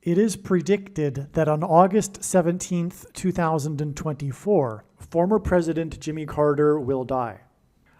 It is predicted that on August 17th, 2024, former President Jimmy Carter will die.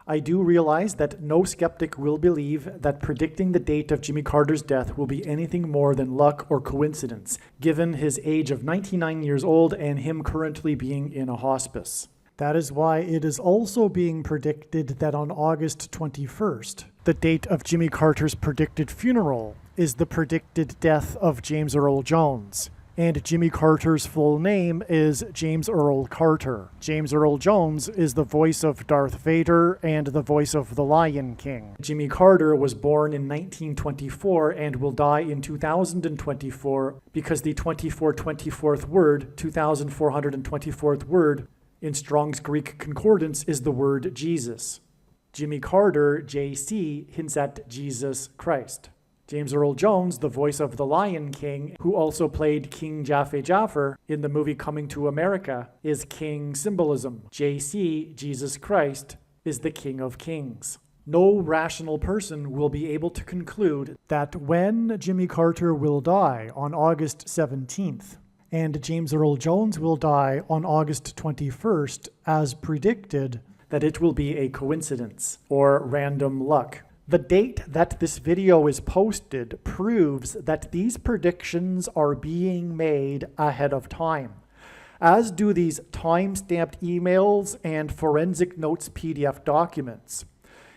I do realize that no skeptic will believe that predicting the date of Jimmy Carter's death will be anything more than luck or coincidence, given his age of 99 years old and him currently being in a hospice. That is why it is also being predicted that on August 21st, the date of Jimmy Carter's predicted funeral, is the predicted death of James Earl Jones. And Jimmy Carter's full name is James Earl Carter. James Earl Jones is the voice of Darth Vader and the voice of the Lion King. Jimmy Carter was born in 1924 and will die in 2024 because the 2424th word, 2424th word, in Strong's Greek Concordance is the word Jesus. Jimmy Carter, JC, hints at Jesus Christ. James Earl Jones, the voice of the Lion King, who also played King Jaffe Jaffer in the movie Coming to America, is king symbolism. JC, Jesus Christ, is the King of Kings. No rational person will be able to conclude that when Jimmy Carter will die on August 17th, and James Earl Jones will die on August 21st, as predicted, that it will be a coincidence or random luck. The date that this video is posted proves that these predictions are being made ahead of time, as do these time-stamped emails and forensic notes PDF documents.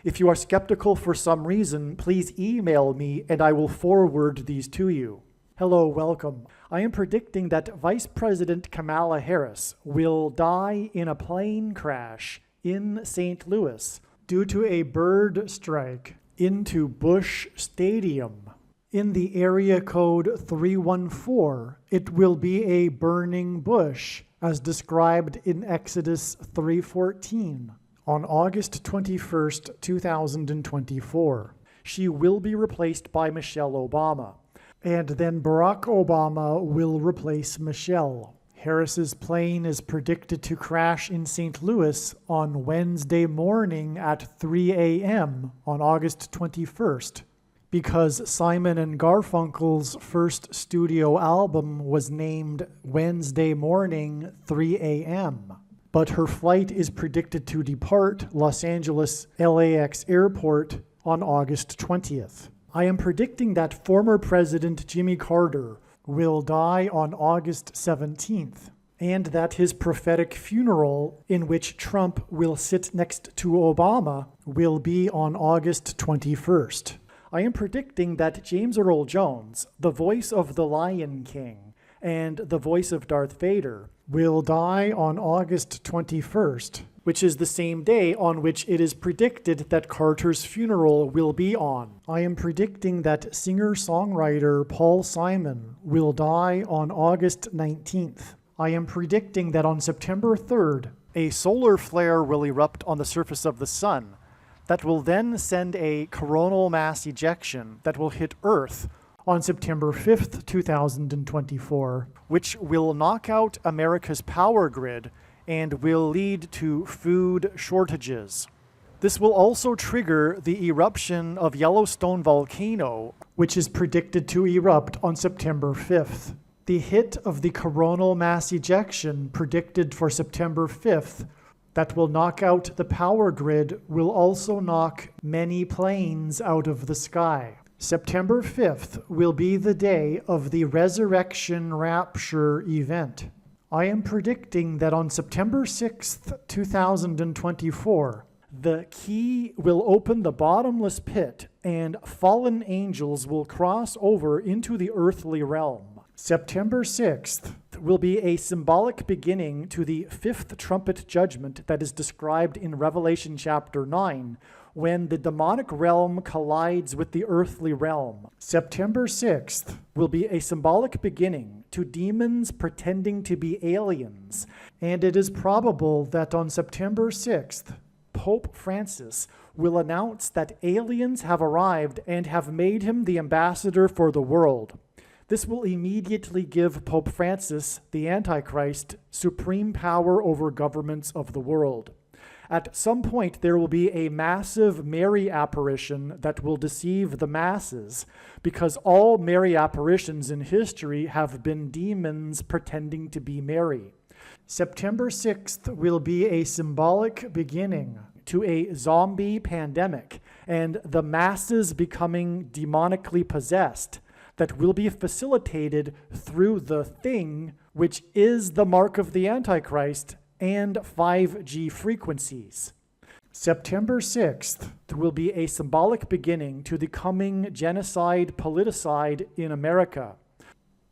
If you are skeptical for some reason, please email me and I will forward these to you. Hello, welcome. I am predicting that Vice President Kamala Harris will die in a plane crash in St. Louis due to a bird strike into Busch Stadium. In the area code 314, it will be a burning bush, as described in Exodus 3:14, on August 21st, 2024. She will be replaced by Michelle Obama, and then Barack Obama will replace Michelle. Harris's plane is predicted to crash in St. Louis on Wednesday morning at 3 a.m. on August 21st, because Simon and Garfunkel's first studio album was named Wednesday Morning 3 a.m. But her flight is predicted to depart Los Angeles LAX Airport on August 20th. I am predicting that former President Jimmy Carter will die on August 17th, and that his prophetic funeral, in which Trump will sit next to Obama, will be on August 21st. I am predicting that James Earl Jones, the voice of the Lion King and the voice of Darth Vader, will die on August 21st, which is the same day on which it is predicted that Carter's funeral will be on. I am predicting that singer-songwriter Paul Simon will die on August 19th. I am predicting that on September 3rd, a solar flare will erupt on the surface of the sun that will then send a coronal mass ejection that will hit Earth on September 5th, 2024, which will knock out America's power grid and will lead to food shortages. This will also trigger the eruption of Yellowstone volcano, which is predicted to erupt on September 5th. The hit of the coronal mass ejection predicted for September 5th that will knock out the power grid will also knock many planes out of the sky. September 5th will be the day of the Resurrection Rapture event. I am predicting that on September 6th, 2024, the key will open the bottomless pit and fallen angels will cross over into the earthly realm. September 6th will be a symbolic beginning to the fifth trumpet judgment that is described in Revelation chapter 9, when the demonic realm collides with the earthly realm. September 6th will be a symbolic beginning to demons pretending to be aliens, and it is probable that on September 6th, Pope Francis will announce that aliens have arrived and have made him the ambassador for the world. This will immediately give Pope Francis, the Antichrist, supreme power over governments of the world. At some point, there will be a massive Mary apparition that will deceive the masses, because all Mary apparitions in history have been demons pretending to be Mary. September 6th will be a symbolic beginning to a zombie pandemic and the masses becoming demonically possessed that will be facilitated through the thing, which is the mark of the Antichrist and 5G frequencies. September 6th will be a symbolic beginning to the coming genocide politicide in America.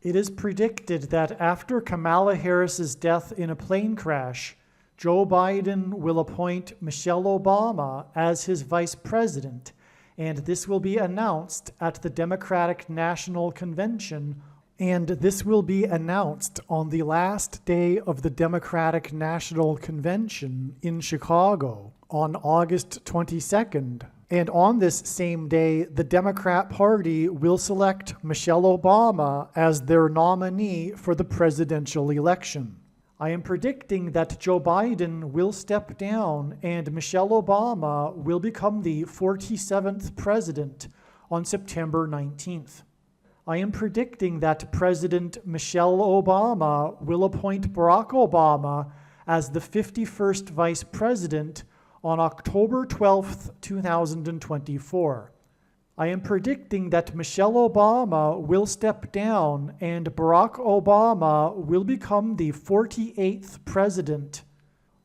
It is predicted that after Kamala Harris's death in a plane crash, Joe Biden will appoint Michelle Obama as his vice president, and this will be announced at the Democratic National Convention, and this will be announced on the last day of the Democratic National Convention in Chicago on August 22nd. And on this same day, the Democrat Party will select Michelle Obama as their nominee for the presidential election. I am predicting that Joe Biden will step down and Michelle Obama will become the 47th president on September 19th. I am predicting that President Michelle Obama will appoint Barack Obama as the 51st vice president on October 12th, 2024. I am predicting that Michelle Obama will step down and Barack Obama will become the 48th president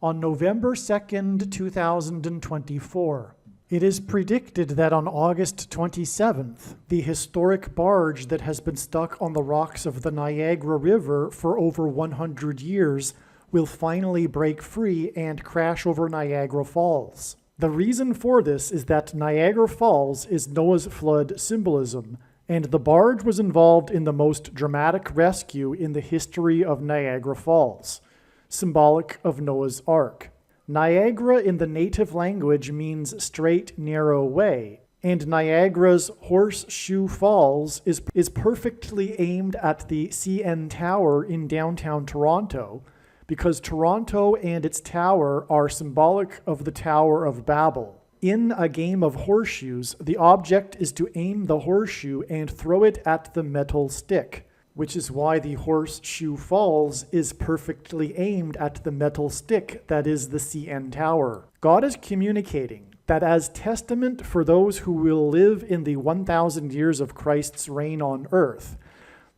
on November 2nd, 2024. It is predicted that on August 27th, the historic barge that has been stuck on the rocks of the Niagara River for over 100 years will finally break free and crash over Niagara Falls. The reason for this is that Niagara Falls is Noah's flood symbolism, and the barge was involved in the most dramatic rescue in the history of Niagara Falls, symbolic of Noah's Ark. Niagara in the native language means straight, narrow way, and Niagara's Horseshoe Falls is perfectly aimed at the CN Tower in downtown Toronto, because Toronto and its tower are symbolic of the Tower of Babel. In a game of horseshoes, the object is to aim the horseshoe and throw it at the metal stick, which is why the Horseshoe Falls is perfectly aimed at the metal stick that is the CN Tower. God is communicating that as testament for those who will live in the 1,000 years of Christ's reign on earth,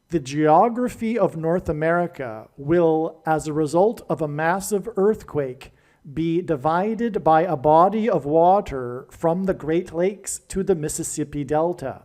the geography of North America will, as a result of a massive earthquake, be divided by a body of water from the Great Lakes to the Mississippi Delta.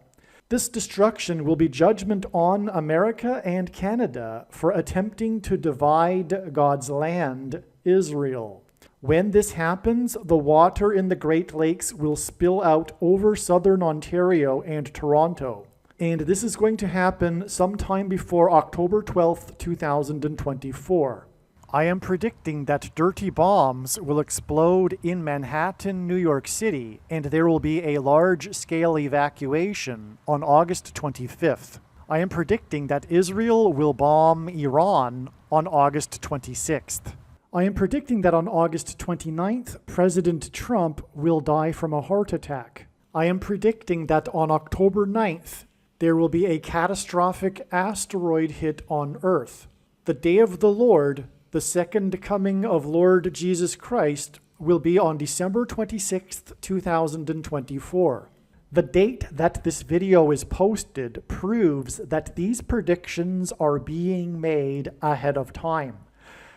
This destruction will be judgment on America and Canada for attempting to divide God's land, Israel. When this happens, the water in the Great Lakes will spill out over southern Ontario and Toronto. And this is going to happen sometime before October 12th, 2024. I am predicting that dirty bombs will explode in Manhattan, New York City, and there will be a large-scale evacuation on August 25th. I am predicting that Israel will bomb Iran on August 26th. I am predicting that on August 29th, President Trump will die from a heart attack. I am predicting that on October 9th, there will be a catastrophic asteroid hit on Earth. The day of the Lord, the second coming of Lord Jesus Christ, will be on December 26th, 2024. The date that this video is posted proves that these predictions are being made ahead of time,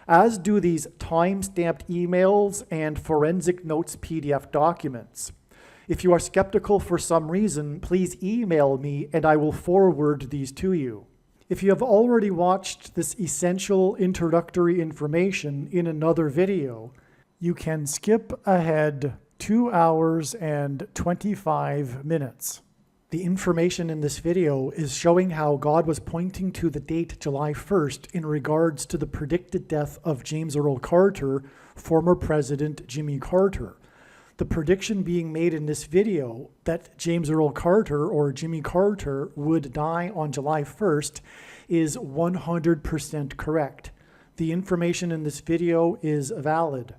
as do these time-stamped emails and forensic notes PDF documents. If you are skeptical for some reason, please email me and I will forward these to you. If you have already watched this essential introductory information in another video, you can skip ahead 2 hours and 25 minutes. The information in this video is showing how God was pointing to the date July 1st in regards to the predicted death of James Earl Carter, former President Jimmy Carter. The prediction being made in this video that James Earl Carter or Jimmy Carter would die on July 1st is 100% correct. The information in this video is valid.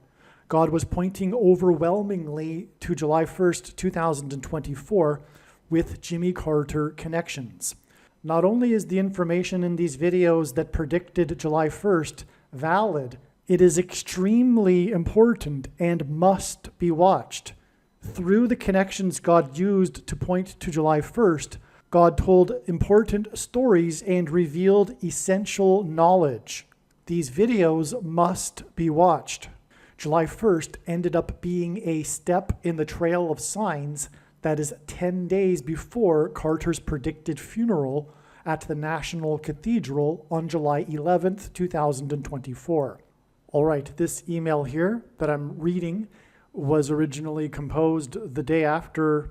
God was pointing overwhelmingly to July 1st, 2024 with Jimmy Carter connections. Not only is the information in these videos that predicted July 1st valid, it is extremely important and must be watched. Through the connections God used to point to July 1st, God told important stories and revealed essential knowledge. These videos must be watched. July 1st ended up being a step in the trail of signs that is 10 days before Carter's predicted funeral at the National Cathedral on July 11th, 2024. All right, this email here that I'm reading was originally composed the day after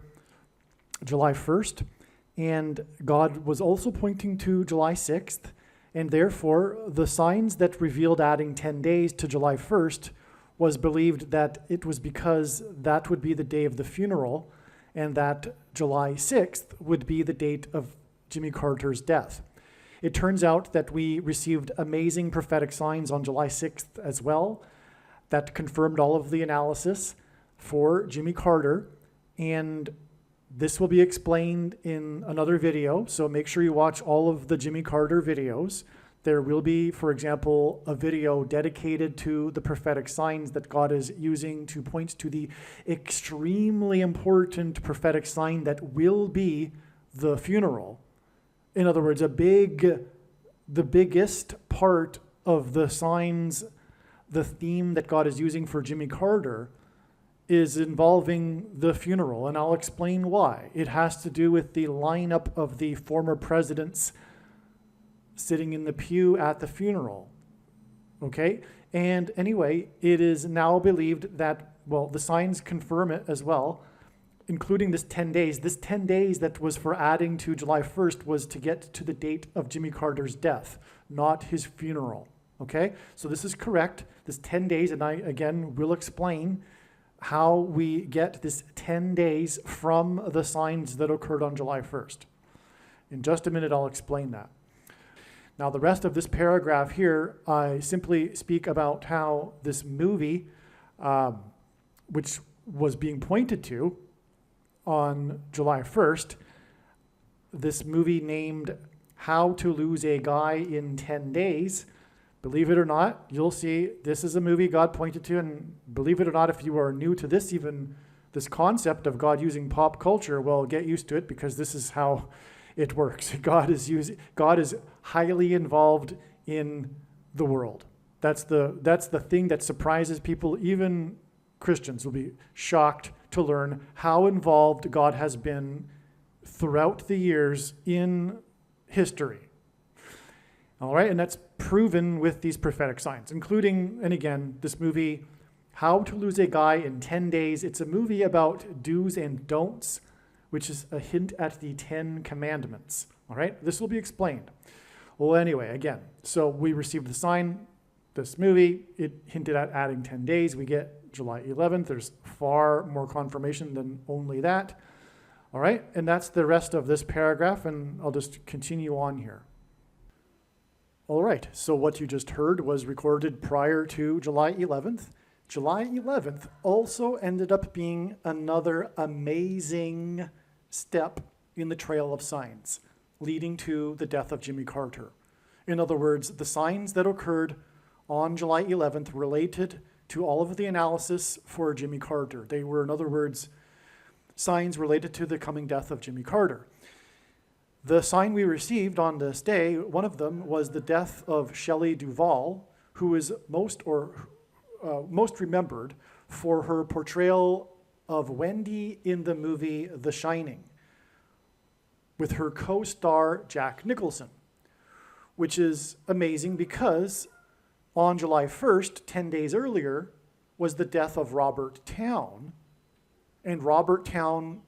July 1st, and God was also pointing to July 6th, and therefore the signs that revealed adding 10 days to July 1st was believed that it was because that would be the day of the funeral, and that July 6th would be the date of Jimmy Carter's death. It turns out that we received amazing prophetic signs on July 6th as well that confirmed all of the analysis for Jimmy Carter, and this will be explained in another video, so make sure you watch all of the Jimmy Carter videos. There will be, for example, a video dedicated to the prophetic signs that God is using to point to the extremely important prophetic sign that will be the funeral. In other words, the biggest part of the signs, the theme that God is using for Jimmy Carter is involving the funeral, and I'll explain why. It has to do with the lineup of the former presidents sitting in the pew at the funeral, okay? And anyway, it is now believed that, well, the signs confirm it as well, including this 10 days. This 10 days that was for adding to July 1st was to get to the date of Jimmy Carter's death, not his funeral, okay? So this is correct, this 10 days, and I, again, will explain how we get this 10 days from the signs that occurred on July 1st. In just a minute, I'll explain that. Now, the rest of this paragraph here, I simply speak about how this movie, which was being pointed to on July 1st, this movie named How to Lose a Guy in 10 Days, believe it or not, you'll see this is a movie God pointed to, and believe it or not, if you are new to this, even this concept of God using pop culture, well, get used to it, because this is how it works. God is highly involved in the world. That's the thing that surprises people. Even Christians will be shocked to learn how involved God has been throughout the years in history. All right, and that's proven with these prophetic signs, including, and again, this movie, How to Lose a Guy in 10 Days. It's a movie about do's and don'ts, which is a hint at the 10 commandments. All right, this will be explained. Well, anyway, again, so we received the sign, this movie, it hinted at adding 10 days. We get July 11th. There's far more confirmation than only that. All right, and that's the rest of this paragraph, and I'll just continue on here. All right, so what you just heard was recorded prior to July 11th. July 11th also ended up being another amazing step in the trail of signs leading to the death of Jimmy Carter. In other words, the signs that occurred on July 11th related to all of the analysis for Jimmy Carter. They were, in other words, signs related to the coming death of Jimmy Carter. The sign we received on this day, one of them was the death of Shelley Duvall, who is most remembered for her portrayal of Wendy in the movie The Shining, with her co-star Jack Nicholson, which is amazing because on July 1st, 10 days earlier, was the death of Robert Towne, and Robert Towne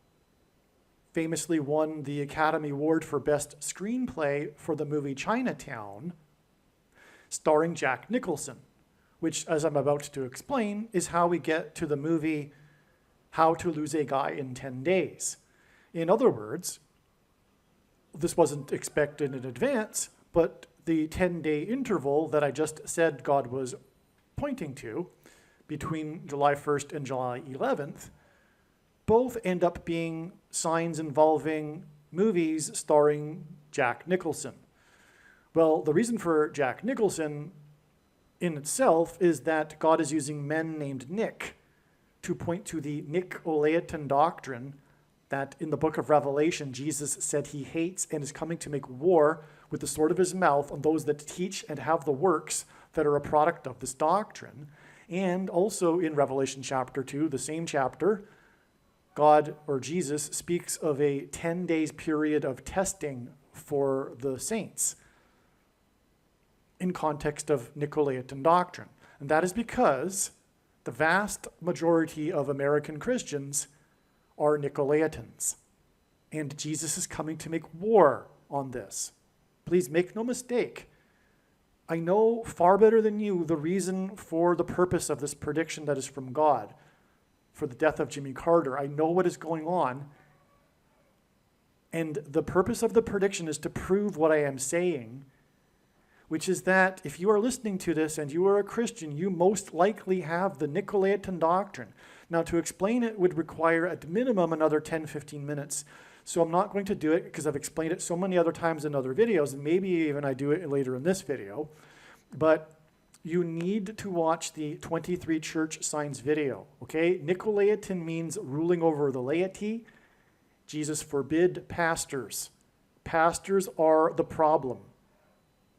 famously won the Academy Award for Best Screenplay for the movie Chinatown, starring Jack Nicholson, which, as I'm about to explain, is how we get to the movie How to Lose a Guy in 10 Days. In other words, this wasn't expected in advance, but the 10-day interval that I just said God was pointing to between July 1st and July 11th, both end up being signs involving movies starring Jack Nicholson. Well, the reason for Jack Nicholson in itself is that God is using men named Nick to point to the Nicolaitan doctrine that in the book of Revelation, Jesus said he hates and is coming to make war with the sword of his mouth on those that teach and have the works that are a product of this doctrine. And also in Revelation chapter 2, the same chapter, God or Jesus speaks of a 10 days period of testing for the saints in context of Nicolaitan doctrine. And that is because the vast majority of American Christians are Nicolaitans. And Jesus is coming to make war on this. Please make no mistake. I know far better than you the reason for the purpose of this prediction that is from God for the death of Jimmy Carter. I know what is going on. And the purpose of the prediction is to prove what I am saying, which is that if you are listening to this and you are a Christian, you most likely have the Nicolaitan doctrine. Now, to explain it would require at minimum another 10-15 minutes. So I'm not going to do it because I've explained it so many other times in other videos, and maybe even I do it later in this video. But you need to watch the 23 church signs video, okay? Nicolaitan means ruling over the laity. Jesus forbid pastors. Pastors are the problem,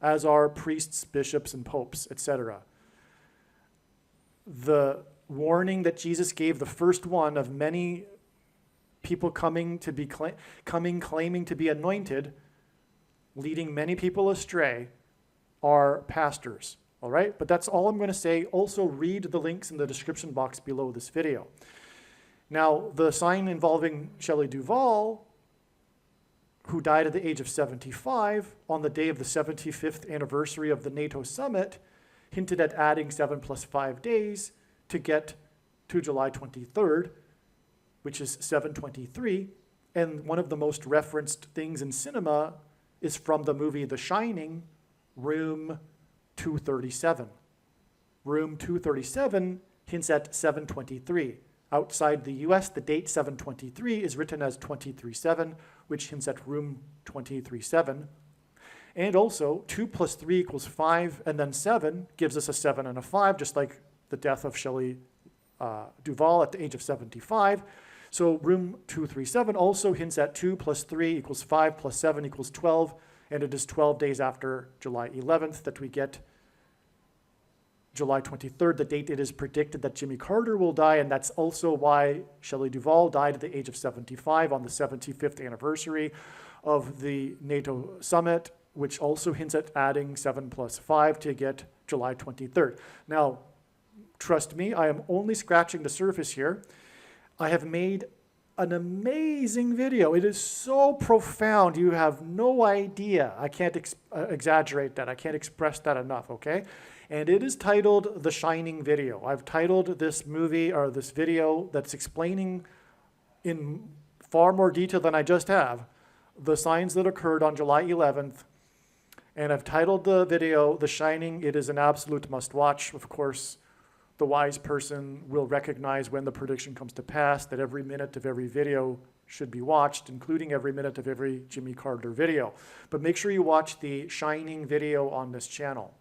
as are priests, bishops, and popes, etc. The warning that Jesus gave, the first one of many people claiming to be anointed, leading many people astray, are pastors. All right, but that's all I'm going to say. Also read the links in the description box below this video. Now, the sign involving Shelley Duvall, who died at the age of 75 on the day of the 75th anniversary of the NATO summit, hinted at adding 7 + 5 days to get to July 23rd, which is 7/23. And one of the most referenced things in cinema is from the movie The Shining, Room 237. Room 237 hints at 7/23. Outside the US, the date 7/23 is written as 23/7, which hints at room 23/7. And also, 2 + 3 = 5, and then 7 gives us a 7 and a 5, just like the death of Shelley Duvall at the age of 75. So room 237 also hints at 2 + 3 = 5 + 7 = 12, and it is 12 days after July 11th that we get July 23rd, the date it is predicted that Jimmy Carter will die, and that's also why Shelley Duvall died at the age of 75 on the 75th anniversary of the NATO summit, which also hints at adding 7 + 5 to get July 23rd. Now, trust me, I am only scratching the surface here. I have made an amazing video. It is so profound, you have no idea. I can't exaggerate that. I can't express that enough, okay? And it is titled The Shining Video. I've titled this movie, or this video, that's explaining in far more detail than I just have, the signs that occurred on July 11th. And I've titled the video The Shining. It is an absolute must-watch. Of course, the wise person will recognize when the prediction comes to pass that every minute of every video should be watched, including every minute of every Jimmy Carter video. But make sure you watch the Shining video on this channel.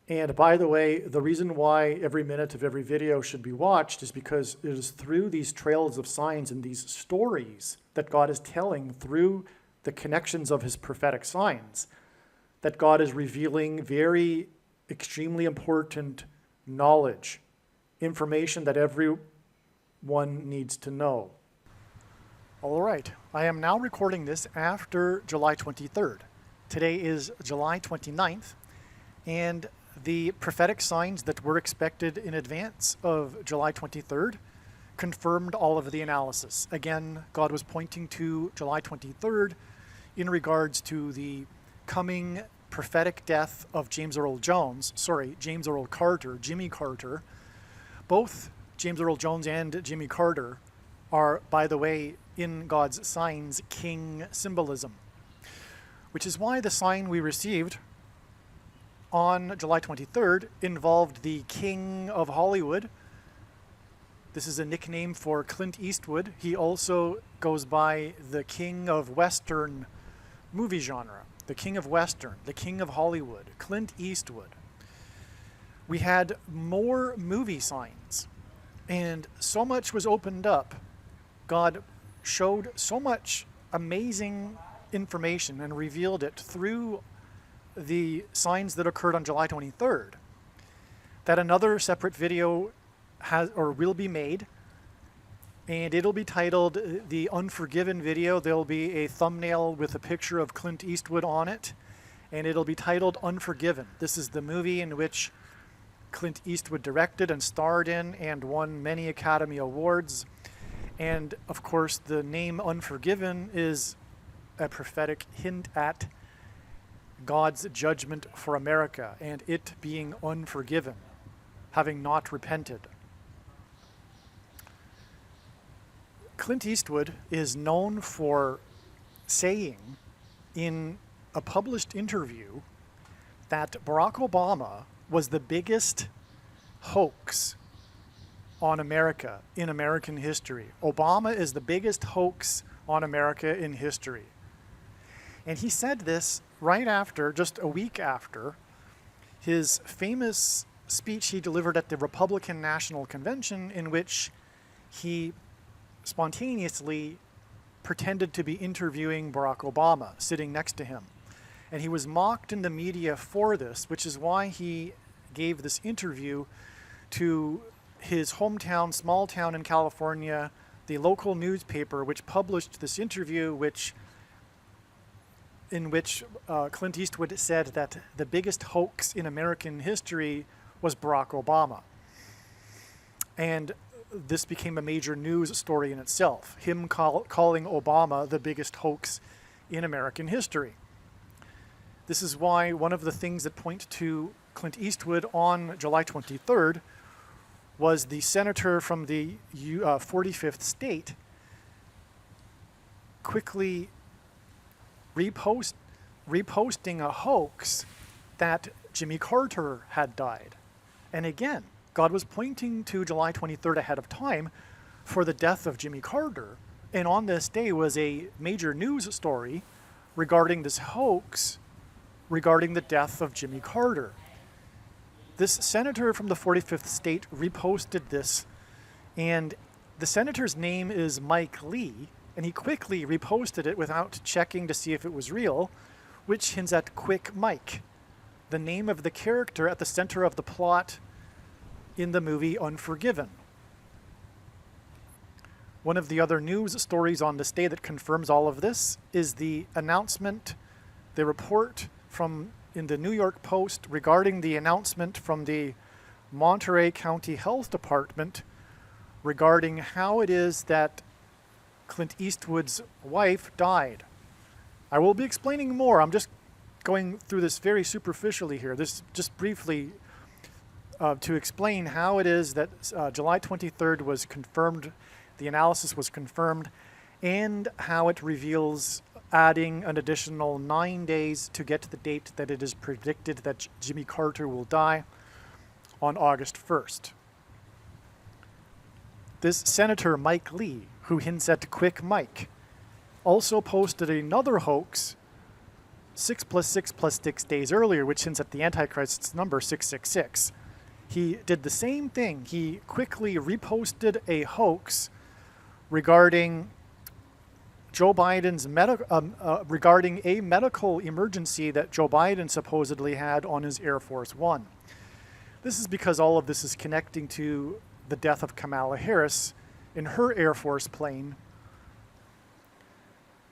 And by the way, the reason why every minute of every video should be watched is because it is through these trails of signs and these stories that God is telling through the connections of his prophetic signs that God is revealing very extremely important knowledge, information that everyone needs to know. All right, I am now recording this after July 23rd. Today is July 29th, and the prophetic signs that were expected in advance of July 23rd confirmed all of the analysis. Again, God was pointing to July 23rd in regards to the coming prophetic death of James Earl Carter, Jimmy Carter. Both James Earl Jones and Jimmy Carter are, by the way, in God's signs, king symbolism, which is why the sign we received on July 23rd involved the king of Hollywood This is a nickname for Clint Eastwood. He also goes by the king of Western movie genre, the king of Western, the king of Hollywood, Clint Eastwood. We had more movie signs, and so much was opened up. God showed so much amazing information and revealed it through the signs that occurred on July 23rd that another separate video has or will be made, and it'll be titled The Unforgiven Video. There'll be a thumbnail with a picture of Clint Eastwood on it, and it'll be titled Unforgiven. This is the movie in which Clint Eastwood directed and starred in and won many Academy Awards. And of course, the name Unforgiven is a prophetic hint at God's judgment for America and it being unforgiven, having not repented. Clint Eastwood is known for saying in a published interview that Barack Obama was the biggest hoax on America in American history. Obama is the biggest hoax on America in history. And he said this right after, just a week after, his famous speech he delivered at the Republican National Convention, in which he spontaneously pretended to be interviewing Barack Obama, sitting next to him. And he was mocked in the media for this, which is why he gave this interview to his hometown, small town in California, the local newspaper, which published this interview, in which Clint Eastwood said that the biggest hoax in American history was Barack Obama. And this became a major news story in itself, him calling Obama the biggest hoax in American history. This is why one of the things that point to Clint Eastwood on July 23rd was the senator from the 45th state quickly reposting a hoax that Jimmy Carter had died. And again, God was pointing to July 23rd ahead of time for the death of Jimmy Carter. And on this day was a major news story regarding this hoax regarding the death of Jimmy Carter. This senator from the 45th state reposted this, and the senator's name is Mike Lee, and he quickly reposted it without checking to see if it was real, which hints at Quick Mike, the name of the character at the center of the plot in the movie Unforgiven. One of the other news stories on this day that confirms all of this is the announcement, the report in the New York Post regarding the announcement from the Monterey County Health Department regarding how it is that Clint Eastwood's wife died. I will be explaining more. I'm just going through this very superficially here. This just briefly to explain how it is that July 23rd was confirmed, the analysis was confirmed, and how it reveals adding an additional 9 days to get to the date that it is predicted that Jimmy Carter will die on August 1st. This Senator Mike Lee, who hints at Quick Mike, also posted another hoax 6 + 6 + 6 days earlier, which hints at the Antichrist's number 666. He did the same thing. He quickly reposted a hoax regarding Joe Biden's regarding a medical emergency that Joe Biden supposedly had on his Air Force One. This is because all of this is connecting to the death of Kamala Harris in her Air Force plane.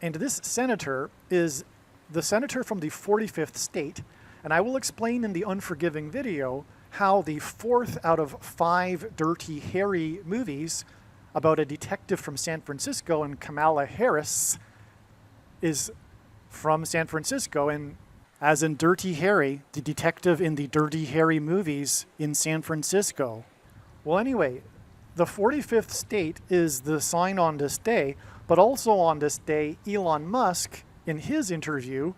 And this senator is the senator from the 45th state, and I will explain in the Unforgiving video how the 4th out of 5 Dirty Harry movies about a detective from San Francisco, and Kamala Harris is from San Francisco, and as in Dirty Harry, the detective in the Dirty Harry movies in San Francisco. Well, anyway, the 45th state is the sign on this day, but also on this day, Elon Musk, in his interview,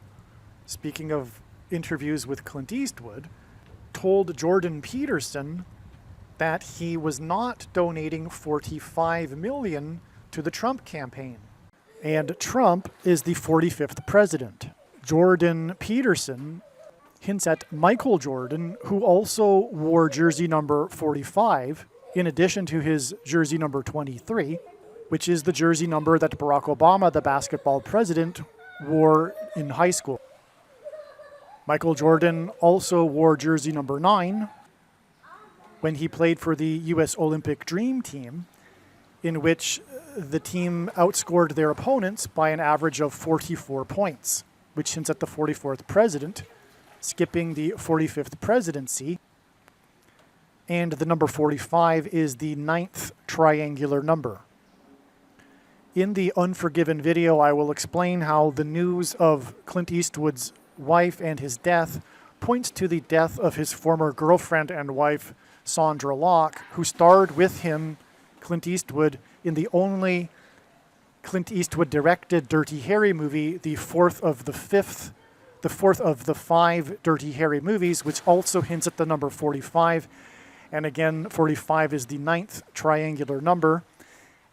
speaking of interviews with Clint Eastwood, told Jordan Peterson that he was not donating $45 million to the Trump campaign. And Trump is the 45th president. Jordan Peterson hints at Michael Jordan, who also wore jersey number 45, in addition to his jersey number 23, which is the jersey number that Barack Obama, the basketball president, wore in high school. Michael Jordan also wore jersey number 9 when he played for the U.S. Olympic Dream Team, in which the team outscored their opponents by an average of 44 points, which hints at the 44th president, skipping the 45th presidency. And the number 45 is the 9th triangular number. In the Unforgiven video, I will explain how the news of Clint Eastwood's wife and his death points to the death of his former girlfriend and wife, Sandra Locke, who starred with him, Clint Eastwood, in the only Clint Eastwood directed Dirty Harry movie, the fourth of the 5 Dirty Harry movies, which also hints at the number 45. And again, 45 is the 9th triangular number.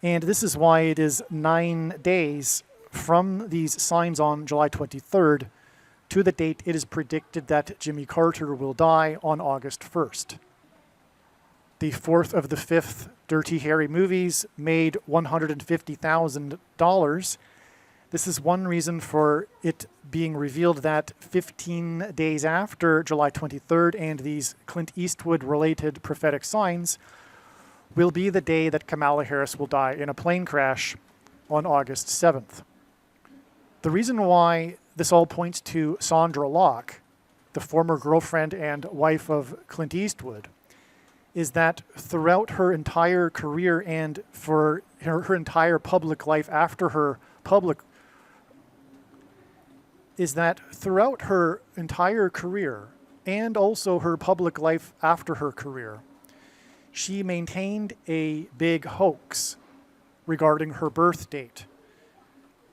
And this is why it is 9 days from these signs on July 23rd to the date it is predicted that Jimmy Carter will die on August 1st. The fourth of the 5 Dirty Harry movies made $150,000. This is one reason for it being revealed that 15 days after July 23rd and these Clint Eastwood-related prophetic signs will be the day that Kamala Harris will die in a plane crash on August 7th. The reason why this all points to Sandra Locke, the former girlfriend and wife of Clint Eastwood, is that throughout her entire career and for her entire public life after her public is that throughout her entire career and also her public life after her career, she maintained a big hoax regarding her birth date.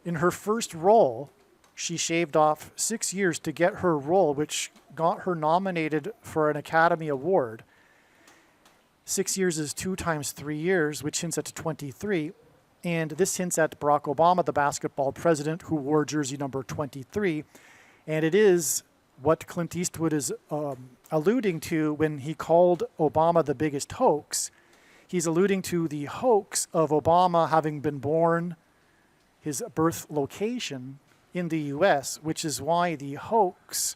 In her first role, she shaved off 6 years to get her role, which got her nominated for an Academy Award. 6 years is 2 times 3 years, which hints at 23. And this hints at Barack Obama, the basketball president, who wore jersey number 23. And it is what Clint Eastwood is alluding to when he called Obama the biggest hoax. He's alluding to the hoax of Obama having been born, his birth location in the U.S., which is why the hoax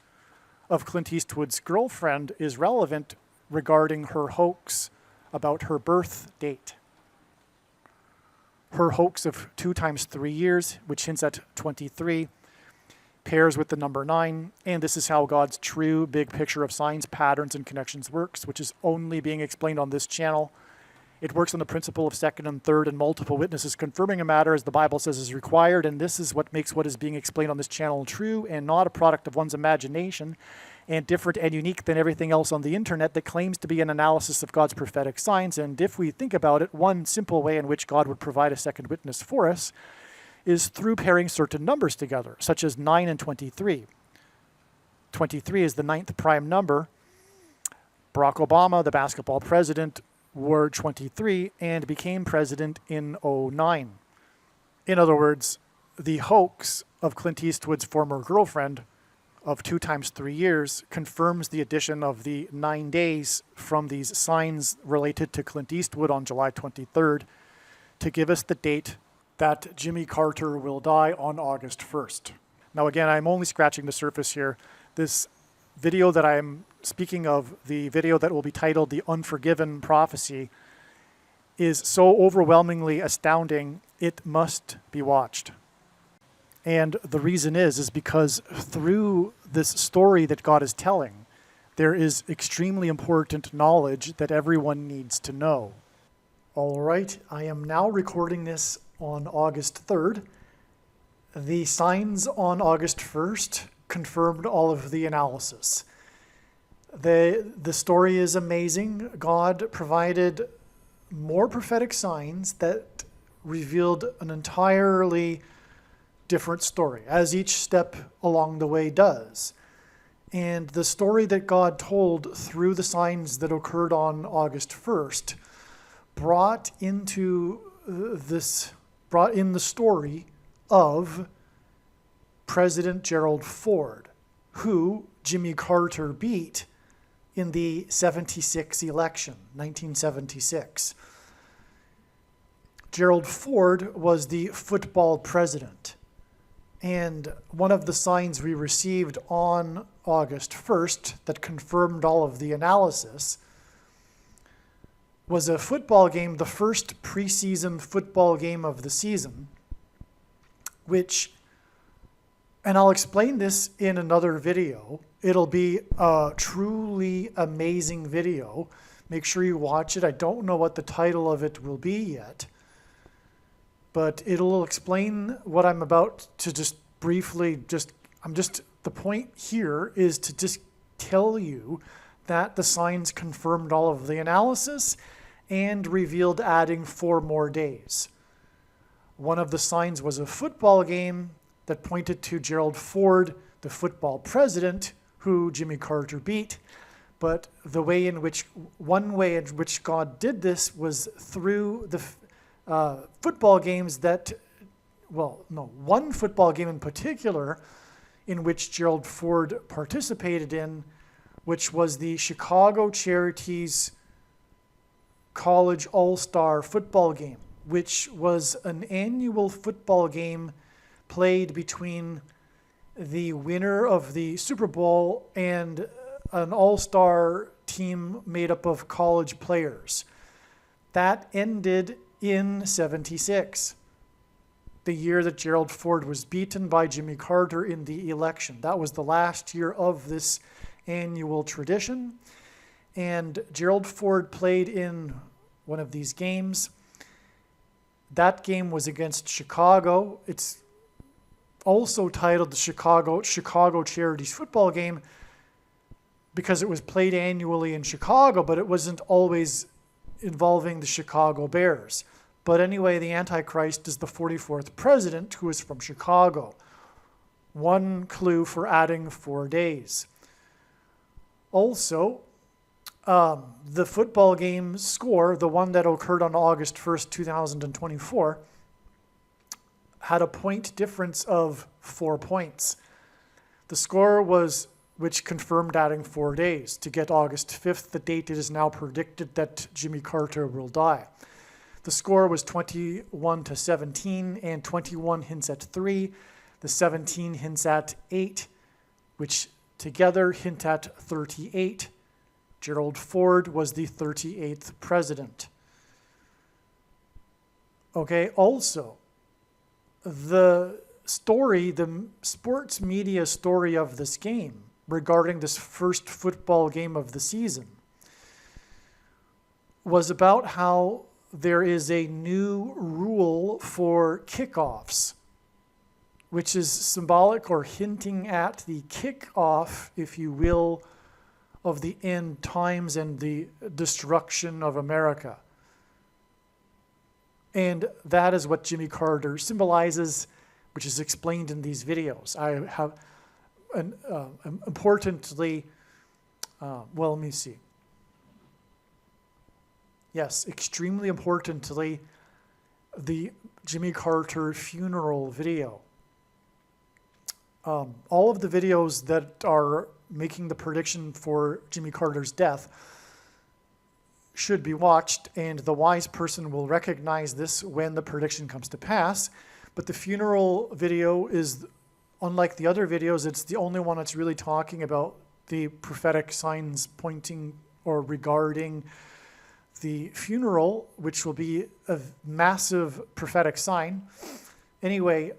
of Clint Eastwood's girlfriend is relevant regarding her hoax about her birth date. Her hoax of 2 times 3 years, which hints at 23, pairs with the number 9, and this is how God's true big picture of signs, patterns, and connections works, which is only being explained on this channel. It works on the principle of second and third and multiple witnesses confirming a matter as the Bible says is required, and this is what makes what is being explained on this channel true and not a product of one's imagination, and different and unique than everything else on the internet that claims to be an analysis of God's prophetic signs. And if we think about it, one simple way in which God would provide a second witness for us is through pairing certain numbers together, such as 9 and 23. 23 is the 9th prime number. Barack Obama, the basketball president, wore 23 and became president in 2009. In other words, the hoax of Clint Eastwood's former girlfriend of 2 times 3 years confirms the addition of the 9 days from these signs related to Clint Eastwood on July 23rd to give us the date that Jimmy Carter will die on August 1st. Now again, I'm only scratching the surface here. This video that I'm speaking of, the video that will be titled The Unforgiven Prophecy, is so overwhelmingly astounding, it must be watched. And the reason is because through this story that God is telling, there is extremely important knowledge that everyone needs to know. All right, I am now recording this on August 3rd. The signs on August 1st confirmed all of the analysis. The story is amazing. God provided more prophetic signs that revealed an entirely different story, as each step along the way does. And the story that God told through the signs that occurred on August 1st brought in the story of President Gerald Ford, who Jimmy Carter beat in the 76 election, 1976. Gerald Ford was the football president. And one of the signs we received on August 1st that confirmed all of the analysis was a football game, the first preseason football game of the season, and I'll explain this in another video. It'll be a truly amazing video. Make sure you watch it. I don't know what the title of it will be yet, but it'll explain what I'm about to just briefly, the point here is to just tell you that the signs confirmed all of the analysis and revealed adding 4 more days. One of the signs was a football game that pointed to Gerald Ford, the football president, who Jimmy Carter beat. But one way in which God did this was through the football games one football game in particular in which Gerald Ford participated in, which was the Chicago Charities College All-Star football game, which was an annual football game played between the winner of the Super Bowl and an all-star team made up of college players. That ended in 76, the year that Gerald Ford was beaten by Jimmy Carter in the election. That was the last year of this annual tradition. And Gerald Ford played in one of these games. That game was against Chicago. It's also titled the Chicago Charities football game because it was played annually in Chicago, but it wasn't always involving the Chicago Bears. But anyway, the Antichrist is the 44th president who is from Chicago. One clue for adding 4 days. Also, the football game score, the one that occurred on August 1st, 2024, had a point difference of 4 points. The score which confirmed adding 4 days to get August 5th, the date it is now predicted that Jimmy Carter will die. The score was 21-17, and 21 hints at 3. The 17 hints at 8, which together hint at 38. Gerald Ford was the 38th president. Okay, also, the sports media story of this game regarding this first football game of the season was about how there is a new rule for kickoffs, which is symbolic or hinting at the kickoff, if you will, of the end times and the destruction of America. And that is what Jimmy Carter symbolizes, which is explained in these videos. I have, importantly, let me see. Yes, extremely importantly, the Jimmy Carter funeral video. All of the videos that are making the prediction for Jimmy Carter's death should be watched, and the wise person will recognize this when the prediction comes to pass. But the funeral video is, unlike the other videos, it's the only one that's really talking about the prophetic signs pointing or regarding the funeral, which will be a massive prophetic sign. Anyway,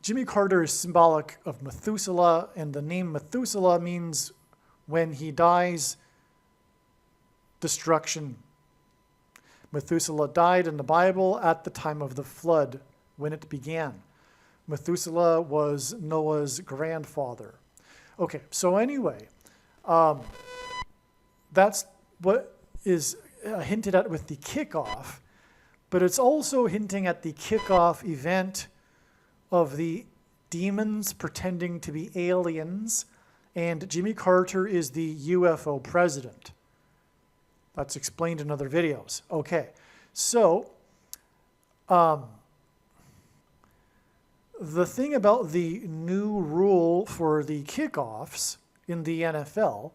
Jimmy Carter is symbolic of Methuselah, and the name Methuselah means when he dies, destruction. Methuselah died in the Bible at the time of the flood, when it began. Methuselah was Noah's grandfather. Okay, so anyway, that's what is hinted at with the kickoff, but it's also hinting at the kickoff event of the demons pretending to be aliens and Jimmy Carter is the UFO president. That's explained in other videos. Okay, so the thing about the new rule for the kickoffs in the NFL,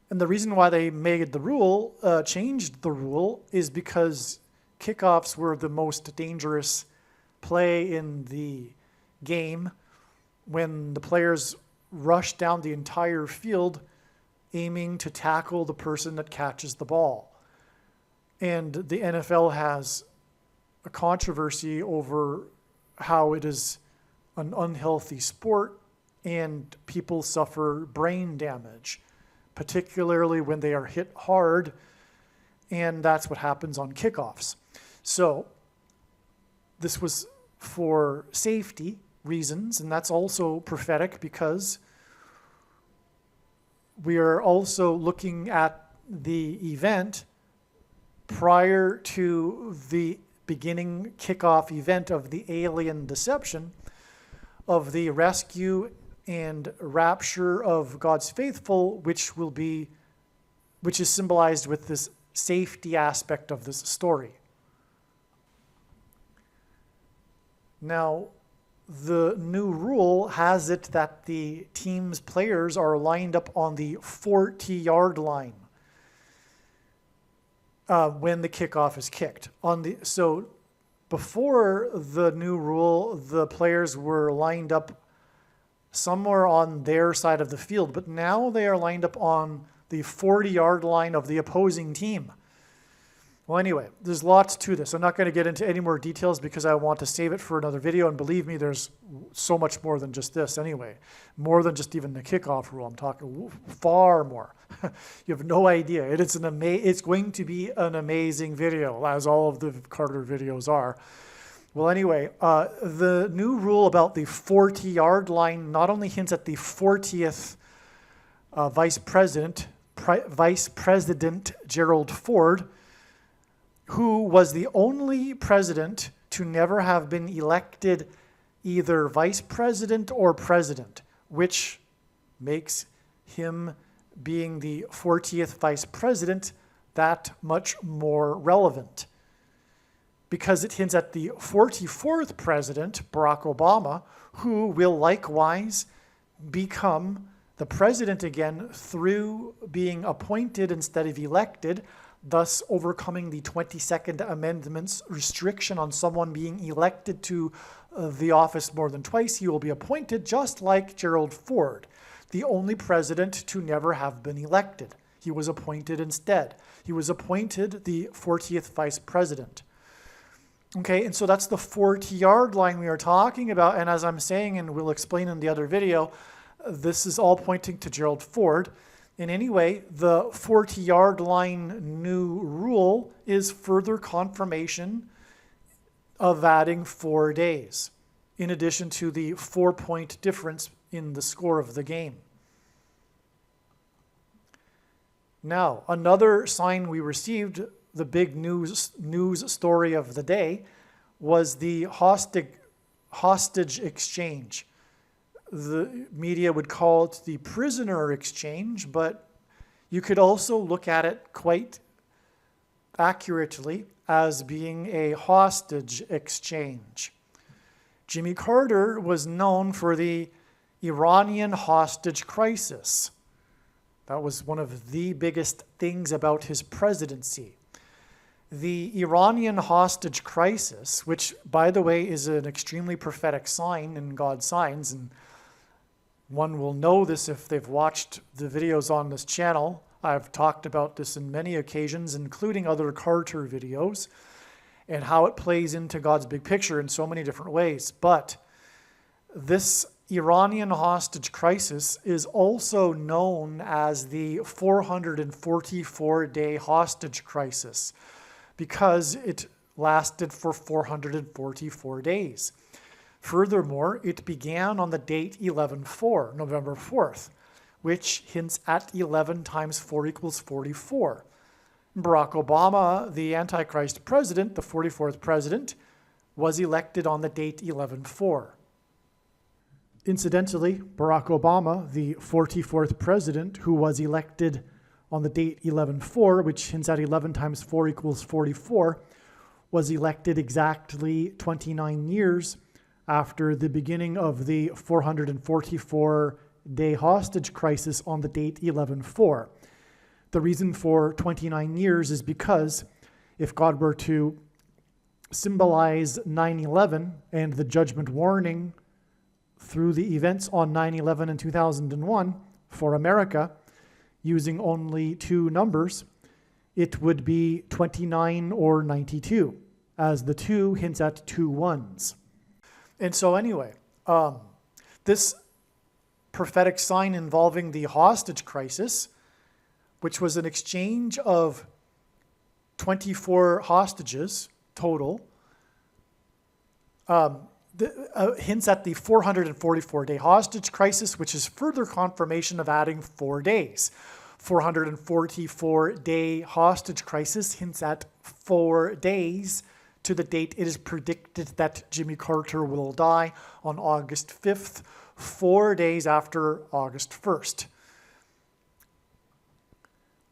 and the reason why they made the rule, changed the rule, is because kickoffs were the most dangerous play in the game when the players rush down the entire field aiming to tackle the person that catches the ball. And the NFL has a controversy over how it is an unhealthy sport and people suffer brain damage, particularly when they are hit hard, and that's what happens on kickoffs. So this was for safety reasons, and that's also prophetic because we are also looking at the event prior to the beginning kickoff event of the alien deception, of the rescue and rapture of God's faithful, which is symbolized with this safety aspect of this story. Now, the new rule has it that the team's players are lined up on the 40-yard line when the kickoff is kicked. So before the new rule, the players were lined up somewhere on their side of the field, but now they are lined up on the 40-yard line of the opposing team. Well, anyway, there's lots to this. I'm not going to get into any more details because I want to save it for another video, and believe me, there's so much more than just this anyway. More than just even the kickoff rule. I'm talking far more. You have no idea. It's going to be an amazing video, as all of the Carter videos are. Well, anyway, the new rule about the 40-yard line not only hints at the 40th Vice President Gerald Ford, who was the only president to never have been elected either vice president or president, which makes him being the 40th vice president that much more relevant, because it hints at the 44th president, Barack Obama, who will likewise become the president again through being appointed instead of elected, thus overcoming the 22nd Amendment's restriction on someone being elected to the office more than twice. He will be appointed just like Gerald Ford, the only president to never have been elected. He was appointed instead. He was appointed the 40th vice president. Okay, and so that's the 40-yard line we are talking about, and as I'm saying, and we'll explain in the other video, this is all pointing to Gerald Ford. And anyway, the 40-yard line new rule is further confirmation of adding 4 days, in addition to the 4-point difference in the score of the game. Now, another sign we received, the big news story of the day, was the hostage exchange. The media would call it the prisoner exchange, but you could also look at it quite accurately as being a hostage exchange. Jimmy Carter was known for the Iranian hostage crisis. That was one of the biggest things about his presidency. The Iranian hostage crisis, which, by the way, is an extremely prophetic sign in God's signs, and one will know this if they've watched the videos on this channel. I've talked about this in many occasions, including other Carter videos, and how it plays into God's big picture in so many different ways. But this Iranian hostage crisis is also known as the 444-day hostage crisis, because it lasted for 444 days. Furthermore, it began on the date 11/4, November 4th, which hints at 11 times 4 equals 44. Barack Obama, the Antichrist president, the 44th president, was elected on the date 11/4. Incidentally, Barack Obama, the 44th president, who was elected on the date 11/4, which hints at 11 times 4 equals 44, was elected exactly 29 years after the beginning of the 444-day hostage crisis on the date 11/4. The reason for 29 years is because if God were to symbolize 9/11 and the judgment warning through the events on 9/11 and 2001 for America, using only two numbers, it would be 29 or 92, as the 2 hints at 2 ones. And so anyway, this prophetic sign involving the hostage crisis, which was an exchange of 24 hostages total, hints at the 444-day hostage crisis, which is further confirmation of adding 4 days. 444-day hostage crisis hints at 4 days to the date it is predicted that Jimmy Carter will die on August 5th, 4 days after August 1st.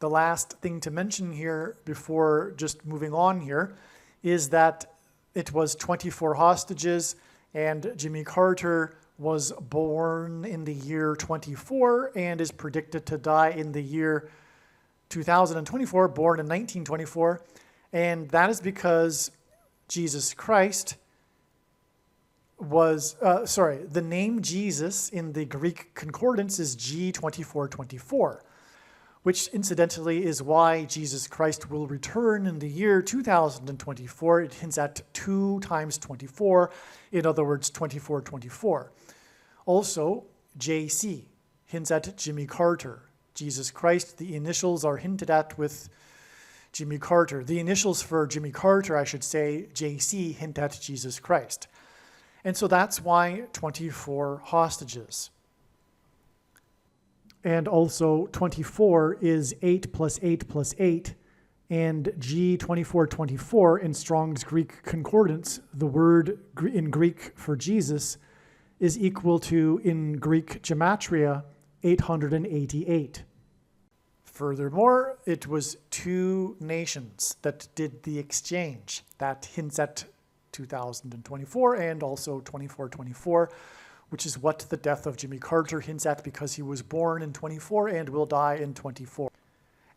The last thing to mention here before just moving on here is that it was 24 hostages, and Jimmy Carter was born in the year 24 and is predicted to die in the year 2024, born in 1924. And that is because Jesus Christ was, the name Jesus in the Greek concordance is G2424, which incidentally is why Jesus Christ will return in the year 2024. It hints at 2 times 24, in other words, 2424. Also, JC hints at Jimmy Carter. Jesus Christ, the initials are hinted at with Jimmy Carter. The initials for Jimmy Carter, I should say, JC, hint at Jesus Christ. And so that's why 24 hostages. And also 24 is 8 plus 8 plus 8, and G2424 in Strong's Greek Concordance, the word in Greek for Jesus, is equal to, in Greek gematria, 888. Furthermore, it was 2 nations that did the exchange. That hints at 2024 and also 2424, which is what the death of Jimmy Carter hints at, because he was born in 24 and will die in 24.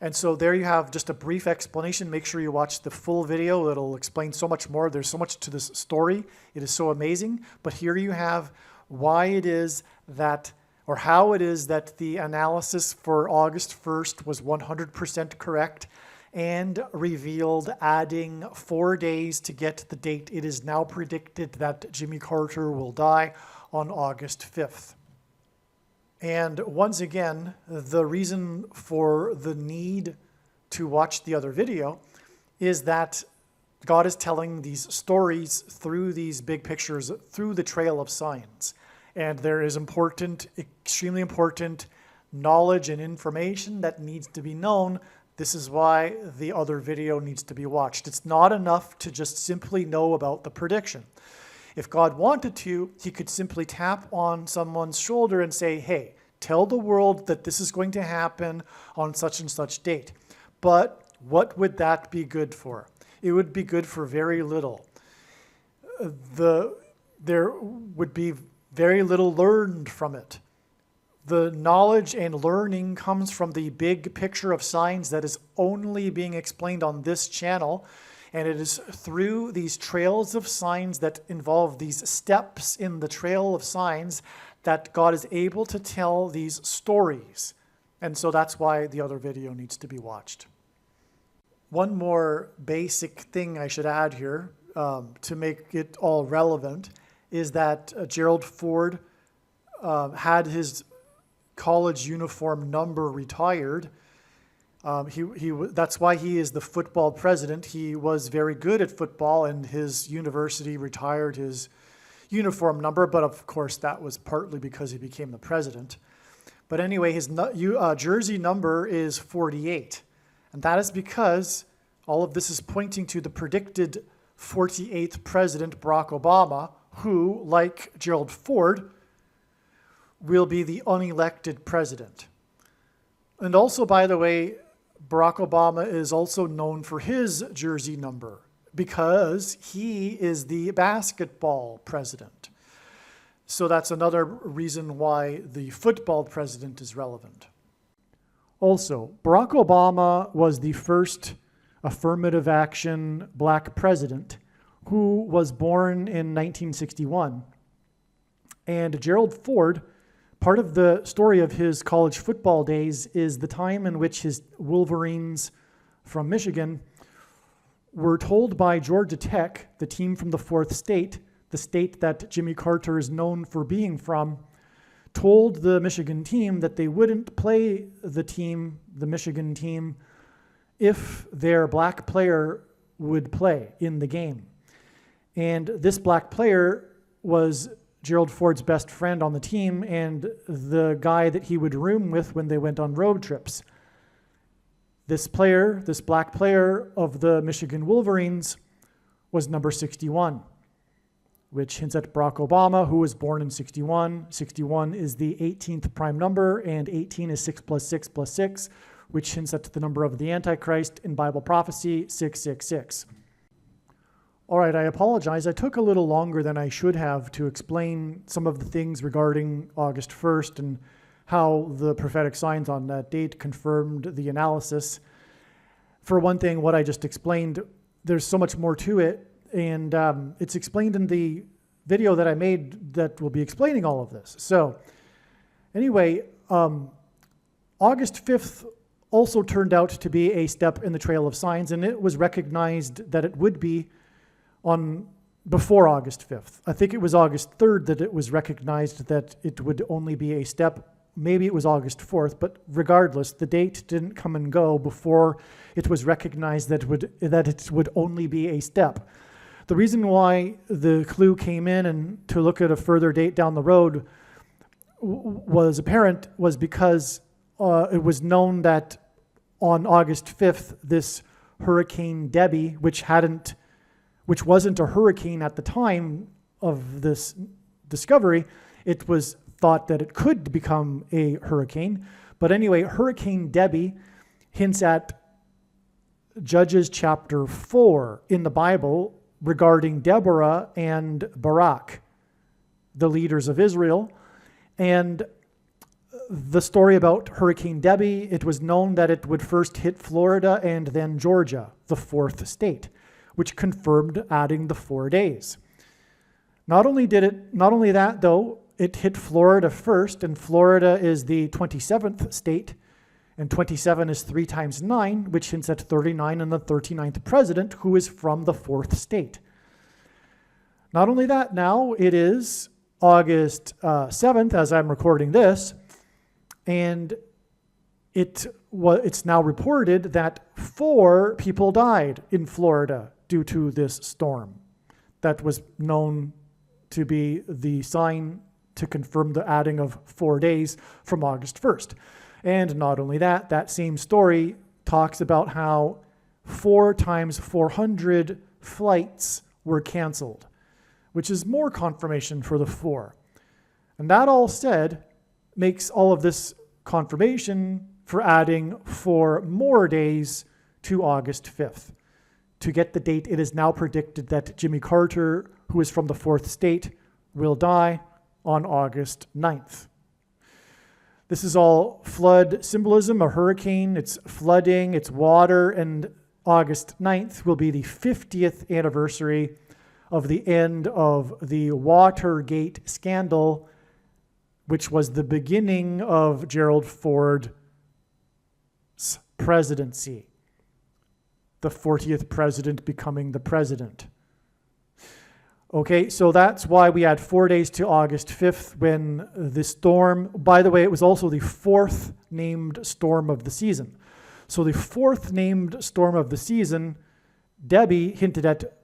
And so there you have just a brief explanation. Make sure you watch the full video. It'll explain so much more. There's so much to this story. It is so amazing. But here you have why it is that, or how it is that the analysis for August 1st was 100% correct and revealed adding 4 days to get the date. It is now predicted that Jimmy Carter will die on August 5th. And once again, the reason for the need to watch the other video is that God is telling these stories through these big pictures, through the trail of signs. And there is important, extremely important knowledge and information that needs to be known. This is why the other video needs to be watched. It's not enough to just simply know about the prediction. If God wanted to, he could simply tap on someone's shoulder and say, hey, tell the world that this is going to happen on such and such date. But what would that be good for? It would be good for very little. There would be very little learned from it. The knowledge and learning comes from the big picture of signs that is only being explained on this channel. And it is through these trails of signs that involve these steps in the trail of signs that God is able to tell these stories. And so that's why the other video needs to be watched. One more basic thing I should add here to make it all relevant is that Gerald Ford had his college uniform number retired. That's why he is the football president. He was very good at football, and his university retired his uniform number, but of course that was partly because he became the president. But anyway, his jersey number is 48, and that is because all of this is pointing to the predicted 48th president, Barack Obama, who, like Gerald Ford, will be the unelected president. And also, by the way, Barack Obama is also known for his jersey number because he is the basketball president. So that's another reason why the football president is relevant. Also, Barack Obama was the first affirmative action black president who was born in 1961. And Gerald Ford, part of the story of his college football days is the time in which his Wolverines from Michigan were told by Georgia Tech, the team from the fourth state, the state that Jimmy Carter is known for being from, told the Michigan team that they wouldn't play the Michigan team, if their black player would play in the game. And this black player was Gerald Ford's best friend on the team and the guy that he would room with when they went on road trips. This black player of the Michigan Wolverines was number 61, which hints at Barack Obama, who was born in 61. 61 is the 18th prime number, and 18 is 6 plus 6 plus 6, which hints at the number of the Antichrist in Bible prophecy, 666. All right, I apologize. I took a little longer than I should have to explain some of the things regarding August 1st and how the prophetic signs on that date confirmed the analysis. For one thing, what I just explained, there's so much more to it, and it's explained in the video that I made that will be explaining all of this. So anyway, August 5th also turned out to be a step in the trail of signs, and it was recognized that it would be before August 5th. I think it was August 3rd that it was recognized that it would only be a step. Maybe it was August 4th, but regardless, the date didn't come and go before it was recognized that it would only be a step. The reason why the clue came in and to look at a further date down the road was apparent was because it was known that on August 5th, this Hurricane Debbie, which wasn't a hurricane at the time of this discovery, it was thought that it could become a hurricane. But anyway, Hurricane Debbie hints at Judges chapter 4 in the Bible regarding Deborah and Barak, the leaders of Israel. And the story about Hurricane Debbie, it was known that it would first hit Florida and then Georgia, the fourth state, which confirmed adding the 4 days. Not only that though, it hit Florida first, and Florida is the 27th state, and 27 is 3 times 9, which hints at 39 and the 39th president, who is from the fourth state. Not only that, now it is August 7th, as I'm recording this, and it's now reported that 4 people died in Florida due to this storm. That was known to be the sign to confirm the adding of 4 days from August 1st. And not only that, that same story talks about how 4 times 400 flights were canceled, which is more confirmation for the 4. And that all said makes all of this confirmation for adding 4 more days to August 5th. To get the date, it is now predicted that Jimmy Carter, who is from the fourth state, will die on August 9th. This is all flood symbolism, a hurricane, it's flooding, it's water, and August 9th will be the 50th anniversary of the end of the Watergate scandal, which was the beginning of Gerald Ford's presidency. The 40th president becoming the president. Okay, so that's why we had 4 days to August 5th when the storm, by the way, it was also the 4th named storm of the season. So the 4th named storm of the season, Debbie hinted at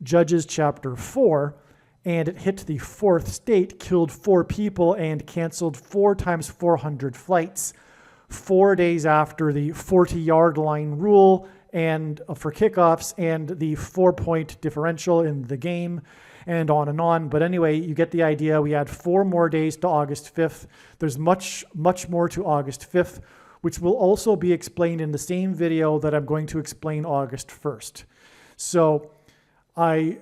Judges chapter 4, and it hit the fourth state, killed 4 people, and canceled 4 times 400 flights 4 days after the 40-yard line rule and for kickoffs and the 4-point differential in the game. and on and on. But anyway, you get the idea. We add 4 more days to August 5th. There's much more to August 5th, which will also be explained in the same video that I'm going to explain August 1st. So I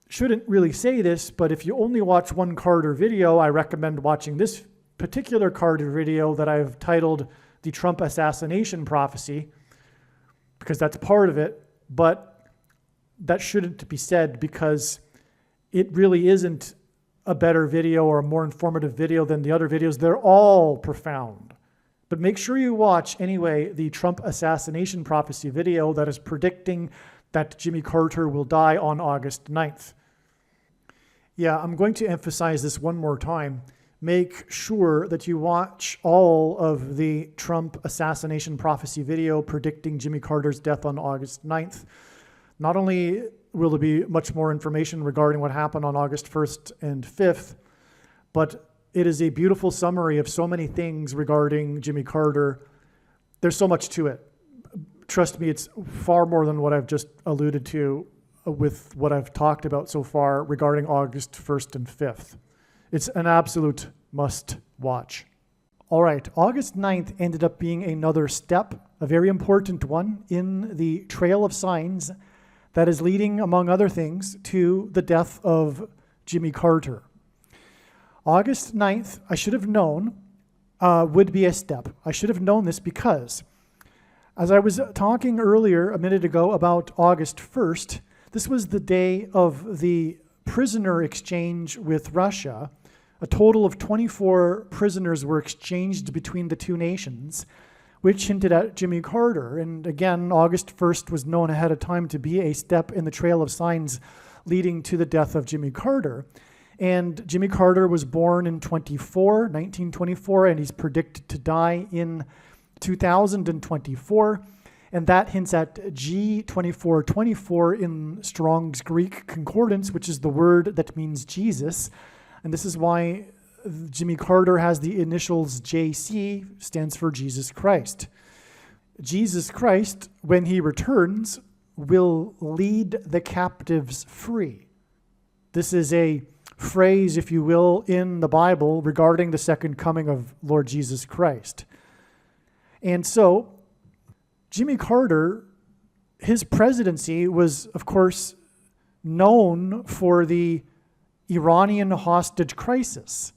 shouldn't really say this, but if you only watch one Carter video, I recommend watching this particular Carter video that I've titled The Trump Assassination Prophecy, because that's part of it, but that shouldn't be said because it really isn't a better video or a more informative video than the other videos. They're all profound. But make sure you watch, anyway, the Trump Assassination Prophecy video that is predicting that Jimmy Carter will die on August 9th. Yeah, I'm going to emphasize this one more time. Make sure that you watch all of the Trump Assassination Prophecy video predicting Jimmy Carter's death on August 9th. Not only will there be much more information regarding what happened on August 1st and 5th, but it is a beautiful summary of so many things regarding Jimmy Carter. There's so much to it. Trust me, it's far more than what I've just alluded to with what I've talked about so far regarding August 1st and 5th. It's an absolute must watch. All right, August 9th ended up being another step, a very important one, in the trail of signs that is leading, among other things, to the death of Jimmy Carter. August 9th, I should have known, would be a step. I should have known this because, as I was talking earlier a minute ago about August 1st, this was the day of the prisoner exchange with Russia. A total of 24 prisoners were exchanged between the two nations, which hinted at Jimmy Carter. And again, August 1st was known ahead of time to be a step in the trail of signs leading to the death of Jimmy Carter. And Jimmy Carter was born in 1924, and he's predicted to die in 2024. And that hints at G2424 in Strong's Greek Concordance, which is the word that means Jesus. And this is why Jimmy Carter has the initials JC, stands for Jesus Christ. Jesus Christ, when he returns, will lead the captives free. This is a phrase, if you will, in the Bible regarding the second coming of Lord Jesus Christ. And so, Jimmy Carter, his presidency was, of course, known for the Iranian hostage crisis.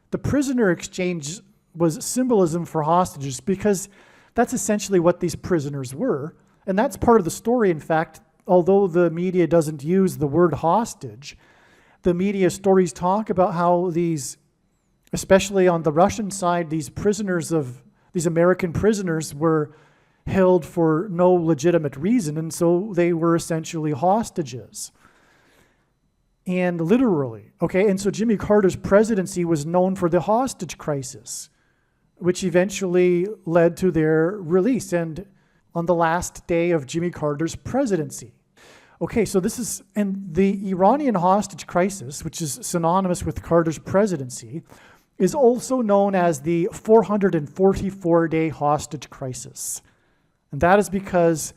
The prisoner exchange was symbolism for hostages because that's essentially what these prisoners were. And that's part of the story, in fact, although the media doesn't use the word hostage. The media stories talk about how these, especially on the Russian side, these American prisoners were held for no legitimate reason, and so they were essentially hostages. And literally, okay, and so Jimmy Carter's presidency was known for the hostage crisis, which eventually led to their release, and on the last day of Jimmy Carter's presidency. Okay, so this is, and the Iranian hostage crisis, which is synonymous with Carter's presidency, is also known as the 444-day hostage crisis. And that is because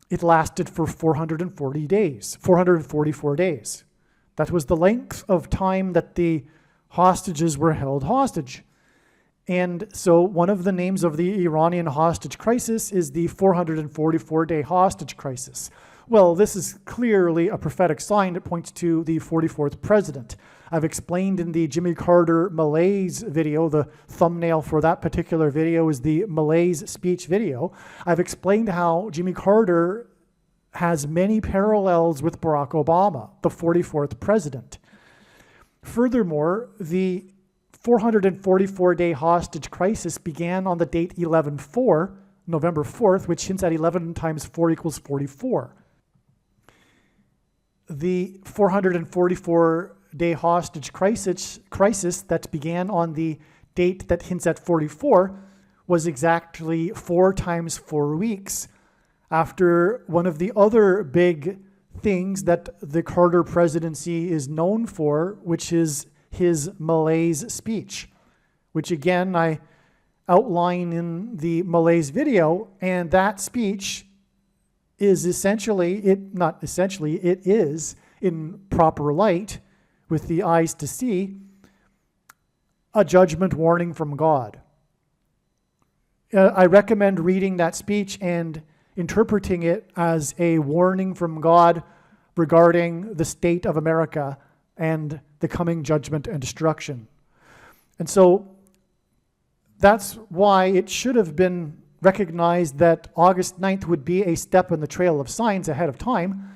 it lasted for 444 days. That was the length of time that the hostages were held hostage. And so one of the names of the Iranian hostage crisis is the 444-day hostage crisis. Well, this is clearly a prophetic sign that points to the 44th president. I've explained in the Jimmy Carter malaise video, the thumbnail for that particular video is the malaise speech video. I've explained how Jimmy Carter has many parallels with Barack Obama, the 44th president. Furthermore, the 444-day hostage crisis began on the date 11/4, November 4th, which hints at 11 times 4 equals 44. The 444-day hostage crisis that began on the date that hints at 44 was exactly 4 times 4 weeks after one of the other big things that the Carter presidency is known for, which is his malaise speech, which again I outline in the malaise video, and that speech is it is in proper light, with the eyes to see, a judgment warning from God. I recommend reading that speech and interpreting it as a warning from God regarding the state of America and the coming judgment and destruction. And so that's why it should have been recognized that August 9th would be a step in the trail of signs ahead of time,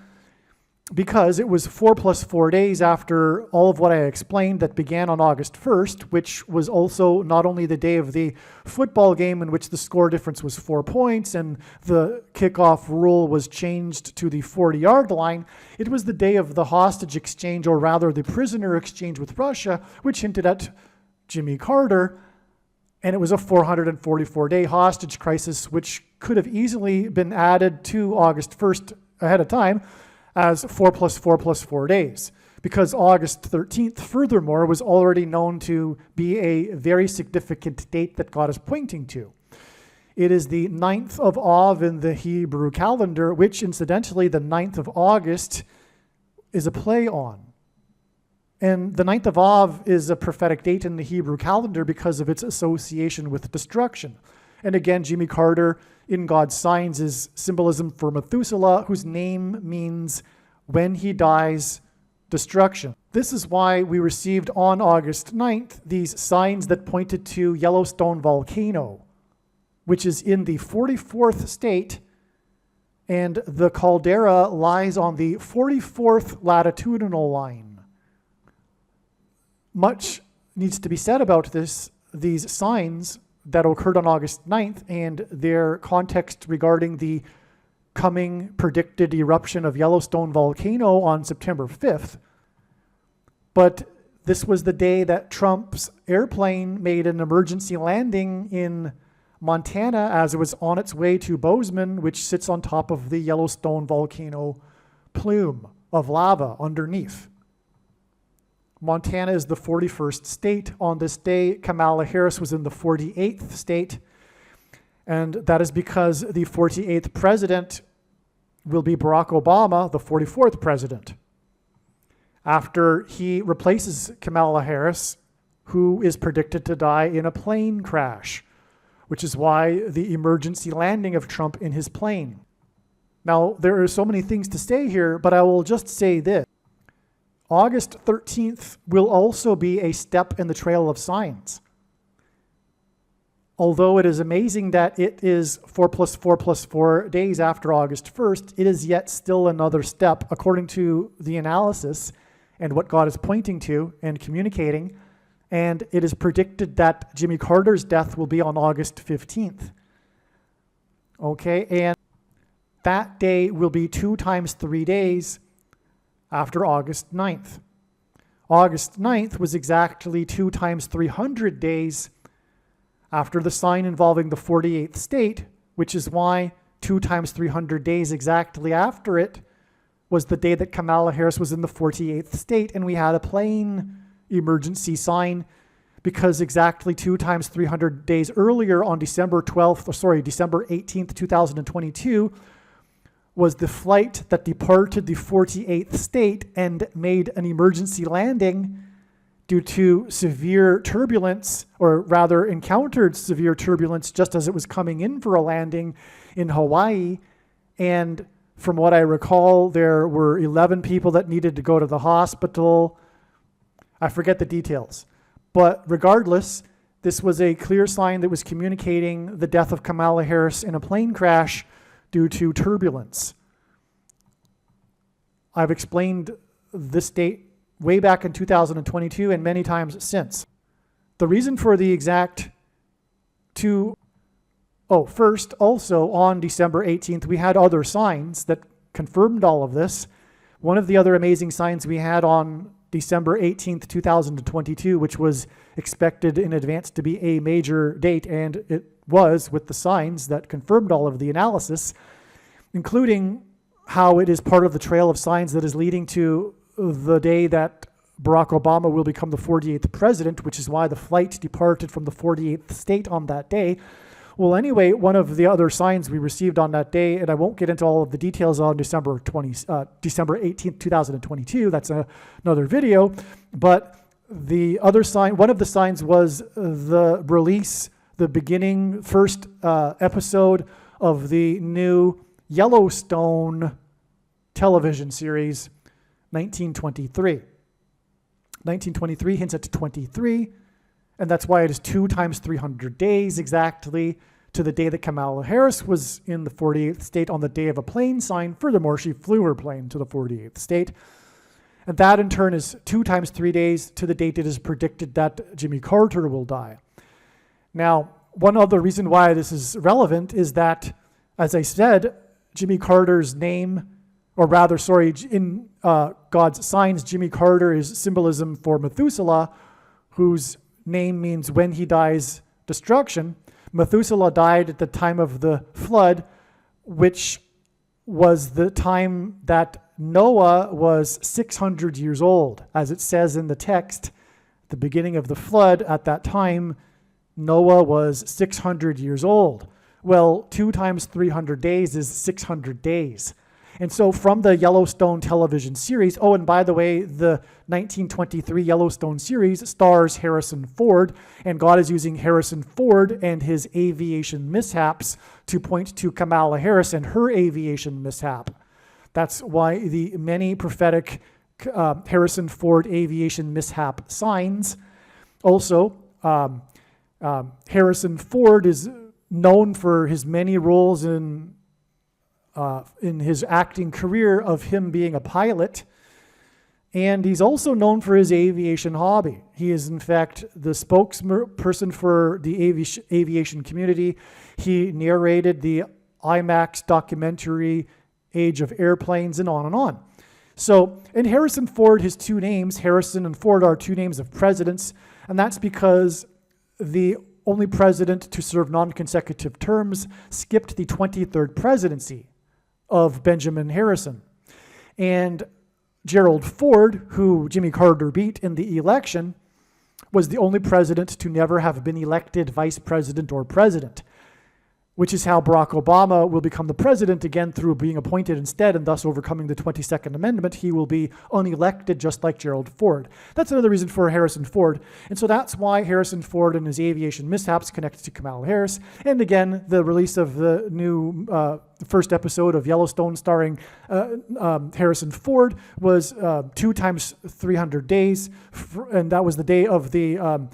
because it was 4 plus 4 days after all of what I explained that began on August 1st, which was also not only the day of the football game in which the score difference was 4 points and the kickoff rule was changed to the 40-yard line, it was the day of the hostage exchange, or rather the prisoner exchange with Russia, which hinted at Jimmy Carter, and it was a 444-day hostage crisis, which could have easily been added to August 1st ahead of time, as 4 plus 4 plus 4 days, because August 13th, furthermore, was already known to be a very significant date that God is pointing to. It is the 9th of Av in the Hebrew calendar, which incidentally, the 9th of August is a play on. And the 9th of Av is a prophetic date in the Hebrew calendar because of its association with destruction. And again, Jimmy Carter in God's signs is symbolism for Methuselah, whose name means when he dies, destruction. This is why we received on August 9th these signs that pointed to Yellowstone volcano, which is in the 44th state, and the caldera lies on the 44th latitudinal line. Much needs to be said about these signs that occurred on August 9th and their context regarding the coming predicted eruption of Yellowstone volcano on September 5th. But this was the day that Trump's airplane made an emergency landing in Montana as it was on its way to Bozeman, which sits on top of the Yellowstone volcano plume of lava underneath. Montana is the 41st state. On this day, Kamala Harris was in the 48th state, and that is because the 48th president will be Barack Obama, the 44th president, after he replaces Kamala Harris, who is predicted to die in a plane crash, which is why the emergency landing of Trump in his plane. Now, there are so many things to say here, but I will just say this. August 13th will also be a step in the trail of signs. Although it is amazing that it is 4 plus 4 plus 4 days after August 1st, it is yet still another step according to the analysis and what God is pointing to and communicating. And it is predicted that Jimmy Carter's death will be on August 15th. Okay, and that day will be 2 times 3 days after August 9th. August 9th was exactly 2 times 300 days after the sign involving the 48th state, which is why 2 times 300 days exactly after it was the day that Kamala Harris was in the 48th state, and we had a plane emergency sign because exactly 2 times 300 days earlier on December 18th, 2022, was the flight that departed the 48th state and made an emergency landing due to severe turbulence, or rather encountered severe turbulence just as it was coming in for a landing in Hawaii. And from what I recall, there were 11 people that needed to go to the hospital. I forget the details. But regardless, this was a clear sign that was communicating the death of Kamala Harris in a plane crash due to turbulence. I've explained this date way back in 2022 and many times since. The reason for the exact first, also on December 18th, we had other signs that confirmed all of this. One of the other amazing signs we had on December 18th, 2022, which was expected in advance to be a major date, and it was, with the signs that confirmed all of the analysis, including how it is part of the trail of signs that is leading to the day that Barack Obama will become the 48th president, which is why the flight departed from the 48th state on that day, Well, anyway, one of the other signs we received on that day, and I won't get into all of the details on December 18th, 2022. That's another video. But the other sign, one of the signs was the release, the beginning first episode of the new Yellowstone television series, 1923. 1923 hints at 23. And that's why it is 2 times 300 days exactly to the day that Kamala Harris was in the 48th state on the day of a plane sign. Furthermore, she flew her plane to the 48th state. And that in turn is 2 times 3 days to the date it is predicted that Jimmy Carter will die. Now, one other reason why this is relevant is that, as I said, Jimmy Carter's name, or rather, sorry, in God's signs, Jimmy Carter is symbolism for Methuselah, whose name means when he dies, destruction. Methuselah died at the time of the flood, which was the time that Noah was 600 years old. As it says in the text, the beginning of the flood, at that time, Noah was 600 years old. Well, 2 times 300 days is 600 days. And so from the Yellowstone television series, oh, and by the way, the 1923 Yellowstone series stars Harrison Ford, and God is using Harrison Ford and his aviation mishaps to point to Kamala Harris and her aviation mishap. That's why the many prophetic Harrison Ford aviation mishap signs. Also, Harrison Ford is known for his many roles in his acting career of him being a pilot, and he's also known for his aviation hobby. He is, in fact, the spokesperson for the aviation community. He narrated the IMAX documentary Age of Airplanes, and on and on. So, in Harrison Ford, his 2 names, Harrison and Ford, are 2 names of presidents, and that's because the only president to serve non-consecutive terms skipped the 23rd presidency of Benjamin Harrison. And Gerald Ford, who Jimmy Carter beat in the election, was the only president to never have been elected vice president or president, which is how Barack Obama will become the president again through being appointed instead, and thus overcoming the 22nd Amendment. He will be unelected just like Gerald Ford. That's another reason for Harrison Ford. And so that's why Harrison Ford and his aviation mishaps connected to Kamala Harris. And again, the release of the new first episode of Yellowstone starring Harrison Ford was 2 times 300 days, and that was the day of the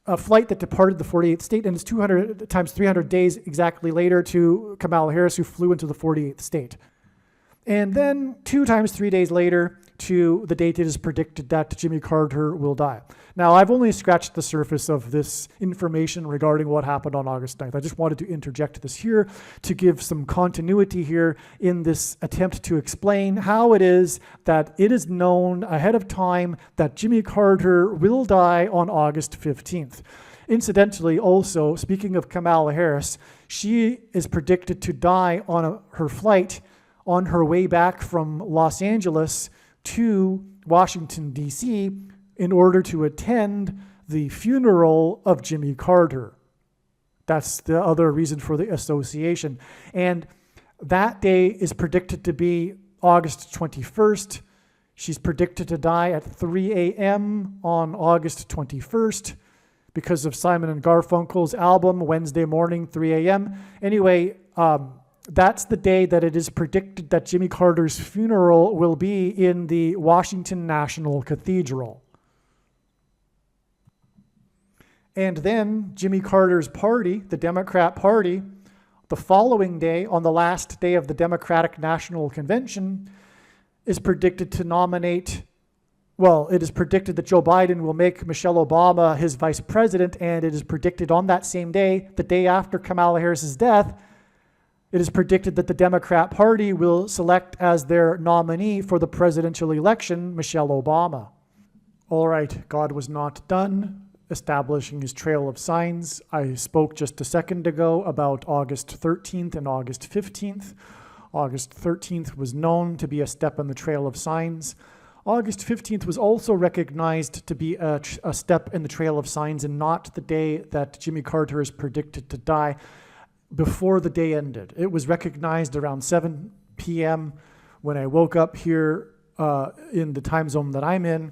a flight that departed the 48th state, and it's 200 times 300 days exactly later to Kamala Harris, who flew into the 48th state. And then 2 times 3 days later to the date it is predicted that Jimmy Carter will die. Now, I've only scratched the surface of this information regarding what happened on August 9th. I just wanted to interject this here to give some continuity here in this attempt to explain how it is that it is known ahead of time that Jimmy Carter will die on August 15th. Incidentally, also, speaking of Kamala Harris, she is predicted to die on her flight on her way back from Los Angeles to Washington, D.C., in order to attend the funeral of Jimmy Carter. That's the other reason for the association. And that day is predicted to be August 21st. She's predicted to die at 3 a.m. on August 21st because of Simon & Garfunkel's album, Wednesday morning, 3 a.m. Anyway, that's the day that it is predicted that Jimmy Carter's funeral will be in the Washington National Cathedral. And then Jimmy Carter's party, the Democrat Party, the following day, on the last day of the Democratic National Convention, is predicted to nominate, well, it is predicted that Joe Biden will make Michelle Obama his vice president, and it is predicted on that same day, the day after Kamala Harris's death, it is predicted that the Democrat Party will select as their nominee for the presidential election Michelle Obama. All right, God was not done establishing his trail of signs. I spoke just a second ago about August 13th and August 15th. August 13th was known to be a step on the trail of signs. August 15th was also recognized to be a step in the trail of signs and not the day that Jimmy Carter is predicted to die before the day ended. It was recognized around 7 p.m. when I woke up here in the time zone that I'm in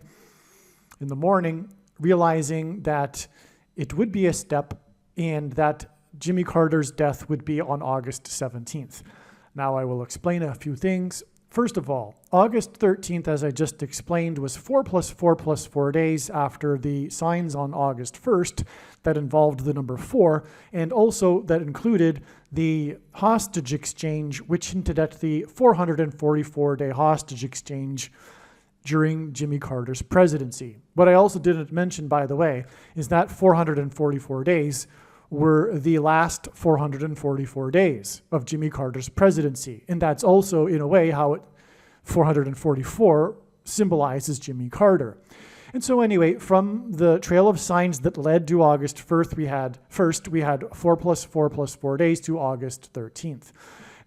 the morning, realizing that it would be a step and that Jimmy Carter's death would be on August 17th. Now I will explain a few things. First of all, August 13th, as I just explained, was 4 plus 4 plus 4 days after the signs on August 1st that involved the number 4, and also that included the hostage exchange, which hinted at the 444-day hostage exchange during Jimmy Carter's presidency. What I also didn't mention, by the way, is that 444 days were the last 444 days of Jimmy Carter's presidency. And that's also, in a way, how 444 symbolizes Jimmy Carter. And so anyway, from the trail of signs that led to August 1st, we had 4 plus 4 plus 4 days to August 13th.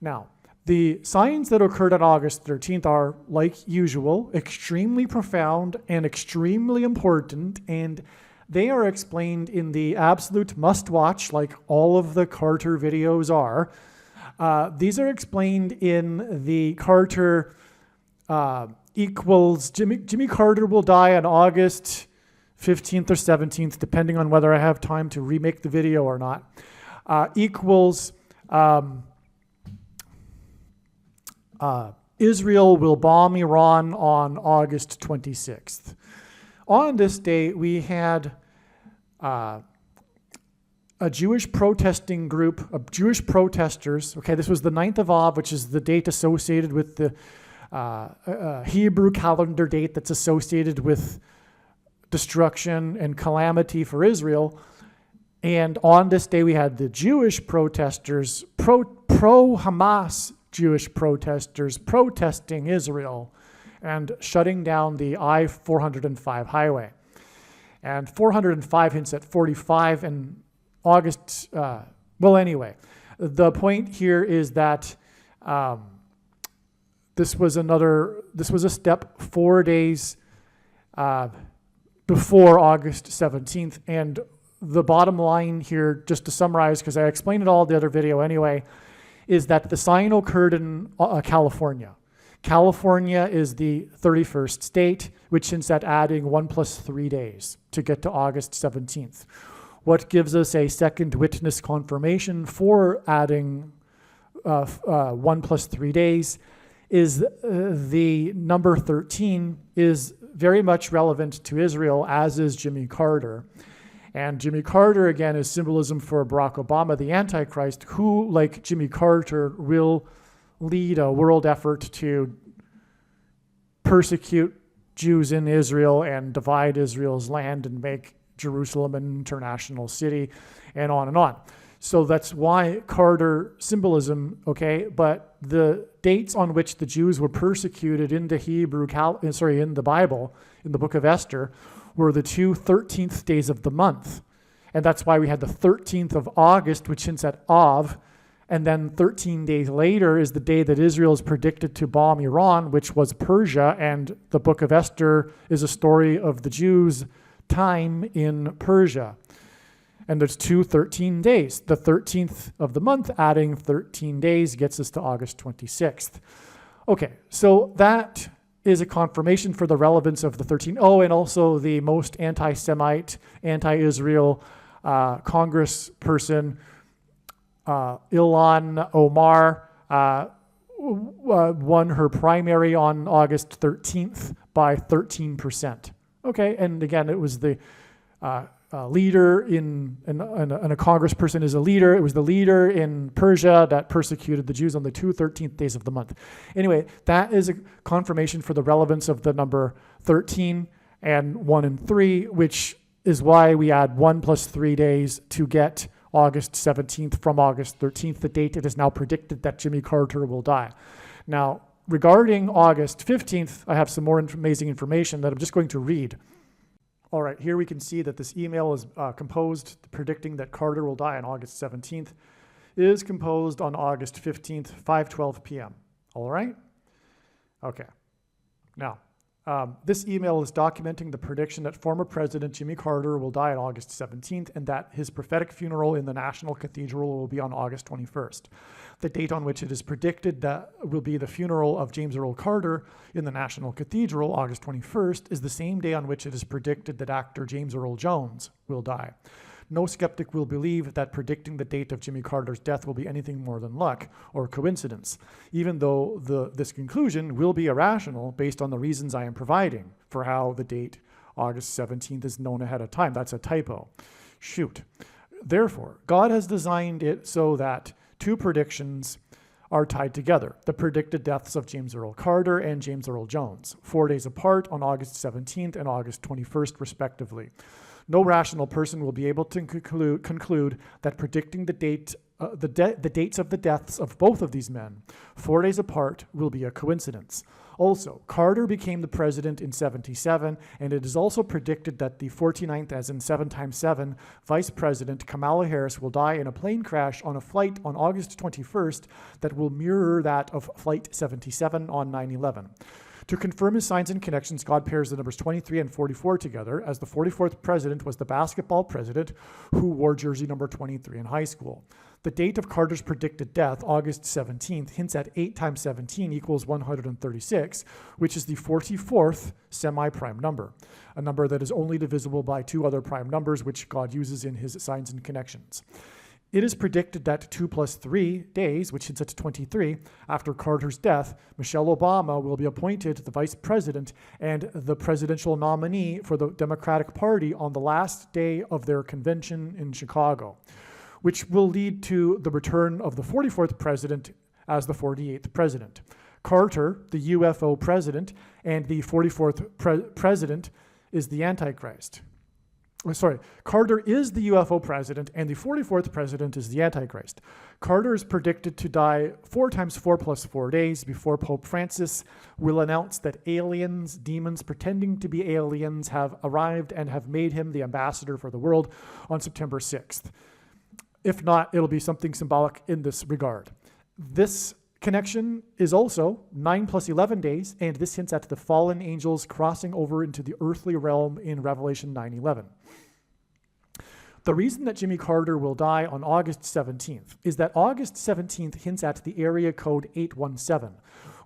Now, the signs that occurred on August 13th are, like usual, extremely profound and extremely important, and they are explained in the absolute must-watch, like all of the Carter videos are. These are explained in the Carter equals Jimmy Carter will die on August 15th or 17th, depending on whether I have time to remake the video or not, equals Israel will bomb Iran on August 26th. On this day, we had a Jewish protesting group of Jewish protesters. Okay, this was the 9th of Av, which is the date associated with the Hebrew calendar date that's associated with destruction and calamity for Israel. And on this day, we had the Jewish protesters, pro-Hamas Jewish protesters protesting Israel and shutting down the I-405 highway. And 405 hints at 45 in August. Well, anyway, the point here is that this was a step 4 days before August 17th. And the bottom line here, just to summarize, because I explained it all in the other video anyway, is that the sign occurred in California. California is the 31st state, which hints at adding 1 plus 3 days to get to August 17th. What gives us a second witness confirmation for adding 1 plus 3 days is the number 13 is very much relevant to Israel, as is Jimmy Carter. And Jimmy Carter, again, is symbolism for Barack Obama, the Antichrist, who, like Jimmy Carter, will lead a world effort to persecute Jews in Israel and divide Israel's land and make Jerusalem an international city, and on and on. So that's why Carter symbolism, okay, but the dates on which the Jews were persecuted in the in the Bible, in the book of Esther, were the 2 13th days of the month. And that's why we had the 13th of August, which hints at Av, and then 13 days later is the day that Israel is predicted to bomb Iran, which was Persia, and the book of Esther is a story of the Jews' time in Persia. And there's 2 13 days. The 13th of the month, adding 13 days, gets us to August 26th. Okay, so that is a confirmation for the relevance of the 13. Oh, and also the most anti-Semite, anti-Israel congressperson, Ilhan Omar, won her primary on August 13th by 13%. Okay, and again, it was the leader and a congressperson is a leader. It was the leader in Persia that persecuted the Jews on the 2 13th days of the month. Anyway, that is a confirmation for the relevance of the number 13 and 1 and 3, which is why we add 1 plus 3 days to get August 17th from August 13th, the date it is now predicted that Jimmy Carter will die. Now, regarding August 15th, I have some more amazing information that I'm just going to read. All right, here we can see that this email is composed, predicting that Carter will die on August 17th, is composed on August 15th, 5:12 p.m. All right? Okay. Now, This email is documenting the prediction that former President Jimmy Carter will die on August 17th and that his prophetic funeral in the National Cathedral will be on August 21st. The date on which it is predicted that will be the funeral of James Earl Carter in the National Cathedral, August 21st, is the same day on which it is predicted that actor James Earl Jones will die. No skeptic will believe that predicting the date of Jimmy Carter's death will be anything more than luck or coincidence, even though this conclusion will be irrational based on the reasons I am providing for how the date August 17th is known ahead of time. That's a typo. Shoot. Therefore, God has designed it so that two predictions are tied together: the predicted deaths of James Earl Carter and James Earl Jones, 4 days apart on August 17th and August 21st, respectively. No rational person will be able to conclude that predicting the dates of the deaths of both of these men, 4 days apart, will be a coincidence. Also, Carter became the president in 77, and it is also predicted that the 49th, as in 7 times 7, Vice President Kamala Harris will die in a plane crash on a flight on August 21st that will mirror that of Flight 77 on 9/11. To confirm his signs and connections, God pairs the numbers 23 and 44 together, as the 44th president was the basketball president who wore jersey number 23 in high school. The date of Carter's predicted death, August 17th, hints at 8 times 17 equals 136, which is the 44th semi-prime number, a number that is only divisible by two other prime numbers, which God uses in his signs and connections. It is predicted that 2 plus 3 days, which hints at 23, after Carter's death, Michelle Obama will be appointed the vice president and the presidential nominee for the Democratic Party on the last day of their convention in Chicago, which will lead to the return of the 44th president as the 48th president. Carter, the UFO president, and the 44th president is the Antichrist. Carter is the UFO president, and the 44th president is the Antichrist. Carter is predicted to die 4 times 4 plus 4 days before Pope Francis will announce that aliens, demons pretending to be aliens, have arrived and have made him the ambassador for the world on September 6th. If not, it'll be something symbolic in this regard. This connection is also 9 plus 11 days, and this hints at the fallen angels crossing over into the earthly realm in Revelation 9:11. The reason that Jimmy Carter will die on August 17th is that August 17th hints at the area code 817,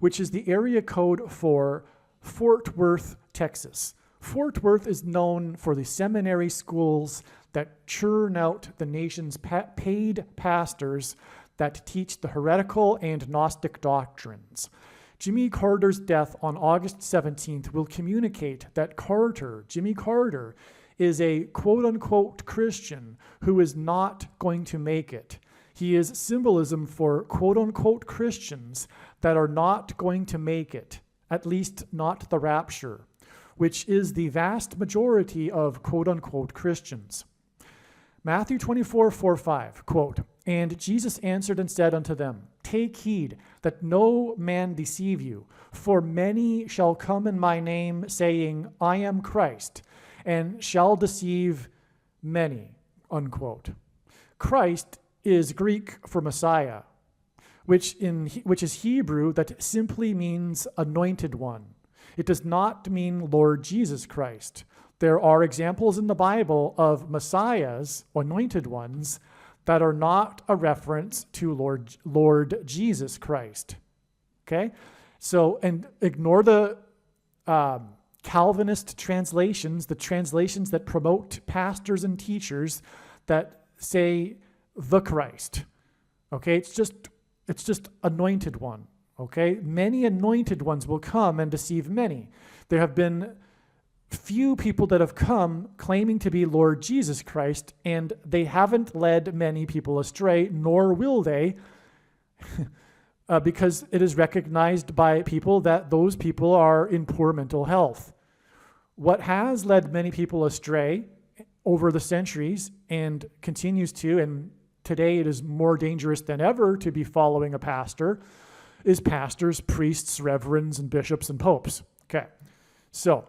which is the area code for Fort Worth, Texas. Fort Worth is known for the seminary schools that churn out the nation's paid pastors that teach the heretical and Gnostic doctrines. Jimmy Carter's death on August 17th will communicate that Jimmy Carter, is a quote-unquote Christian who is not going to make it. He is symbolism for quote-unquote Christians that are not going to make it, at least not the rapture, which is the vast majority of quote-unquote Christians. Matthew 24:4-5, quote, "And Jesus answered and said unto them, Take heed that no man deceive you, for many shall come in my name, saying, I am Christ, and shall deceive many," unquote. Christ is Greek for Messiah, which is Hebrew that simply means anointed one. It does not mean Lord Jesus Christ. There are examples in the Bible of Messiahs, anointed ones, that are not a reference to Lord Jesus Christ. Okay? So, and ignore the Calvinist translations, the translations that promote pastors and teachers that say the Christ. Okay? It's just anointed one. Okay? Many anointed ones will come and deceive many. There have been few people that have come claiming to be Lord Jesus Christ, and they haven't led many people astray, nor will they, because it is recognized by people that those people are in poor mental health. What has led many people astray over the centuries and continues to, and today it is more dangerous than ever to be following a pastor, is pastors, priests, reverends, and bishops and popes. Okay, so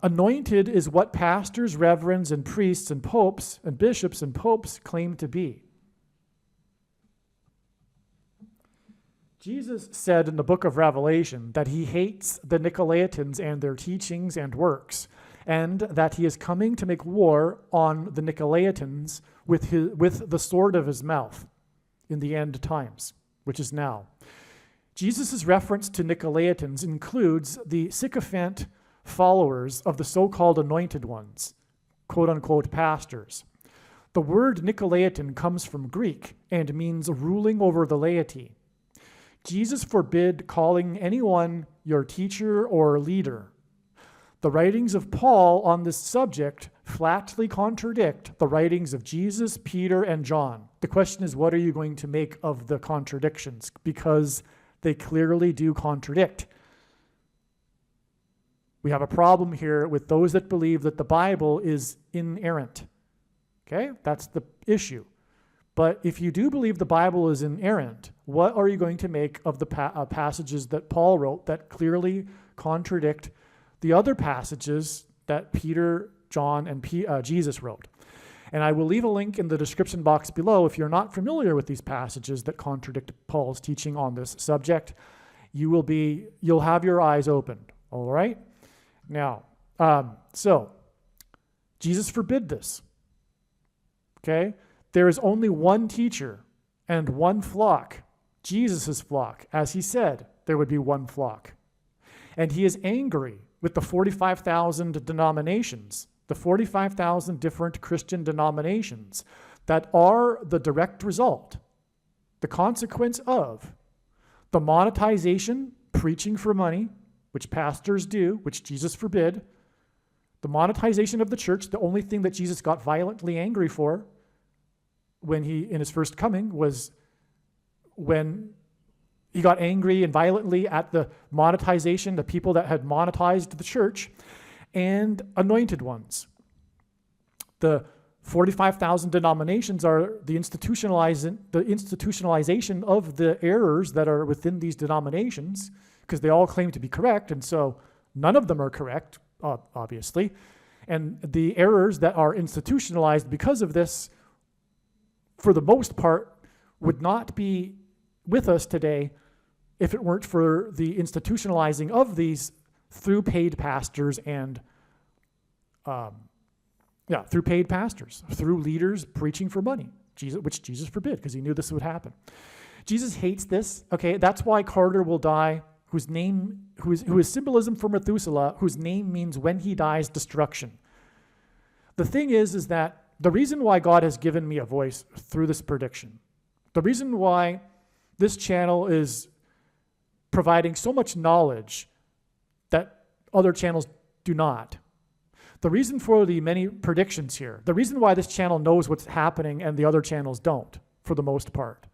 anointed is what pastors, reverends, and priests, and popes, and bishops, and popes claim to be. Jesus said in the book of Revelation that he hates the Nicolaitans and their teachings and works, and that he is coming to make war on the Nicolaitans with the sword of his mouth in the end times, which is now. Jesus' reference to Nicolaitans includes the sycophant followers of the so-called anointed ones, quote-unquote pastors. The word Nicolaitan comes from Greek and means ruling over the laity. Jesus forbid calling anyone your teacher or leader. The writings of Paul on this subject flatly contradict the writings of Jesus, Peter, and John. The question is, what are you going to make of the contradictions? Because they clearly do contradict. We have a problem here with those that believe that the Bible is inerrant. Okay, that's the issue. But if you do believe the Bible is inerrant, what are you going to make of the passages that Paul wrote that clearly contradict the other passages that Peter, John, and Jesus wrote? And I will leave a link in the description box below. If you're not familiar with these passages that contradict Paul's teaching on this subject, you'll have your eyes opened. All right? Now, so Jesus forbid this. Okay? There is only one teacher and one flock, Jesus' flock. As he said, there would be one flock. And he is angry with the 45,000 denominations, the 45,000 different Christian denominations that are the direct result, the consequence of the monetization, preaching for money, which pastors do, which Jesus forbid, the monetization of the church. The only thing that Jesus got violently angry for when in his first coming was when he got angry and violently at the monetization, the people that had monetized the church, and anointed ones. The 45,000 denominations are the institutionalization of the errors that are within these denominations, because they all claim to be correct, and so none of them are correct, obviously. And the errors that are institutionalized because of this, for the most part, would not be with us today if it weren't for the institutionalizing of these through paid pastors and through paid pastors, through leaders preaching for money, which Jesus forbid because he knew this would happen. Jesus hates this. Okay, that's why Carter will die, who is symbolism for Methuselah, whose name means when he dies, destruction. The thing is that the reason why God has given me a voice through this prediction, the reason why this channel is providing so much knowledge that other channels do not, the reason for the many predictions here, the reason why this channel knows what's happening and the other channels don't, for the most part,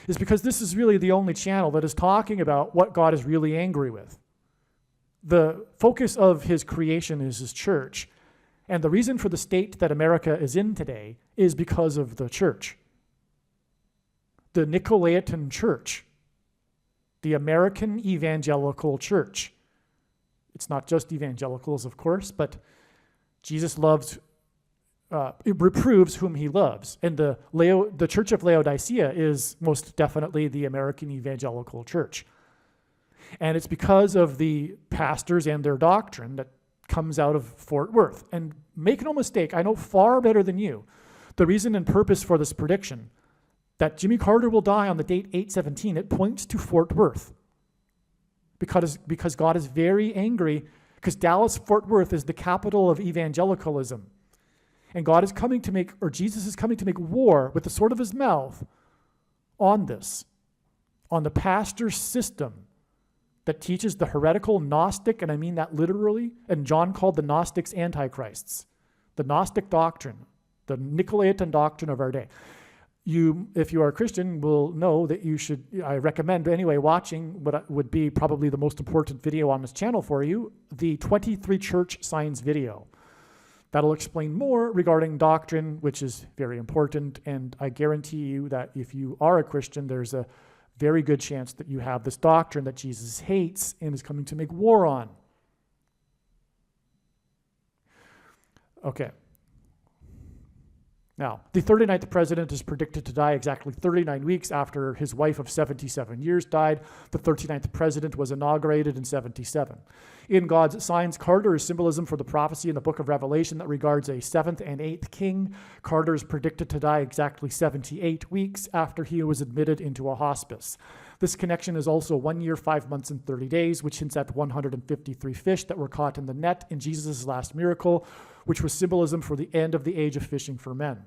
is because this is really the only channel that is talking about what God is really angry with. The focus of his creation is his church. And the reason for the state that America is in today is because of the church. The Nicolaitan church. The American evangelical church. It's not just evangelicals, of course, but Jesus it reproves whom he loves. And the Church of Laodicea is most definitely the American evangelical church. And it's because of the pastors and their doctrine that comes out of Fort Worth. And make no mistake, I know far better than you the reason and purpose for this prediction, that Jimmy Carter will die on the date 8/17. It points to Fort Worth because God is very angry, because Dallas-Fort Worth is the capital of evangelicalism. And God is coming to make, or Jesus is coming to make war with the sword of his mouth on this, on the pastor system that teaches the heretical Gnostic, and I mean that literally, and John called the Gnostics antichrists, the Gnostic doctrine, the Nicolaitan doctrine of our day. You, if you are a Christian, will know that you should, I recommend anyway, watching what would be probably the most important video on this channel for you, the 23 church signs video. That'll explain more regarding doctrine, which is very important, and I guarantee you that if you are a Christian, there's a very good chance that you have this doctrine that Jesus hates and is coming to make war on. Okay. Now, the 39th president is predicted to die exactly 39 weeks after his wife of 77 years died. The 39th president was inaugurated in 77. In God's signs, Carter is symbolism for the prophecy in the book of Revelation that regards a 7th and 8th king. Carter is predicted to die exactly 78 weeks after he was admitted into a hospice. This connection is also 1 year, 5 months, and 30 days, which hints at 153 fish that were caught in the net in Jesus' last miracle, which was symbolism for the end of the age of fishing for men.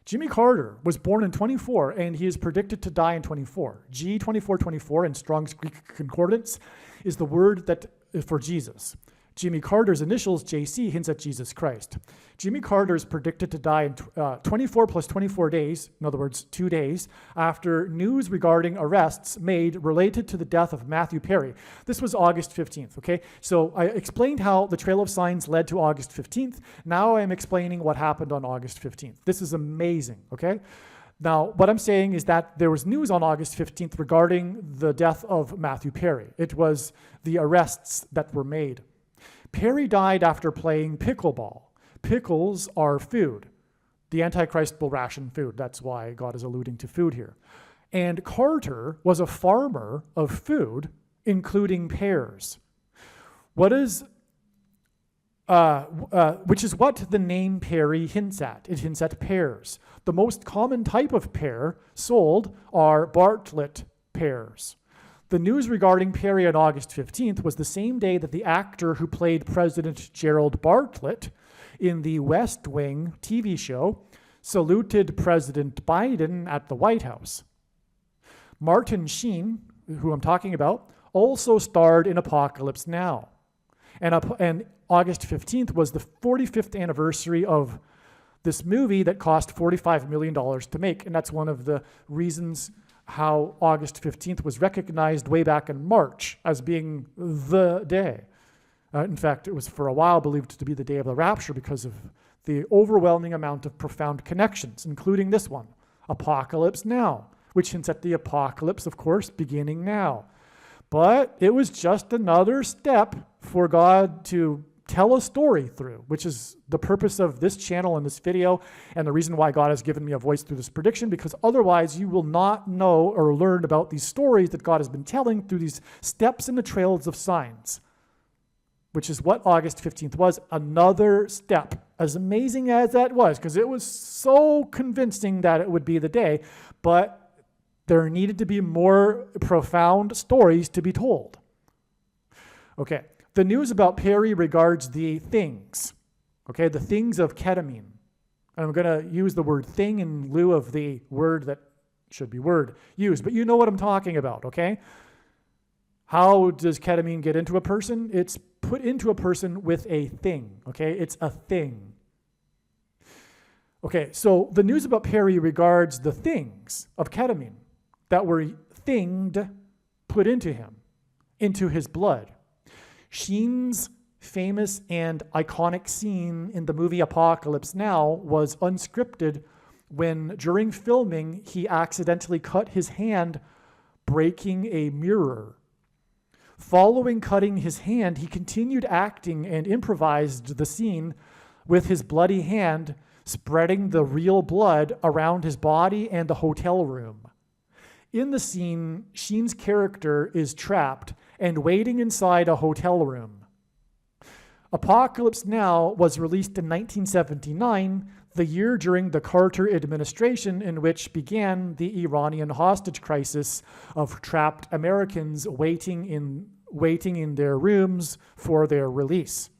Jimmy Carter was born in 24, and he is predicted to die in 24. G2424 in Strong's Greek Concordance is the word that for Jesus. Jimmy Carter's initials, JC, hints at Jesus Christ. Jimmy Carter is predicted to die in 24 plus 24 days, in other words, 2 days, after news regarding arrests made related to the death of Matthew Perry. This was August 15th, okay? So I explained how the Trail of Signs led to August 15th. Now I'm explaining what happened on August 15th. This is amazing, okay? Now, what I'm saying is that there was news on August 15th regarding the death of Matthew Perry. It was the arrests that were made. Perry died after playing pickleball. Pickles are food. The Antichrist will ration food. That's why God is alluding to food here. And Carter was a farmer of food, including pears. Which is what the name Perry hints at. It hints at pears. The most common type of pear sold are Bartlett pears. The news regarding Perry on August 15th was the same day that the actor who played President Gerald Bartlett in the West Wing TV show saluted President Biden at the White House. Martin Sheen, who I'm talking about, also starred in Apocalypse Now. And August 15th was the 45th anniversary of this movie that cost $45 million to make, and that's one of the reasons how August 15th was recognized way back in March as being the day. In fact, it was for a while believed to be the day of the rapture because of the overwhelming amount of profound connections, including this one, Apocalypse Now, which hints at the apocalypse, of course, beginning now. But it was just another step for God to tell a story through, which is the purpose of this channel and this video, and the reason why God has given me a voice through this prediction, because otherwise you will not know or learn about these stories that God has been telling through these steps in the trails of signs, which is what August 15th was, another step. As amazing as that was, because it was so convincing that it would be the day, but there needed to be more profound stories to be told. Okay. The news about Perry regards the things, okay, the things of ketamine. And I'm going to use the word thing in lieu of the word that should be word used, but you know what I'm talking about, okay? How does ketamine get into a person? It's put into a person with a thing, okay? It's a thing. Okay, so the news about Perry regards the things of ketamine that were thinged, put into him, into his blood. Sheen's famous and iconic scene in the movie Apocalypse Now was unscripted when, during filming, he accidentally cut his hand breaking a mirror. Following cutting his hand, he continued acting and improvised the scene with his bloody hand spreading the real blood around his body and the hotel room. In the scene, Sheen's character is trapped and waiting inside a hotel room. Apocalypse Now was released in 1979, the year during the Carter administration in which began the Iranian hostage crisis of trapped Americans waiting in their rooms for their release.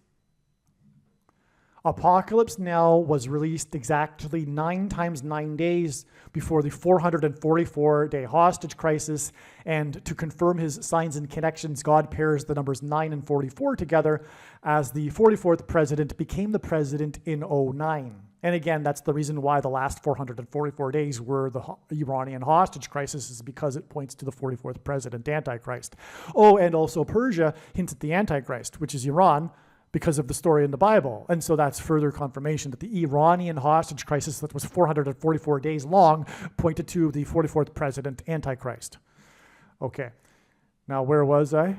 Apocalypse Now was released exactly 9 times 9 days before the 444-day hostage crisis, and to confirm his signs and connections, God pairs the numbers 9 and 44 together as the 44th president became the president in 2009. And again, that's the reason why the last 444 days were the Iranian hostage crisis, is because it points to the 44th president, Antichrist. Oh, and also Persia hints at the Antichrist, which is Iran, because of the story in the Bible. And so that's further confirmation that the Iranian hostage crisis that was 444 days long pointed to the 44th president, Antichrist. Okay, now where was I?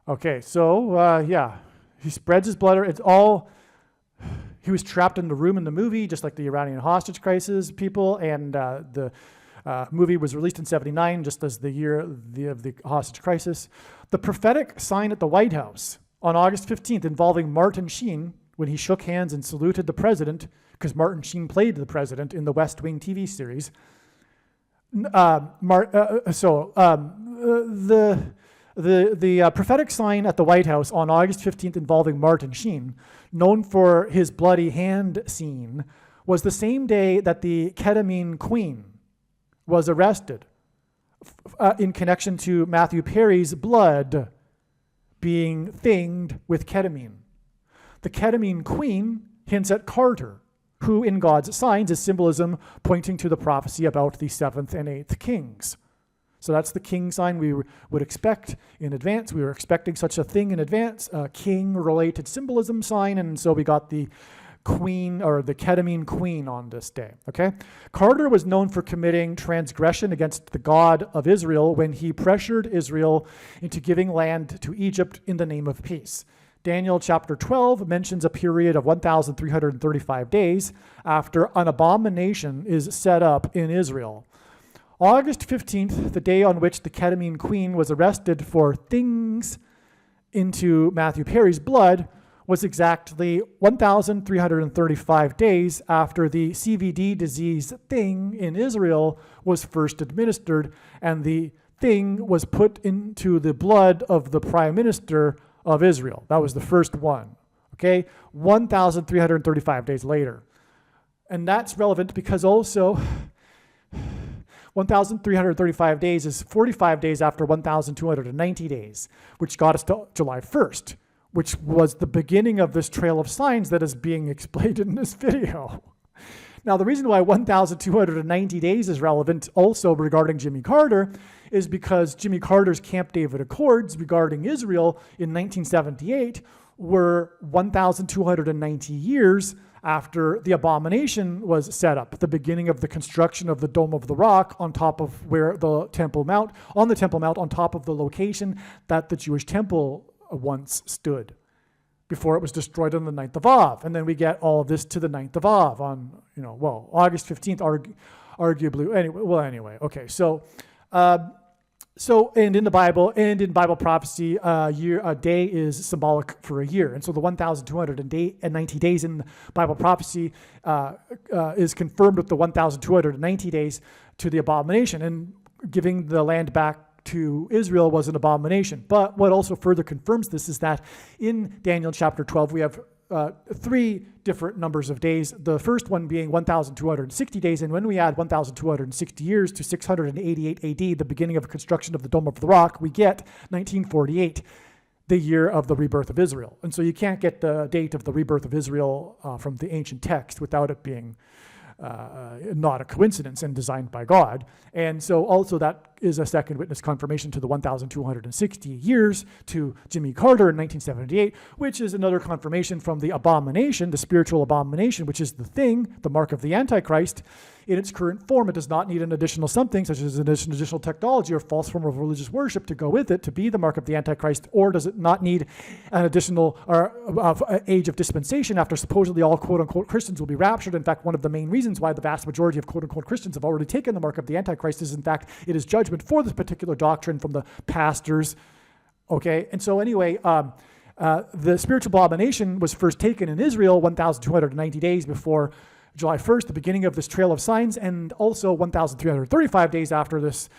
Okay, so yeah, he spreads his blood. It's all. He was trapped in the room in the movie, just like the Iranian hostage crisis people, and the movie was released in '79, just as the year of the hostage crisis. The prophetic sign at the White House on August 15th involving Martin Sheen, when he shook hands and saluted the president, because Martin Sheen played the president in the West Wing TV series. The prophetic sign at the White House on August 15th involving Martin Sheen, known for his bloody hand scene, was the same day that the ketamine queen was arrested in connection to Matthew Perry's blood being thinged with ketamine. The ketamine queen hints at Carter, who in God's signs is symbolism pointing to the prophecy about the 7th and 8th kings. So that's the king sign we would expect in advance. We were expecting such a thing in advance, a king-related symbolism sign, and so we got the queen, or the ketamine queen, on this day, okay? Carter was known for committing transgression against the God of Israel when he pressured Israel into giving land to Egypt in the name of peace. Daniel chapter 12 mentions a period of 1,335 days after an abomination is set up in Israel. August 15th, the day on which the ketamine queen was arrested for things into Matthew Perry's blood, was exactly 1,335 days after the CVD disease thing in Israel was first administered, and the thing was put into the blood of the prime minister of Israel. That was the first one, okay? 1,335 days later. And that's relevant because also 1,335 days is 45 days after 1,290 days, which got us to July 1st, which was the beginning of this trail of signs that is being explained in this video. Now, the reason why 1,290 days is relevant also regarding Jimmy Carter is because Jimmy Carter's Camp David Accords regarding Israel in 1978 were 1,290 years after the abomination was set up, the beginning of the construction of the Dome of the Rock on top of where the Temple Mount, on top of the location that the Jewish temple once stood before it was destroyed on the 9th of Av. And then we get all of this to the 9th of Av on, August 15th, arguably. Anyway, okay. And in the Bible and in Bible prophecy, a day is symbolic for a year. And so the 1,290 days in Bible prophecy is confirmed with the 1,290 days to the abomination. And giving the land back to Israel was an abomination. But what also further confirms this is that in Daniel chapter 12, we have three different numbers of days, the first one being 1,260 days, and when we add 1,260 years to 688 AD, the beginning of the construction of the Dome of the Rock, we get 1948, the year of the rebirth of Israel. And so you can't get the date of the rebirth of Israel from the ancient text without it being not a coincidence and designed by God. And so also that is a second witness confirmation to the 1,260 years to Jimmy Carter in 1978, which is another confirmation from the abomination, the spiritual abomination, which is the thing, the mark of the Antichrist. In its current form, it does not need an additional something, such as an additional technology or false form of religious worship to go with it, to be the mark of the Antichrist, or does it not need an additional age of dispensation after supposedly all quote-unquote Christians will be raptured. In fact, one of the main reasons why the vast majority of quote-unquote Christians have already taken the mark of the Antichrist is, in fact, it is judgment for this particular doctrine from the pastors, okay? And so anyway, the spiritual abomination was first taken in Israel 1,290 days before July 1st, the beginning of this trail of signs, and also 1,335 days after this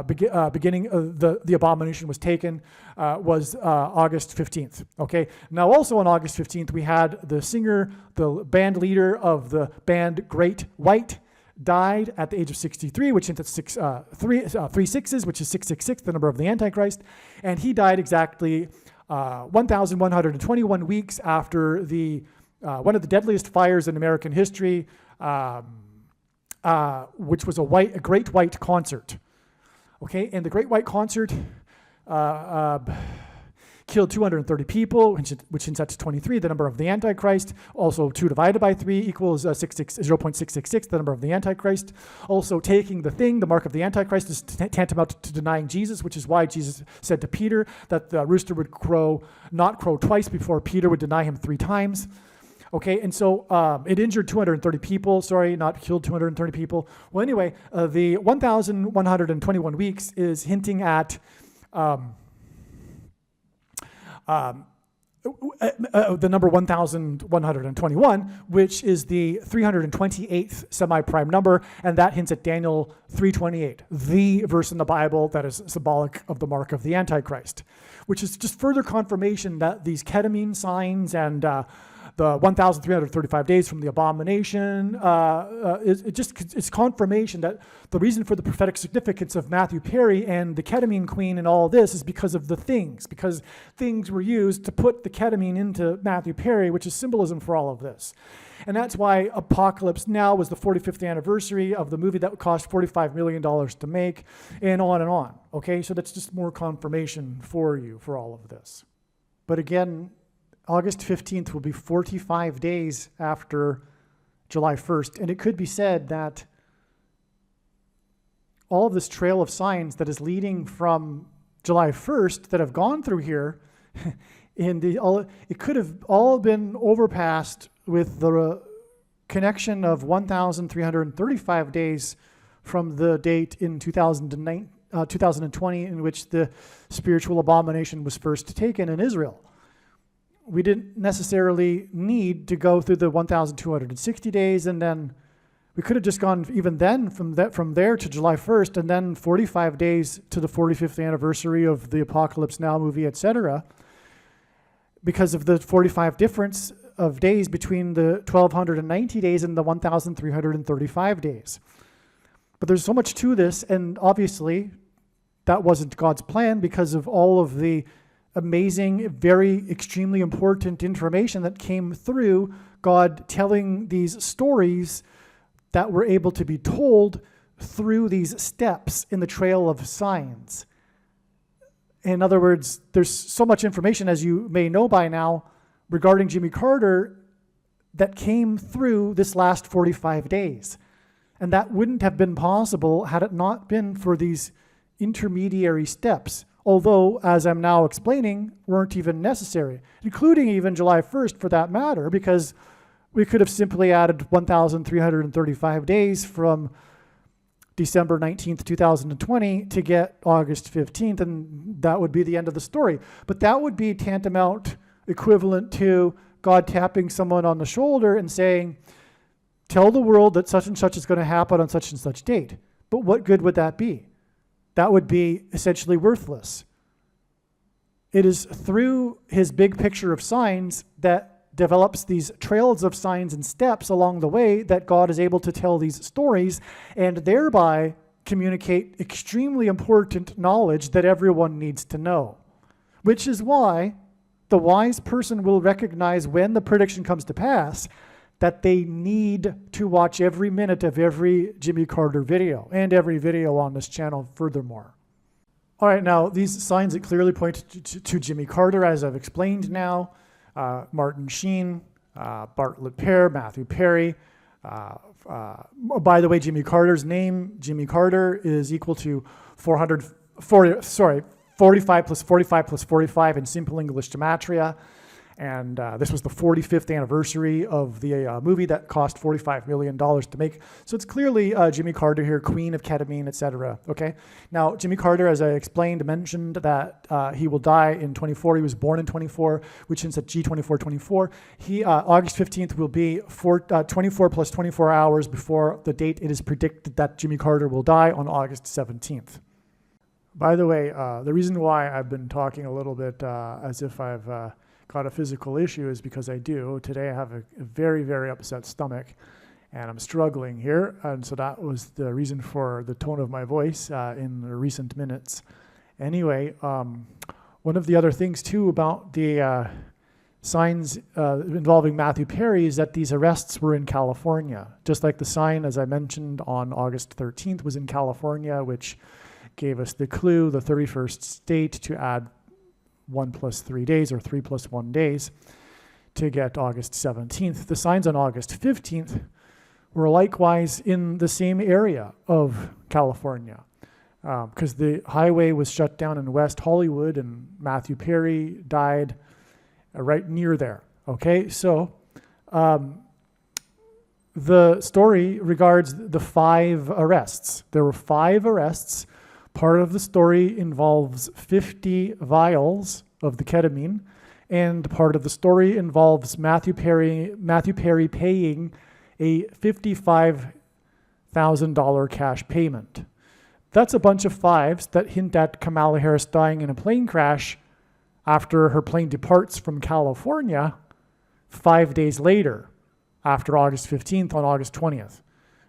beginning of the abomination was taken was August 15th, okay? Now also on August 15th, we had the singer, the band leader of the band Great White, died at the age of 63, which hints at three sixes, which is 666, the number of the Antichrist, and he died exactly 1,121 weeks after the one of the deadliest fires in American history, which was a Great White Concert. Okay, and the Great White Concert killed 230 people, which hints at 23, the number of the Antichrist. Also, 2 divided by 3 equals 0.666, the number of the Antichrist. Also, taking the thing, the mark of the Antichrist, is tantamount to denying Jesus, which is why Jesus said to Peter that the rooster would not crow twice before Peter would deny him 3 times. Okay, and so it injured 230 people. Sorry, not killed 230 people. Well, anyway, the 1,121 weeks is hinting at the number 1,121, which is the 328th semi-prime number, and that hints at Daniel 3:28, the verse in the Bible that is symbolic of the mark of the Antichrist, which is just further confirmation that these ketamine signs and the 1,335 days from the abomination, it's confirmation that the reason for the prophetic significance of Matthew Perry and the ketamine queen and all this is because of the things, because things were used to put the ketamine into Matthew Perry, which is symbolism for all of this. And that's why Apocalypse Now was the 45th anniversary of the movie that cost $45 million to make, and on and on. Okay, so that's just more confirmation for you for all of this. But again, August 15th will be 45 days after July 1st, and it could be said that all of this trail of signs that is leading from July 1st that have gone through here, it could have all been overpassed with the connection of 1,335 days from the date in 2020 in which the spiritual abomination was first taken in Israel. We didn't necessarily need to go through the 1,260 days, and then we could have just gone even then from there to July 1st, and then 45 days to the 45th anniversary of the Apocalypse Now movie, etc., because of the 45 difference of days between the 1,290 days and the 1,335 days. But there's so much to this, and obviously that wasn't God's plan because of all of the amazing, very extremely important information that came through God telling these stories that were able to be told through these steps in the trail of signs. In other words, there's so much information, as you may know by now, regarding Jimmy Carter that came through this last 45 days. And that wouldn't have been possible had it not been for these intermediary steps, although, as I'm now explaining, weren't even necessary, including even July 1st for that matter, because we could have simply added 1,335 days from December 19th, 2020 to get August 15th, and that would be the end of the story. But that would be tantamount equivalent to God tapping someone on the shoulder and saying, tell the world that such and such is going to happen on such and such date. But what good would that be? That would be essentially worthless. It is through his big picture of signs that develops these trails of signs and steps along the way that God is able to tell these stories and thereby communicate extremely important knowledge that everyone needs to know. Which is why the wise person will recognize when the prediction comes to pass that they need to watch every minute of every Jimmy Carter video and every video on this channel furthermore. All right, now these signs that clearly point to Jimmy Carter, as I've explained now, Martin Sheen, Bartlett Pear, Matthew Perry. By the way, Jimmy Carter's name, Jimmy Carter, is equal to 45 plus 45 plus 45 in simple English gematria. And this was the 45th anniversary of the movie that cost $45 million to make. So it's clearly Jimmy Carter here, queen of ketamine, etc. Okay. Now, Jimmy Carter, as I explained, mentioned that he will die in 24. He was born in 24, which hints at G2424. August 15th will be 24 plus 24 hours before the date it is predicted that Jimmy Carter will die on August 17th. By the way, the reason why I've been talking a little bit as if I've got a physical issue is because I do. Today I have a very, very upset stomach and I'm struggling here. And so that was the reason for the tone of my voice in the recent minutes. Anyway, one of the other things too about the signs involving Matthew Perry is that these arrests were in California. Just like the sign, as I mentioned, on August 13th was in California, which gave us the clue, the 31st state, to add 1 plus 3 days or 3 plus 1 days to get August 17th. The signs on August 15th were likewise in the same area of California because the highway was shut down in West Hollywood and Matthew Perry died right near there. Okay, so the story regards the 5 arrests. There were 5 arrests. Part of the story involves 50 vials of the ketamine, and part of the story involves Matthew Perry paying a $55,000 cash payment. That's a bunch of 5s that hint at Kamala Harris dying in a plane crash after her plane departs from California 5 days later, after August 15th on August 20th.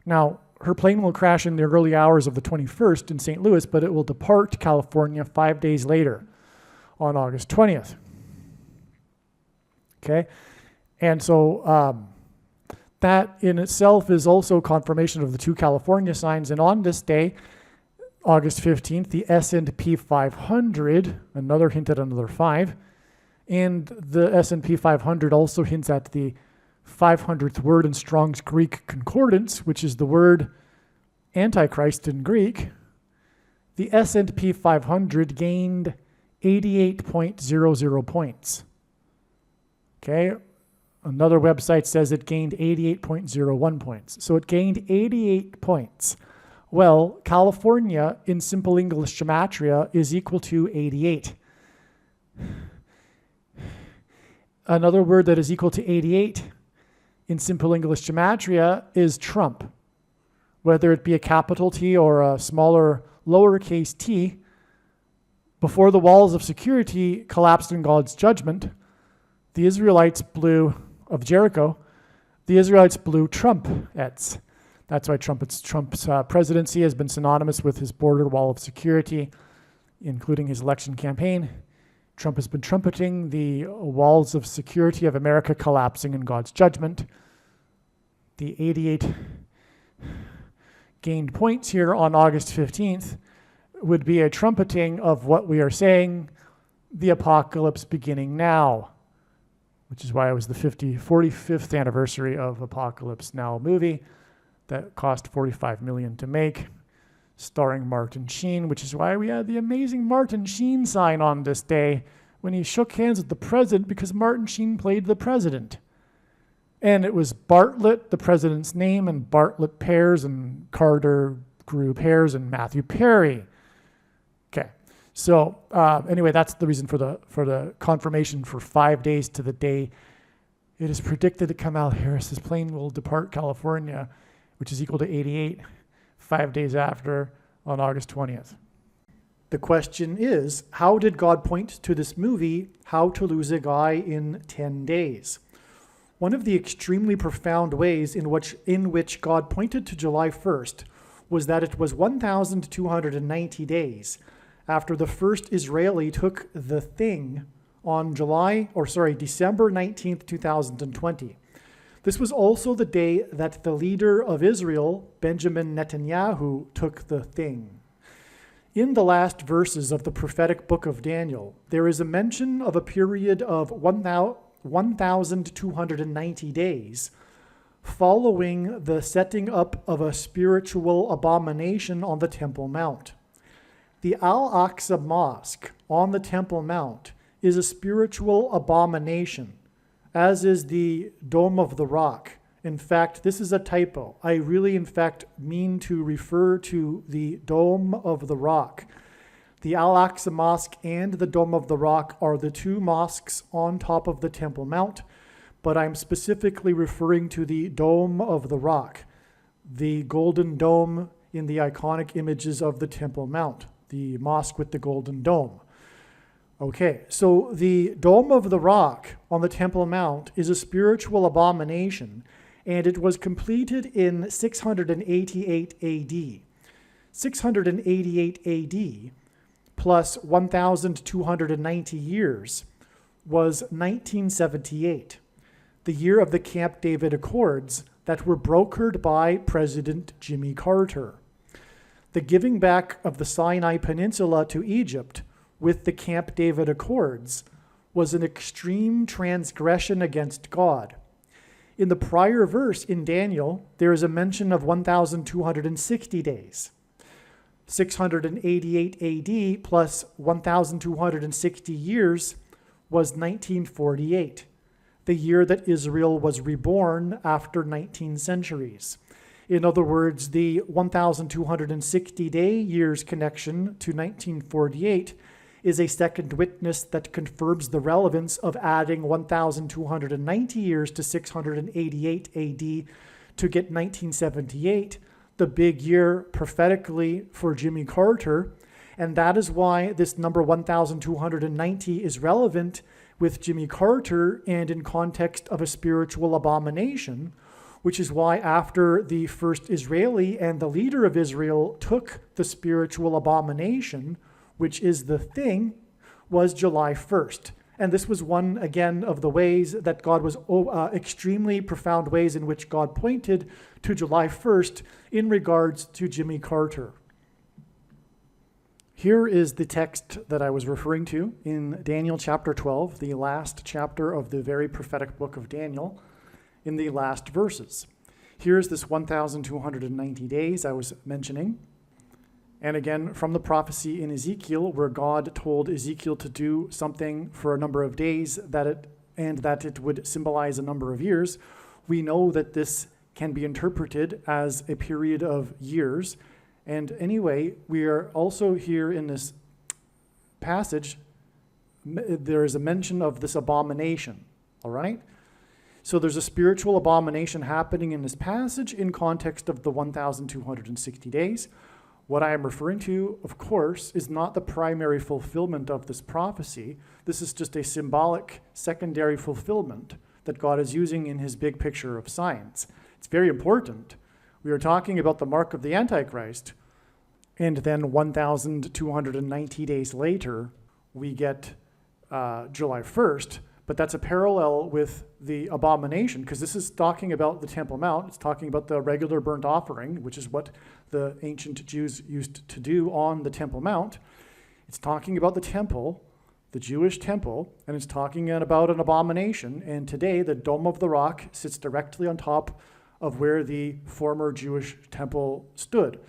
Now, her plane will crash in the early hours of the 21st in St. Louis, but it will depart California 5 days later on August 20th. Okay? And so that in itself is also confirmation of the 2 California signs. And on this day, August 15th, the S&P 500, another hint at another 5, and the S&P 500 also hints at the 500th word in Strong's Greek Concordance, which is the word Antichrist in Greek. The S&P 500 gained 88.00 points. Okay, another website says it gained 88.01 points. So it gained 88 points. Well, California in simple English gematria is equal to 88. Another word that is equal to 88 in simple English gematria is Trump. Whether it be a capital T or a smaller lowercase t, before the walls of security collapsed in God's judgment, the Israelites of Jericho, the Israelites blew trumpets. That's why Trump's presidency has been synonymous with his border wall of security, including his election campaign. Trump has been trumpeting the walls of security of America collapsing in God's judgment. The 88 gained points here on August 15th would be a trumpeting of what we are saying, the apocalypse beginning now, which is why it was the 45th anniversary of Apocalypse Now movie that cost $45 million to make, starring Martin Sheen, which is why we had the amazing Martin Sheen sign on this day when he shook hands with the president, because Martin Sheen played the president. And it was Bartlett, the president's name, and Bartlett Pears, and Carter grew pears, and Matthew Perry. Okay, so anyway, that's the reason for the confirmation for 5 days to the day. It is predicted that Kamala Harris's plane will depart California, which is equal to 88, 5 days after, on August 20th. The question is, how did God point to this movie, How to Lose a Guy in 10 Days? One of the extremely profound ways in which God pointed to July 1st was that it was 1,290 days after the first Israeli took the thing on December 19th, 2020. This was also the day that the leader of Israel, Benjamin Netanyahu, took the thing. In the last verses of the prophetic book of Daniel, there is a mention of a period of 1,290 days following the setting up of a spiritual abomination on the Temple Mount. The Al-Aqsa Mosque on the Temple Mount is a spiritual abomination, as is the Dome of the Rock. In fact, this is a typo. I really, in fact, mean to refer to the Dome of the Rock. The Al-Aqsa Mosque and the Dome of the Rock are the 2 mosques on top of the Temple Mount, but I'm specifically referring to the Dome of the Rock, the golden dome in the iconic images of the Temple Mount, the mosque with the golden dome. Okay, so the Dome of the Rock on the Temple Mount is a spiritual abomination, and it was completed in 688 AD. 688 AD plus 1,290 years was 1978, the year of the Camp David Accords that were brokered by President Jimmy Carter. The giving back of the Sinai Peninsula to Egypt with the Camp David Accords was an extreme transgression against God. In the prior verse in Daniel, there is a mention of 1,260 days. 688 AD plus 1,260 years was 1948, the year that Israel was reborn after 19 centuries. In other words, the 1,260-day years connection to 1948 is a second witness that confirms the relevance of adding 1,290 years to 688 AD to get 1978, the big year prophetically for Jimmy Carter. And that is why this number 1,290 is relevant with Jimmy Carter and in context of a spiritual abomination, which is why after the first Israeli and the leader of Israel took the spiritual abomination, which is the thing, was July 1st. And this was one, again, of the ways that God was, extremely profound ways in which God pointed to July 1st in regards to Jimmy Carter. Here is the text that I was referring to in Daniel chapter 12, the last chapter of the very prophetic book of Daniel, in the last verses. Here's this 1,290 days I was mentioning. And again, from the prophecy in Ezekiel, where God told Ezekiel to do something for a number of days that it would symbolize a number of years, we know that this can be interpreted as a period of years. And anyway, we are also here in this passage, there is a mention of this abomination, all right? So there's a spiritual abomination happening in this passage in context of the 1,260 days. What I am referring to, of course, is not the primary fulfillment of this prophecy. This is just a symbolic secondary fulfillment that God is using in his big picture of science. It's very important. We are talking about the mark of the Antichrist, and then 1,290 days later, we get July 1st, but that's a parallel with the abomination, because this is talking about the Temple Mount. It's talking about the regular burnt offering, which is what the ancient Jews used to do on the Temple Mount. It's talking about the temple, the Jewish temple, and it's talking about an abomination. And today, the Dome of the Rock sits directly on top of where the former Jewish temple stood.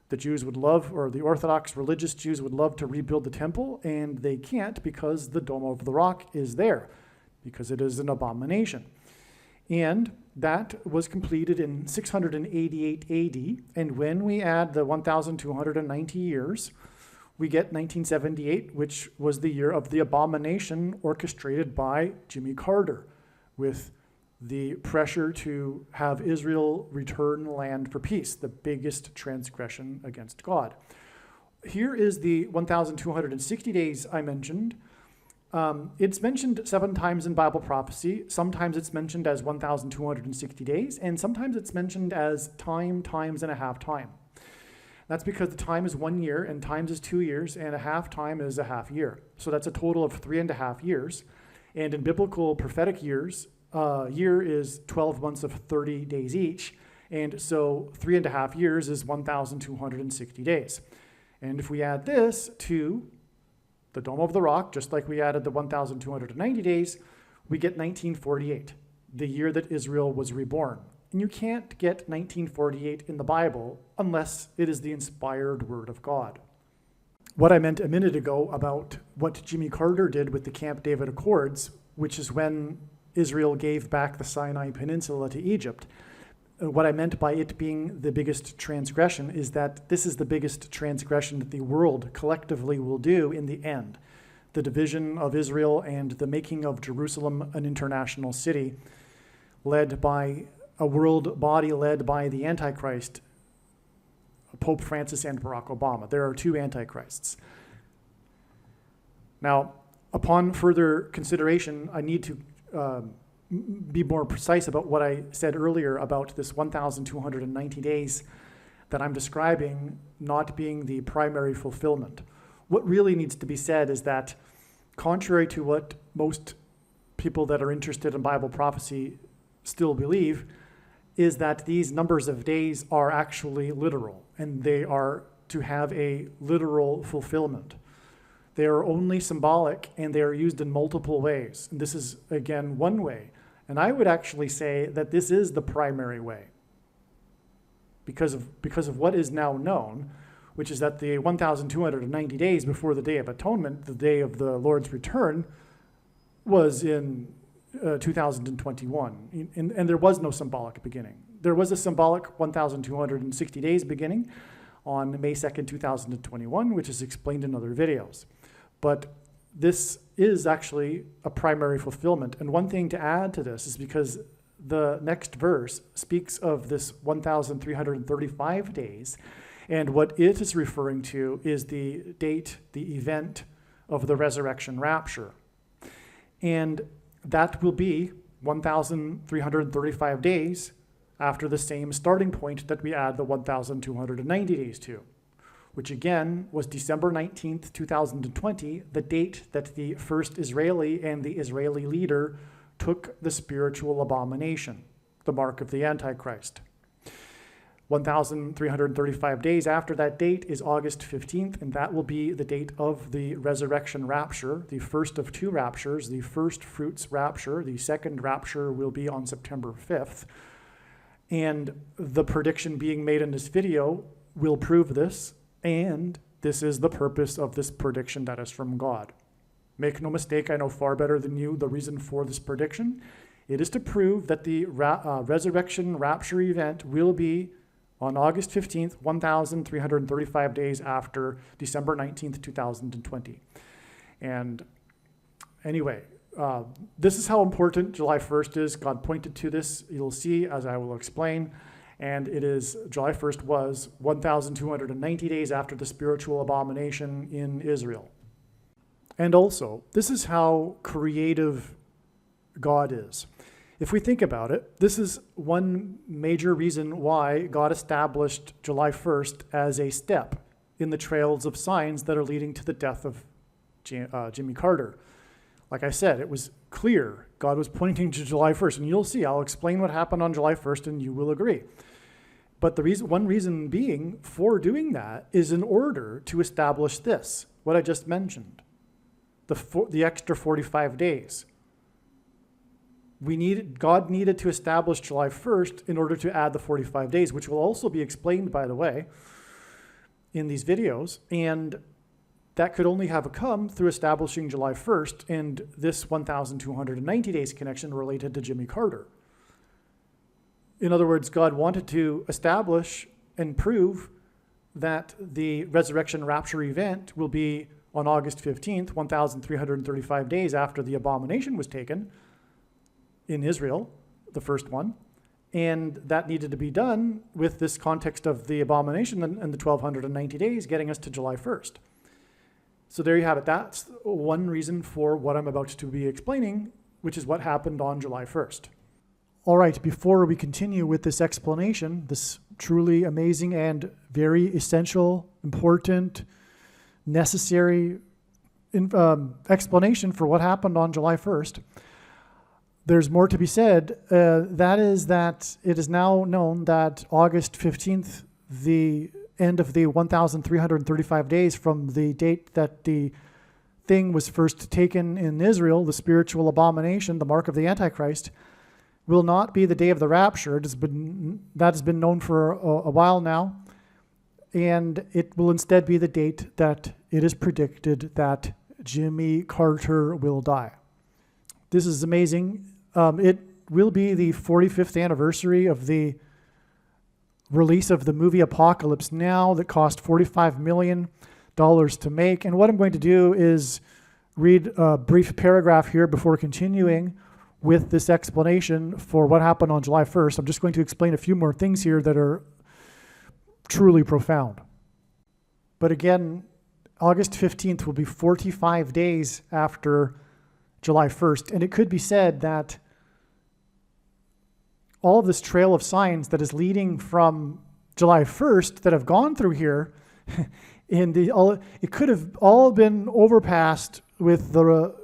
The Jews would love, or the Orthodox religious Jews would love to rebuild the temple, and they can't because the Dome of the Rock is there, because it is an abomination. And that was completed in 688 AD, and when we add the 1,290 years, we get 1978, which was the year of the abomination orchestrated by Jimmy Carter, with the pressure to have Israel return land for peace, the biggest transgression against God. Here is the 1,260 days I mentioned. It's mentioned 7 times in Bible prophecy. Sometimes it's mentioned as 1,260 days, and sometimes it's mentioned as time, times, and a half time. That's because the time is 1 year, and times is 2 years, and a half time is a half year. So that's a total of 3.5 years. And in biblical prophetic years, year is 12 months of 30 days each, and so 3.5 years is 1,260 days. And if we add this to the Dome of the Rock, just like we added the 1,290 days, we get 1948, the year that Israel was reborn. And you can't get 1948 in the Bible unless it is the inspired word of God. What I meant a minute ago about what Jimmy Carter did with the Camp David Accords, which is when Israel gave back the Sinai Peninsula to Egypt. What I meant by it being the biggest transgression is that this is the biggest transgression that the world collectively will do in the end. The division of Israel and the making of Jerusalem an international city, led by a world body led by the Antichrist, Pope Francis and Barack Obama. There are 2 Antichrists. Now, upon further consideration, I need to be more precise about what I said earlier about this 1,290 days that I'm describing not being the primary fulfillment. What really needs to be said is that, contrary to what most people that are interested in Bible prophecy still believe, is that these numbers of days are actually literal, and they are to have a literal fulfillment. They are only symbolic, and they are used in multiple ways. And this is, again, one way. And I would actually say that this is the primary way because of what is now known, which is that the 1,290 days before the Day of Atonement, the day of the Lord's return, was in 2021. And there was no symbolic beginning. There was a symbolic 1,260 days beginning on May 2nd, 2021, which is explained in other videos. But this is actually a primary fulfillment. And one thing to add to this is because the next verse speaks of this 1,335 days, and what it is referring to is the date, the event of the resurrection rapture. And that will be 1,335 days after the same starting point that we add the 1,290 days to, which again was December 19th, 2020, the date that the first Israeli and the Israeli leader took the spiritual abomination, the mark of the Antichrist. 1,335 days after that date is August 15th, and that will be the date of the resurrection rapture, the first of two raptures, the first fruits rapture. The second rapture will be on September 5th. And the prediction being made in this video will prove this, and this is the purpose of this prediction that is from God. Make no mistake, I know far better than you the reason for this prediction. It is to prove that the resurrection rapture event will be on August 15th, 1,335 days after December 19th, 2020. And anyway, this is how important July 1st is. God pointed to this, you'll see, as I will explain. And it is, July 1st was 1,290 days after the spiritual abomination in Israel. And also, this is how creative God is. If we think about it, this is one major reason why God established July 1st as a step in the trails of signs that are leading to the death of Jimmy Carter. Like I said, it was clear God was pointing to July 1st, and you'll see, I'll explain what happened on July 1st, and you will agree. But one reason being for doing that is in order to establish this, what I just mentioned, the extra 45 days. God needed to establish July 1st in order to add the 45 days, which will also be explained, by the way, in these videos. And that could only have come through establishing July 1st and this 1,290 days connection related to Jimmy Carter. In other words, God wanted to establish and prove that the resurrection rapture event will be on August 15th, 1,335 days after the abomination was taken in Israel, the first one. And that needed to be done with this context of the abomination and the 1,290 days getting us to July 1st. So there you have it. That's one reason for what I'm about to be explaining, which is what happened on July 1st. All right, before we continue with this explanation, this truly amazing and very essential, important, necessary explanation for what happened on July 1st, there's more to be said. That is that it is now known that August 15th, the end of the 1,335 days from the date that the thing was first taken in Israel, the spiritual abomination, the mark of the Antichrist, will not be the day of the rapture. That has been known for a while now, and it will instead be the date that it is predicted that Jimmy Carter will die. This is amazing. It will be the 45th anniversary of the release of the movie Apocalypse Now that cost $45 million to make. And what I'm going to do is read a brief paragraph here before continuing with this explanation for what happened on July 1st. I'm just going to explain a few more things here that are truly profound. But again, August 15th will be 45 days after July 1st. And it could be said that all of this trail of signs that is leading from July 1st that have gone through here, it could have all been overpassed with the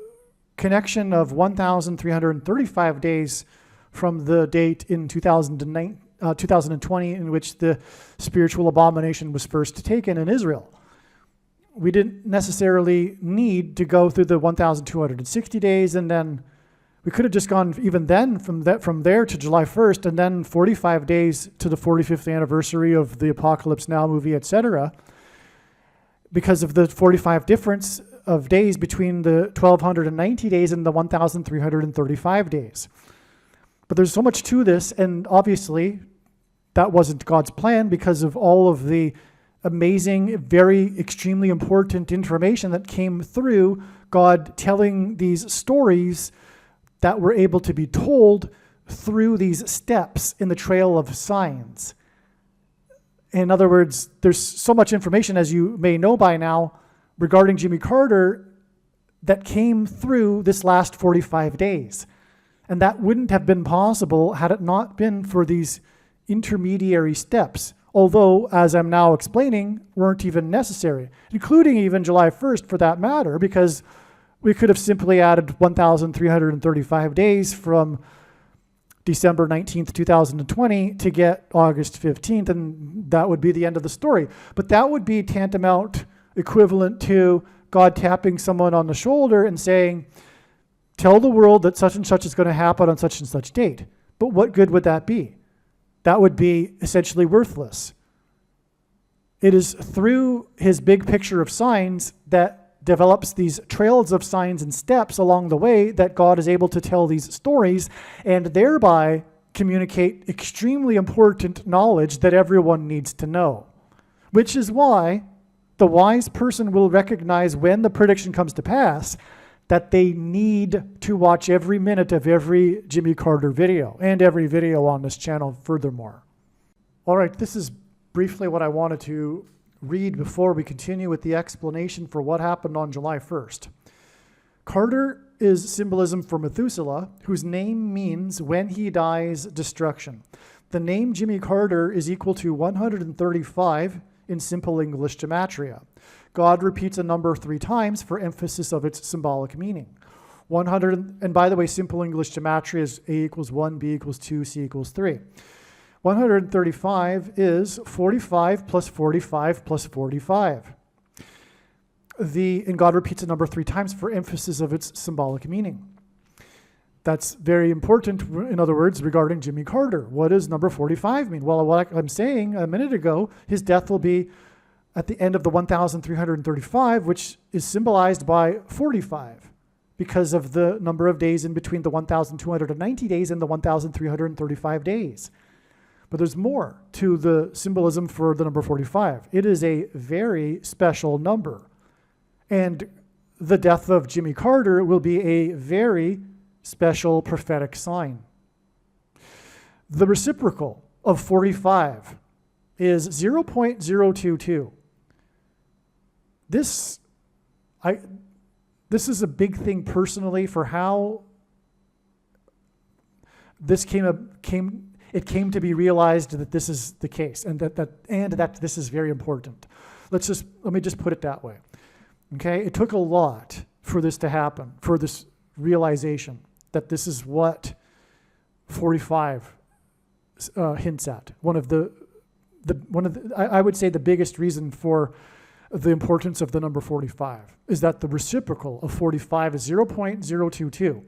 connection of 1,335 days from the date in 2020 in which the spiritual abomination was first taken in Israel. we didn't necessarily need to go through the 1,260 days, and then we could have just gone even then from there to July 1st, and then 45 days to the 45th anniversary of the Apocalypse Now movie, etc., because of the 45 difference of days between the 1,290 days and the 1,335 days. But there's so much to this, and obviously that wasn't God's plan because of all of the amazing, very extremely important information that came through God telling these stories that were able to be told through these steps in the trail of signs. In other words, there's so much information, as you may know by now, regarding Jimmy Carter that came through this last 45 days. And that wouldn't have been possible had it not been for these intermediary steps, although, as I'm now explaining, weren't even necessary, including even July 1st for that matter, because we could have simply added 1,335 days from December 19th, 2020 to get August 15th, and that would be the end of the story. But that would be tantamount equivalent to God tapping someone on the shoulder and saying, tell the world that such and such is going to happen on such and such date. But what good would that be? That would be essentially worthless. It is through his big picture of signs that develops these trails of signs and steps along the way that God is able to tell these stories and thereby communicate extremely important knowledge that everyone needs to know. Which is why the wise person will recognize when the prediction comes to pass that they need to watch every minute of every Jimmy Carter video and every video on this channel furthermore. All right, this is briefly what I wanted to read before we continue with the explanation for what happened on July 1st. Carter is symbolism for Methuselah, whose name means when he dies, destruction. The name Jimmy Carter is equal to 135 in simple English gematria. God repeats a number 3 times for emphasis of its symbolic meaning. 100, and by the way, simple English gematria is A equals 1, B equals 2, C equals 3. 135 is 45 plus 45 plus 45. And God repeats a number 3 times for emphasis of its symbolic meaning. That's very important, in other words, regarding Jimmy Carter. What does number 45 mean? Well, what I'm saying a minute ago, his death will be at the end of the 1,335, which is symbolized by 45 because of the number of days in between the 1,290 days and the 1,335 days. But there's more to the symbolism for the number 45. It is a very special number. And the death of Jimmy Carter will be a very special prophetic sign. The reciprocal of 45 is 0.022. This is a big thing personally for how this came to be realized that this is the case and that this is very important. Let me just put it that way. Okay, it took a lot for this to happen, for this realization that this is what 45 hints at. I would say the biggest reason for the importance of the number 45 is that the reciprocal of 45 is 0.022.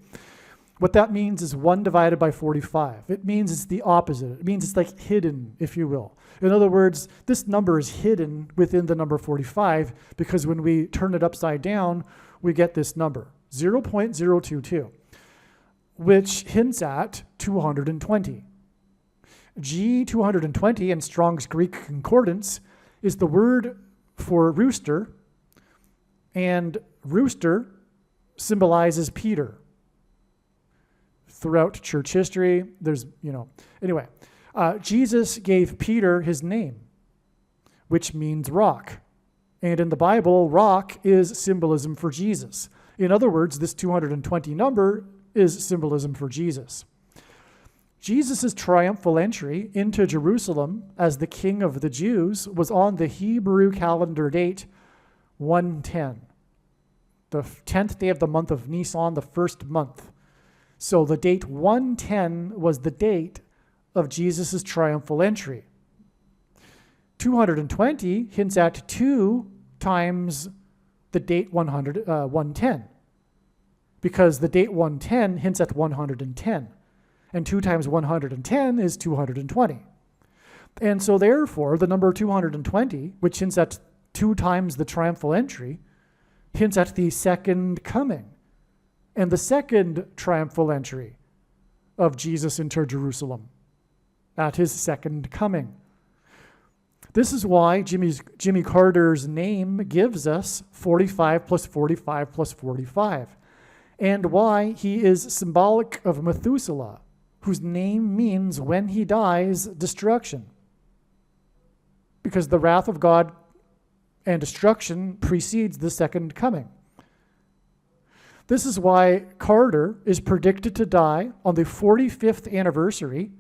What that means is 1 divided by 45. It means it's the opposite. It means it's like hidden, if you will. In other words, this number is hidden within the number 45 because when we turn it upside down, we get this number, 0.022, which hints at 220. G220 in Strong's Greek Concordance is the word for rooster, and rooster symbolizes Peter. Throughout church history, anyway, Jesus gave Peter his name, which means rock. And in the Bible, rock is symbolism for Jesus. In other words, this 220 number is symbolism for Jesus. Jesus' triumphal entry into Jerusalem as the King of the Jews was on the Hebrew calendar date 110, the 10th day of the month of Nisan, the first month. So the date 110 was the date of Jesus' triumphal entry. 220 hints at 2 times the date 110, because the date 110 hints at 110, and 2 times 110 is 220. And so therefore, the number 220, which hints at 2 times the triumphal entry, hints at the second coming and the second triumphal entry of Jesus into Jerusalem at his second coming. This is why Jimmy Carter's name gives us 45 plus 45 plus 45, and why he is symbolic of Methuselah, whose name means when he dies, destruction. Because the wrath of God and destruction precedes the second coming. This is why Carter is predicted to die on the 45th anniversary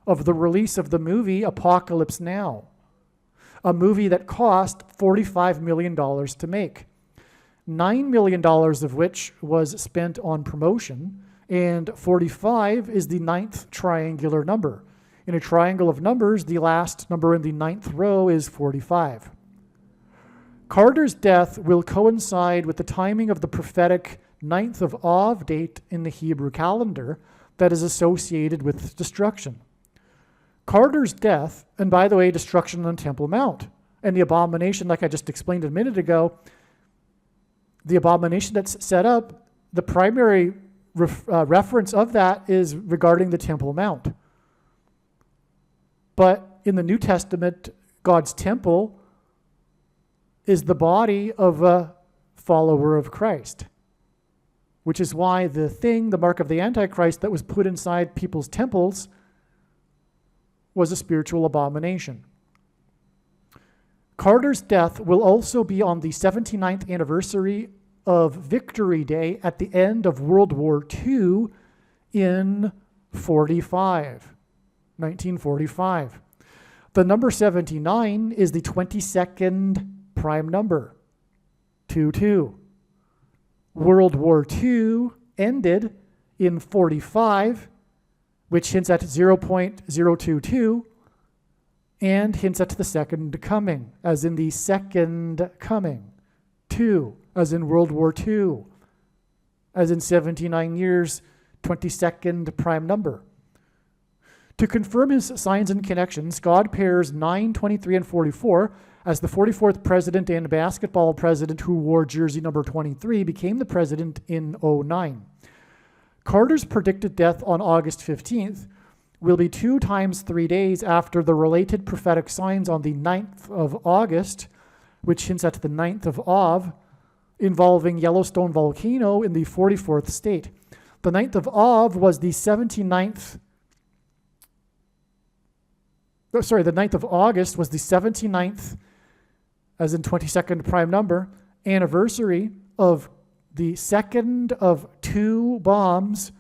of the release of the movie Apocalypse Now, a movie that cost $45 million to make, $9 million of which was spent on promotion, and 45 is the 9th triangular number. In a triangle of numbers, the last number in the 9th row is 45. Carter's death will coincide with the timing of the prophetic 9th of Av date in the Hebrew calendar that is associated with destruction. Carter's death, and by the way, destruction on Temple Mount, and the abomination, like I just explained a minute ago, the abomination that's set up, the primary reference of that is regarding the Temple Mount. But in the New Testament, God's temple is the body of a follower of Christ, which is why the mark of the Antichrist that was put inside people's temples was a spiritual abomination. Carter's death will also be on the 79th anniversary of Victory Day at the end of World War II in 1945. The number 79 is the 22nd prime number, 22. World War II ended in 45, which hints at 0.022, and hints at the second coming, as in the second coming. 2, as in World War II, as in 79 years, 22nd prime number. To confirm his signs and connections, God pairs 9, 23, and 44 as the 44th president and basketball president who wore jersey number 23 became the president in 2009. Carter's predicted death on August 15th will be 2 times 3 days after the related prophetic signs on the 9th of August, which hints at the 9th of Av, involving Yellowstone volcano in the 44th state. The 9th of Av was the 79th. The 9th of August was the 79th, as in 22nd prime number, anniversary of the second of 2 bombs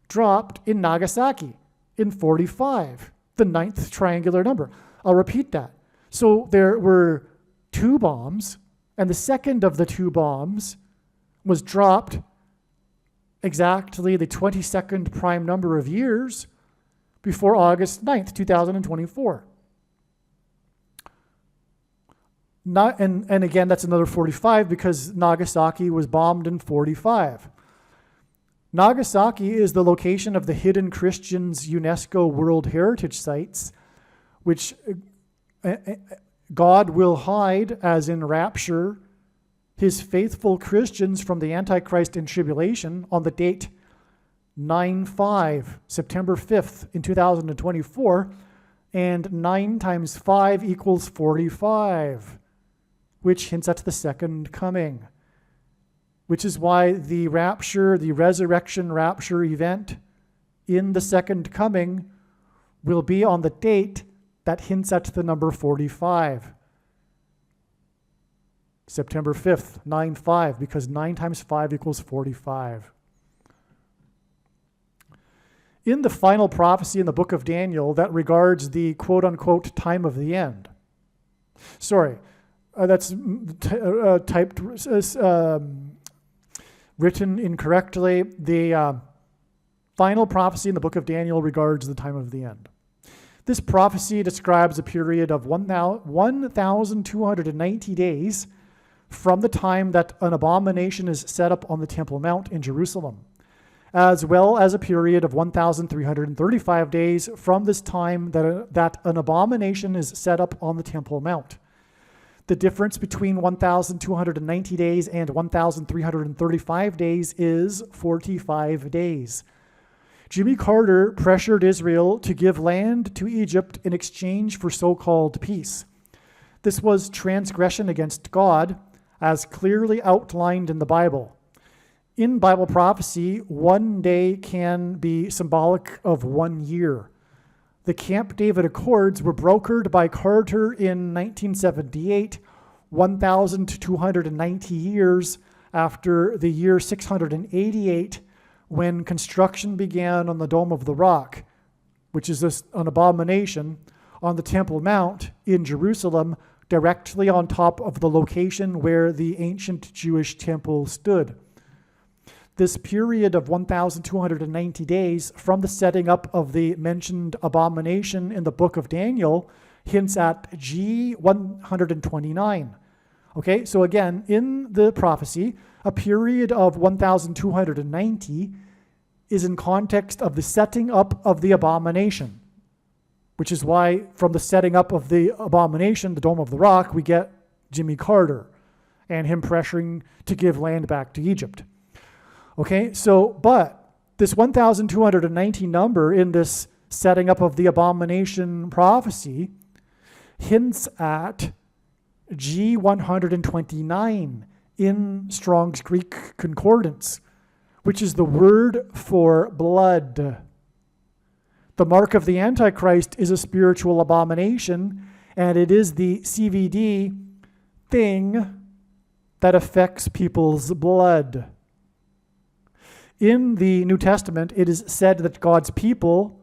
dropped in Nagasaki in 45, the 9th triangular number. I'll repeat that. So there were 2 bombs, and the second of the 2 bombs was dropped exactly the 22nd prime number of years before August 9th, 2024. And again, that's another 45 because Nagasaki was bombed in 45. Nagasaki is the location of the Hidden Christians UNESCO World Heritage Sites, which God will hide, as in rapture, his faithful Christians from the Antichrist and tribulation on the date 9/5, September 5th in 2024, and 9 times 5 equals 45, which hints at the second coming, which is why the rapture, the resurrection rapture event in the second coming will be on the date that hints at the number 45. September 5th, 9/5, because 9 times 5 equals 45. In the final prophecy in the book of Daniel that regards the quote-unquote time of the end. That's typed, written incorrectly. The final prophecy in the book of Daniel regards the time of the end. This prophecy describes a period of 1,290 days from the time that an abomination is set up on the Temple Mount in Jerusalem, as well as a period of 1,335 days from this time that an abomination is set up on the Temple Mount. The difference between 1,290 days and 1,335 days is 45 days. Jimmy Carter pressured Israel to give land to Egypt in exchange for so-called peace. This was transgression against God, as clearly outlined in the Bible. In Bible prophecy, 1 day can be symbolic of 1 year. The Camp David Accords were brokered by Carter in 1978, 1,290 years after the year 688, when construction began on the Dome of the Rock, which is an abomination, on the Temple Mount in Jerusalem, directly on top of the location where the ancient Jewish temple stood. This period of 1,290 days from the setting up of the mentioned abomination in the book of Daniel hints at G129. Okay, so again, in the prophecy, a period of 1,290 is in context of the setting up of the abomination, which is why from the setting up of the abomination, the Dome of the Rock, we get Jimmy Carter and him pressuring to give land back to Egypt. Okay, so, but this 1,290 number in this setting up of the abomination prophecy hints at G129 in Strong's Greek Concordance, which is the word for blood. The mark of the Antichrist is a spiritual abomination, and it is the CVD thing that affects people's blood. In the New Testament, it is said that God's temple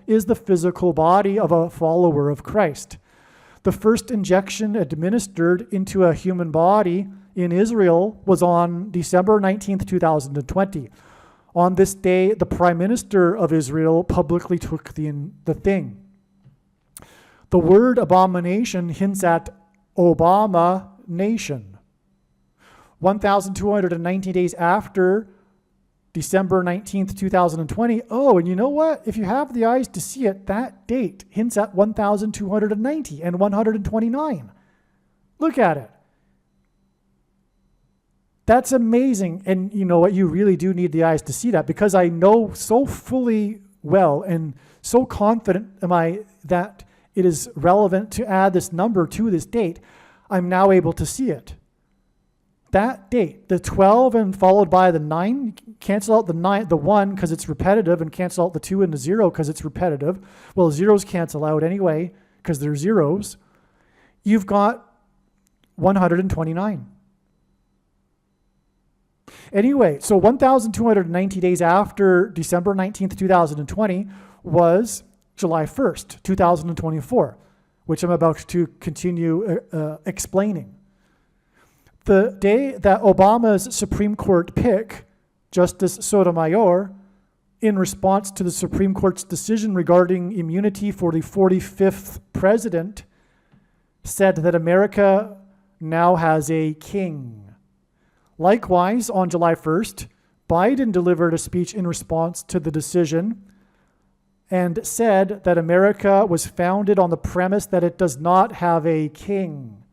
is the physical body of a follower of Christ. The first injection administered into a human body in Israel was on December 19th, 2020. On this day, the Prime Minister of Israel publicly took the thing. The word abomination hints at Obama nation. 1,290 days after December 19th, 2020. Oh, and you know what? If you have the eyes to see it, that date hints at 1,290 and 129. Look at it. That's amazing. And you know what? You really do need the eyes to see that, because I know so fully well and so confident am I that it is relevant to add this number to this date. I'm now able to see it. That date, the 12 and followed by the 9, cancel out the 1 because it's repetitive, and cancel out the 2 and the 0 because it's repetitive. Well, zeros cancel out anyway because they're zeros. You've got 129. Anyway, so 1,290 days after December 19th, 2020 was July 1st, 2024, which I'm about to continue explaining. The day that Obama's Supreme Court pick, Justice Sotomayor, in response to the Supreme Court's decision regarding immunity for the 45th president, said that America now has a king. Likewise, on July 1st, Biden delivered a speech in response to the decision and said that America was founded on the premise that it does not have a king,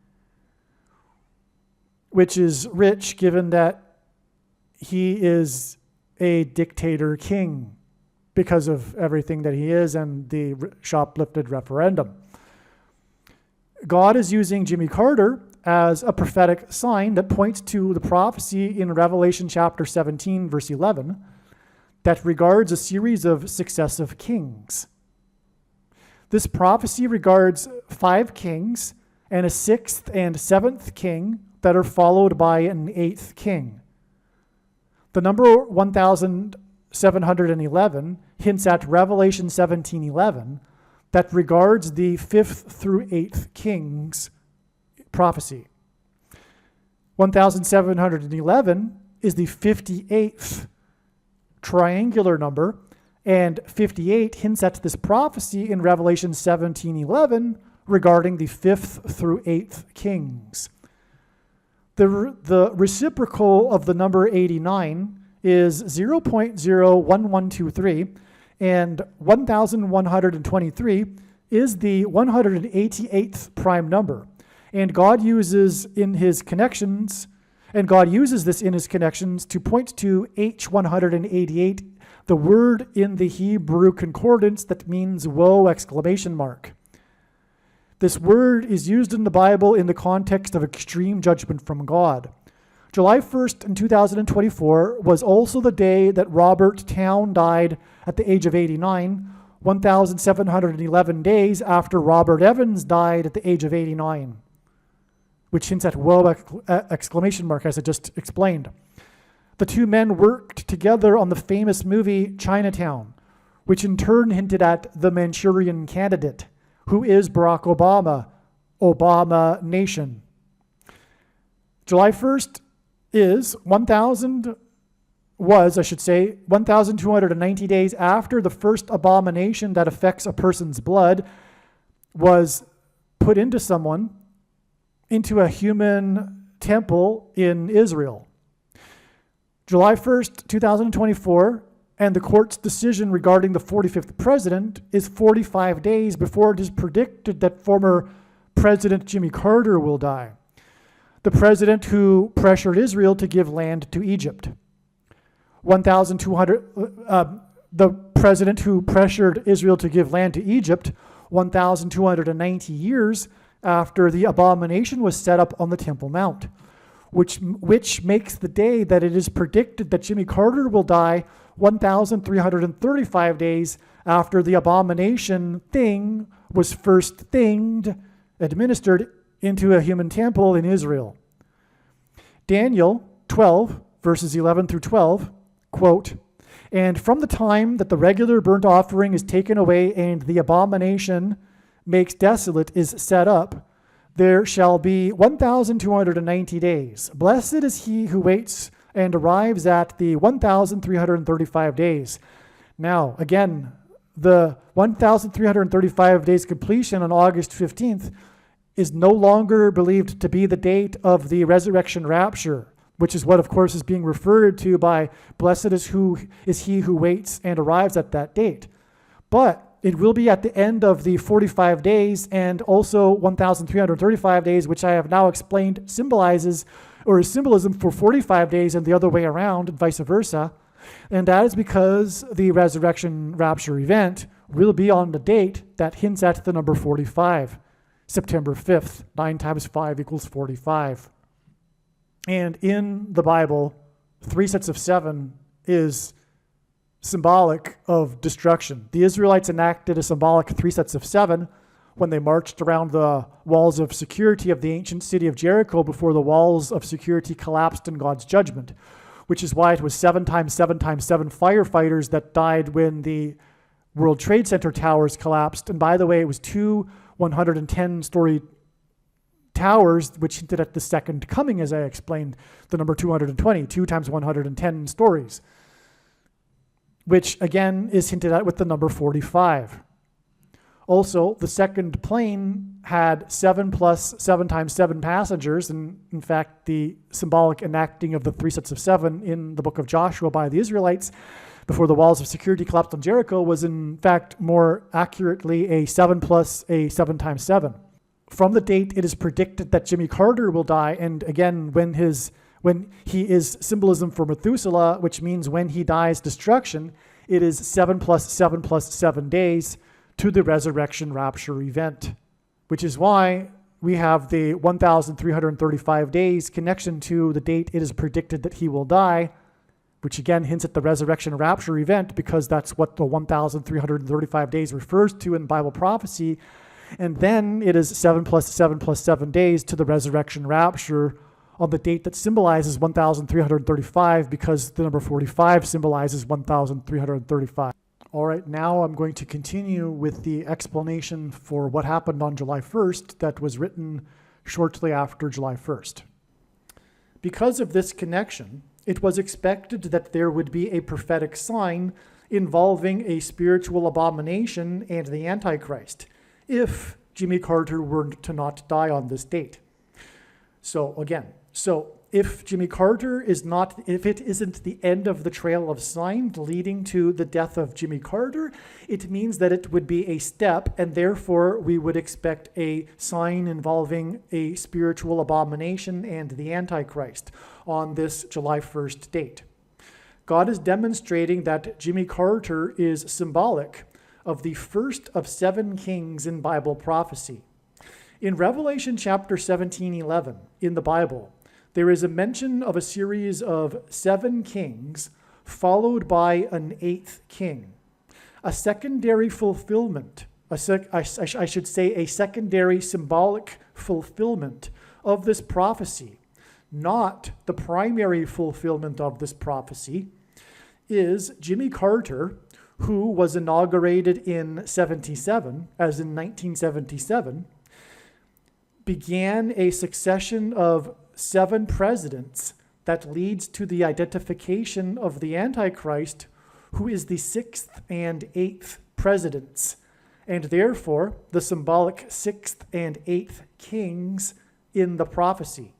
which is rich given that he is a dictator king because of everything that he is and the shoplifted referendum. God is using Jimmy Carter as a prophetic sign that points to the prophecy in Revelation chapter 17, verse 11, that regards a series of successive kings. This prophecy regards 5 kings and a 6th and 7th king that are followed by an 8th king. The number 1,711 hints at Revelation 17:11 that regards the 5th through 8th kings prophecy. 1,711 is the 58th triangular number, and 58 hints at this prophecy in Revelation 17:11 regarding the 5th through 8th kings. The reciprocal of the number 89 is 0.01123, and 1123 is the 188th prime number. And God uses this in his connections to point to H188, the word in the Hebrew concordance that means woe! This word is used in the Bible in the context of extreme judgment from God. July 1st in 2024 was also the day that Robert Town died at the age of 89, 1,711 days after Robert Evans died at the age of 89, which hints at woe! As I just explained. The two men worked together on the famous movie Chinatown, which in turn hinted at the Manchurian Candidate, who is Barack Obama, Obama Nation. July 1st is 1,290 days after the first abomination that affects a person's blood was put into a human temple in Israel. July 1st, 2024, and the court's decision regarding the 45th president is 45 days before it is predicted that former President Jimmy Carter will die, the president who pressured Israel to give land to Egypt. The president who pressured Israel to give land to Egypt 1,290 years after the abomination was set up on the Temple Mount, which makes the day that it is predicted that Jimmy Carter will die 1,335 days after the abomination thing was first administered into a human temple in Israel. Daniel 12, verses 11 through 12, quote, "And from the time that the regular burnt offering is taken away and the abomination makes desolate is set up, there shall be 1,290 days. Blessed is he who waits and arrives at the 1,335 days." Now, again, the 1,335 days completion on August 15th is no longer believed to be the date of the resurrection rapture, which is what, of course, is being referred to by blessed is he who waits and arrives at that date. But it will be at the end of the 45 days and also 1,335 days, which I have now explained symbolizes or is symbolism for 45 days and the other way around and vice versa. And that is because the resurrection rapture event will be on the date that hints at the number 45, September 5th. 9 times 5 equals 45. And in the Bible, 3 sets of 7 is symbolic of destruction. The Israelites enacted a symbolic 3 sets of 7 when they marched around the walls of security of the ancient city of Jericho before the walls of security collapsed in God's judgment, which is why it was 7 times 7 times 7 firefighters that died when the World Trade Center towers collapsed. And by the way, it was 2 110-story towers, which hinted at the second coming, as I explained, the number 220, 2 times 110 stories, which again is hinted at with the number 45. Also, the second plane had 7 plus 7 times 7 passengers, and in fact, the symbolic enacting of the 3 sets of 7 in the book of Joshua by the Israelites before the walls of security collapsed on Jericho was in fact more accurately a 7 plus a 7 times 7. From the date it is predicted that Jimmy Carter will die, and again, when he is symbolism for Methuselah, which means when he dies, destruction, it is 7 plus 7 plus 7 days to the resurrection rapture event, which is why we have the 1,335 days connection to the date it is predicted that he will die, which again hints at the resurrection rapture event because that's what the 1,335 days refers to in Bible prophecy. And then it is 7 plus 7 plus 7 days to the resurrection rapture on the date that symbolizes 1,335 because the number 45 symbolizes 1,335. All right, now I'm going to continue with the explanation for what happened on July 1st that was written shortly after July 1st. Because of this connection, it was expected that there would be a prophetic sign involving a spiritual abomination and the Antichrist if Jimmy Carter were to not die on this date. So if Jimmy Carter if it isn't the end of the trail of signs leading to the death of Jimmy Carter, it means that it would be a step, and therefore we would expect a sign involving a spiritual abomination and the Antichrist on this July 1st date. God is demonstrating that Jimmy Carter is symbolic of the first of 7 kings in Bible prophecy. In Revelation chapter 17:11 in the Bible, there is a mention of a series of 7 kings followed by an 8th king. A secondary fulfillment, a secondary symbolic fulfillment of this prophecy, not the primary fulfillment of this prophecy, is Jimmy Carter, who was inaugurated in 77, as in 1977, began a succession of 7 presidents that leads to the identification of the Antichrist, who is the 6th and 8th presidents, and therefore the symbolic 6th and 8th kings in the prophecy.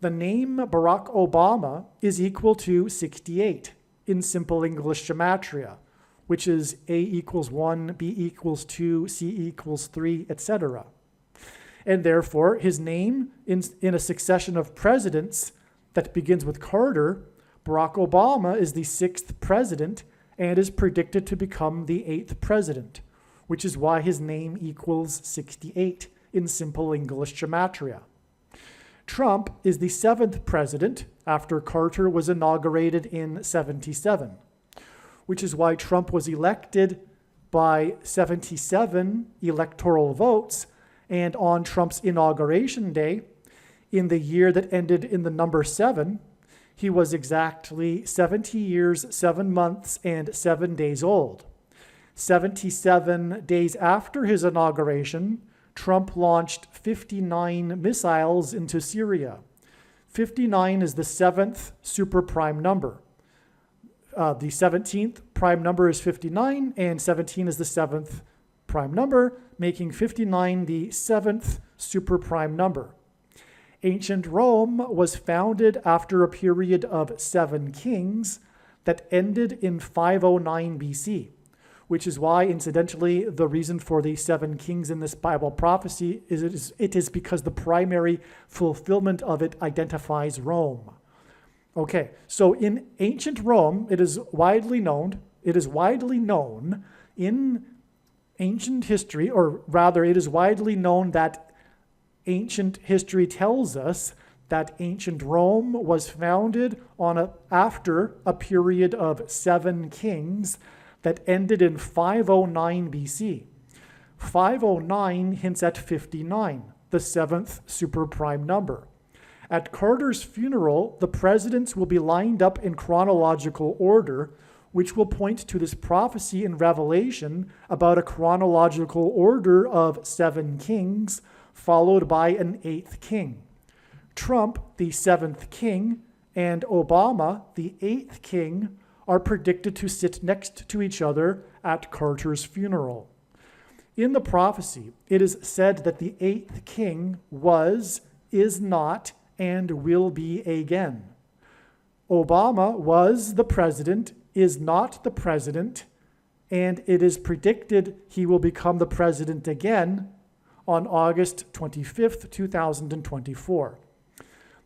The name Barack Obama is equal to 68 in simple English gematria, which is A equals 1, B equals 2, C equals 3, etc. And therefore, his name in a succession of presidents that begins with Carter, Barack Obama is the 6th president and is predicted to become the 8th president, which is why his name equals 68 in simple English gematria. Trump is the 7th president after Carter was inaugurated in 77, which is why Trump was elected by 77 electoral votes, and on Trump's inauguration day, in the year that ended in the number 7, he was exactly 70 years, 7 months, and 7 days old. 77 days after his inauguration, Trump launched 59 missiles into Syria. 59 is the 7th super prime number. The 17th prime number is 59, and 17 is the 7th prime number, making 59 the 7th super prime number. Ancient Rome was founded after a period of 7 kings that ended in 509 BC, which is why, incidentally, the reason for the 7 kings in this Bible prophecy is it is because the primary fulfillment of it identifies Rome. Okay, so in ancient Rome, it is widely known in ancient history, or rather, it is widely known that ancient history tells us that ancient Rome was founded after a period of 7 kings that ended in 509 BC. 509 hints at 59, the 7th super prime number. At Carter's funeral, the presidents will be lined up in chronological order, which will point to this prophecy in Revelation about a chronological order of 7 kings, followed by an 8th king. Trump, the 7th king, and Obama, the 8th king, are predicted to sit next to each other at Carter's funeral. In the prophecy, it is said that the 8th king was, is not, and will be again. Obama was the president, is not the president, and it is predicted he will become the president again on August 25th, 2024.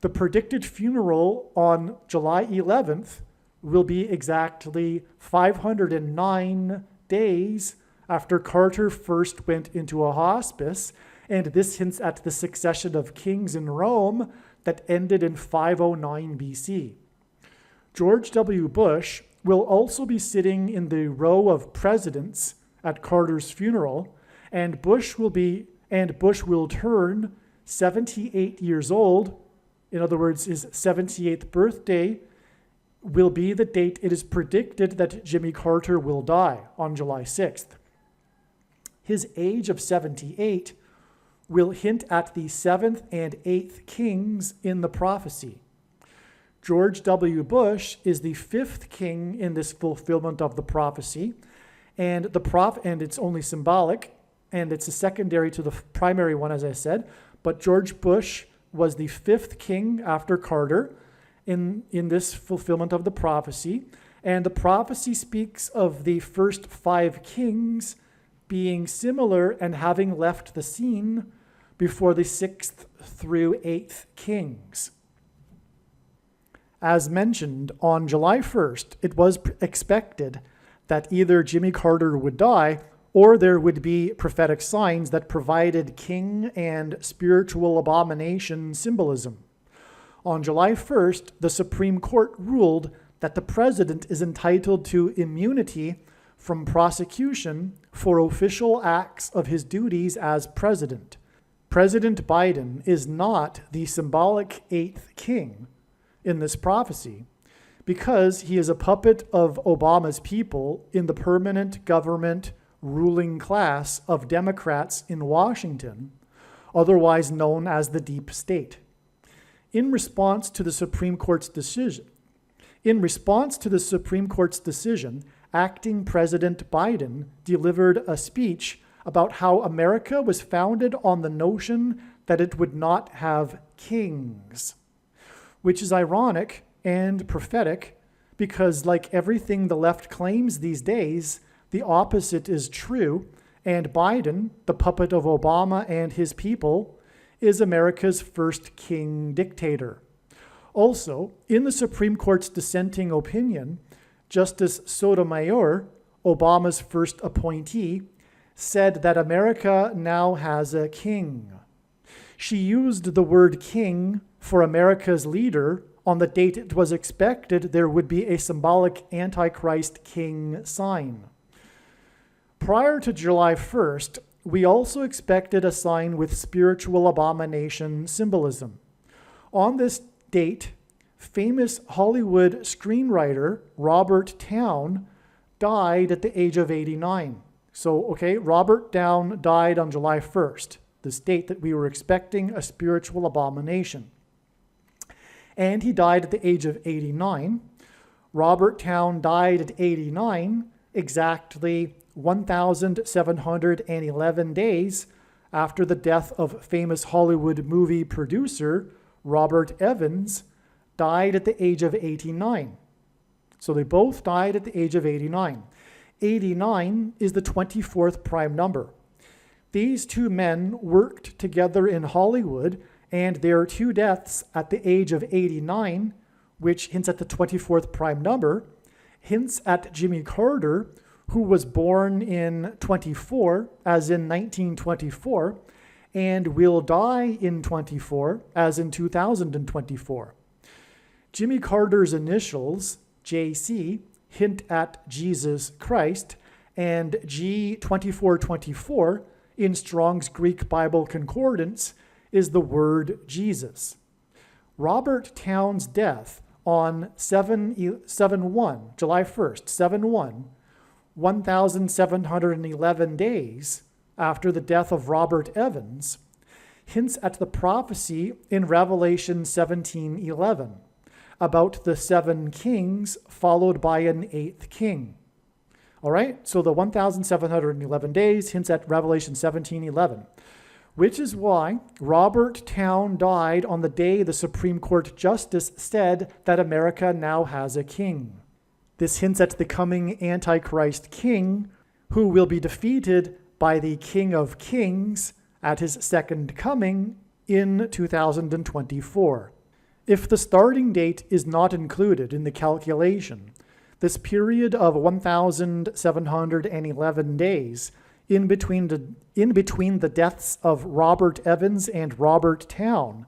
The predicted funeral on July 11th will be exactly 509 days after Carter first went into a hospice, and this hints at the succession of kings in Rome that ended in 509 BC. George W. Bush will also be sitting in the row of presidents at Carter's funeral, and Bush will turn 78 years old. In other words, his 78th birthday will be the date it is predicted that Jimmy Carter will die on July 6th. His age of 78 will hint at the 7th and 8th kings in the prophecy. George W. Bush is the 5th king in this fulfillment of the prophecy, and it's only symbolic, and it's a secondary to the primary one, as I said. But George Bush was the 5th king after Carter in this fulfillment of the prophecy. And the prophecy speaks of the first 5 kings being similar and having left the scene before the 6th through 8th kings. As mentioned, on July 1st, it was expected that either Jimmy Carter would die or there would be prophetic signs that provided king and spiritual abomination symbolism. On July 1st, the Supreme Court ruled that the president is entitled to immunity from prosecution for official acts of his duties as president. President Biden is not the symbolic 8th king in this prophecy because he is a puppet of Obama's people in the permanent government ruling class of Democrats in Washington, otherwise known as the deep state. In response to the Supreme Court's decision, acting President Biden delivered a speech about how America was founded on the notion that it would not have kings, which is ironic and prophetic because, like everything the left claims these days, the opposite is true, and Biden, the puppet of Obama and his people, is America's first king dictator. Also, in the Supreme Court's dissenting opinion, Justice Sotomayor, Obama's first appointee, said that America now has a king. She used the word king for America's leader on the date it was expected there would be a symbolic Antichrist king sign. Prior to July 1st, we also expected a sign with spiritual abomination symbolism. On this date, famous Hollywood screenwriter Robert Towne died at the age of 89. So, Robert Towne died on July 1st, this date that we were expecting a spiritual abomination. And he died at the age of 89. Robert Towne died at 89, exactly 1,711 days after the death of famous Hollywood movie producer Robert Evans died at the age of 89. So they both died at the age of 89. 89 is the 24th prime number. These two men worked together in Hollywood, and their two deaths at the age of 89, which hints at the 24th prime number, hints at Jimmy Carter, who was born in 24, as in 1924, and will die in 24, as in 2024. Jimmy Carter's initials, JC, hint at Jesus Christ, and G2424 in Strong's Greek Bible Concordance is the word Jesus. Robert Towne's death on 7/1, July 1st, 7/1, 1,711 days after the death of Robert Evans, hints at the prophecy in Revelation 17:11 about the 7 kings followed by an 8th king. All right, so the 1,711 days hints at Revelation 17:11, which is why Robert Towne died on the day the Supreme Court Justice said that America now has a king. This hints at the coming Antichrist king, who will be defeated by the King of Kings at his second coming in 2024. If the starting date is not included in the calculation, this period of 1,711 days in between the deaths of Robert Evans and Robert Towne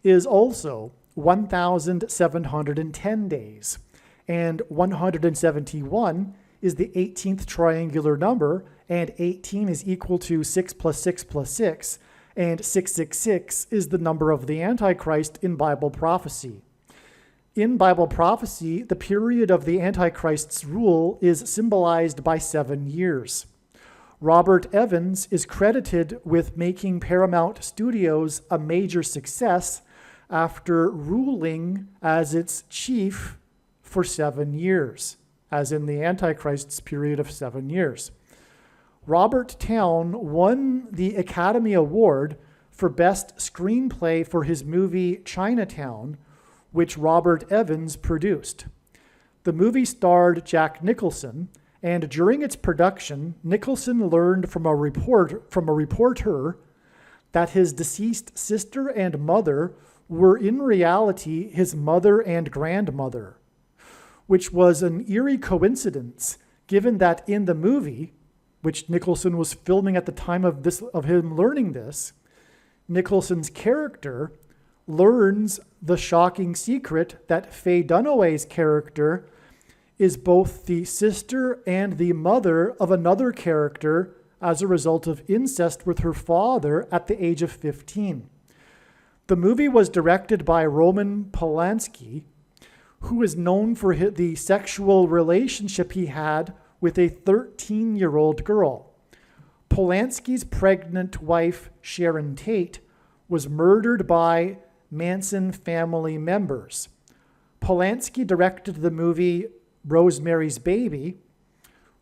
is also 1,710 days, and 171 is the 18th triangular number, and 18 is equal to 6 plus 6 plus 6, and 666 is the number of the Antichrist in Bible prophecy. In Bible prophecy, the period of the Antichrist's rule is symbolized by 7 years. Robert Evans is credited with making Paramount Studios a major success after ruling as its chief for 7 years, as in the Antichrist's period of 7 years. Robert Towne won the Academy Award for Best Screenplay for his movie Chinatown, which Robert Evans produced. The movie starred Jack Nicholson, and during its production, Nicholson learned from a reporter that his deceased sister and mother were in reality his mother and grandmother, which was an eerie coincidence, given that in the movie, which Nicholson was filming at the time of him learning this, Nicholson's character learns the shocking secret that Faye Dunaway's character is both the sister and the mother of another character as a result of incest with her father at the age of 15. The movie was directed by Roman Polanski, who is known for the sexual relationship he had with a 13-year-old girl. Polanski's pregnant wife, Sharon Tate, was murdered by Manson family members. Polanski directed the movie Rosemary's Baby,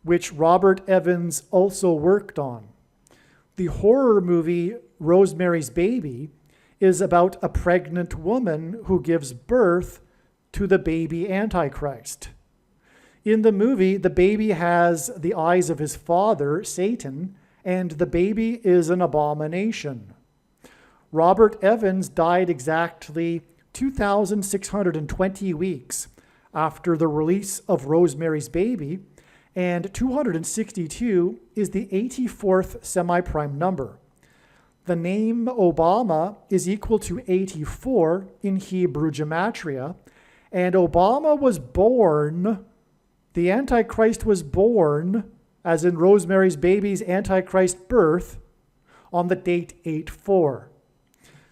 which Robert Evans also worked on. The horror movie Rosemary's Baby is about a pregnant woman who gives birth to the baby Antichrist. In the movie, the baby has the eyes of his father, Satan, and the baby is an abomination. Robert Evans died exactly 2,620 weeks after the release of Rosemary's Baby, and 262 is the 84th semi-prime number. The name Obama is equal to 84 in Hebrew gematria, and Obama was born, the Antichrist was born, as in Rosemary's Baby's Antichrist birth, on the date 8/4.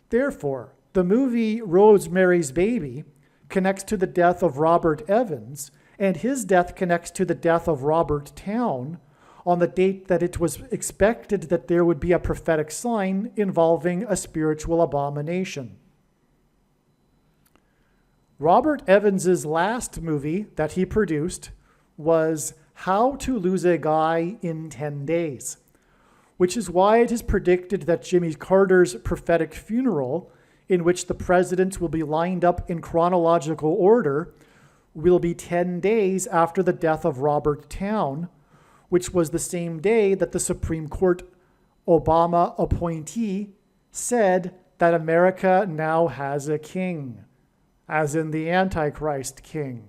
Therefore, the movie Rosemary's Baby connects to the death of Robert Evans, and his death connects to the death of Robert Towne on the date that it was expected that there would be a prophetic sign involving a spiritual abomination. Robert Evans's last movie that he produced was How to Lose a Guy in 10 Days, which is why it is predicted that Jimmy Carter's prophetic funeral, in which the presidents will be lined up in chronological order, will be 10 days after the death of Robert Towne, which was the same day that the Supreme Court Obama appointee said that America now has a king, as in the Antichrist king,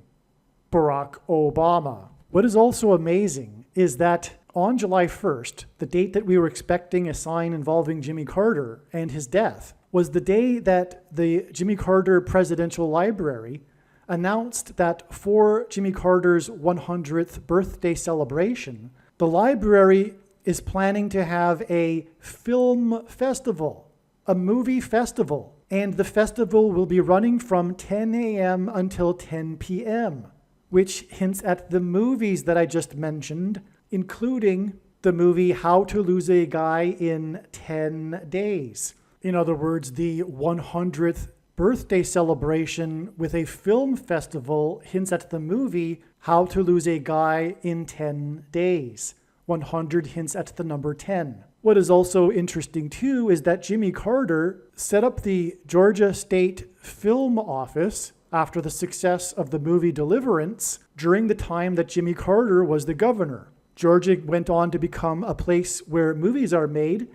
Barack Obama. What is also amazing is that on July 1st, the date that we were expecting a sign involving Jimmy Carter and his death, was the day that the Jimmy Carter Presidential Library announced that for Jimmy Carter's 100th birthday celebration, the library is planning to have a film festival, a movie festival, and the festival will be running from 10 a.m. until 10 p.m., which hints at the movies that I just mentioned, including the movie How to Lose a Guy in 10 Days. In other words, the 100th birthday celebration with a film festival hints at the movie How to Lose a Guy in 10 Days. 100 hints at the number 10. What is also interesting too is that Jimmy Carter set up the Georgia State Film Office after the success of the movie Deliverance during the time that Jimmy Carter was the governor. Georgia went on to become a place where movies are made,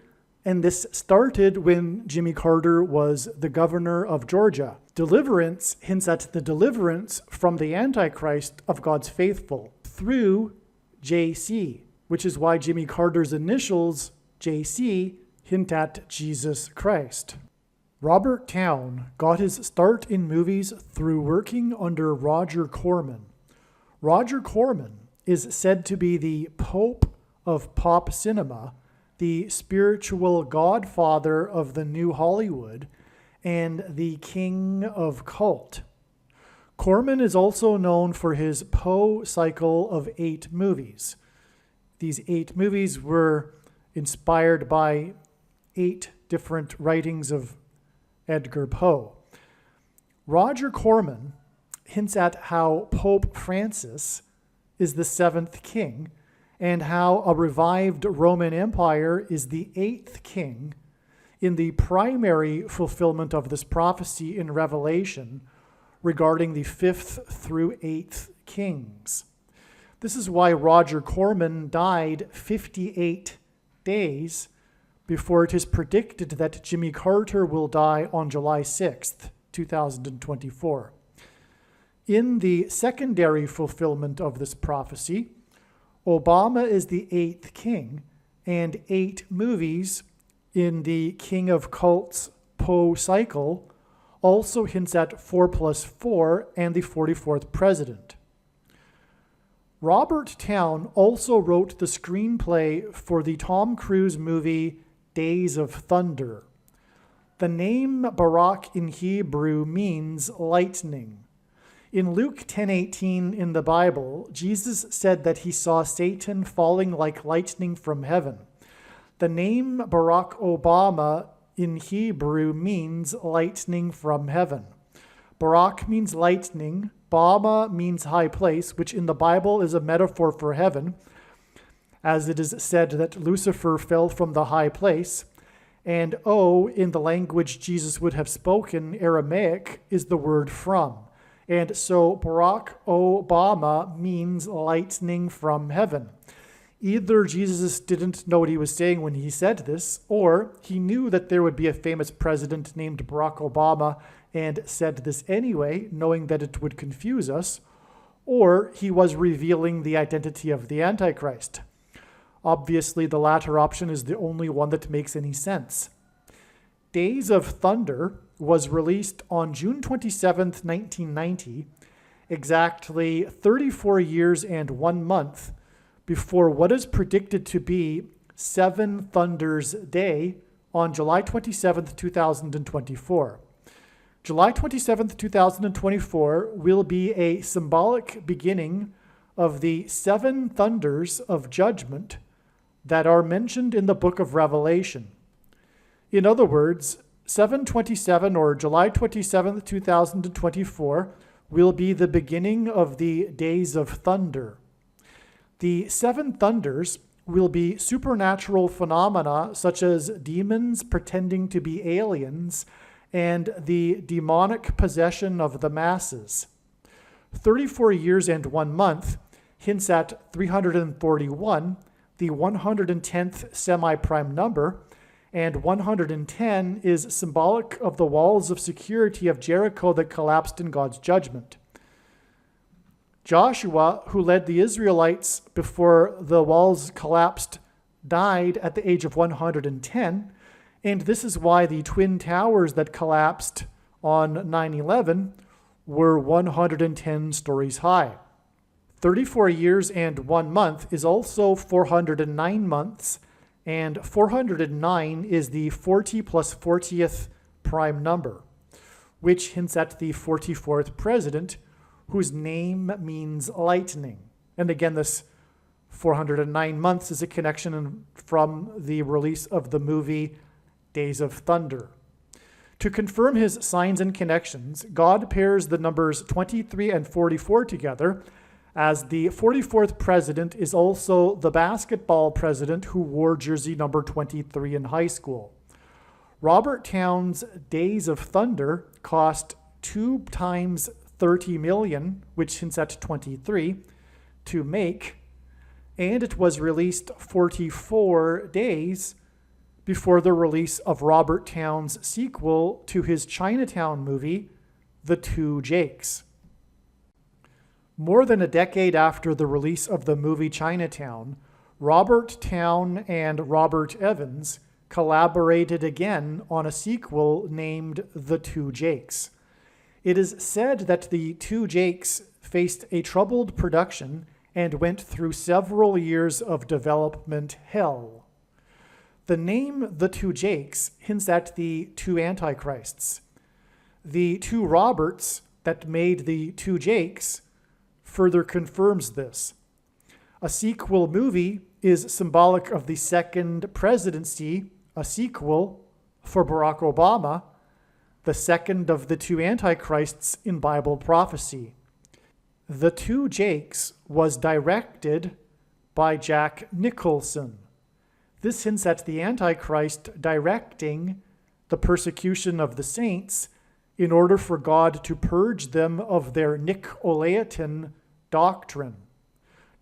and this started when Jimmy Carter was the governor of Georgia. Deliverance hints at the deliverance from the Antichrist of God's faithful through JC, which is why Jimmy Carter's initials, JC, hint at Jesus Christ. Robert Towne got his start in movies through working under Roger Corman. Roger Corman is said to be the Pope of pop cinema, the spiritual godfather of the new Hollywood, and the king of cult. Corman is also known for his Poe cycle of 8 movies. These 8 movies were inspired by 8 different writings of Edgar Poe. Roger Corman hints at how Pope Francis is the 7th king, and how a revived Roman Empire is the eighth king in the primary fulfillment of this prophecy in Revelation regarding the fifth through eighth kings. This is why Roger Corman died 58 days before it is predicted that Jimmy Carter will die on July 6th, 2024. In the secondary fulfillment of this prophecy, Obama is the eighth king, and 8 movies in the King of Cults Poe cycle also hints at 4+4 and the 44th president. Robert Towne also wrote the screenplay for the Tom Cruise movie Days of Thunder. The name Barak in Hebrew means lightning. In Luke 10:18 in the Bible, Jesus said that he saw Satan falling like lightning from heaven. The name Barack Obama in Hebrew means lightning from heaven. Barak means lightning, Bama means high place, which in the Bible is a metaphor for heaven, as it is said that Lucifer fell from the high place, and O, in the language Jesus would have spoken, Aramaic, is the word from. And so Barack Obama means lightning from heaven. Either Jesus didn't know what he was saying when he said this, or he knew that there would be a famous president named Barack Obama and said this anyway, knowing that it would confuse us, or he was revealing the identity of the Antichrist. Obviously, the latter option is the only one that makes any sense. Days of Thunder was released on June 27, 1990, exactly 34 years and 1 month before what is predicted to be Seven Thunders Day on July 27, 2024. July 27, 2024 will be a symbolic beginning of the 7 thunders of judgment that are mentioned in the book of Revelation. In other words, 7/27 or July 27, 2024 will be the beginning of the Days of Thunder. The 7 thunders will be supernatural phenomena such as demons pretending to be aliens and the demonic possession of the masses. 34 years and 1 month hints at 341, the 110th semi-prime number, and 110 is symbolic of the walls of security of Jericho that collapsed in God's judgment. Joshua, who led the Israelites before the walls collapsed, died at the age of 110, and this is why the Twin Towers that collapsed on 9/11 were 110 stories high. 34 years and 1 month is also 409 months, and 409 is the 40 plus 40th prime number, which hints at the 44th president, whose name means lightning. And again, this 409 months is a connection from the release of the movie Days of Thunder. To confirm his signs and connections, God pairs the numbers 23 and 44 together, as the 44th president is also the basketball president who wore jersey number 23 in high school. Robert Towne's Days of Thunder cost 2 times 30 million, which hints at 23, to make, and it was released 44 days before the release of Robert Towne's sequel to his Chinatown movie, The Two Jakes. More than a decade after the release of the movie Chinatown, Robert Towne and Robert Evans collaborated again on a sequel named The Two Jakes. It is said that The Two Jakes faced a troubled production and went through several years of development hell. The name The Two Jakes hints at the two Antichrists. The two Roberts that made the two Jakes further confirms this. A sequel movie is symbolic of the second presidency, a sequel for Barack Obama, the second of the two Antichrists in Bible prophecy. The Two Jakes was directed by Jack Nicholson. This hints at the Antichrist directing the persecution of the saints in order for God to purge them of their Nicolaitan doctrine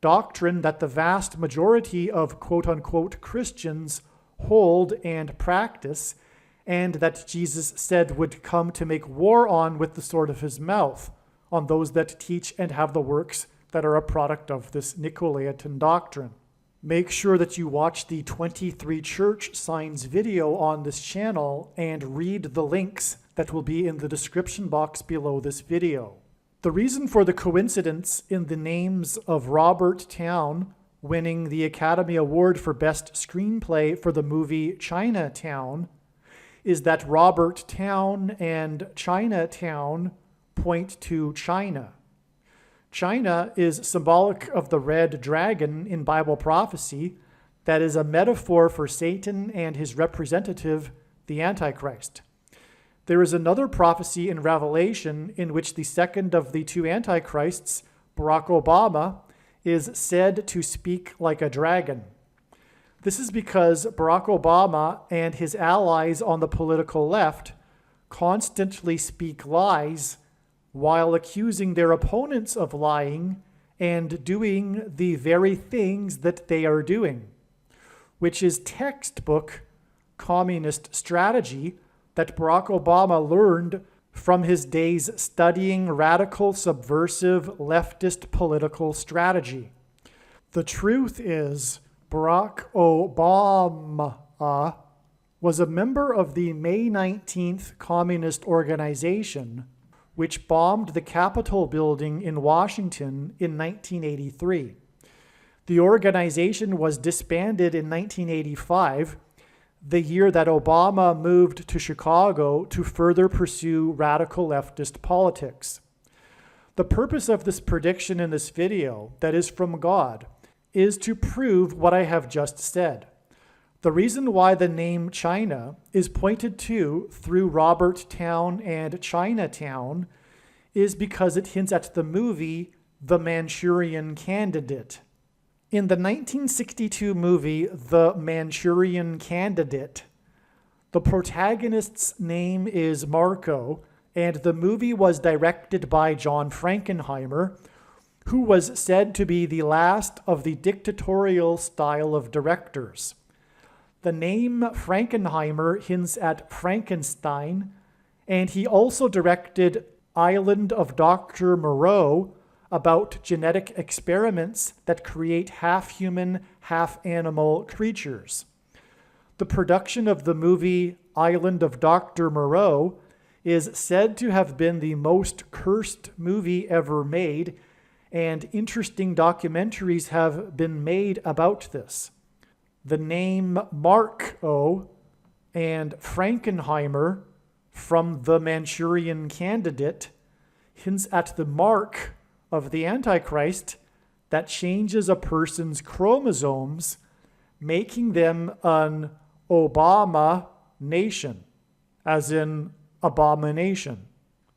that the vast majority of quote-unquote Christians hold and practice, and that Jesus said would come to make war on with the sword of his mouth, on those that teach and have the works that are a product of this Nicolaitan doctrine. Make sure that you watch the 23 church signs video on this channel and read the links that will be in the description box below this video. The reason for the coincidence in the names of Robert Towne winning the Academy Award for Best Screenplay for the movie Chinatown is that Robert Towne and Chinatown point to China. China is symbolic of the red dragon in Bible prophecy that is a metaphor for Satan and his representative, the Antichrist. There is another prophecy in Revelation in which the second of the two Antichrists, Barack Obama, is said to speak like a dragon. This is because Barack Obama and his allies on the political left constantly speak lies while accusing their opponents of lying and doing the very things that they are doing, which is textbook communist strategy that Barack Obama learned from his days studying radical, subversive, leftist political strategy. The truth is, Barack Obama was a member of the May 19th Communist Organization, which bombed the Capitol building in Washington in 1983. The organization was disbanded in 1985, the year that Obama moved to Chicago to further pursue radical leftist politics. The purpose of this prediction in this video, that is from God, is to prove what I have just said. The reason why the name China is pointed to through Robert Towne and Chinatown is because it hints at the movie The Manchurian Candidate. In the 1962 movie The Manchurian Candidate, the protagonist's name is Marco, and the movie was directed by John Frankenheimer, who was said to be the last of the dictatorial style of directors. The name Frankenheimer hints at Frankenstein, and he also directed Island of Dr. Moreau, about genetic experiments that create half-human, half-animal creatures. The production of the movie Island of Dr. Moreau is said to have been the most cursed movie ever made, and interesting documentaries have been made about this. The name Marco and Frankenheimer from The Manchurian Candidate hints at the mark of the Antichrist that changes a person's chromosomes, making them an Obama nation, as in abomination.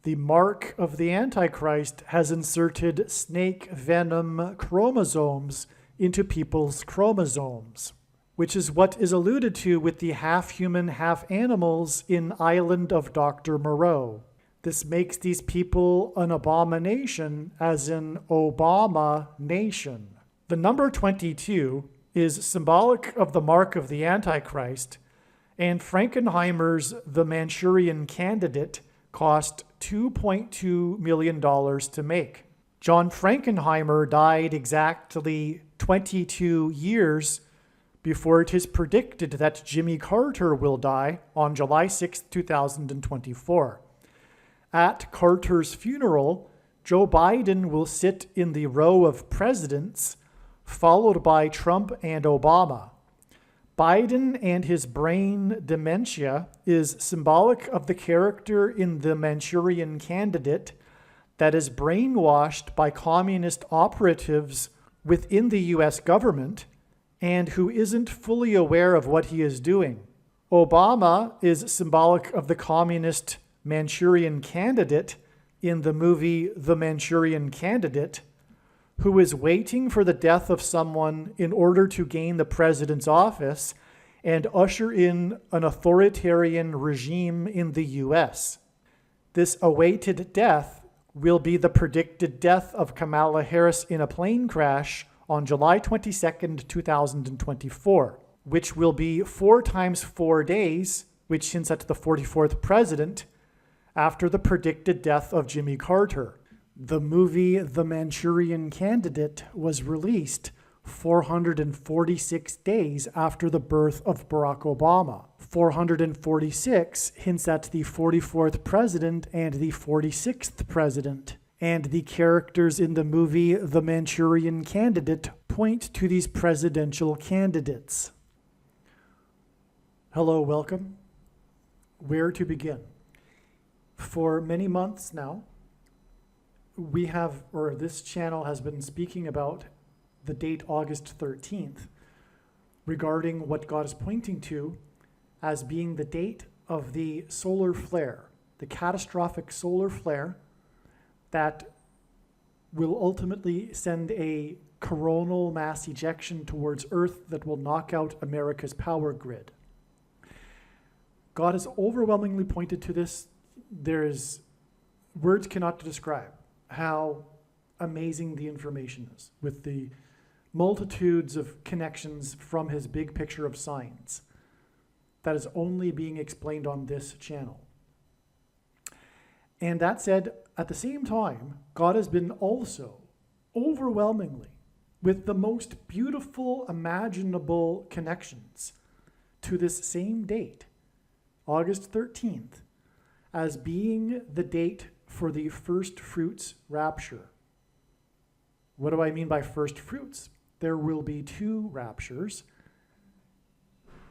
The mark of the Antichrist has inserted snake venom chromosomes into people's chromosomes, which is what is alluded to with the half-human, half-animals in Island of Dr. Moreau. This makes these people an abomination, as in Obama nation. The number 22 is symbolic of the mark of the Antichrist, and Frankenheimer's The Manchurian Candidate cost $2.2 million to make. John Frankenheimer died exactly 22 years before it is predicted that Jimmy Carter will die on July 6, 2024. At Carter's funeral, Joe Biden will sit in the row of presidents, followed by Trump and Obama. Biden and his brain dementia is symbolic of the character in The Manchurian Candidate that is brainwashed by communist operatives within the U.S. government and who isn't fully aware of what he is doing. Obama is symbolic of the communist Manchurian Candidate in the movie The Manchurian Candidate, who is waiting for the death of someone in order to gain the president's office and usher in an authoritarian regime in the US. This awaited death will be the predicted death of Kamala Harris in a plane crash on July 22nd, 2024, which will be 4 times 4 days, which hints at the 44th president, after the predicted death of Jimmy Carter. The movie The Manchurian Candidate was released 446 days after the birth of Barack Obama. 446 hints at the 44th president and the 46th president. And the characters in the movie The Manchurian Candidate point to these presidential candidates. Hello, welcome. Where to begin? For many months now, this channel has been speaking about the date August 13th regarding what God is pointing to as being the date of the solar flare, the catastrophic solar flare that will ultimately send a coronal mass ejection towards Earth that will knock out America's power grid. God has overwhelmingly pointed to this. Words cannot describe how amazing the information is with the multitudes of connections from his big picture of signs that is only being explained on this channel. And that said, at the same time, God has been also overwhelmingly with the most beautiful imaginable connections to this same date, August 13th, as being the date for the first fruits rapture. What do I mean by first fruits? There will be 2 raptures,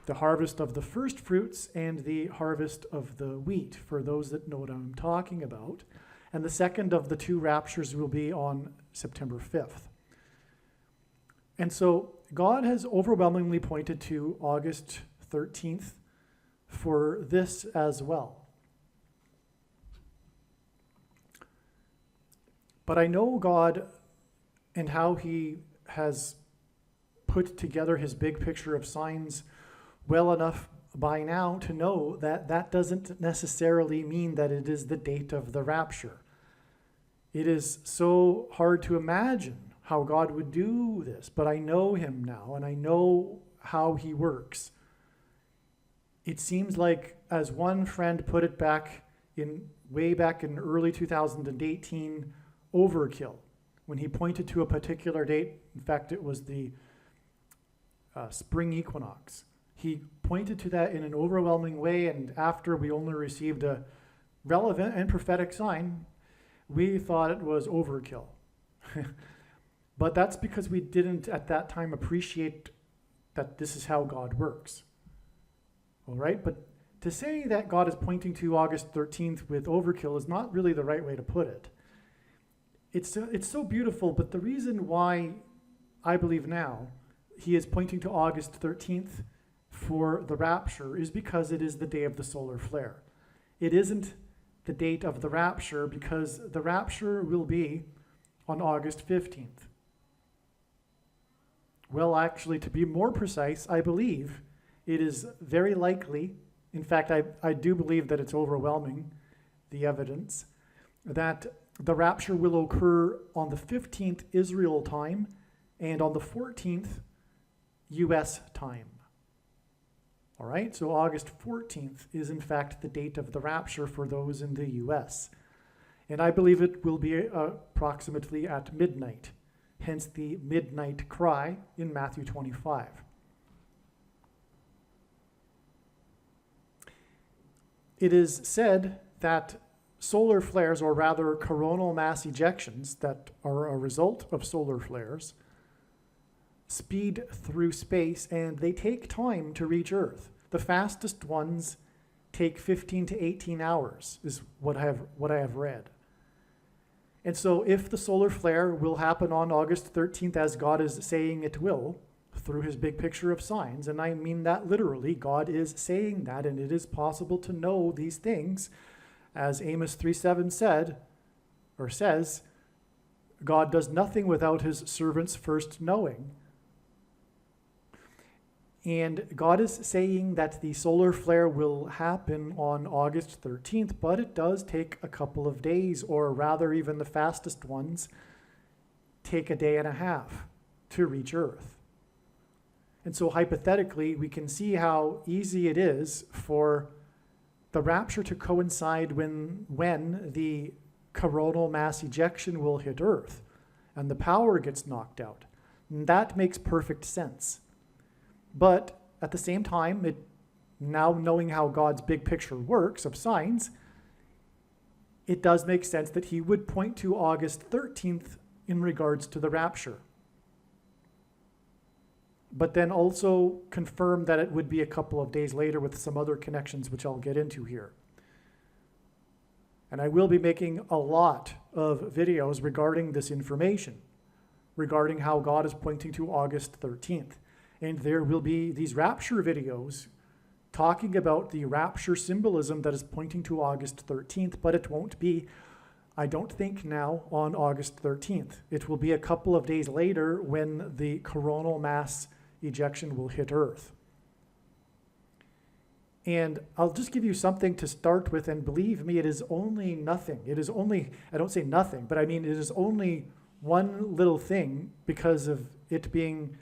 the harvest of the first fruits and the harvest of the wheat, for those that know what I'm talking about. And the second of the 2 raptures will be on September 5th. And so God has overwhelmingly pointed to August 13th for this as well. But I know God and how he has put together his big picture of signs well enough by now to know that that doesn't necessarily mean that it is the date of the rapture. It is so hard to imagine how God would do this, but I know him now and I know how he works. It seems like, as one friend put it way back in early 2018, overkill. When he pointed to a particular date, in fact, it was the spring equinox. He pointed to that in an overwhelming way, and after we only received a relevant and prophetic sign, we thought it was overkill. But that's because we didn't at that time appreciate that this is how God works. All right, but to say that God is pointing to August 13th with overkill is not really the right way to put it. It's so beautiful, but the reason why I believe now he is pointing to August 13th for the rapture is because it is the day of the solar flare. It isn't the date of the rapture because the rapture will be on August 15th. Well, actually, to be more precise, I believe it is very likely, in fact, I do believe that it's overwhelming, the evidence, that the rapture will occur on the 15th Israel time and on the 14th US time. All right, so August 14th is in fact the date of the rapture for those in the US. And I believe it will be approximately at midnight, hence the midnight cry in Matthew 25. It is said that solar flares, or rather coronal mass ejections that are a result of solar flares, speed through space and they take time to reach Earth. The fastest ones take 15 to 18 hours is what I have read. And so if the solar flare will happen on August 13th as God is saying it will, through his big picture of signs, and I mean that literally, God is saying that, and it is possible to know these things, as Amos 3:7 says, God does nothing without his servants first knowing. And God is saying that the solar flare will happen on August 13th, but it does take a couple of days, or rather even the fastest ones take a day and a half to reach Earth. And so hypothetically, we can see how easy it is for the rapture to coincide when the coronal mass ejection will hit Earth and the power gets knocked out. And that makes perfect sense. But at the same time, now knowing how God's big picture works of signs, it does make sense that he would point to August 13th in regards to the rapture. But then also confirm that it would be a couple of days later with some other connections, which I'll get into here. And I will be making a lot of videos regarding this information, regarding how God is pointing to August 13th. And there will be these rapture videos talking about the rapture symbolism that is pointing to August 13th, but it won't be, I don't think now, on August 13th. It will be a couple of days later when the coronal mass ejection will hit Earth. And I'll just give you something to start with, and believe me, it is only nothing. It is only, I don't say nothing, but I mean it is only one little thing because of it being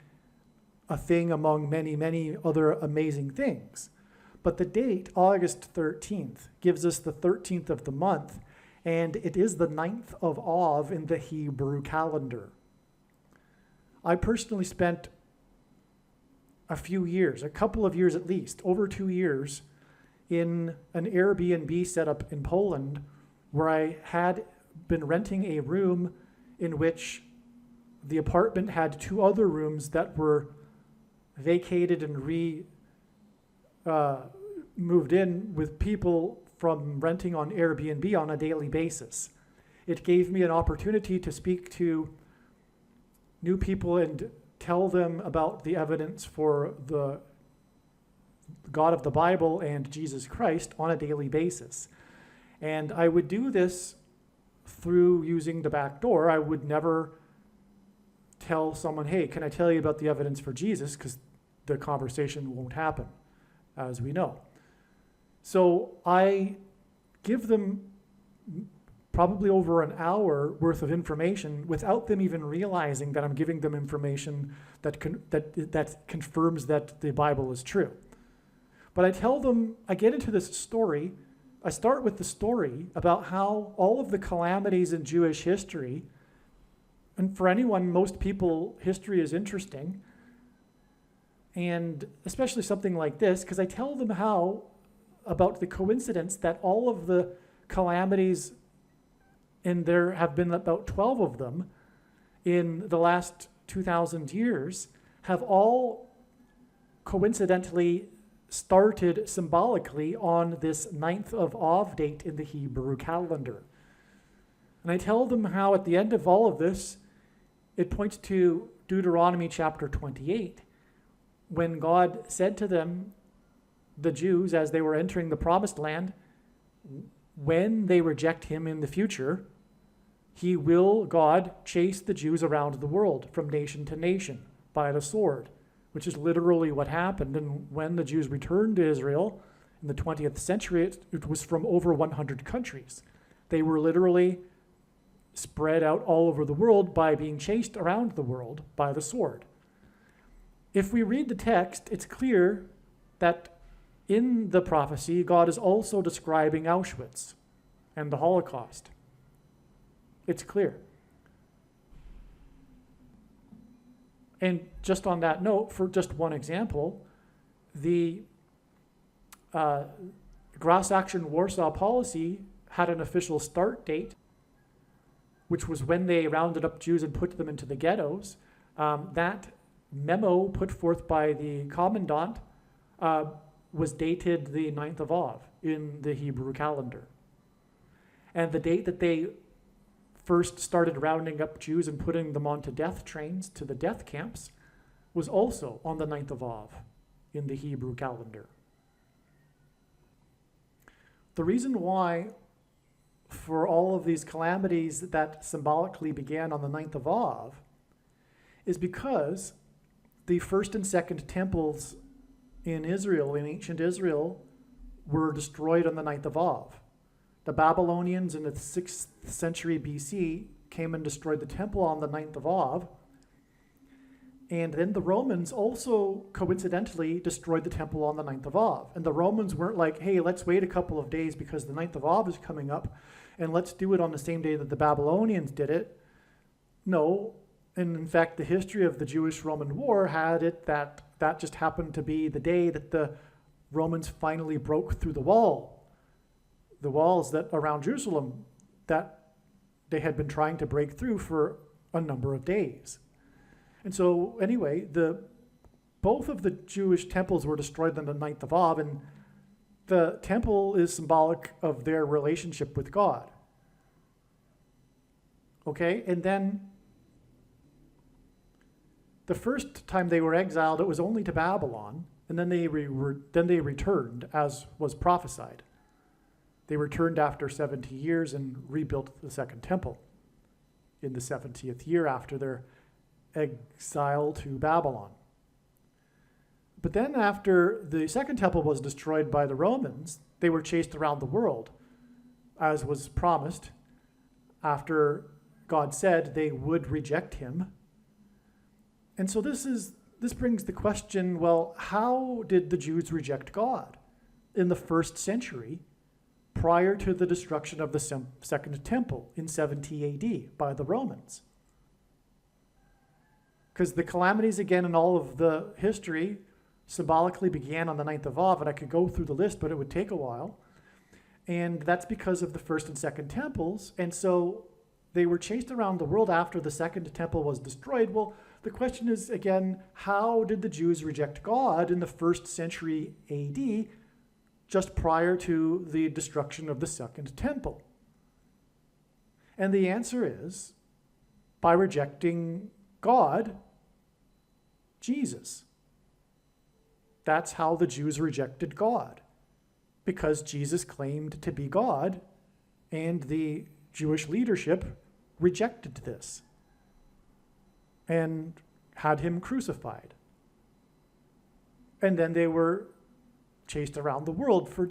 a thing among many, many other amazing things. But the date, August 13th, gives us the 13th of the month, and it is the 9th of Av in the Hebrew calendar. I personally spent a few years, a couple of years at least, over 2 years, in an Airbnb setup in Poland where I had been renting a room in which the apartment had 2 other rooms that were vacated and moved in with people from renting on Airbnb on a daily basis. It gave me an opportunity to speak to new people and tell them about the evidence for the God of the Bible and Jesus Christ on a daily basis. And I would do this through using the back door. I would never tell someone, hey, can I tell you about the evidence for Jesus? Because the conversation won't happen, as we know. So I give them probably over an hour worth of information without them even realizing that I'm giving them information that confirms that the Bible is true. But I tell them, I get into this story, I start with the story about how all of the calamities in Jewish history, and for anyone, most people, history is interesting, and especially something like this, because I tell them how, about the coincidence that all of the calamities, and there have been about 12 of them in the last 2,000 years, have all coincidentally started symbolically on this 9th of Av date in the Hebrew calendar. And I tell them how at the end of all of this, it points to Deuteronomy chapter 28, when God said to them, the Jews, as they were entering the promised land, when they reject him in the future, he will, God, chase the Jews around the world from nation to nation by the sword, which is literally what happened. And when the Jews returned to Israel in the 20th century, it was from over 100 countries. They were literally spread out all over the world by being chased around the world by the sword. If we read the text, it's clear that in the prophecy, God is also describing Auschwitz and the Holocaust. It's clear. And just on that note, for just one example, the Grass Action Warsaw policy had an official start date, which was when they rounded up Jews and put them into the ghettos. That memo put forth by the commandant was dated the 9th of Av in the Hebrew calendar. And the date that they first started rounding up Jews and putting them onto death trains to the death camps was also on the 9th of Av in the Hebrew calendar. The reason why for all of these calamities that symbolically began on the 9th of Av is because the first and second temples in Israel, in ancient Israel, were destroyed on the 9th of Av. The Babylonians in the 6th century BC came and destroyed the temple on the 9th of Av. And then the Romans also coincidentally destroyed the temple on the 9th of Av. And the Romans weren't like, hey, let's wait a couple of days because the 9th of Av is coming up and let's do it on the same day that the Babylonians did it. No. And in fact, the history of the Jewish-Roman War had it that that just happened to be the day that the Romans finally broke through the walls that around Jerusalem that they had been trying to break through for a number of days. And so anyway, both of the Jewish temples were destroyed on the 9th of Av, and the temple is symbolic of their relationship with God. Okay, and then the first time they were exiled, it was only to Babylon, and then they returned, as was prophesied. They returned after 70 years and rebuilt the second temple in the 70th year after their exile to Babylon. But then after the second temple was destroyed by the Romans, they were chased around the world, as was promised, after God said they would reject him. And so this brings the question, well, how did the Jews reject God in the first century prior to the destruction of the second temple in 70 AD by the Romans? Because the calamities, again, in all of the history symbolically began on the 9th of Av, and I could go through the list, but it would take a while. And that's because of the first and second temples. And so they were chased around the world after the second temple was destroyed. Well, the question is, again, how did the Jews reject God in the first century AD, just prior to the destruction of the second temple? And the answer is by rejecting God, Jesus. That's how the Jews rejected God, because Jesus claimed to be God, and the Jewish leadership rejected this and had him crucified. And then they were chased around the world for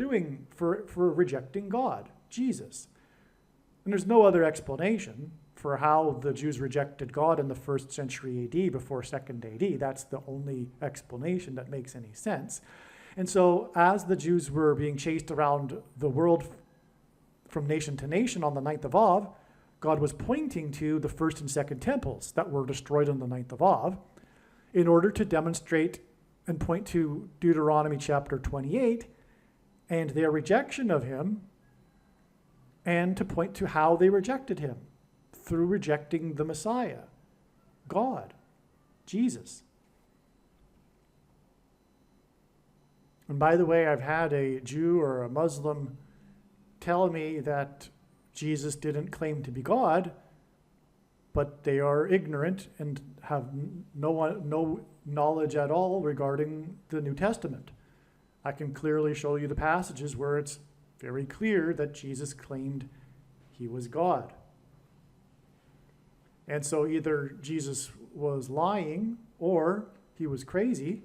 rejecting God, Jesus. And there's no other explanation for how the Jews rejected God in the first century AD before 2nd AD. That's the only explanation that makes any sense. And so as the Jews were being chased around the world from nation to nation on the 9th of Av, God was pointing to the first and second temples that were destroyed on the 9th of Av in order to demonstrate and point to Deuteronomy chapter 28 and their rejection of him, and to point to how they rejected him through rejecting the Messiah, God, Jesus. And by the way, I've had a Jew or a Muslim tell me that Jesus didn't claim to be God, but they are ignorant and have no knowledge at all regarding the New Testament. I can clearly show you the passages where it's very clear that Jesus claimed he was God. And so either Jesus was lying or he was crazy,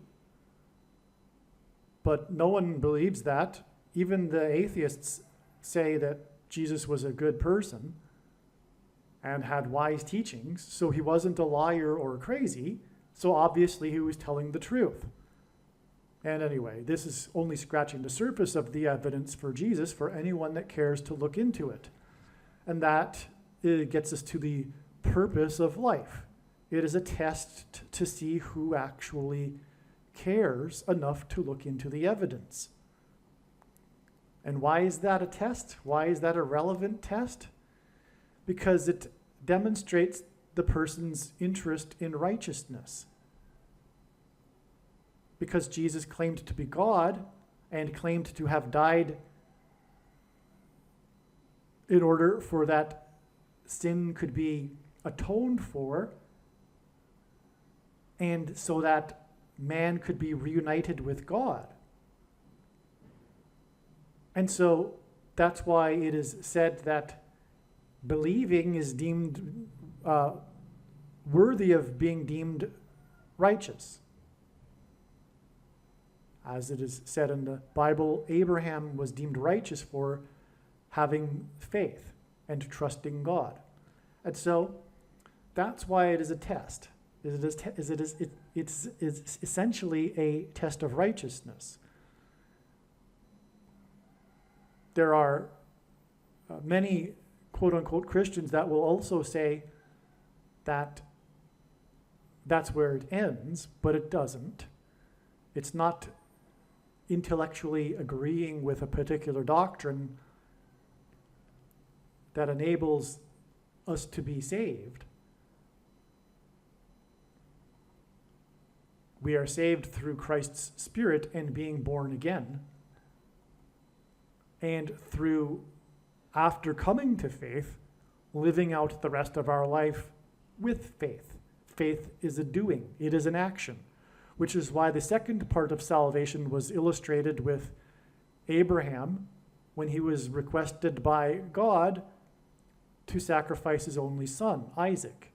but no one believes that. Even the atheists say that Jesus was a good person and had wise teachings, so he wasn't a liar or crazy, so obviously he was telling the truth. And anyway, this is only scratching the surface of the evidence for Jesus for anyone that cares to look into it. And that gets us to the purpose of life. It is a test to see who actually cares enough to look into the evidence. And why is that a test? Why is that a relevant test? Because it demonstrates the person's interest in righteousness. Because Jesus claimed to be God and claimed to have died in order for that sin could be atoned for, and so that man could be reunited with God. And so that's why it is said that believing is deemed worthy of being deemed righteous. As it is said in the Bible, Abraham was deemed righteous for having faith and trusting God. And so that's why it is a test. It's essentially a test of righteousness. There are many quote-unquote Christians that will also say that that's where it ends, but it doesn't. It's not intellectually agreeing with a particular doctrine that enables us to be saved. We are saved through Christ's Spirit and being born again, and through, after coming to faith, living out the rest of our life with faith. Faith is a doing, it is an action, which is why the second part of salvation was illustrated with Abraham when he was requested by God to sacrifice his only son, Isaac,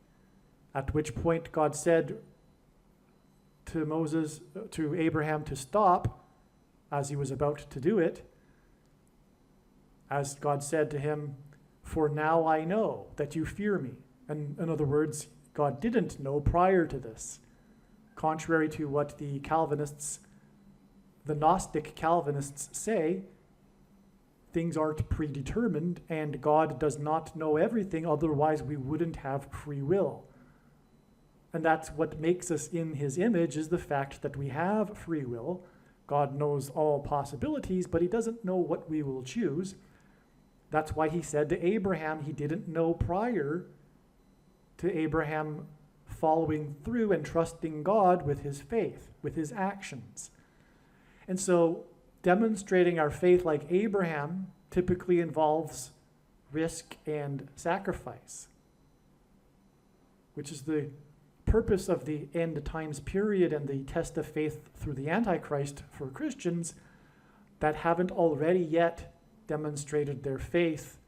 at which point God said to Abraham to stop as he was about to do it, as God said to him, "For now I know that you fear me." And in other words, God didn't know prior to this. Contrary to what the Gnostic Calvinists say, things aren't predetermined, and God does not know everything, otherwise we wouldn't have free will. And that's what makes us in his image, is the fact that we have free will. God knows all possibilities, but he doesn't know what we will choose. That's why he said to Abraham, he didn't know prior to Abraham following through and trusting God with his faith, with his actions. And so demonstrating our faith like Abraham typically involves risk and sacrifice, which is the purpose of the end times period and the test of faith through the Antichrist for Christians that haven't already yet demonstrated their faith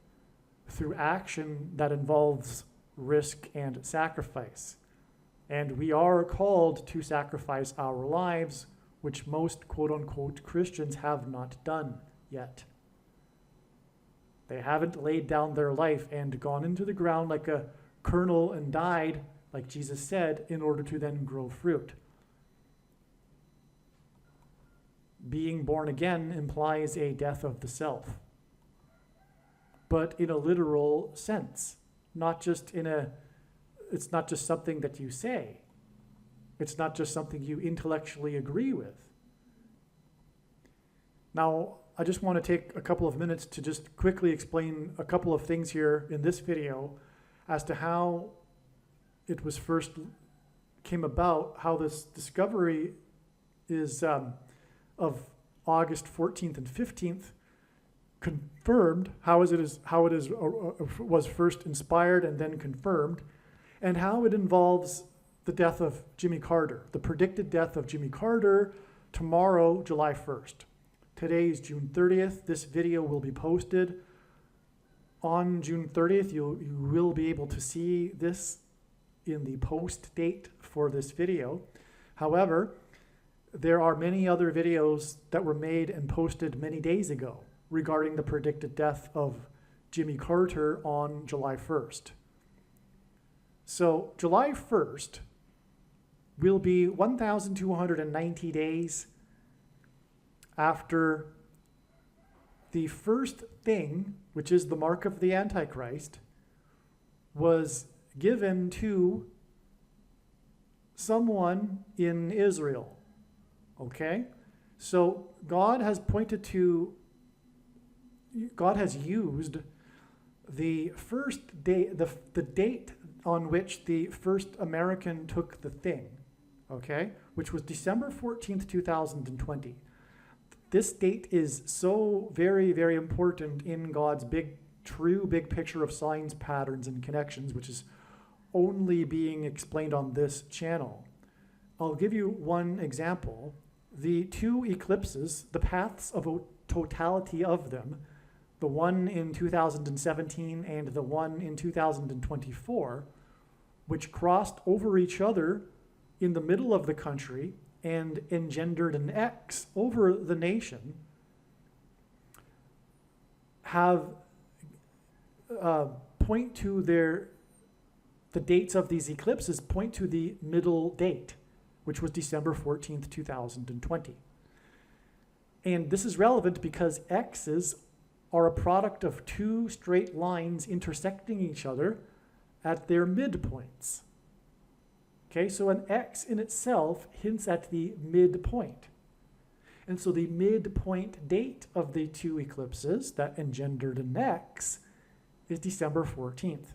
through action that involves risk and sacrifice. And we are called to sacrifice our lives, which most quote-unquote Christians have not done yet. They haven't laid down their life and gone into the ground like a kernel and died, like Jesus said, in order to then grow fruit. Being born again implies a death of the self, but in a literal sense, it's not just something that you say. It's not just something you intellectually agree with. Now, I just want to take a couple of minutes to just quickly explain a couple of things here in this video as to how it was first came about, how this discovery is of August 14th and 15th confirmed, how it was first inspired and then confirmed, and how it involves the death of Jimmy Carter, the predicted death of Jimmy Carter tomorrow, July 1st. Today is June 30th. This video will be posted on June 30th. You will be able to see this in the post date for this video. However, there are many other videos that were made and posted many days ago regarding the predicted death of Jimmy Carter on July 1st. So July 1st will be 1,290 days after the first thing, which is the mark of the Antichrist, was given to someone in Israel. Okay? So God has used the first day, the date on which the first American took the thing, okay, which was December 14th, 2020. This date is so very, very important in God's true big picture of signs, patterns, and connections, which is only being explained on this channel. I'll give you one example. The two eclipses, the paths of totality of them, the one in 2017 and the one in 2024, which crossed over each other in the middle of the country and engendered an X over the nation, have point to the dates of these eclipses point to the middle date, which was December 14th, 2020. And this is relevant because X's are a product of two straight lines intersecting each other at their midpoints. Okay, so an X in itself hints at the midpoint. And so the midpoint date of the two eclipses that engendered an X is December 14th.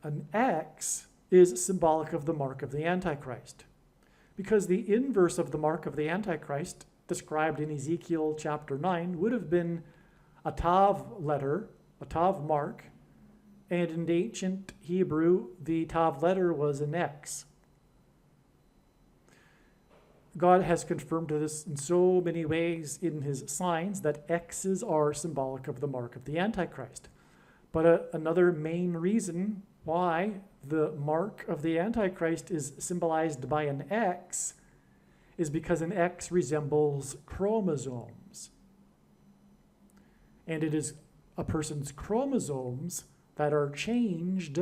An X is symbolic of the mark of the Antichrist, because the inverse of the mark of the Antichrist, described in Ezekiel chapter 9, would have been a Tav letter, a Tav mark, and in ancient Hebrew, the Tav letter was an X. God has confirmed this in so many ways in his signs that X's are symbolic of the mark of the Antichrist. But another main reason why the mark of the Antichrist is symbolized by an X is because an X resembles chromosomes. And it is a person's chromosomes that are changed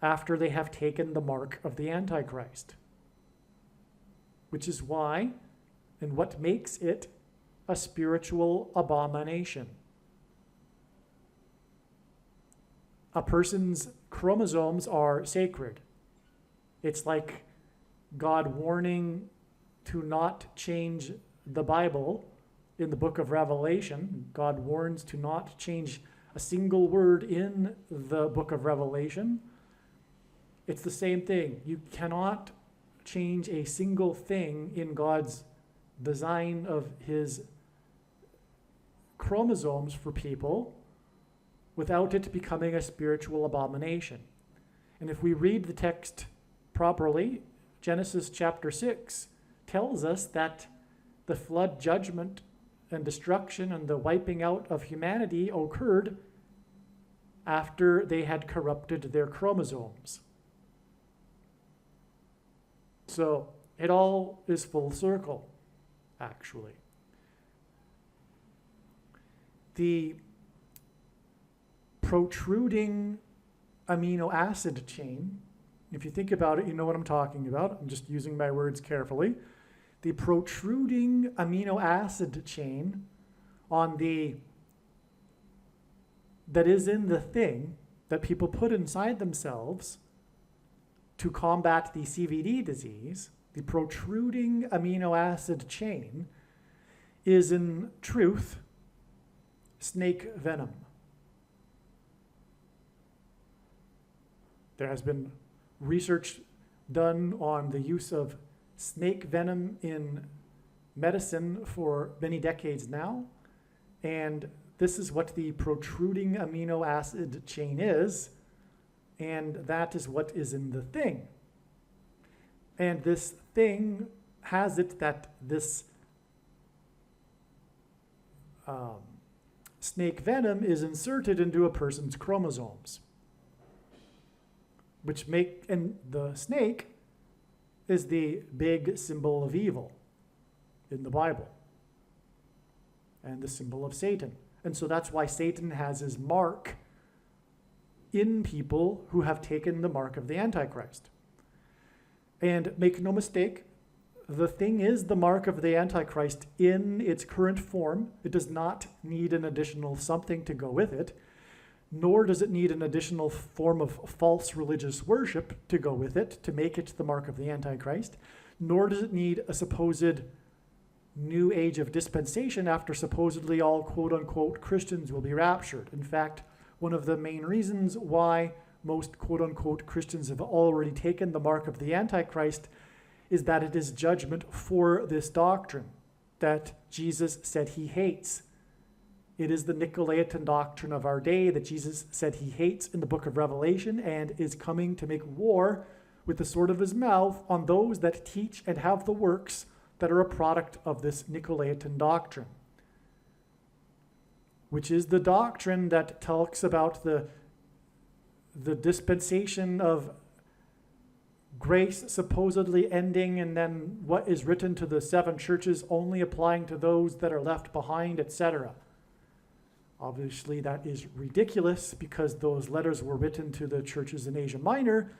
after they have taken the mark of the Antichrist. Which is why, and what makes it a spiritual abomination. A person's chromosomes are sacred. It's like God warning to not change the Bible in the book of Revelation. God warns to not change a single word in the book of Revelation. It's the same thing. You cannot change a single thing in God's design of his chromosomes for people without it becoming a spiritual abomination. And if we read the text properly, Genesis chapter 6 tells us that the flood judgment and destruction and the wiping out of humanity occurred after they had corrupted their chromosomes. So it all is full circle, actually. The protruding amino acid chain, if you think about it, you know what I'm talking about. I'm just using my words carefully. The protruding amino acid chain that is in the thing that people put inside themselves to combat the CVD disease, the protruding amino acid chain is in truth snake venom. There has been research done on the use of snake venom in medicine for many decades now, and this is what the protruding amino acid chain is, and that is what is in the thing. And this thing has it that this snake venom is inserted into a person's chromosomes, and the snake is the big symbol of evil in the Bible and the symbol of Satan. And so that's why Satan has his mark in people who have taken the mark of the Antichrist. And make no mistake, the thing is the mark of the Antichrist in its current form. It does not need an additional something to go with it, nor does it need an additional form of false religious worship to go with it to make it the mark of the Antichrist, nor does it need a supposed new age of dispensation after supposedly all quote-unquote Christians will be raptured. In fact, one of the main reasons why most quote-unquote Christians have already taken the mark of the Antichrist is that it is judgment for this doctrine that Jesus said he hates. It is the Nicolaitan doctrine of our day that Jesus said he hates in the book of Revelation and is coming to make war with the sword of his mouth on those that teach and have the works that are a product of this Nicolaitan doctrine. which is the doctrine that talks about the dispensation of grace supposedly ending, and then what is written to the seven churches only applying to those that are left behind, etc. Obviously, that is ridiculous because those letters were written to the churches in Asia Minor,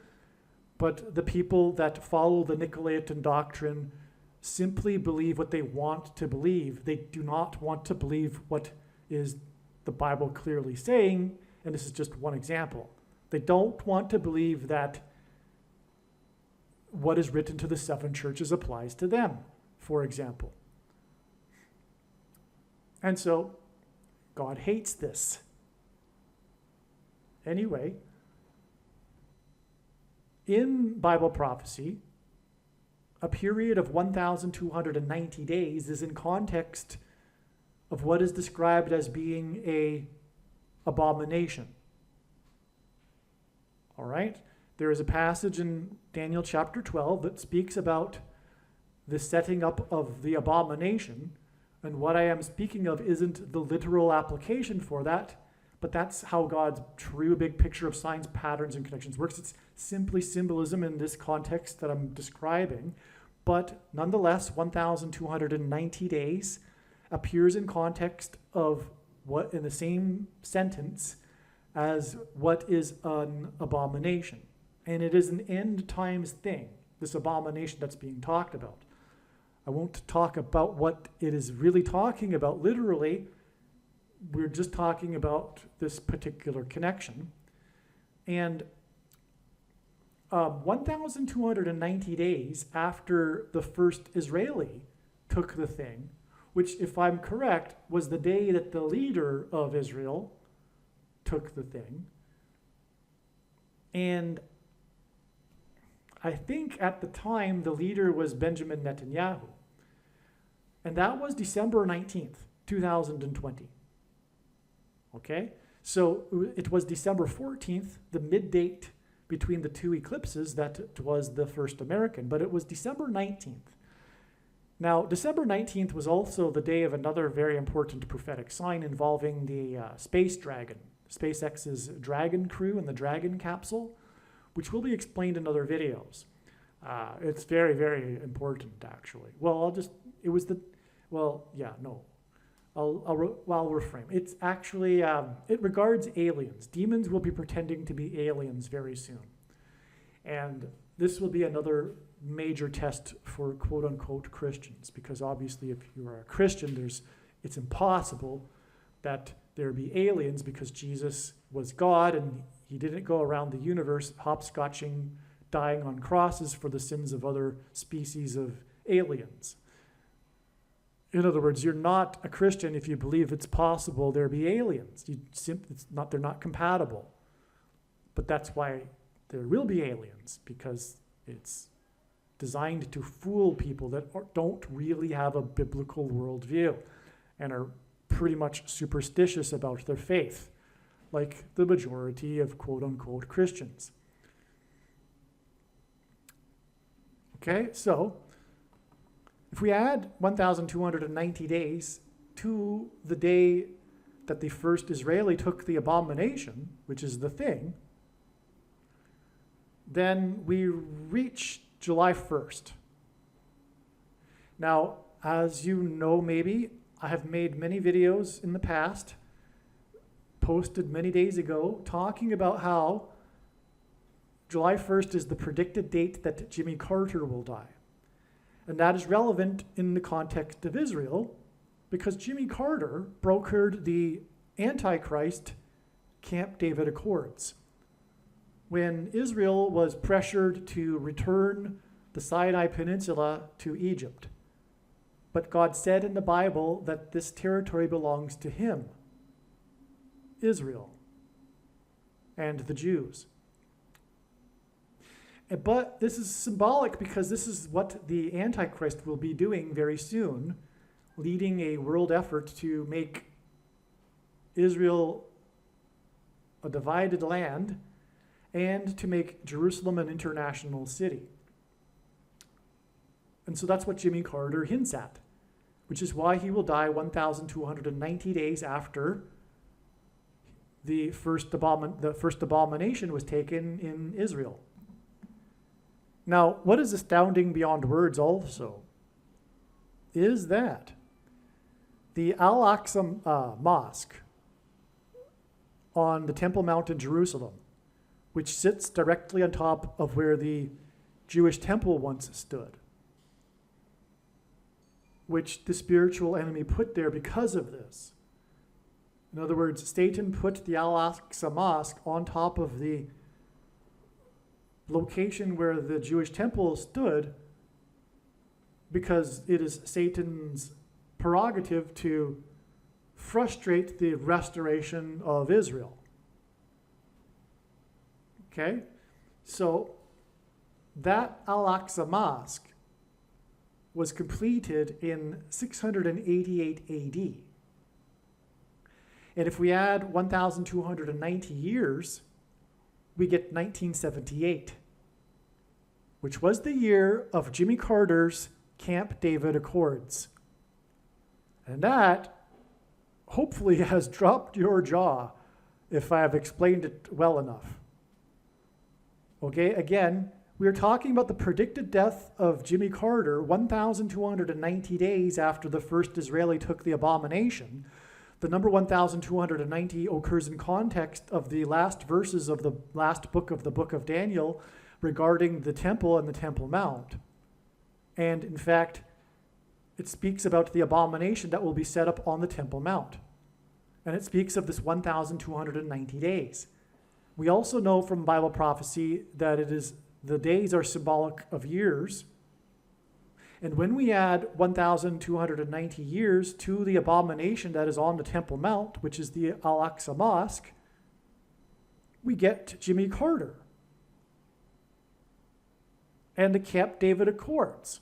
but the people that follow the Nicolaitan doctrine simply believe what they want to believe. They do not want to believe what is the Bible clearly saying, and this is just one example. They don't want to believe that what is written to the seven churches applies to them, for example. And so, God hates this. Anyway, in Bible prophecy, a period of 1,290 days is in context of what is described as being an abomination. All right? There is a passage in Daniel chapter 12 that speaks about the setting up of the abomination, and what I am speaking of isn't the literal application for that, but that's how God's true big picture of signs, patterns, and connections works. It's simply symbolism in this context that I'm describing, but nonetheless, 1,290 days appears in context of what, in the same sentence as what is an abomination. And it is an end times thing, this abomination that's being talked about. I won't talk about what it is really talking about literally. We're just talking about this particular connection. And 1,290 days after the first Israeli took the thing, which, if I'm correct, was the day that the leader of Israel took the thing. And I think at the time the leader was Benjamin Netanyahu. And that was December 19th, 2020. Okay? So it was December 14th, the mid-date between the two eclipses, that was the first American, but it was December 19th. Now, December 19th was also the day of another very important prophetic sign involving the Space Dragon, SpaceX's Dragon crew and the Dragon capsule, which will be explained in other videos. It's very, very important, actually. Well, I'll reframe. It's actually, it regards aliens. Demons will be pretending to be aliens very soon. And this will be another major test for quote-unquote Christians, because obviously if you are a Christian, it's impossible that there be aliens, because Jesus was God and he didn't go around the universe hopscotching, dying on crosses for the sins of other species of aliens. In other words, you're not a Christian if you believe it's possible there be aliens. They're not compatible. But that's why there will be aliens, because it's designed to fool people that don't really have a biblical worldview and are pretty much superstitious about their faith, like the majority of quote-unquote Christians. Okay, so if we add 1,290 days to the day that the first Israeli took the abomination, which is the thing, then we reach July 1st. Now, as you know, maybe, I have made many videos in the past, posted many days ago, talking about how July 1st is the predicted date that Jimmy Carter will die. And that is relevant in the context of Israel, because Jimmy Carter brokered the Antichrist Camp David Accords when Israel was pressured to return the Sinai Peninsula to Egypt. But God said in the Bible that this territory belongs to him, Israel, and the Jews. But this is symbolic because this is what the Antichrist will be doing very soon, leading a world effort to make Israel a divided land and to make Jerusalem an international city. And so that's what Jimmy Carter hints at, which is why he will die 1,290 days after the first abomination was taken in Israel. Now, what is astounding beyond words also is that the Al-Aqsa Mosque on the Temple Mount in Jerusalem, which sits directly on top of where the Jewish temple once stood, which the spiritual enemy put there because of this. In other words, Satan put the Al-Aqsa Mosque on top of the location where the Jewish temple stood because it is Satan's prerogative to frustrate the restoration of Israel. Okay? So that Al-Aqsa Mosque was completed in 688 AD. And if we add 1,290 years, we get 1978, which was the year of Jimmy Carter's Camp David Accords. And that hopefully has dropped your jaw if I have explained it well enough. Okay, again, we are talking about the predicted death of Jimmy Carter 1,290 days after the first Israeli took the abomination. The number 1,290 occurs in context of the last verses of the last book of the book of Daniel regarding the temple and the Temple Mount. And in fact, it speaks about the abomination that will be set up on the Temple Mount. And it speaks of this 1,290 days. We also know from Bible prophecy that the days are symbolic of years. And when we add 1,290 years to the abomination that is on the Temple Mount, which is the Al-Aqsa Mosque, we get Jimmy Carter and the Camp David Accords,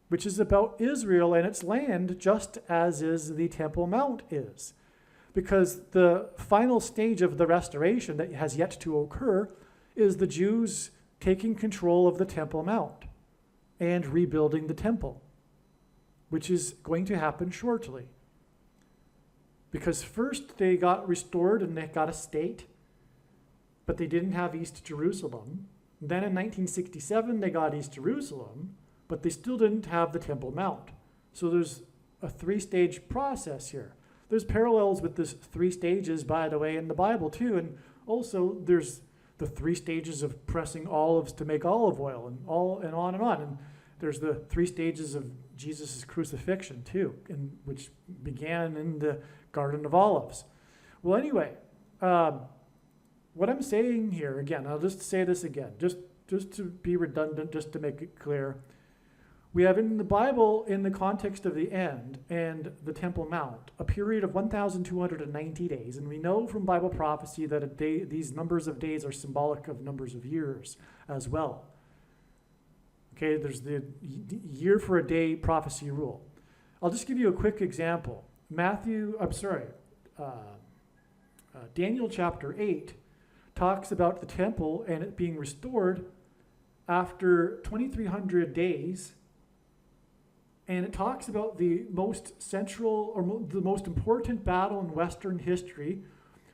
which is about Israel and its land, just as is the Temple Mount is. Because the final stage of the restoration that has yet to occur is the Jews taking control of the Temple Mount and rebuilding the temple, which is going to happen shortly. Because first they got restored and they got a state, but they didn't have East Jerusalem. Then in 1967 they got East Jerusalem, but they still didn't have the Temple Mount. So there's a three-stage process here. There's parallels with this three stages, by the way, in the Bible too. And also there's the three stages of pressing olives to make olive oil and on and on. And there's the three stages of Jesus' crucifixion too, which began in the Garden of Olives. Well, anyway, what I'm saying here, again, I'll just say this again, just to be redundant, just to make it clear. We have in the Bible, in the context of the end and the Temple Mount, a period of 1,290 days. And we know from Bible prophecy that these numbers of days are symbolic of numbers of years as well. Okay, there's the year for a day prophecy rule. I'll just give you a quick example. Daniel chapter 8 talks about the temple and it being restored after 2,300 days. And it talks about the most central or the most important battle in Western history,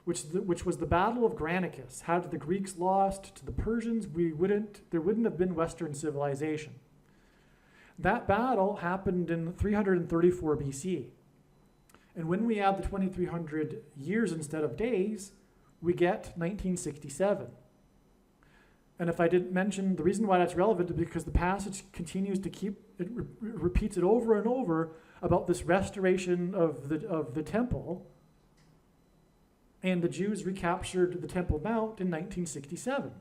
which was the Battle of Granicus. Had the Greeks lost to the Persians, there wouldn't have been Western civilization. That battle happened in 334 BC. And when we add the 2,300 years instead of days, we get 1967. And if I didn't mention, the reason why that's relevant is because the passage continues to it repeats it over and over about this restoration of the temple. And the Jews recaptured the Temple Mount in 1967.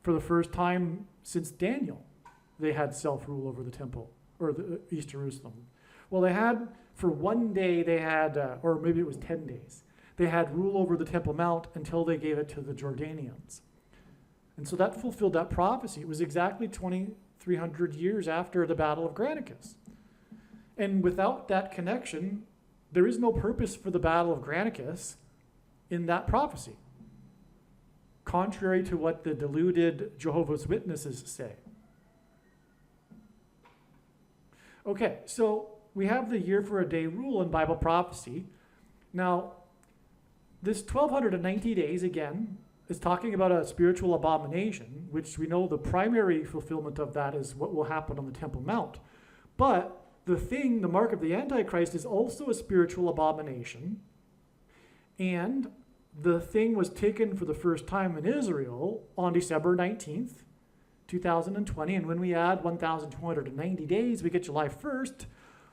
For the first time since Daniel, they had self-rule over the temple, or the East Jerusalem. Well, they had, for one day, or maybe it was 10 days, they had rule over the Temple Mount until they gave it to the Jordanians. And so that fulfilled that prophecy. It was exactly 2,300 years after the Battle of Granicus. And without that connection, there is no purpose for the Battle of Granicus in that prophecy, contrary to what the deluded Jehovah's Witnesses say. Okay, so we have the year for a day rule in Bible prophecy. Now, this 1290 days, again, is talking about a spiritual abomination, which we know the primary fulfillment of that is what will happen on the Temple Mount. But the mark of the Antichrist, is also a spiritual abomination. And the thing was taken for the first time in Israel on December 19th, 2020. And when we add 1,290 days, we get July 1st,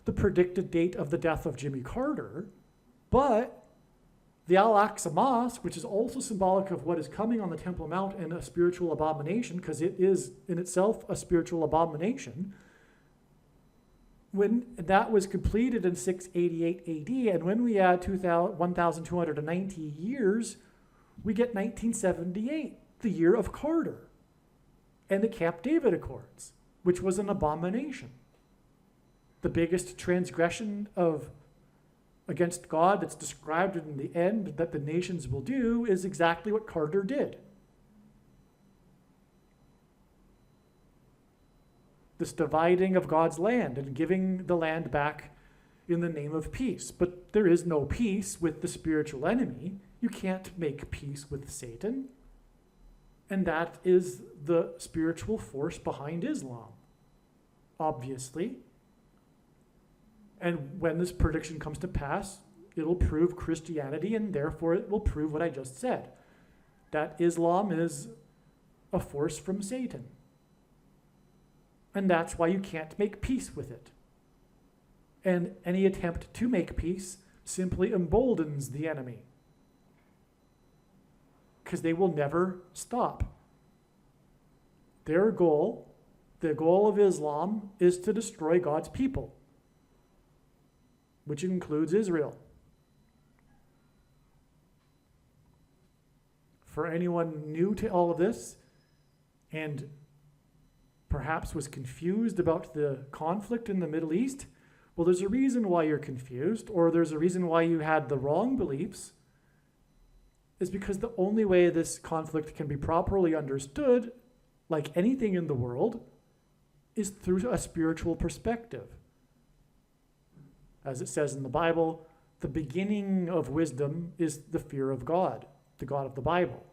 the predicted date of the death of Jimmy Carter. But the Al-Aqsa Mosque, which is also symbolic of what is coming on the Temple Mount and a spiritual abomination, because it is in itself a spiritual abomination, when that was completed in 688 AD, and when we add 1,290 years, we get 1978, the year of Carter, and the Camp David Accords, which was an abomination. The biggest transgression against God that's described in the end that the nations will do is exactly what Carter did. This dividing of God's land and giving the land back in the name of peace. But there is no peace with the spiritual enemy. You can't make peace with Satan. And that is the spiritual force behind Islam, obviously. And when this prediction comes to pass, it'll prove Christianity, and therefore it will prove what I just said, that Islam is a force from Satan. And that's why you can't make peace with it. And any attempt to make peace simply emboldens the enemy, because they will never stop. Their goal, the goal of Islam, is to destroy God's people, which includes Israel. For anyone new to all of this and perhaps was confused about the conflict in the Middle East, well, there's a reason why you're confused, or there's a reason why you had the wrong beliefs, is because the only way this conflict can be properly understood, like anything in the world, is through a spiritual perspective. As it says in the Bible, the beginning of wisdom is the fear of God, the God of the Bible.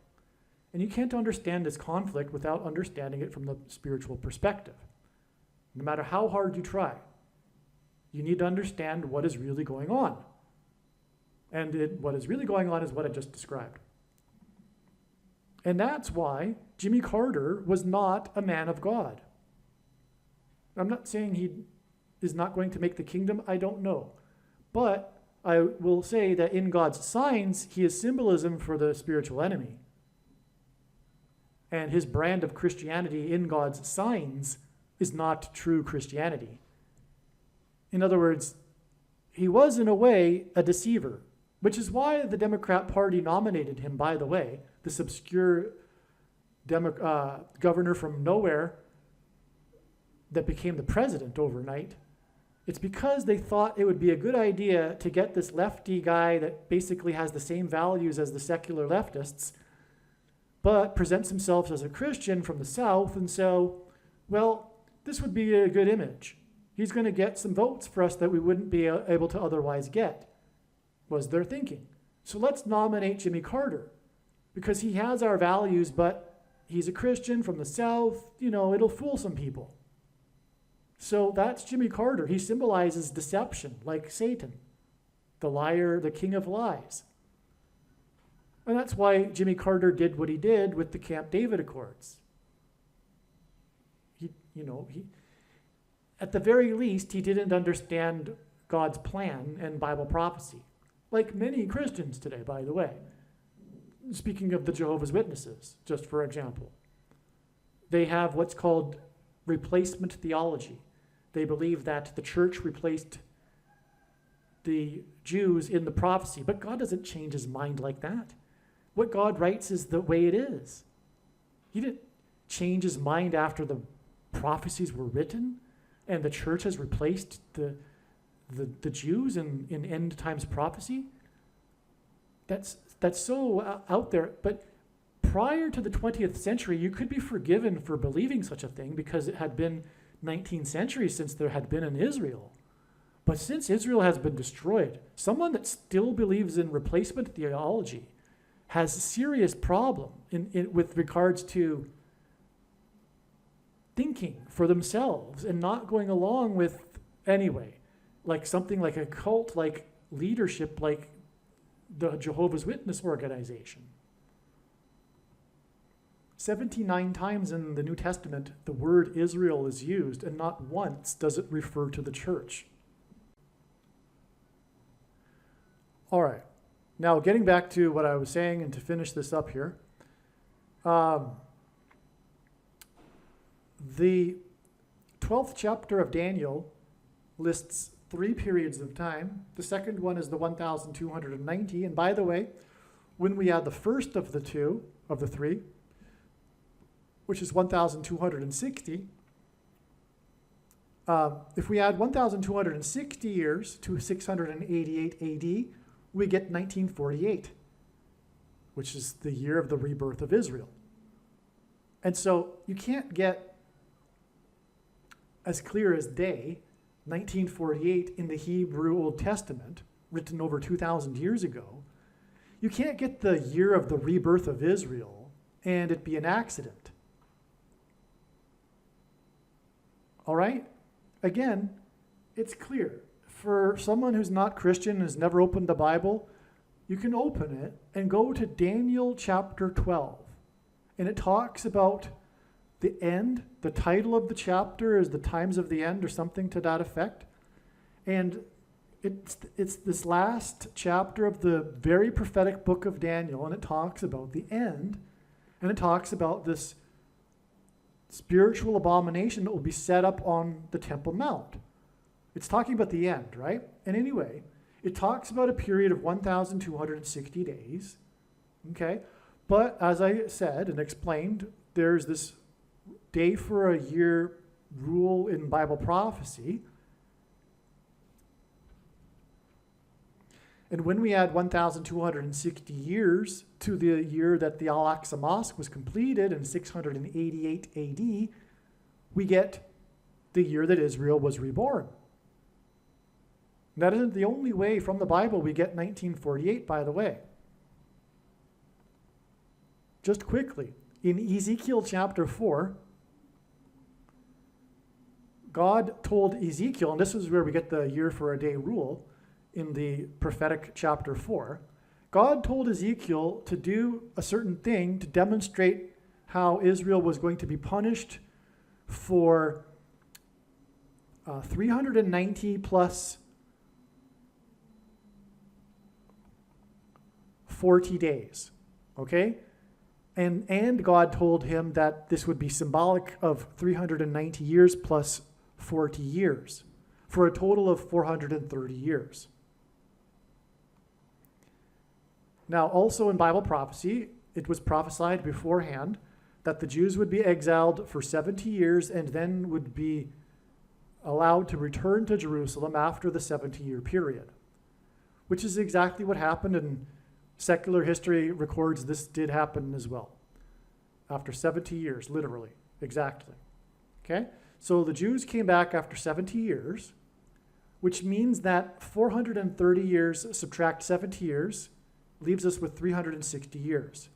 And you can't understand this conflict without understanding it from the spiritual perspective. No matter how hard you try, you need to understand what is really going on. And what is really going on is what I just described. And that's why Jimmy Carter was not a man of God. I'm not saying he is not going to make the kingdom, I don't know. But I will say that in God's signs, he is symbolism for the spiritual enemy. And his brand of Christianity in God's signs is not true Christianity. In other words, he was in a way a deceiver, which is why the Democrat Party nominated him, by the way, this obscure governor from nowhere that became the president overnight. It's because they thought it would be a good idea to get this lefty guy that basically has the same values as the secular leftists, but presents himself as a Christian from the South, and so, well, this would be a good image. He's going to get some votes for us that we wouldn't be able to otherwise get, was their thinking. So let's nominate Jimmy Carter, because he has our values, but he's a Christian from the South, it'll fool some people. So that's Jimmy Carter. He symbolizes deception, like Satan, the liar, the king of lies. And that's why Jimmy Carter did what he did with the Camp David Accords. He at the very least, he didn't understand God's plan and Bible prophecy, like many Christians today, by the way. Speaking of the Jehovah's Witnesses, just for example, they have what's called replacement theology. They believe that the church replaced the Jews in the prophecy, but God doesn't change his mind like that. What God writes is the way it is. He didn't change his mind after the prophecies were written and the church has replaced the Jews in end times prophecy. That's so out there. But prior to the 20th century, you could be forgiven for believing such a thing because it had been 19 centuries since there had been in Israel. But since Israel has been destroyed, someone that still believes in replacement theology has a serious problem with regards to thinking for themselves and not going along with, anyway, like something like a cult, like leadership, like the Jehovah's Witness organization. 79 times in the New Testament, the word Israel is used, and not once does it refer to the church. All right. Now, getting back to what I was saying, and to finish this up here, the 12th chapter of Daniel lists 3 periods of time. The second one is the 1290. And by the way, when we add the first of the three, which is 1260, if we add 1260 years to 688 AD, we get 1948, which is the year of the rebirth of Israel. And so you can't get as clear as day 1948 in the Hebrew Old Testament, written over 2,000 years ago. You can't get the year of the rebirth of Israel and it be an accident. All right? Again, it's clear. For someone who's not Christian, has never opened the Bible, you can open it and go to Daniel chapter 12. And it talks about the end. The title of the chapter is The Times of the End, or something to that effect. And it's this last chapter of the very prophetic book of Daniel, and it talks about the end. And it talks about this spiritual abomination that will be set up on the Temple Mount. It's talking about the end, right? And anyway, it talks about a period of 1,260 days, okay? But as I said and explained, there's this day for a year rule in Bible prophecy. And when we add 1,260 years to the year that the Al-Aqsa Mosque was completed in 688 AD, we get the year that Israel was reborn. And that isn't the only way from the Bible we get 1948, by the way. Just quickly, in Ezekiel chapter 4, God told Ezekiel, and this is where we get the year for a day rule, in the prophetic chapter 4, God told Ezekiel to do a certain thing to demonstrate how Israel was going to be punished for 390 plus 40 days, okay? And God told him that this would be symbolic of 390 years plus 40 years, for a total of 430 years. Now, also in Bible prophecy, it was prophesied beforehand that the Jews would be exiled for 70 years and then would be allowed to return to Jerusalem after the 70-year period, which is exactly what happened, and secular history records this did happen as well. After 70 years, literally, exactly. Okay? So the Jews came back after 70 years, which means that 430 years subtract 70 years leaves us with 360 years.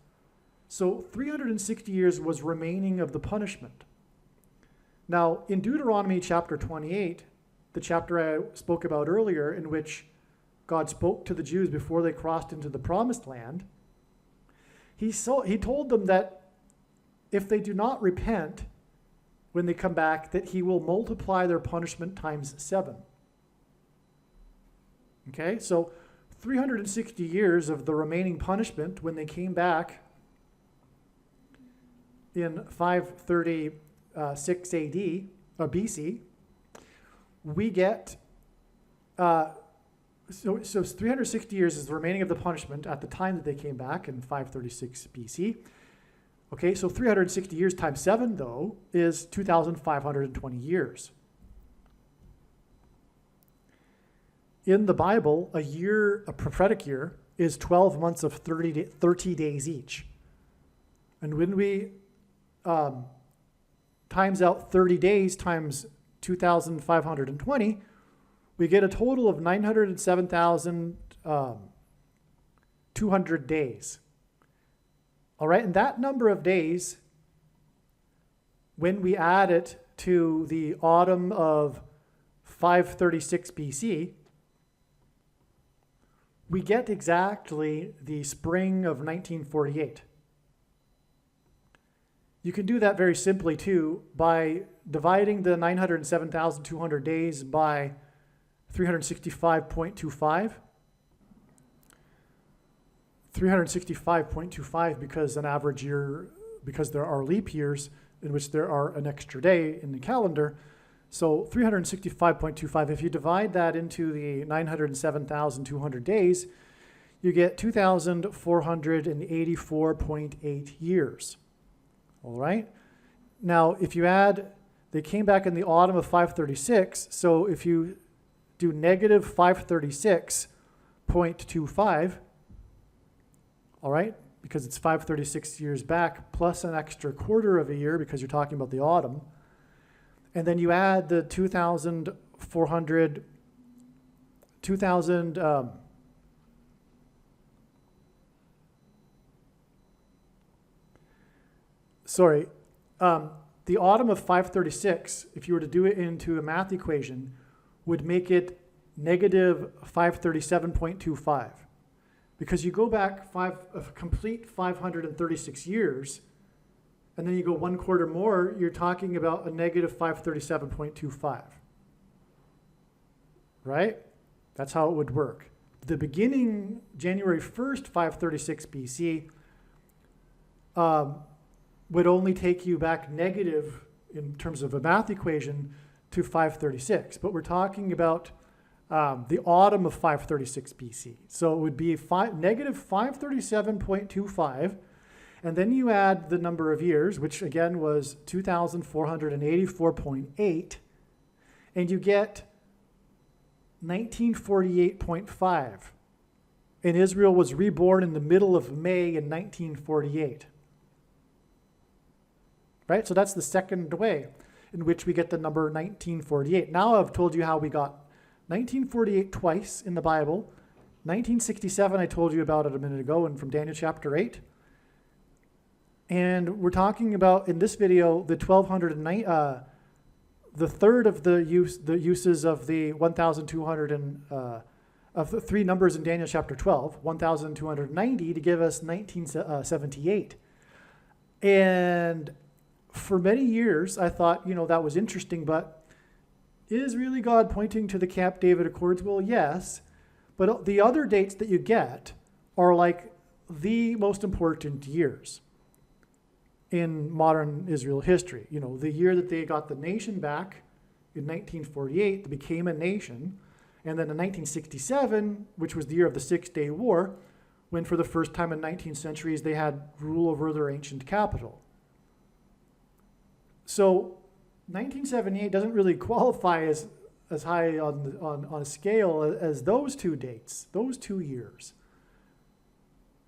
So 360 years was remaining of the punishment. Now, in Deuteronomy chapter 28, the chapter I spoke about earlier, in which God spoke to the Jews before they crossed into the promised land, he told them that if they do not repent when they come back, that he will multiply their punishment times 7. Okay, so 360 years of the remaining punishment when they came back in 536 AD, BC, we get, so 360 years is the remaining of the punishment at the time that they came back in 536 BC. Okay, so 360 years times 7, though, is 2,520 years. In the Bible, a prophetic year, is 12 months of 30 days each. And when we times out 30 days times 2,520, we get a total of 907,200 days. All right, and that number of days, when we add it to the autumn of 536 BC, we get exactly the spring of 1948. You can do that very simply too by dividing the 907,200 days by 365.25. 365.25 because an average year, because there are leap years in which there are an extra day in the calendar. So 365.25, if you divide that into the 907,200 days, you get 2,484.8 years. All right? Now, if you add, they came back in the autumn of 536, so if you do negative 536.25, all right, because it's 536 years back, plus an extra quarter of a year because you're talking about the autumn, and then you add the 2,400, the autumn of 536, if you were to do it into a math equation, would make it negative 537.25. Because you go back a complete 536 years, and then you go one quarter more, you're talking about a negative 537.25. Right? That's how it would work. The beginning, January 1st, 536 BC, would only take you back negative in terms of a math equation to 536. But we're talking about the autumn of 536 BC. So it would be negative 537.25, and then you add the number of years, which again was 2,484.8, and you get 1948.5. And Israel was reborn in the middle of May in 1948. Right? So that's the second way in which we get the number 1948. Now I've told you how we got 1948 twice in the Bible. 1967, I told you about it a minute ago, and from Daniel chapter 8. And we're talking about, in this video, the 1,209, the third of the uses of the 1,200 of the three numbers in Daniel chapter 12, 1,290 to give us 1978. And for many years, I thought, that was interesting, but is really God pointing to the Camp David Accords? Well, yes, but the other dates that you get are like the most important years in modern Israel history. The year that they got the nation back in 1948, they became a nation, and then in 1967, which was the year of the Six-Day War, when for the first time in 19 centuries they had rule over their ancient capital. So 1978 doesn't really qualify as high on a scale as those two dates, those 2 years.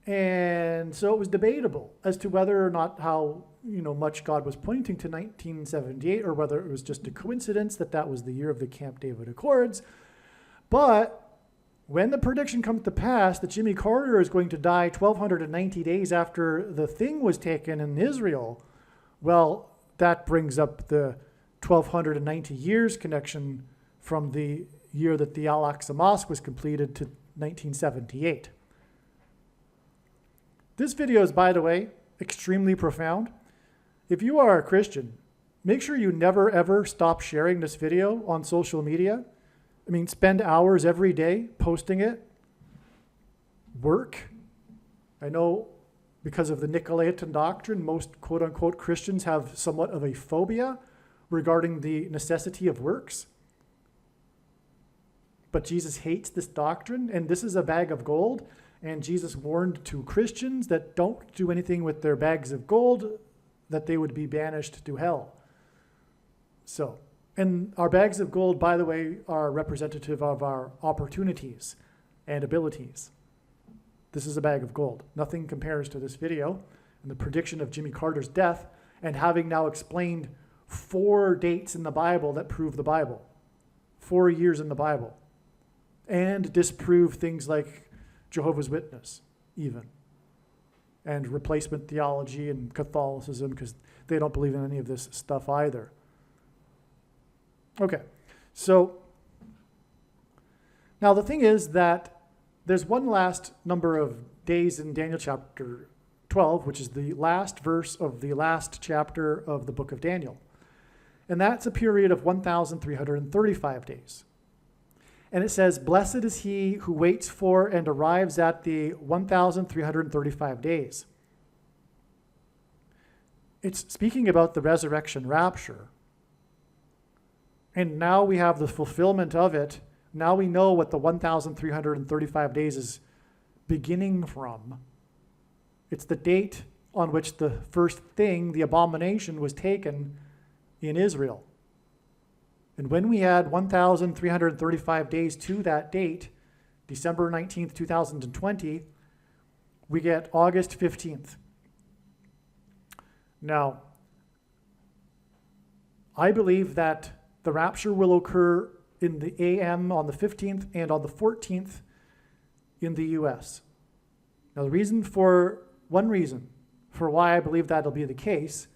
And so it was debatable as to whether or not how much God was pointing to 1978, or whether it was just a coincidence that was the year of the Camp David Accords. But when the prediction comes to pass that Jimmy Carter is going to die 1,290 days after the thing was taken in Israel, well, that brings up the 1,290 years connection from the year that the Al-Aqsa Mosque was completed to 1978. This video is, by the way, extremely profound. If you are a Christian, make sure you never ever stop sharing this video on social media. Spend hours every day posting it. Work. I know because of the Nicolaitan doctrine, most quote-unquote Christians have somewhat of a phobia regarding the necessity of works. But Jesus hates this doctrine, and this is a bag of gold. And Jesus warned to Christians that don't do anything with their bags of gold, that they would be banished to hell. So, and our bags of gold, by the way, are representative of our opportunities and abilities. This is a bag of gold. Nothing compares to this video and the prediction of Jimmy Carter's death, and having now explained 4 dates in the Bible that prove the Bible. 4 years in the Bible. and disprove things like Jehovah's Witness, even, and replacement theology and Catholicism, because they don't believe in any of this stuff either. Okay, so now the thing is that there's one last number of days in Daniel chapter 12, which is the last verse of the last chapter of the book of Daniel. And that's a period of 1,335 days. And it says, "Blessed is he who waits for and arrives at the 1,335 days." It's speaking about the resurrection rapture. And now we have the fulfillment of it. Now we know what the 1,335 days is beginning from. It's the date on which the first thing, the abomination, was taken in Israel. And when we add 1,335 days to that date, December 19th, 2020, we get August 15th. Now, I believe that the rapture will occur in the AM on the 15th and on the 14th in the US. Now, one reason for why I believe that'll be the case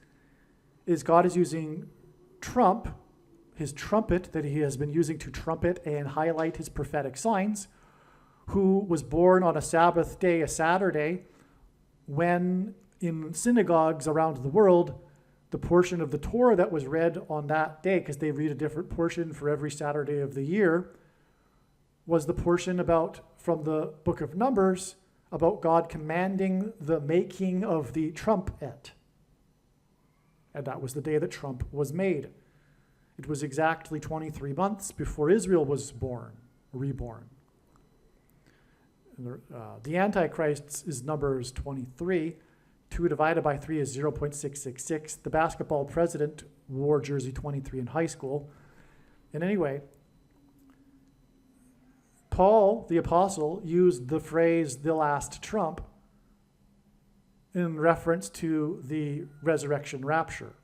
is God is using Trump, his trumpet that he has been using to trumpet and highlight his prophetic signs, who was born on a Sabbath day, a Saturday, when in synagogues around the world, the portion of the Torah that was read on that day, because they read a different portion for every Saturday of the year, was the portion from the book of Numbers about God commanding the making of the trumpet. And that was the day that Trump was made. It was exactly 23 months before Israel was reborn. The Antichrist is Numbers 23. 2 divided by 3 is 0.666. The basketball president wore jersey 23 in high school. And anyway, Paul, the apostle, used the phrase, the last trump, in reference to the resurrection rapture.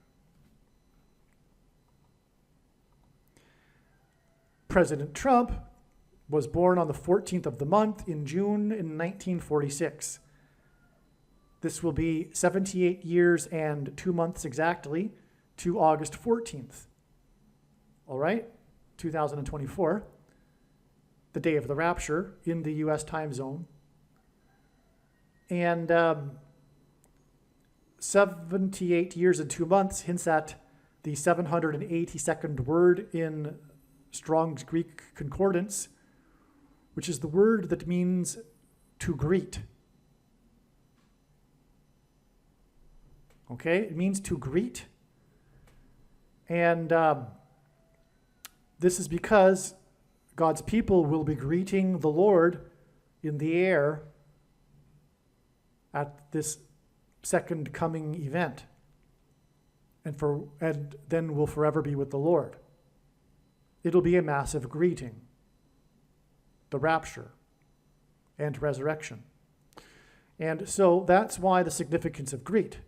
President Trump was born on the 14th of the month in June in 1946. This will be 78 years and 2 months exactly to August 14th. All right, 2024, the day of the rapture in the US time zone. And 78 years and 2 months hints at the 782nd word in Strong's Greek Concordance, which is the word that means to greet. Okay, it means to greet. And this is because God's people will be greeting the Lord in the air at this second coming event. And then will forever be with the Lord. It'll be a massive greeting. The rapture and resurrection. And so that's why the significance of greet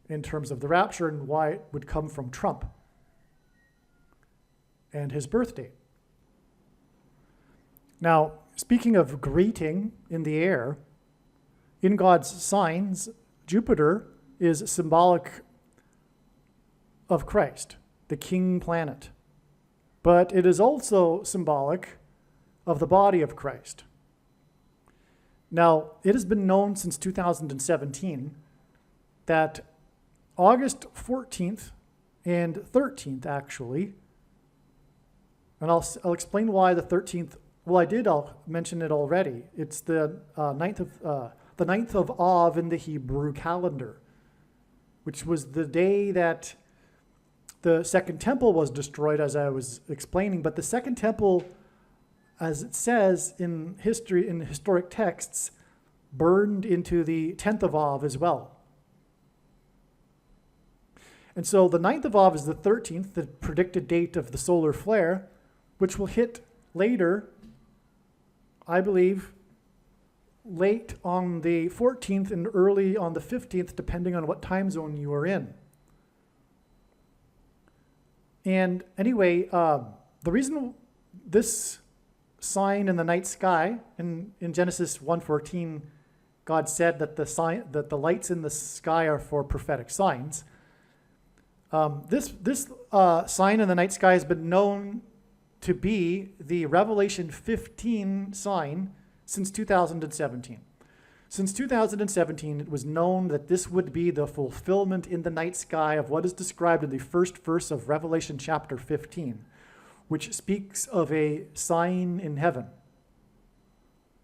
in terms of the rapture and why it would come from Trump and his birth date. Now, speaking of greeting in the air, in God's signs, Jupiter is symbolic of Christ, the king planet. But it is also symbolic of the body of Christ. Now, it has been known since 2017 that August 14th and 13th, actually, and I'll explain why the 13th. Well, I'll mention it already. It's the 9th of Av in the Hebrew calendar, which was the day that the Second Temple was destroyed, as I was explaining. But the Second Temple, as it says in history, in historic texts, burned into the 10th of Av as well. And so the 9th of Av is the 13th, the predicted date of the solar flare, which will hit later, I believe, late on the 14th and early on the 15th, depending on what time zone you are in. And anyway, the reason this sign in the night sky. In Genesis 1:14, God said that the lights in the sky are for prophetic signs. This sign in the night sky has been known to be the Revelation 15 sign since 2017. Since 2017, it was known that this would be the fulfillment in the night sky of what is described in the first verse of Revelation chapter 15, which speaks of a sign in heaven.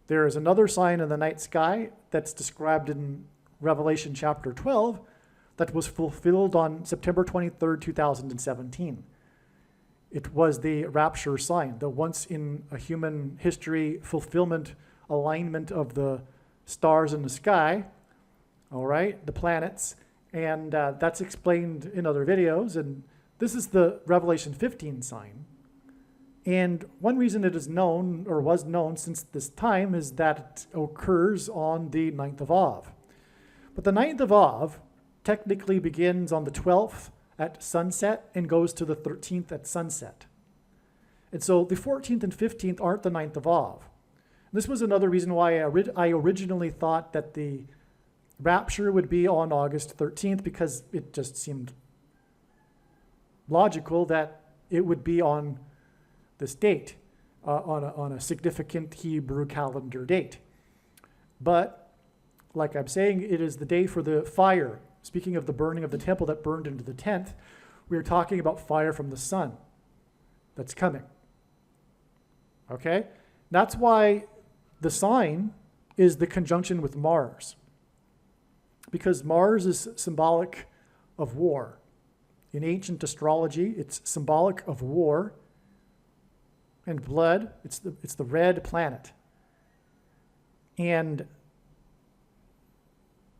There is another sign in the night sky that's described in Revelation chapter 12 that was fulfilled on September 23rd, 2017. It was the rapture sign, the once in a human history fulfillment, alignment of the stars in the sky, all right, the planets, and that's explained in other videos, and this is the Revelation 15 sign. And one reason it is known, or was known since this time, is that it occurs on the 9th of Av. But the 9th of Av technically begins on the 12th at sunset and goes to the 13th at sunset. And so the 14th and 15th aren't the 9th of Av. This was another reason why I originally thought that the rapture would be on August 13th, because it just seemed logical that it would be on this date, on a significant Hebrew calendar date. But, like I'm saying, it is the day for the fire. Speaking of the burning of the temple that burned into the 10th, we are talking about fire from the sun that's coming. Okay? That's why the sign is the conjunction with Mars, because Mars is symbolic of war. In ancient astrology, it's symbolic of war and blood. It's the red planet. And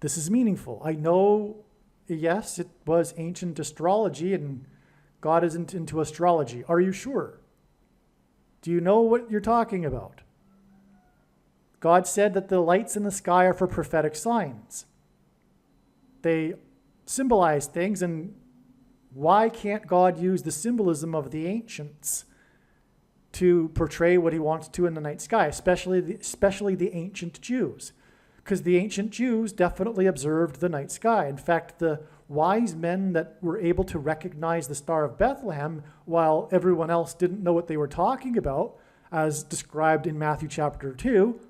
this is meaningful. I know, yes, it was ancient astrology, and God isn't into astrology. Are you sure? Do you know what you're talking about? God said that the lights in the sky are for prophetic signs. They symbolize things, and why can't God use the symbolism of the ancients to portray what he wants to in the night sky, especially the ancient Jews? Because the ancient Jews definitely observed the night sky. In fact, the wise men that were able to recognize the Star of Bethlehem while everyone else didn't know what they were talking about, as described in Matthew chapter 2,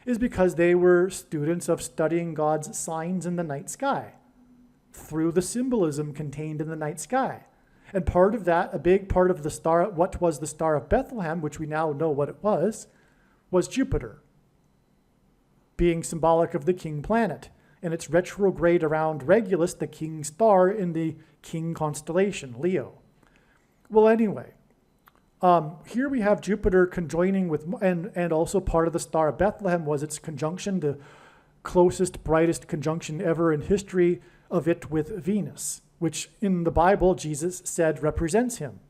is because they were students of studying God's signs in the night sky through the symbolism contained in the night sky. And part of that, a big part of the star, what was the Star of Bethlehem, which we now know what it was Jupiter, being symbolic of the king planet. And it's retrograde around Regulus, the king star in the king constellation, Leo. Well, anyway, here we have Jupiter conjoining with, and also part of the Star of Bethlehem was its conjunction, the closest, brightest conjunction ever in history of it with Venus, which in the Bible, Jesus said represents him.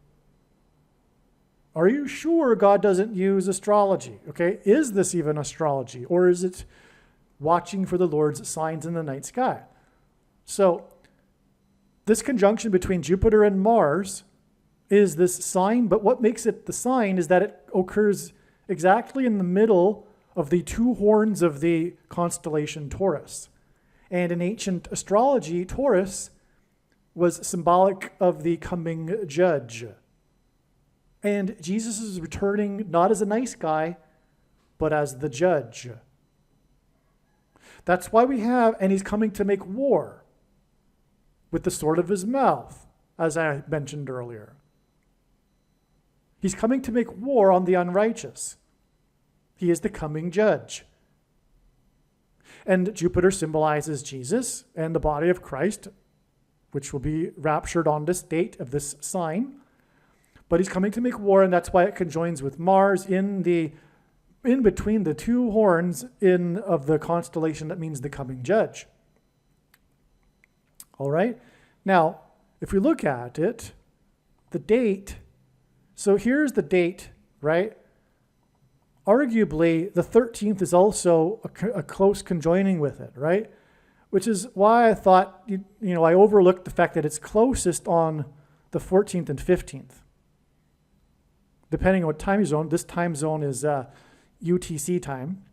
Are you sure God doesn't use astrology? Okay, is this even astrology, or is it watching for the Lord's signs in the night sky? So this conjunction between Jupiter and Mars is this sign, but what makes it the sign is that it occurs exactly in the middle of the two horns of the constellation Taurus. And in ancient astrology, Taurus was symbolic of the coming judge. And Jesus is returning not as a nice guy, but as the judge. That's why we have, and he's coming to make war with the sword of his mouth, as I mentioned earlier. He's coming to make war on the unrighteous. He is the coming judge. And Jupiter symbolizes Jesus and the body of Christ, which will be raptured on this date of this sign. But he's coming to make war, and that's why it conjoins with Mars in between the two horns of the constellation that means the coming judge. All right? Now, if we look at it, the date, so here's the date, right? Arguably, the 13th is also a close conjoining with it, right? Which is why I thought, I overlooked the fact that it's closest on the 14th and 15th. depending on what time zone. This time zone is UTC time.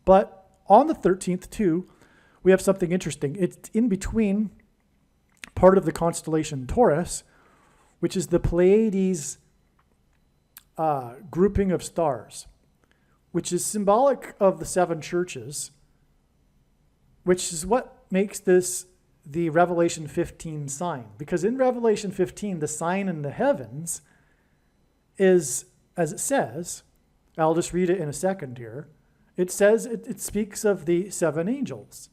But on the 13th, too, we have something interesting. It's in between part of the constellation Taurus, which is the Pleiades grouping of stars, which is symbolic of the seven churches, which is what makes this the Revelation 15 sign. Because in Revelation 15, the sign in the heavens is, as it says, I'll just read it in a second here. It says, it speaks of the seven angels.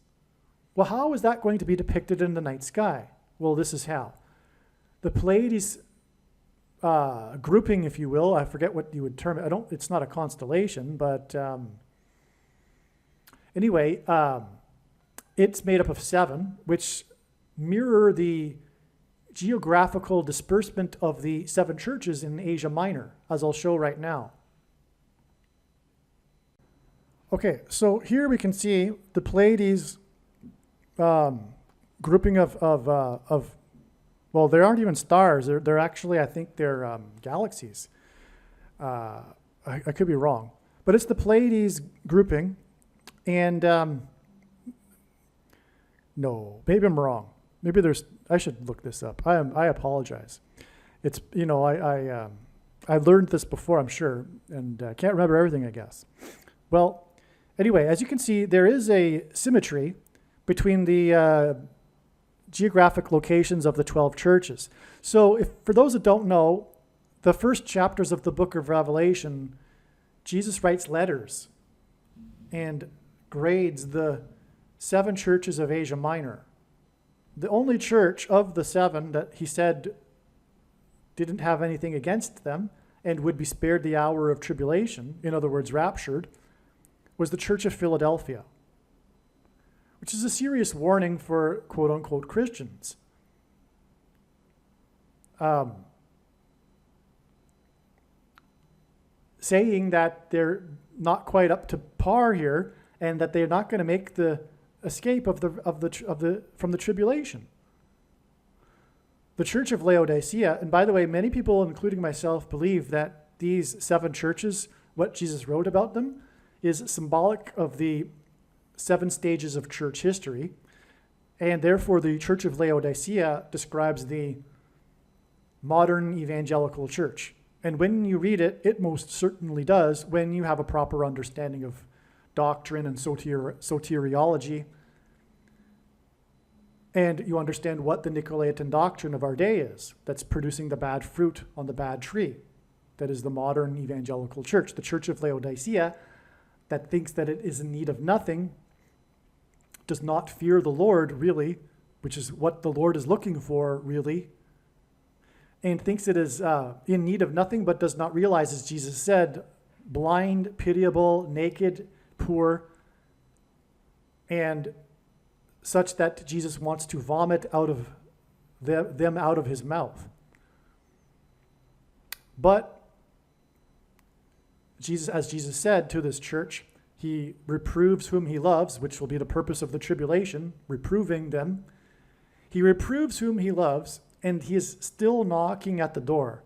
Well, how is that going to be depicted in the night sky? Well, this is how. The Pleiades grouping, if you will, I forget what you would term it. It's not a constellation, but anyway, it's made up of seven, which mirror the geographical disbursement of the seven churches in Asia Minor, as I'll show right now. Okay, so here we can see the Pleiades grouping of well, they aren't even stars. They're actually, I think they're galaxies. I could be wrong. But it's the Pleiades grouping. And no, maybe I'm wrong. Maybe I should look this up. I apologize. It's, I learned this before, I'm sure, and I can't remember everything, I guess. Well, anyway, as you can see, there is a symmetry between the geographic locations of the 12 churches. So for those that don't know, the first chapters of the book of Revelation, Jesus writes letters and grades the seven churches of Asia Minor. The only church of the seven that he said didn't have anything against them and would be spared the hour of tribulation, in other words, raptured, was the Church of Philadelphia, which is a serious warning for quote-unquote Christians. Saying that they're not quite up to par here and that they're not going to make the escape from the tribulation. The Church of Laodicea, and by the way, many people, including myself, believe that these seven churches, what Jesus wrote about them, is symbolic of the seven stages of church history, and therefore the Church of Laodicea describes the modern evangelical church. And when you read it, it most certainly does when you have a proper understanding of doctrine and soteriology, and you understand what the Nicolaitan doctrine of our day is, that's producing the bad fruit on the bad tree. That is the modern evangelical church. The Church of Laodicea, that thinks that it is in need of nothing, does not fear the Lord, really, which is what the Lord is looking for, really, and thinks it is in need of nothing, but does not realize, as Jesus said, blind, pitiable, naked, poor, and such that Jesus wants to vomit out of them out of his mouth. But Jesus, as Jesus said to this church, he reproves whom he loves, which will be the purpose of the tribulation, reproving them. He reproves whom he loves, and he is still knocking at the door,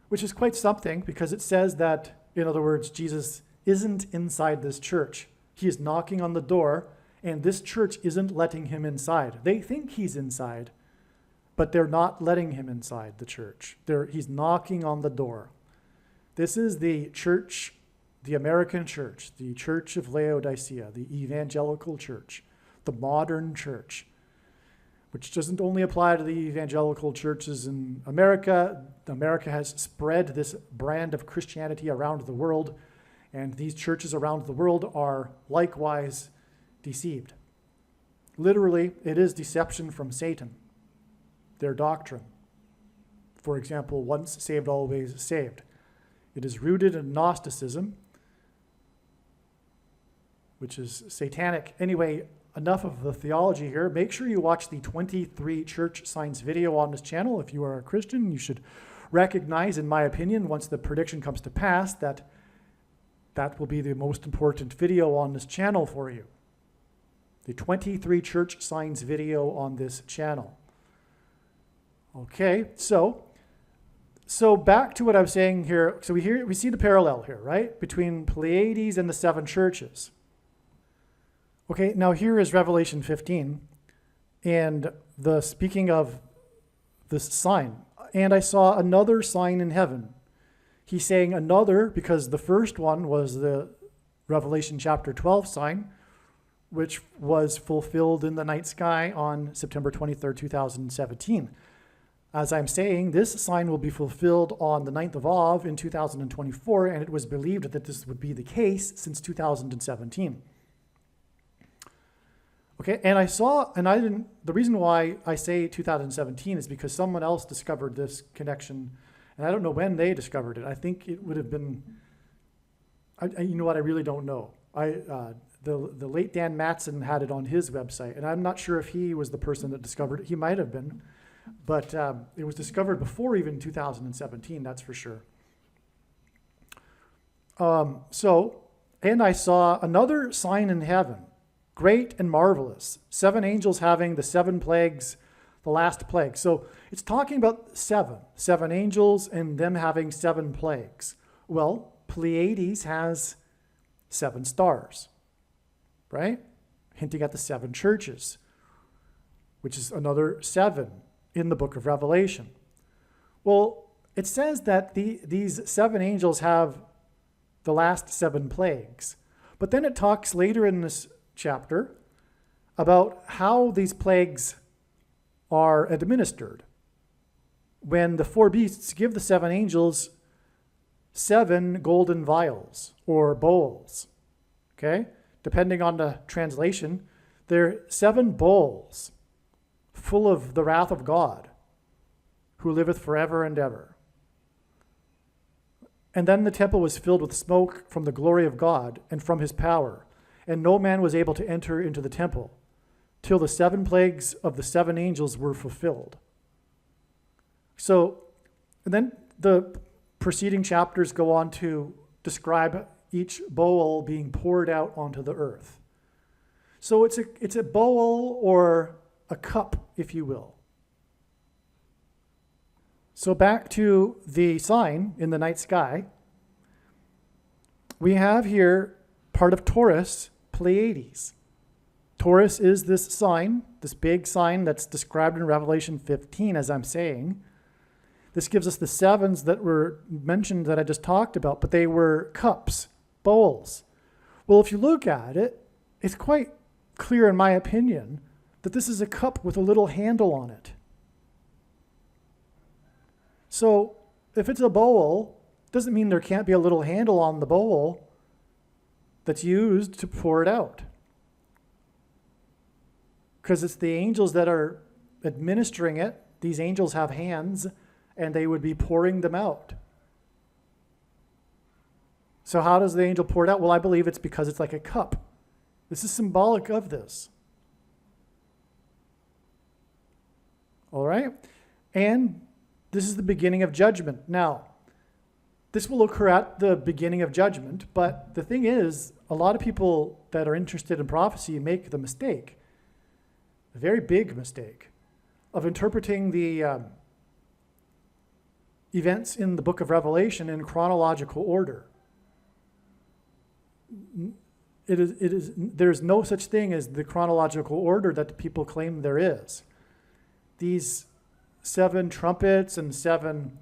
which is quite something because it says that, in other words, Jesus isn't inside this church. He is knocking on the door, and this church isn't letting him inside. They think he's inside, but they're not letting him inside the church. He's knocking on the door. This is the church, the American church, the Church of Laodicea, the evangelical church, the modern church, which doesn't only apply to the evangelical churches in America. America has spread this brand of Christianity around the world, and these churches around the world are likewise deceived. Literally, it is deception from Satan, their doctrine. For example, once saved, always saved. It is rooted in Gnosticism, which is satanic. Anyway, enough of the theology here. Make sure you watch the 23 church signs video on this channel. If you are a Christian, you should recognize, in my opinion, once the prediction comes to pass, that will be the most important video on this channel for you. The 23 church signs video on this channel. Okay, so So back to what I was saying here. So we see the parallel here, right? Between Pleiades and the seven churches. Okay, now here is Revelation 15. And speaking of this sign, and I saw another sign in heaven. He's saying another because the first one was the Revelation chapter 12 sign, which was fulfilled in the night sky on September 23rd, 2017. As I'm saying, this sign will be fulfilled on the 9th of Av in 2024, and it was believed that this would be the case since 2017. Okay, and the reason why I say 2017 is because someone else discovered this connection, and I don't know when they discovered it. I think it would have been, you know what, I really don't know. The late Dan Matson had it on his website, and I'm not sure if he was the person that discovered it. He might have been, but it was discovered before even 2017, that's for sure. And I saw another sign in heaven, great and marvelous, 7 angels having the 7 plagues, the last plague. So it's talking about 7 angels and them having 7 plagues. Well, Pleiades has 7 stars, right? Hinting at the 7 churches, which is another 7 in the book of Revelation. Well, it says that these 7 angels have the last 7 plagues. But then it talks later in this chapter about how these plagues are administered. When the 4 beasts give the 7 angels 7 golden vials or bowls, okay? Depending on the translation, they're 7 bowls full of the wrath of God, who liveth forever and ever. And then the temple was filled with smoke from the glory of God and from his power, and no man was able to enter into the temple till the 7 plagues of the 7 angels were fulfilled. So, and then the preceding chapters go on to describe each bowl being poured out onto the earth. So it's a bowl or a cup, if you will. So back to the sign in the night sky. We have here part of Taurus, Pleiades. Taurus is this sign, this big sign that's described in Revelation 15, as I'm saying. This gives us the 7s that were mentioned that I just talked about, but they were cups, bowls. Well, if you look at it, it's quite clear, in my opinion, that this is a cup with a little handle on it. So if it's a bowl, doesn't mean there can't be a little handle on the bowl that's used to pour it out. Because it's the angels that are administering it. These angels have hands, and they would be pouring them out. So how does the angel pour it out? Well, I believe it's because it's like a cup. This is symbolic of this. All right? And this is the beginning of judgment. Now, this will occur at the beginning of judgment, but the thing is, a lot of people that are interested in prophecy make the mistake, a very big mistake, of interpreting the events in the book of Revelation in chronological order. There's no such thing as the chronological order that people claim there is. These 7 trumpets and 7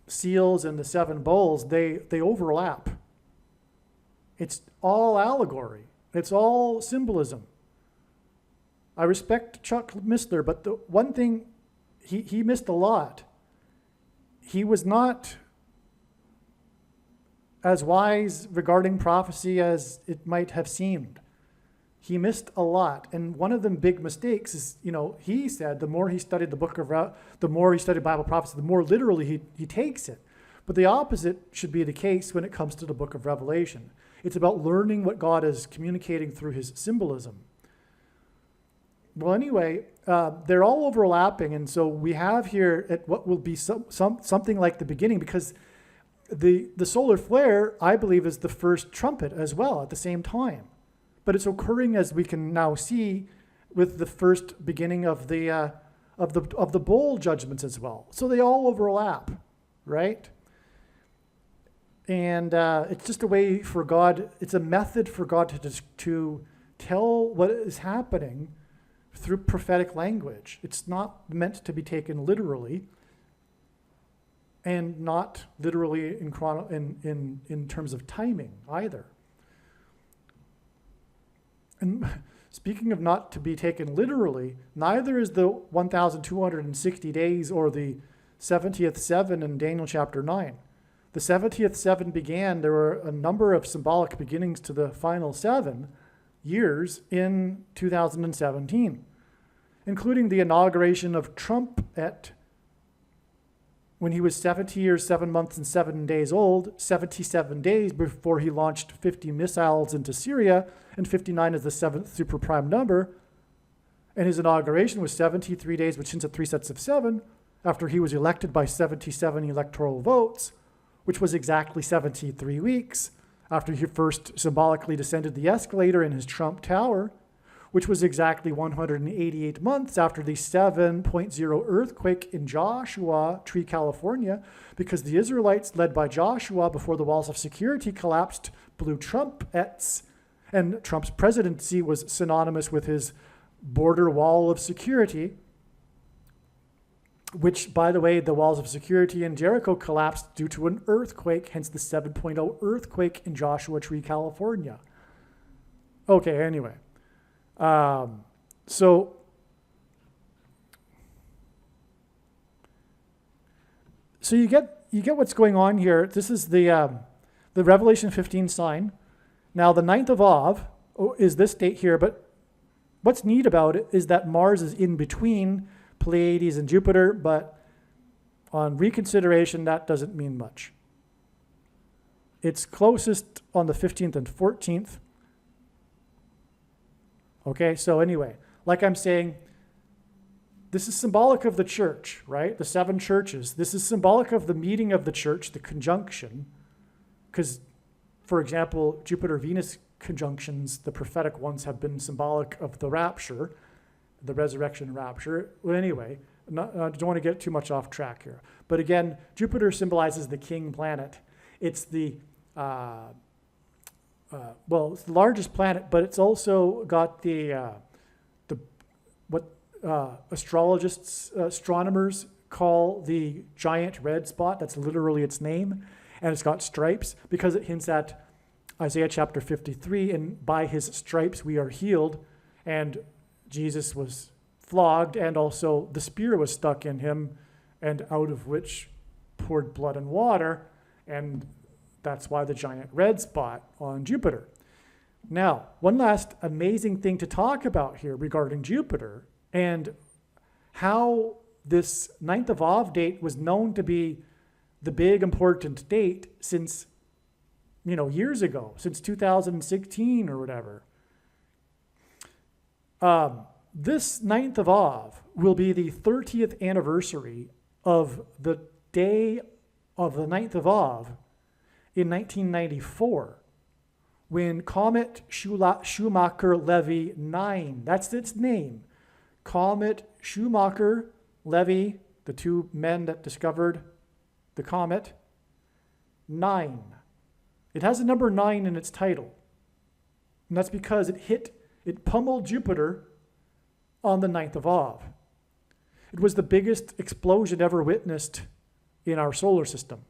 seals and the 7 bowls, they overlap. It's all allegory. It's all symbolism. I respect Chuck Missler, but the one thing he missed a lot. He was not as wise regarding prophecy as it might have seemed. He missed a lot. And one of the big mistakes is, he said the more he studied the more he studied Bible prophecy, the more literally he takes it. But the opposite should be the case when it comes to the book of Revelation. It's about learning what God is communicating through his symbolism. Well, anyway, they're all overlapping. And so we have here at what will be something like the beginning, because the solar flare, I believe, is the first trumpet as well at the same time. But it's occurring, as we can now see, with the first beginning of the of the bowl judgments as well. So they all overlap, right? And it's just a way for God, it's a method for God to tell what is happening through prophetic language. It's not meant to be taken literally, and not literally in terms of timing either. And speaking of not to be taken literally, neither is the 1,260 days or the 70th seven in Daniel chapter 9. The 70th seven began, there were a number of symbolic beginnings to the final 7 years in 2017, including the inauguration of Trump-et, when he was 70 years, 7 months, and 7 days old, 77 days before he launched 50 missiles into Syria, and 59 is the 7th super prime number. And his inauguration was 73 days, which hints at 3 sets of 7, after he was elected by 77 electoral votes, which was exactly 73 weeks after he first symbolically descended the escalator in his Trump Tower, which was exactly 188 months after the 7.0 earthquake in Joshua Tree, California, because the Israelites, led by Joshua before the walls of security collapsed, blew trumpets, and Trump's presidency was synonymous with his border wall of security, which, by the way, the walls of security in Jericho collapsed due to an earthquake, hence the 7.0 earthquake in Joshua Tree, California. Okay, anyway. So you get what's going on here. This is the Revelation 15 sign. Now the 9th of Av is this date here, but what's neat about it is that Mars is in between Pleiades and Jupiter, but on reconsideration, that doesn't mean much. It's closest on the 15th and 14th. Okay, so anyway, like I'm saying, this is symbolic of the church, right? The 7 churches. This is symbolic of the meeting of the church, the conjunction. Because, for example, Jupiter-Venus conjunctions, the prophetic ones, have been symbolic of the rapture, the resurrection rapture. Well, anyway, I don't want to get too much off track here. But again, Jupiter symbolizes the king planet. It's the it's the largest planet, but it's also got what astronomers call the giant red spot. That's literally its name. And it's got stripes because it hints at Isaiah chapter 53, and by his stripes we are healed. And Jesus was flogged, and also the spear was stuck in him, and out of which poured blood and water. And that's why the giant red spot on Jupiter. Now, one last amazing thing to talk about here regarding Jupiter and how this 9th of Av date was known to be the big important date since, years ago, since 2016 or whatever. This 9th of Av will be the 30th anniversary of the day of the 9th of Av in 1994, when Comet Schumacher-Levy 9, that's its name, Comet Schumacher-Levy, the 2 men that discovered the comet, 9. It has the number 9 in its title, and that's because it pummeled Jupiter on the 9th of Av. It was the biggest explosion ever witnessed in our solar system.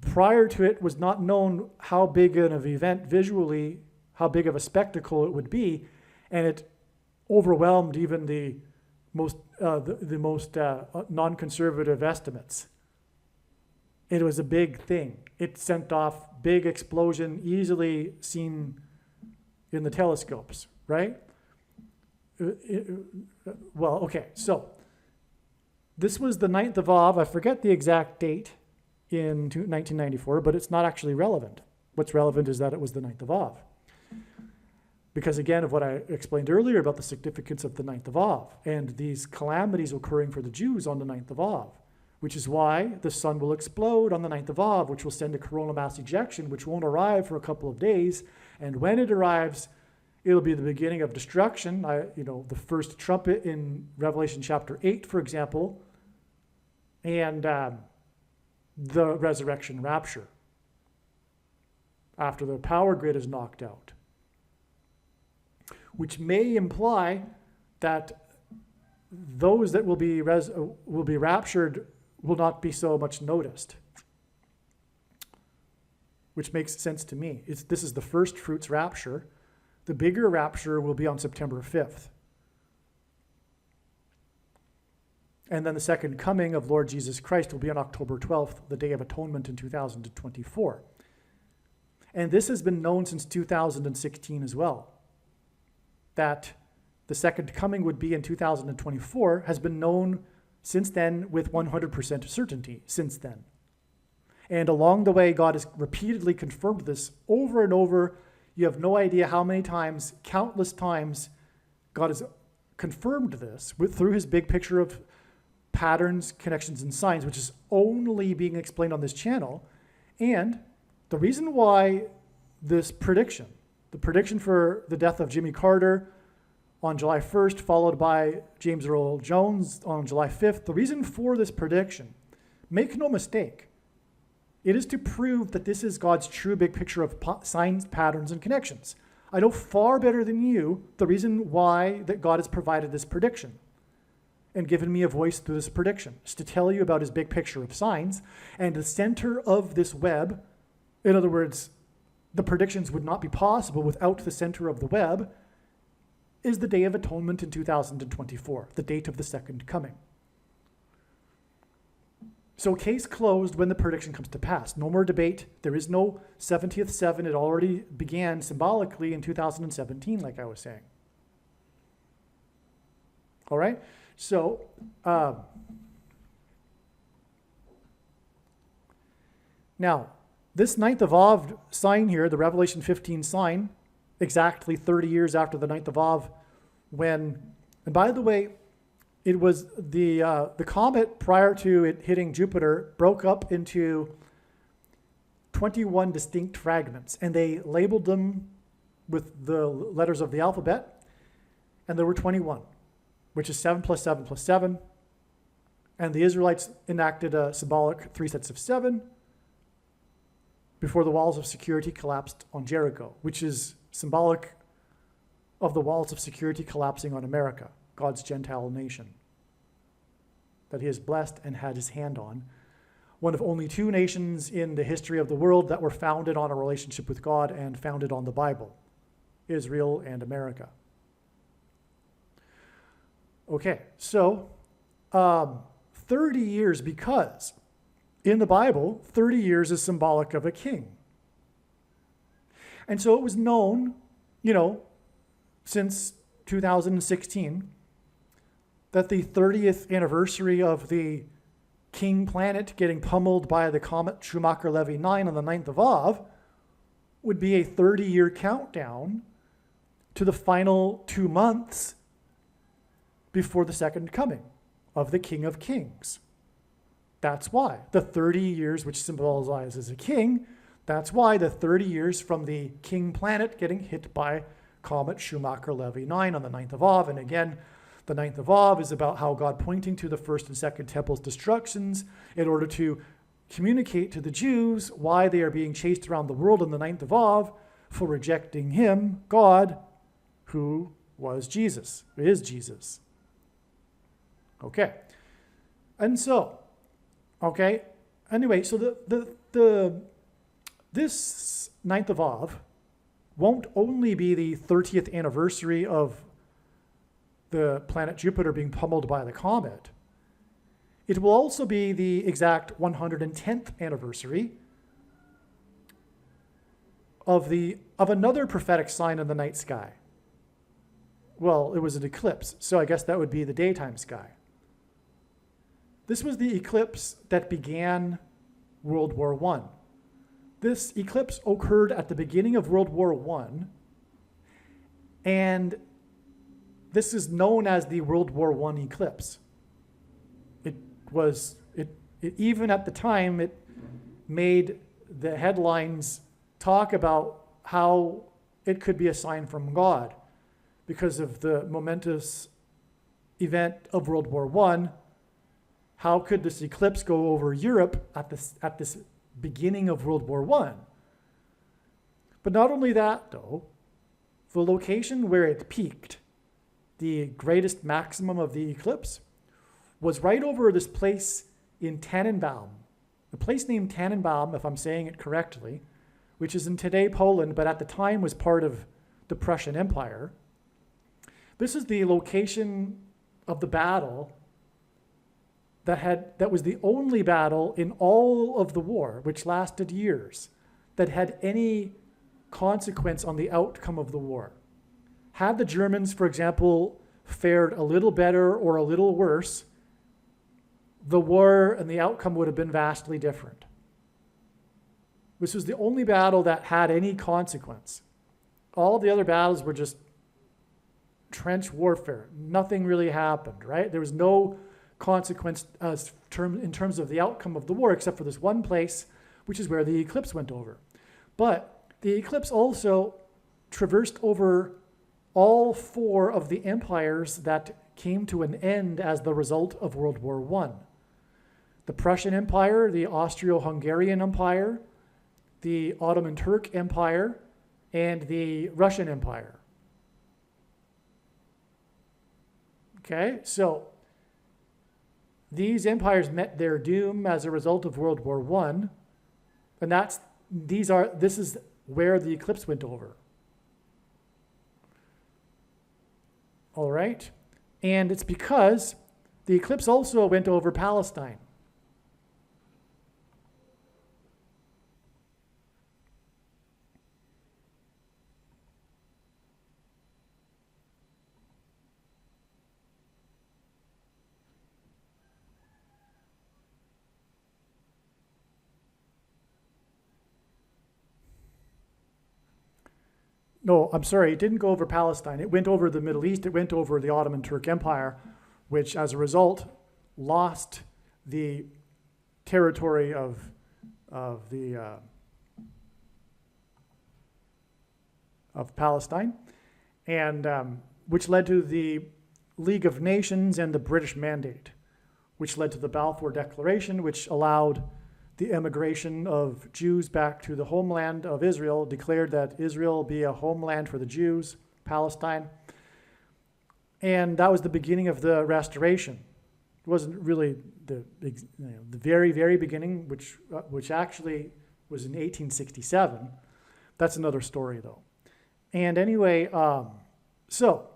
Prior to it was not known how big of an event visually, how big of a spectacle it would be, and it overwhelmed even the most non-conservative estimates. It was a big thing. It sent off big explosion, easily seen in the telescopes, right? So this was the 9th of Av. I forget the exact date in 1994, but it's not actually relevant. What's relevant is that it was the 9th of Av. Because again, of what I explained earlier about the significance of the 9th of Av and these calamities occurring for the Jews on the 9th of Av, which is why the sun will explode on the 9th of Av, which will send a coronal mass ejection, which won't arrive for a couple of days. And when it arrives, It'll be the beginning of destruction. The first trumpet in Revelation chapter 8, for example, and the resurrection rapture after the power grid is knocked out, which may imply that those that will be raptured will not be so much noticed, which makes sense to me. This is the first fruits rapture. The bigger rapture will be on September 5th. And then the second coming of Lord Jesus Christ will be on October 12th, the Day of Atonement in 2024. And this has been known since 2016 as well. That the second coming would be in 2024 has been known since then with 100% certainty since then. And along the way, God has repeatedly confirmed this over and over. You have no idea how many times, countless times, God has confirmed this through his big picture of patterns, connections, and signs, which is only being explained on this channel. And the reason why this prediction, the prediction for the death of Jimmy Carter on July 1st, followed by James Earl Jones on July 5th, the reason for this prediction, make no mistake, it is to prove that this is God's true big picture of signs, patterns, and connections. I know far better than you the reason why that God has provided this prediction and given me a voice through this prediction, is to tell you about his big picture of signs. And the center of this web, in other words, the predictions would not be possible without the center of the web, is the Day of Atonement in 2024, the date of the second coming. So case closed when the prediction comes to pass. No more debate. There is no 70th seven. It already began symbolically in 2017, like I was saying. All right? So, now, this 9th of Av sign here, the Revelation 15 sign, exactly 30 years after the 9th of Av, when, and by the way, it was the comet prior to it hitting Jupiter broke up into 21 distinct fragments, and they labeled them with the letters of the alphabet, and there were 21, which is 7 plus 7 plus 7, and the Israelites enacted a symbolic 3 sets of 7 before the walls of security collapsed on Jericho, which is symbolic of the walls of security collapsing on America, God's Gentile nation that he has blessed and had his hand on. One of only 2 nations in the history of the world that were founded on a relationship with God and founded on the Bible, Israel and America. Okay, so 30 years, because in the Bible, 30 years is symbolic of a king. And so it was known, since 2016, that the 30th anniversary of the king planet getting pummeled by the comet Schumacher-Levy 9 on the 9th of Av would be a 30-year countdown to the final 2 months before the second coming of the King of Kings. That's why the 30 years, which symbolizes a king, that's why the 30 years from the king planet getting hit by comet Schumacher-Levy 9 on the 9th of Av. And again, the 9th of Av is about how God pointing to the first and second temple's destructions in order to communicate to the Jews why they are being chased around the world on the 9th of Av for rejecting him, God, who was Jesus, who is Jesus. Okay. And so, okay, anyway, so this 9th of Av won't only be the 30th anniversary of the planet Jupiter being pummeled by the comet. It will also be the exact 110th anniversary of another prophetic sign in the night sky. Well, it was an eclipse, so I guess that would be the daytime sky. This was the eclipse that began World War I. This eclipse occurred at the beginning of World War I, and this is known as the World War I eclipse. Even at the time, it made the headlines talk about how it could be a sign from God because of the momentous event of World War I. How could this eclipse go over Europe at this beginning of World War I? But not only that, though, the location where it peaked, the greatest maximum of the eclipse, was right over this place in Tannenbaum, a place named Tannenbaum, if I'm saying it correctly, which is in today Poland, but at the time was part of the Prussian Empire. This is the location of the battle that was the only battle in all of the war, which lasted years, that had any consequence on the outcome of the war. Had the Germans, for example, fared a little better or a little worse, the war and the outcome would have been vastly different. This was the only battle that had any consequence. All the other battles were just trench warfare. Nothing really happened, right? There was no consequence in terms of the outcome of the war, except for this one place, which is where the eclipse went over. But the eclipse also traversed over all four of the empires that came to an end as the result of World War I. The Prussian Empire, the Austro-Hungarian Empire, the Ottoman Turk Empire, and the Russian Empire. Okay, so these empires met their doom as a result of World War I, and this is where the eclipse went over. All right, and it's because the eclipse also went over Palestine. No, I'm sorry, it didn't go over Palestine. It went over the Middle East. It went over the Ottoman Turk Empire, which as a result lost the territory of Palestine, and which led to the League of Nations and the British Mandate, which led to the Balfour Declaration, which allowed the emigration of Jews back to the homeland of Israel, declared that Israel be a homeland for the Jews, Palestine. And that was the beginning of the restoration. It wasn't really the very, very beginning, which actually was in 1867. That's another story, though. And anyway, so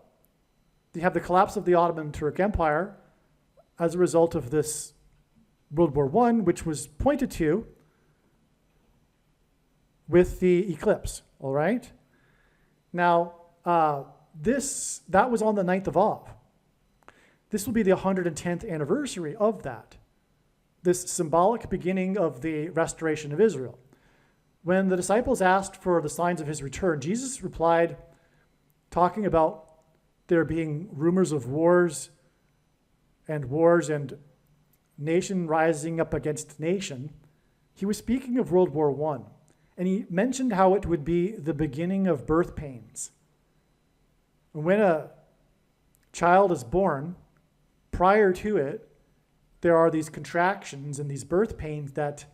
you have the collapse of the Ottoman Turk Empire as a result of this World War I, which was pointed to with the eclipse, all right? Now, that was on the 9th of Av. This will be the 110th anniversary of that, this symbolic beginning of the restoration of Israel. When the disciples asked for the signs of his return, Jesus replied, talking about there being rumors of wars and nation rising up against nation. He was speaking of World War I, and he mentioned how it would be the beginning of birth pains. When a child is born, prior to it, there are these contractions and these birth pains that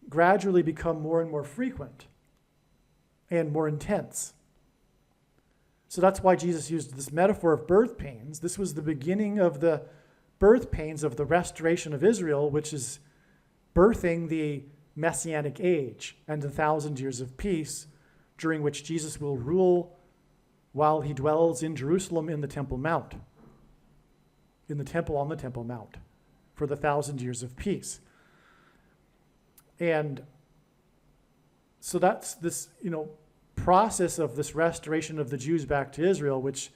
gradually become more and more frequent and more intense. So that's why Jesus used this metaphor of birth pains. This was the beginning of the birth pains of the restoration of Israel, which is birthing the Messianic age and the 1,000 years of peace, during which Jesus will rule while he dwells in Jerusalem in the Temple Mount, in the temple on the Temple Mount, for the 1,000 years of peace. And so that's this, process of this restoration of the Jews back to Israel, which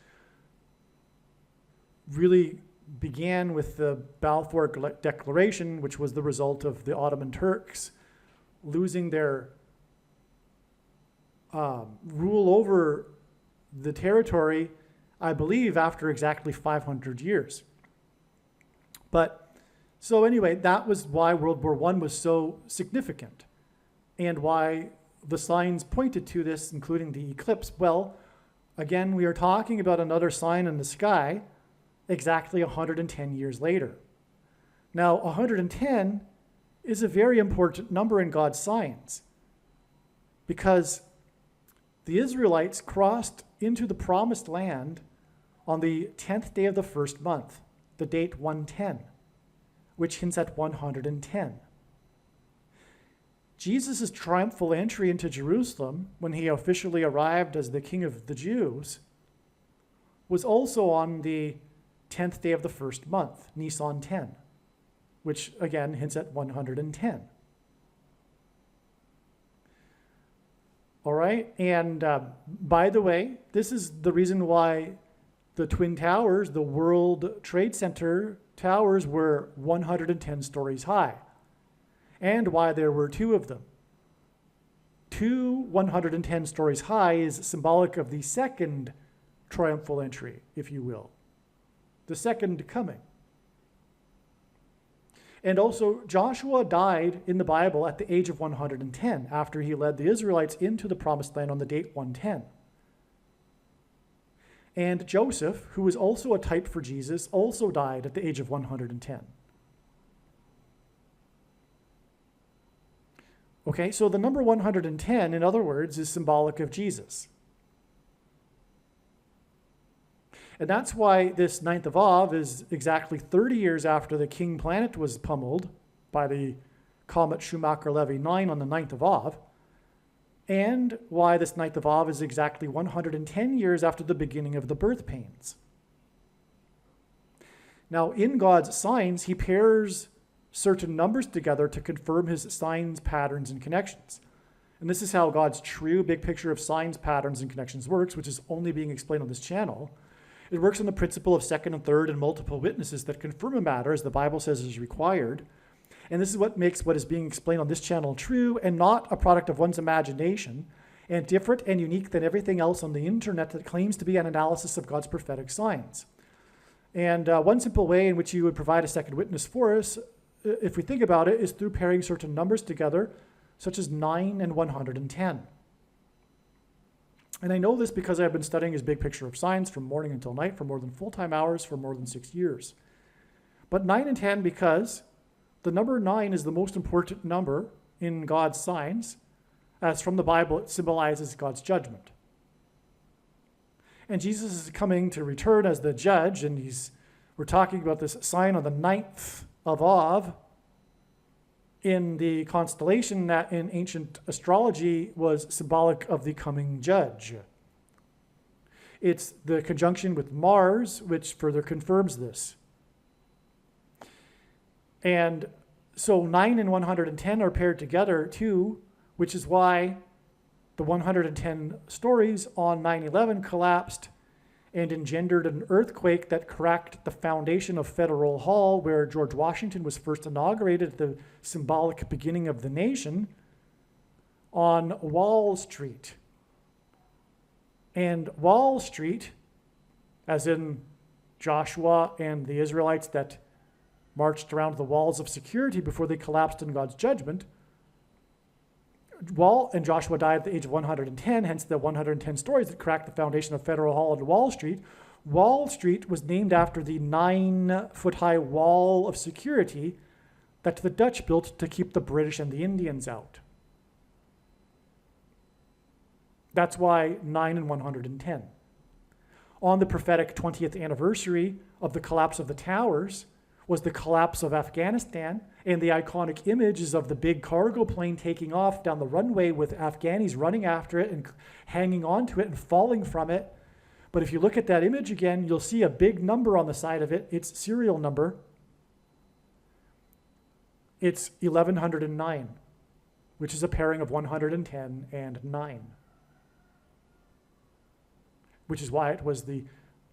really began with the Balfour Declaration, which was the result of the Ottoman Turks losing their rule over the territory, I believe, after exactly 500 years. But so anyway, that was why World War I was so significant, and why the signs pointed to this, including the eclipse? Well, again, we are talking about another sign in the sky exactly 110 years later. Now, 110 is a very important number in God's signs because the Israelites crossed into the promised land on the 10th day of the first month, the date 110, which hints at 110. Jesus' triumphal entry into Jerusalem, when he officially arrived as the King of the Jews, was also on the 10th day of the first month, Nisan 10, which again hints at 110. All right, and by the way, this is the reason why the Twin Towers, the World Trade Center towers, were 110 stories high, and why there were two of them. Two 110 stories high is symbolic of the second triumphal entry, if you will, the second coming. And also, Joshua died in the Bible at the age of 110 after he led the Israelites into the promised land on the date 110. And Joseph, who was also a type for Jesus, also died at the age of 110. Okay, so the number 110, in other words, is symbolic of Jesus. And that's why this 9th of Av is exactly 30 years after the king planet was pummeled by the comet Schumacher-Levy 9 on the 9th of Av, and why this 9th of Av is exactly 110 years after the beginning of the birth pains. Now, in God's signs, he pairs certain numbers together to confirm his signs, patterns, and connections. And this is how God's true big picture of signs, patterns, and connections works, which is only being explained on this channel. It works on the principle of second and third and multiple witnesses that confirm a matter, as the Bible says is required. And this is what makes what is being explained on this channel true and not a product of one's imagination, and different and unique than everything else on the internet that claims to be an analysis of God's prophetic signs. And one simple way in which you would provide a second witness for us, if we think about it, is through pairing certain numbers together, such as 9 and 110. And I know this because I've been studying his big picture of signs from morning until night for more than full-time hours for more than 6 years. But 9 and 10 because the number 9 is the most important number in God's signs, as from the Bible it symbolizes God's judgment. And Jesus is coming to return as the judge, and we're talking about this sign on the 9th of Av in the constellation that in ancient astrology was symbolic of the coming judge. It's the conjunction with Mars which further confirms this. And so 9 and 110 are paired together too, which is why the 110 stories on 9/11 collapsed and engendered an earthquake that cracked the foundation of Federal Hall, where George Washington was first inaugurated at the symbolic beginning of the nation, on Wall Street. And Wall Street, as in Joshua and the Israelites that marched around the walls of security before they collapsed in God's judgment, and Joshua died at the age of 110, hence the 110 stories that cracked the foundation of Federal Hall and Wall Street. Wall Street was named after the 9-foot-high wall of security that the Dutch built to keep the British and the Indians out. That's why 9 and 110. On the prophetic 20th anniversary of the collapse of the towers was the collapse of Afghanistan, and the iconic images of the big cargo plane taking off down the runway with Afghanis running after it and hanging onto it and falling from it. But if you look at that image again, you'll see a big number on the side of it. Its serial number. It's 1109, which is a pairing of 110 and 9. Which is why it was the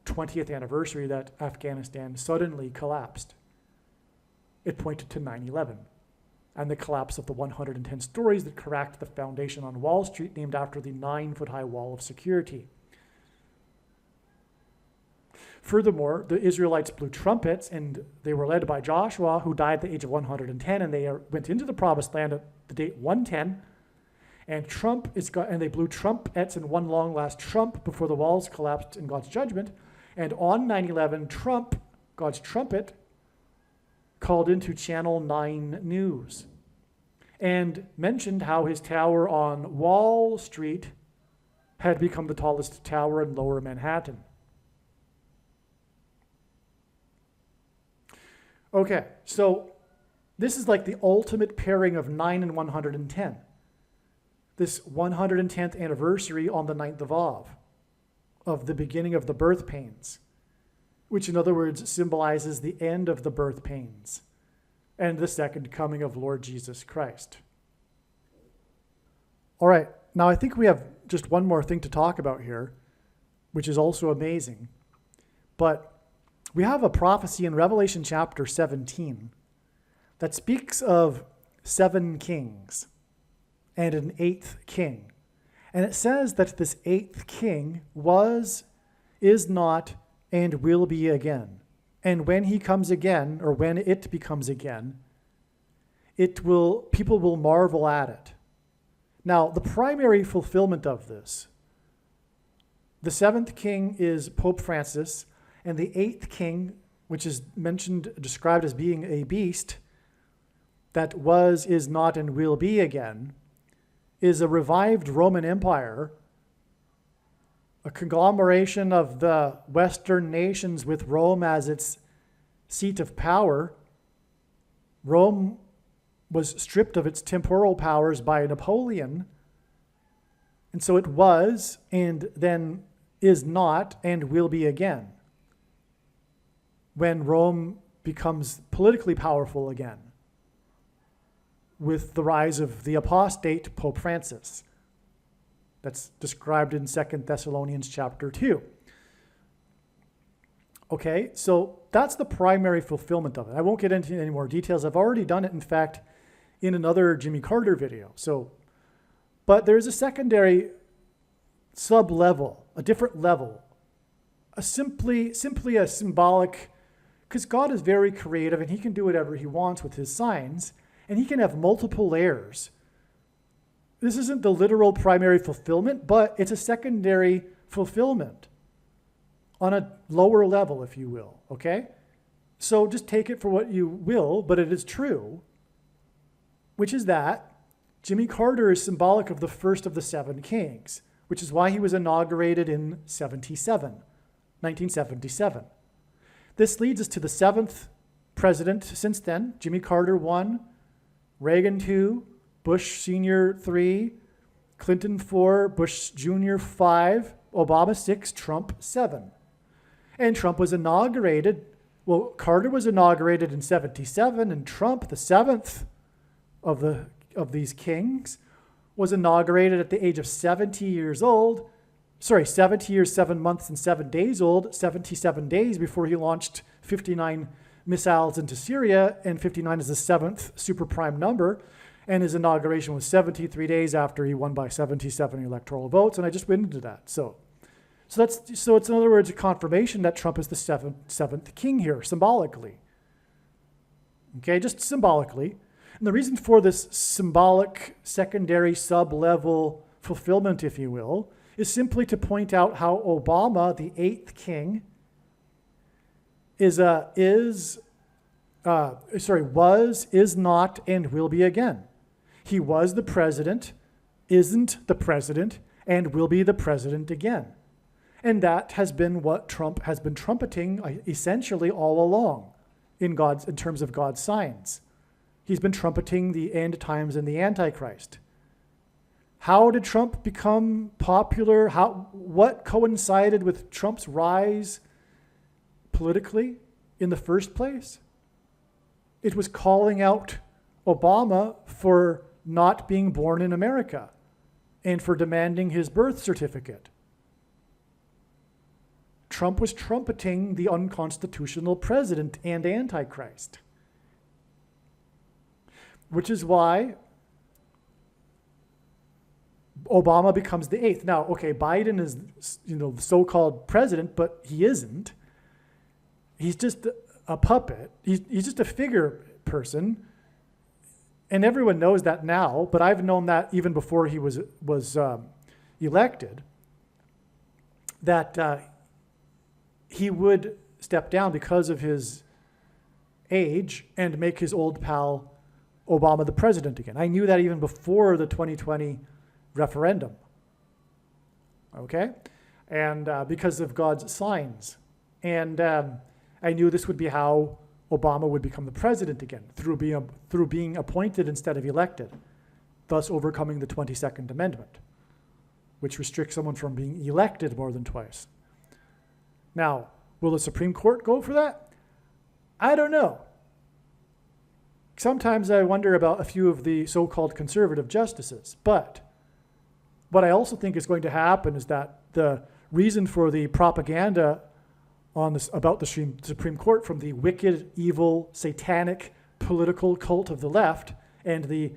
20th anniversary that Afghanistan suddenly collapsed. It pointed to 9/11 and the collapse of the 110 stories that cracked the foundation on Wall Street, named after the 9-foot-high wall of security. Furthermore, the Israelites blew trumpets, and they were led by Joshua, who died at the age of 110, and they went into the promised land at the date 110. And they blew trumpets in one long last trump before the walls collapsed in God's judgment. And on 9/11, Trump, God's trumpet, called into Channel 9 News and mentioned how his tower on Wall Street had become the tallest tower in lower Manhattan. Okay, so this is like the ultimate pairing of 9 and 110. This 110th anniversary on the 9th of Av, of the beginning of the birth pains, which in other words symbolizes the end of the birth pains and the second coming of Lord Jesus Christ. All right, now I think we have just one more thing to talk about here, which is also amazing. But we have a prophecy in Revelation chapter 17 that speaks of 7 kings and an 8th king. And it says that this 8th king was, is not, and will be again. And when he comes again, or when it becomes again, people will marvel at it. Now, the primary fulfillment of this, the 7th king is Pope Francis, and the 8th king, which is described as being a beast that was, is not, and will be again, is a revived Roman Empire, a conglomeration of the Western nations with Rome as its seat of power. Rome was stripped of its temporal powers by Napoleon, and so it was, and then is not, and will be again, when Rome becomes politically powerful again, with the rise of the apostate Pope Francis. That's described in 2 Thessalonians chapter 2. Okay, so that's the primary fulfillment of it. I won't get into any more details. I've already done it, in fact, in another Jimmy Carter video. But there's a secondary sub-level, a different level, simply a symbolic, because God is very creative and he can do whatever he wants with his signs, and he can have multiple layers. This isn't the literal primary fulfillment, but it's a secondary fulfillment on a lower level, if you will, okay? So just take it for what you will, but it is true, which is that Jimmy Carter is symbolic of the first of the 7 kings, which is why he was inaugurated in 1977. This leads us to the 7th president since then, Jimmy Carter 1, Reagan 2, Bush Sr. 3, Clinton 4, Bush Jr. 5, Obama 6, Trump 7. And Trump was inaugurated, Carter was inaugurated in 77, and Trump, the 7th of these kings, was inaugurated at the age of 70 years old. 70 years, 7 months, and 7 days old, 77 days before he launched 59 missiles into Syria, and 59 is the 7th super prime number, and his inauguration was 73 days after he won by 77 electoral votes, and I just went into that. So it's in other words a confirmation that Trump is the seventh king here, symbolically. Okay, just symbolically. And the reason for this symbolic secondary sub-level fulfillment, if you will, is simply to point out how Obama, the 8th king, was, is not, and will be again. He was the president, isn't the president, and will be the president again. And that has been what Trump has been trumpeting essentially all along in terms of God's signs. He's been trumpeting the end times and the Antichrist. How did Trump become popular? What coincided with Trump's rise politically in the first place? It was calling out Obama for not being born in America and for demanding his birth certificate. Trump was trumpeting the unconstitutional president and Antichrist, which is why Obama becomes the 8th. Now, okay, Biden is, the so-called president, but he isn't. He's just a puppet. He's just a figure person. and everyone knows that now, but I've known that even before he was elected, that he would step down because of his age and make his old pal Obama the president again. I knew that even before the 2020 referendum. Okay? And because of God's signs. And I knew this would be how Obama would become the president again, through being appointed instead of elected, thus overcoming the 22nd Amendment, which restricts someone from being elected more than twice. Now, will the Supreme Court go for that? I don't know. Sometimes I wonder about a few of the so-called conservative justices, but what I also think is going to happen is that the reason for the propaganda on this, about the Supreme Court from the wicked, evil, satanic political cult of the left and the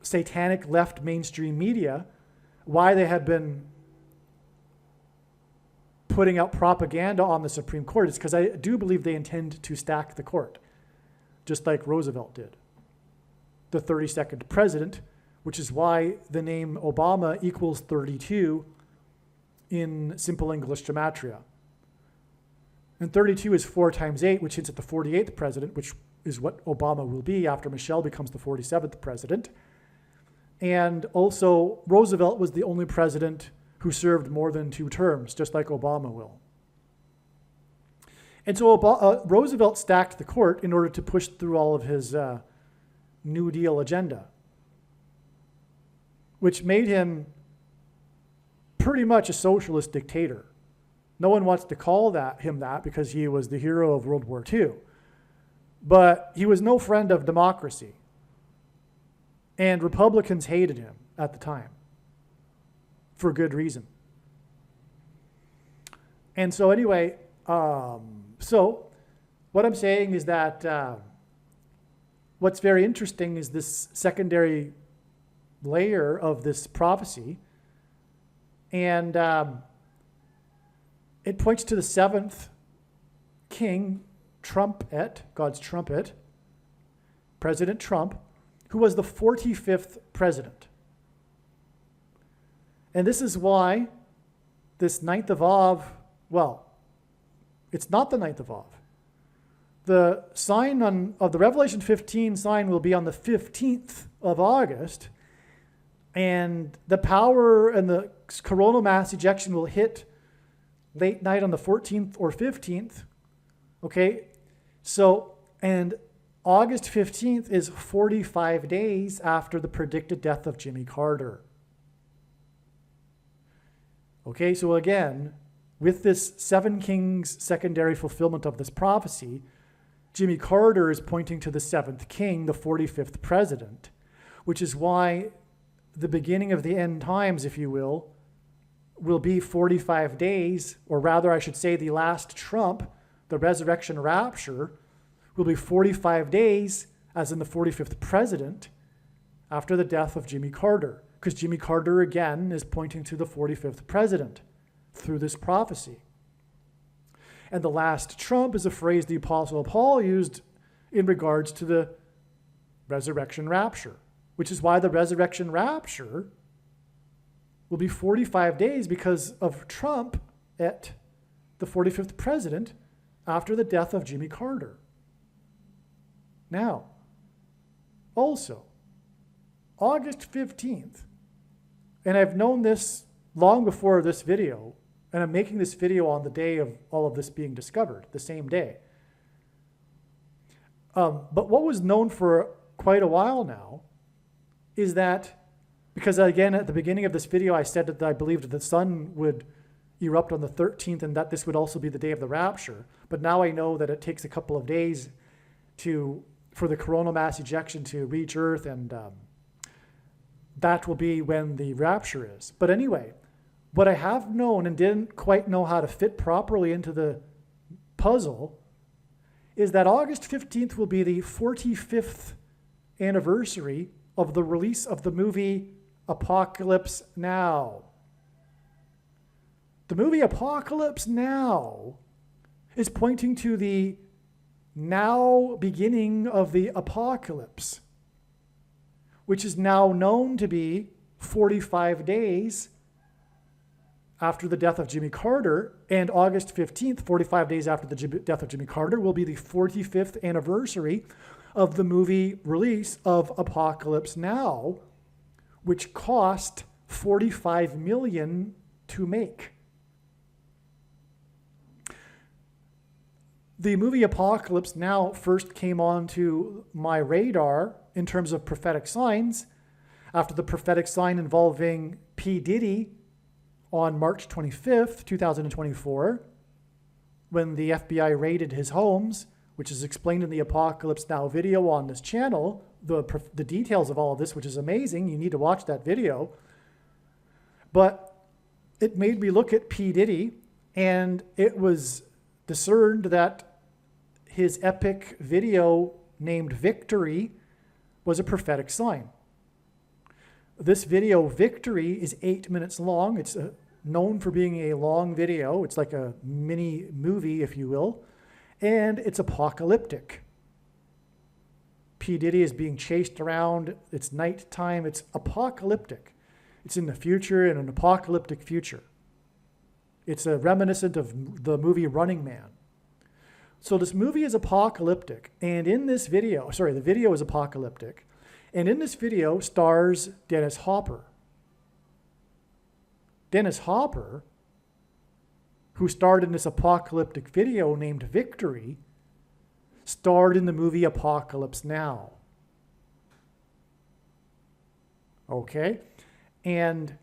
satanic left mainstream media, why they have been putting out propaganda on the Supreme Court is because I do believe they intend to stack the court, just like Roosevelt did, the 32nd president, which is why the name Obama equals 32 in simple English gematria. And 32 is 4 times 8, which hints at the 48th president, which is what Obama will be after Michelle becomes the 47th president. And also, Roosevelt was the only president who served more than 2 terms, just like Obama will. And so Roosevelt stacked the court in order to push through all of his New Deal agenda, which made him pretty much a socialist dictator. No one wants to call him that because he was the hero of World War II. But he was no friend of democracy. And Republicans hated him at the time for good reason. And so anyway, so what I'm saying is that what's very interesting is this secondary layer of this prophecy. And it points to the 7th king, Trump-et, God's trumpet, President Trump, who was the 45th president. And this is why this 9th of Av, well, it's not the 9th of Av. The sign of the Revelation 15 sign will be on the 15th of August, and the power and the coronal mass ejection will hit late night on the 14th or 15th, okay? So, and August 15th is 45 days after the predicted death of Jimmy Carter. Okay, so again, with this 7 kings secondary fulfillment of this prophecy, Jimmy Carter is pointing to the 7th king, the 45th president, which is why the beginning of the end times, if you will be 45 days, or rather I should say the last trump, the resurrection rapture, will be 45 days, as in the 45th president, after the death of Jimmy Carter. Because Jimmy Carter, again, is pointing to the 45th president through this prophecy. And the last trump is a phrase the Apostle Paul used in regards to the resurrection rapture, which is why the resurrection rapture will be 45 days because of Trump at the 45th president after the death of Jimmy Carter. Now, also, August 15th, and I've known this long before this video, and I'm making this video on the day of all of this being discovered, the same day. But what was known for quite a while now is that, because again, at the beginning of this video, I said that I believed the sun would erupt on the 13th and that this would also be the day of the rapture. But now I know that it takes a couple of days for the coronal mass ejection to reach Earth, and that will be when the rapture is. But anyway, what I have known and didn't quite know how to fit properly into the puzzle is that August 15th will be the 45th anniversary of the release of the movie Apocalypse Now. The movie Apocalypse Now is pointing to the now beginning of the apocalypse, which is now known to be 45 days after the death of Jimmy Carter, and August 15th, 45 days after the death of Jimmy Carter, will be the 45th anniversary of the movie release of Apocalypse Now, which cost $45 million to make. The movie Apocalypse Now first came onto my radar in terms of prophetic signs after the prophetic sign involving P. Diddy on March 25th, 2024, when the FBI raided his homes, which is explained in the Apocalypse Now video on this channel, the details of all of this, which is amazing. You need to watch that video. But it made me look at P. Diddy, and it was discerned that his epic video named Victory was a prophetic sign. This video, Victory, is 8 minutes long. It's known for being a long video. It's like a mini movie, if you will, and it's apocalyptic. P. Diddy is being chased around. It's nighttime. It's apocalyptic. It's in the future, in an apocalyptic future. It's a reminiscent of the movie Running Man. So this movie is apocalyptic, and in this video, the video is apocalyptic, and in this video stars Dennis Hopper. Dennis Hopper, who starred in this apocalyptic video named Victory, starred in the movie Apocalypse Now. Okay? And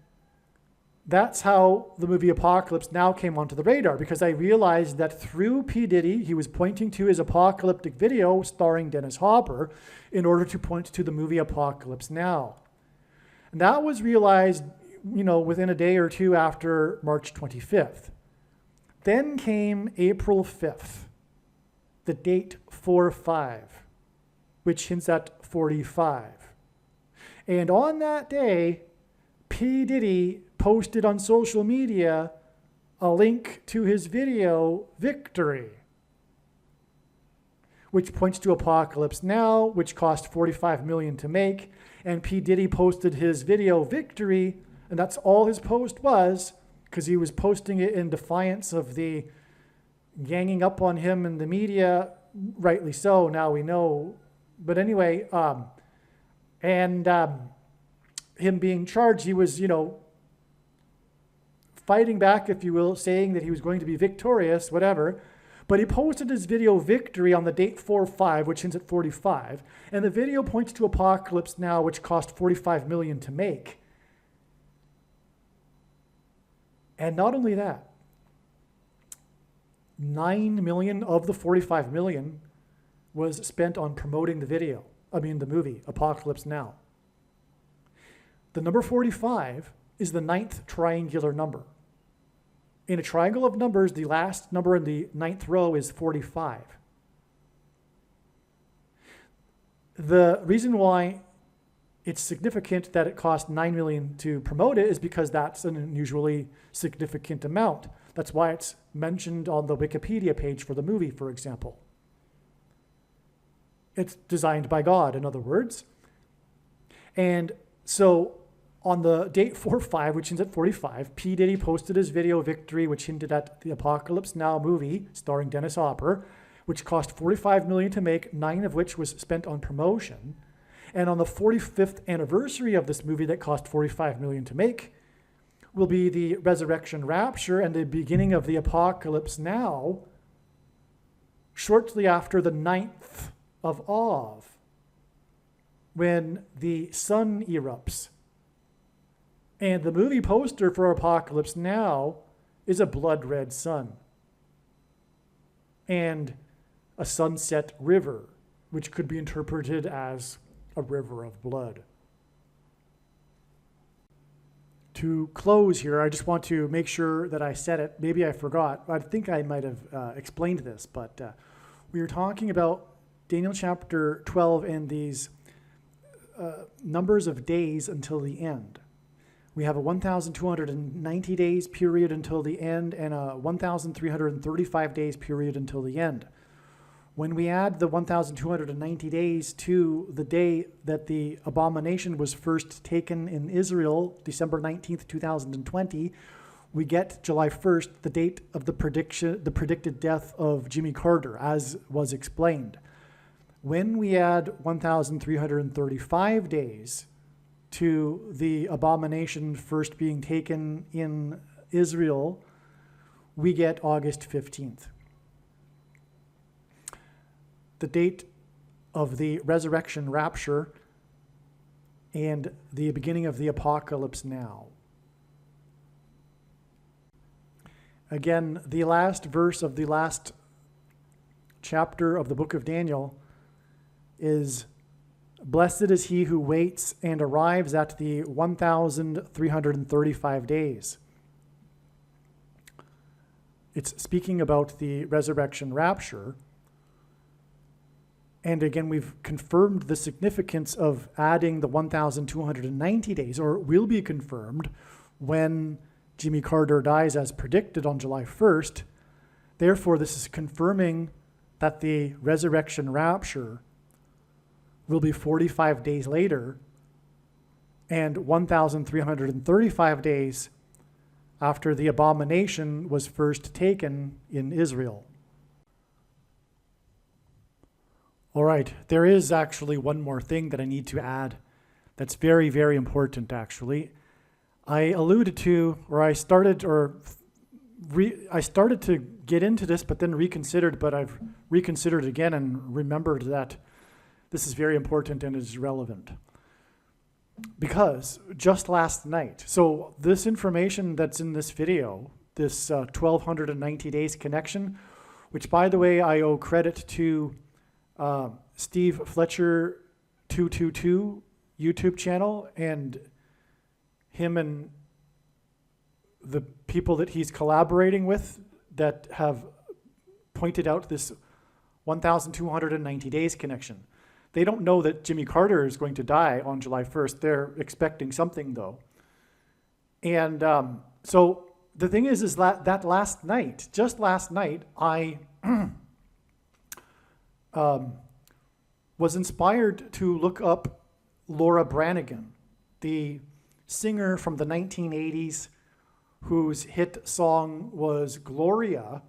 that's how the movie Apocalypse Now came onto the radar, because I realized that through P. Diddy, he was pointing to his apocalyptic video starring Dennis Hopper in order to point to the movie Apocalypse Now. And that was realized, within a day or two after March 25th. Then came April 5th, the date 4-5, which hints at 45. And on that day, P. Diddy posted on social media a link to his video, Victory, which points to Apocalypse Now, which cost $45 million to make. And P. Diddy posted his video, Victory, and that's all his post was, because he was posting it in defiance of the ganging up on him in the media, rightly so, now we know. But anyway, him being charged, he was, fighting back, if you will, saying that he was going to be victorious, whatever. But he posted his video Victory on the date 4-5, which hints at 45. And the video points to Apocalypse Now, which cost $45 million to make. And not only that, $9 million of the $45 million was spent on promoting the movie, Apocalypse Now. The number 45 is the 9th triangular number. In a triangle of numbers, the last number in the 9th row is 45. The reason why it's significant that it cost $9 million to promote it is because that's an unusually significant amount. That's why it's mentioned on the Wikipedia page for the movie, for example. It's designed by God, in other words. And so on the date 4-5, which hints at 45, P. Diddy posted his video Victory, which hinted at the Apocalypse Now movie starring Dennis Hopper, which cost $45 million to make, 9 of which was spent on promotion. And on the 45th anniversary of this movie that cost $45 million to make will be the Resurrection Rapture and the beginning of the Apocalypse Now, shortly after the 9th of Av, when the sun erupts. And the movie poster for Apocalypse Now is a blood red sun and a sunset river, which could be interpreted as a river of blood. To close here, I just want to make sure that I said it. Maybe I forgot. I think I might have explained this, but we were talking about Daniel chapter 12 and these numbers of days until the end. We have a 1,290 days period until the end and a 1,335 days period until the end. When we add the 1,290 days to the day that the abomination was first taken in Israel, December 19th, 2020, we get July 1st, the date of the predicted death of Jimmy Carter, as was explained. When we add 1,335 days to the abomination first being taken in Israel, we get August 15th. The date of the resurrection rapture and the beginning of the apocalypse now. Again, the last verse of the last chapter of the book of Daniel is, "Blessed is he who waits and arrives at the 1,335 days." It's speaking about the resurrection rapture. And again, we've confirmed the significance of adding the 1,290 days, or it will be confirmed when Jimmy Carter dies as predicted on July 1st. Therefore, this is confirming that the resurrection rapture will be 45 days later and 1,335 days after the abomination was first taken in Israel. All right, there is actually one more thing that I need to add that's very, very important, actually. I alluded to, or I started to get into this, but then reconsidered, but I've reconsidered again and remembered that this is very important and is relevant. Because just last night, so this information that's in this video, this 1,290 days connection, which by the way, I owe credit to Steve Fletcher 222 YouTube channel, and him and the people that he's collaborating with that have pointed out this 1,290 days connection. They don't know that Jimmy Carter is going to die on July 1st. They're expecting something though. And so the thing is that last night, just last night, I was inspired to look up Laura Branigan, the singer from the 1980s whose hit song was Gloria,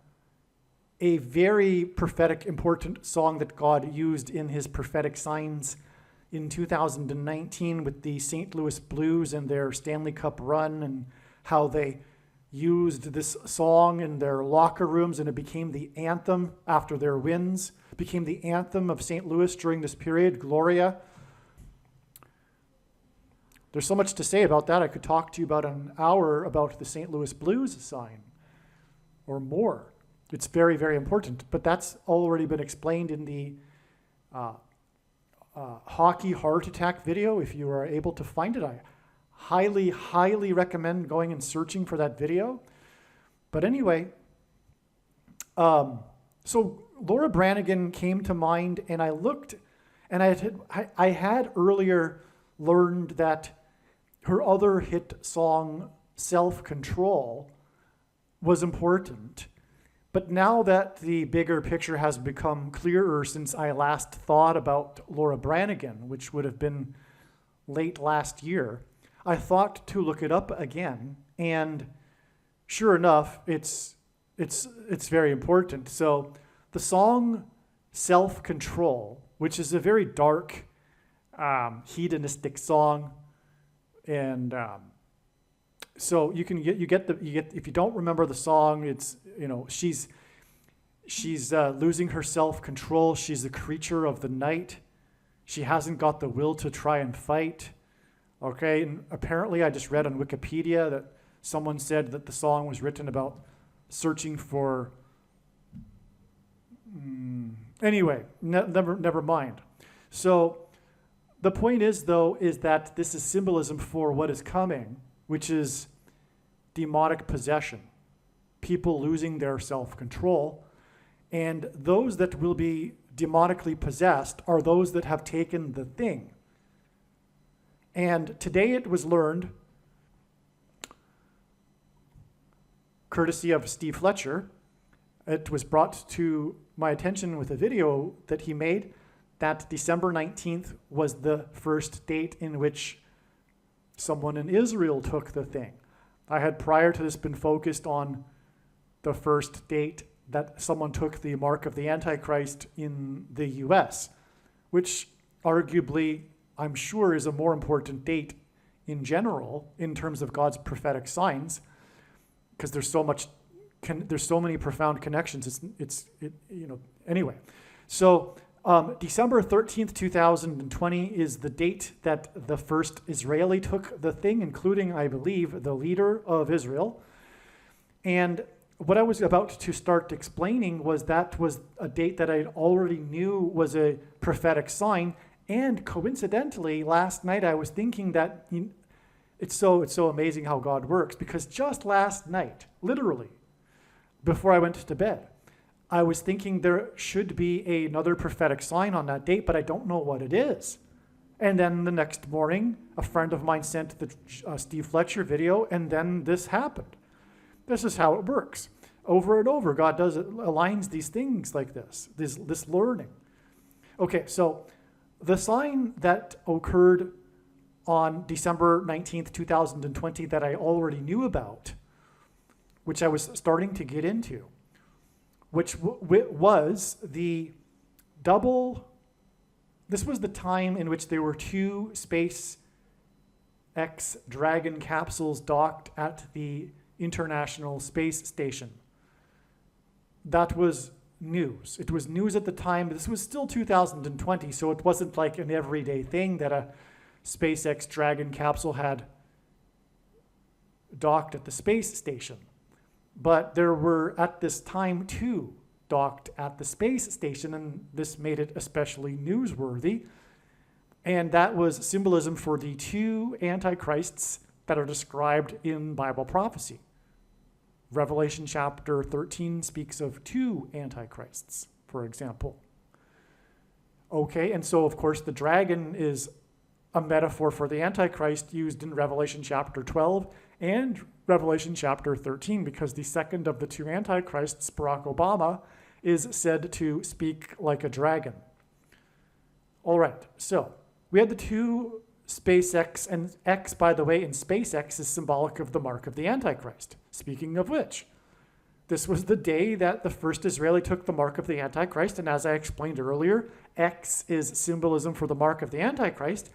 a very prophetic, important song that God used in his prophetic signs in 2019 with the St. Louis Blues and their Stanley Cup run, and how they used this song in their locker rooms, and it became the anthem after their wins, became the anthem of St. Louis during this period, Gloria. There's so much to say about that. I could talk to you about an hour about the St. Louis Blues sign or more. It's very, very important, but that's already been explained in the hockey heart attack video. If you are able to find it, I highly, highly recommend going and searching for that video. But anyway, so Laura Branigan came to mind, and I looked, and I had earlier learned that her other hit song, Self-Control, was important. But now that the bigger picture has become clearer since I last thought about Laura Branigan, which would have been late last year, I thought to look it up again, and sure enough, it's very important. So the song Self-Control, which is a very dark, hedonistic song, and so you get if you don't remember the song, it's, you know, she's losing her self-control. She's a creature of the night. She hasn't got the will to try and fight. Okay, and apparently I just read on Wikipedia that someone said that the song was written about searching for. Anyway, never mind. So the point is, though, is that this is symbolism for what is coming, which is demonic possession, people losing their self-control. And those that will be demonically possessed are those that have taken the thing. And today it was learned, courtesy of Steve Fletcher, It was brought to my attention with a video that he made that December 19th was the first date in which someone in Israel took the thing. I had prior to this been focused on the first date that someone took the mark of the Antichrist in the US, which arguably, I'm sure, is a more important date in general in terms of God's prophetic signs, because there's so many profound connections. Anyway. So December 13th, 2020 is the date that the first Israeli took the thing, including, I believe, the leader of Israel. And what I was about to start explaining was that was a date that I already knew was a prophetic sign. And coincidentally, last night I was thinking that it's so amazing how God works, because just last night, literally, before I went to bed, I was thinking there should be another prophetic sign on that date, but I don't know what it is. And then the next morning, a friend of mine sent the Steve Fletcher video, and then this happened. This is how it works. Over and over, God aligns these things like this learning. Okay, so the sign that occurred on December 19th, 2020 that I already knew about, which I was starting to get into, which was the double, this was the time in which there were two SpaceX Dragon capsules docked at the International Space Station. That was news. It was news at the time. This was still 2020, so it wasn't like an everyday thing that a SpaceX Dragon capsule had docked at the space station. But there were, at this time, two docked at the space station, and this made it especially newsworthy. And that was symbolism for the two antichrists that are described in Bible prophecy. Revelation chapter 13 speaks of two antichrists, for example. Okay, and so of course the dragon is a metaphor for the Antichrist used in Revelation chapter 12 and Revelation chapter 13, because the second of the two Antichrists, Barack Obama, is said to speak like a dragon. All right, so we had the two SpaceX, and X, by the way, in SpaceX is symbolic of the mark of the Antichrist. Speaking of which, this was the day that the first Israeli took the mark of the Antichrist, and as I explained earlier, X is symbolism for the mark of the Antichrist,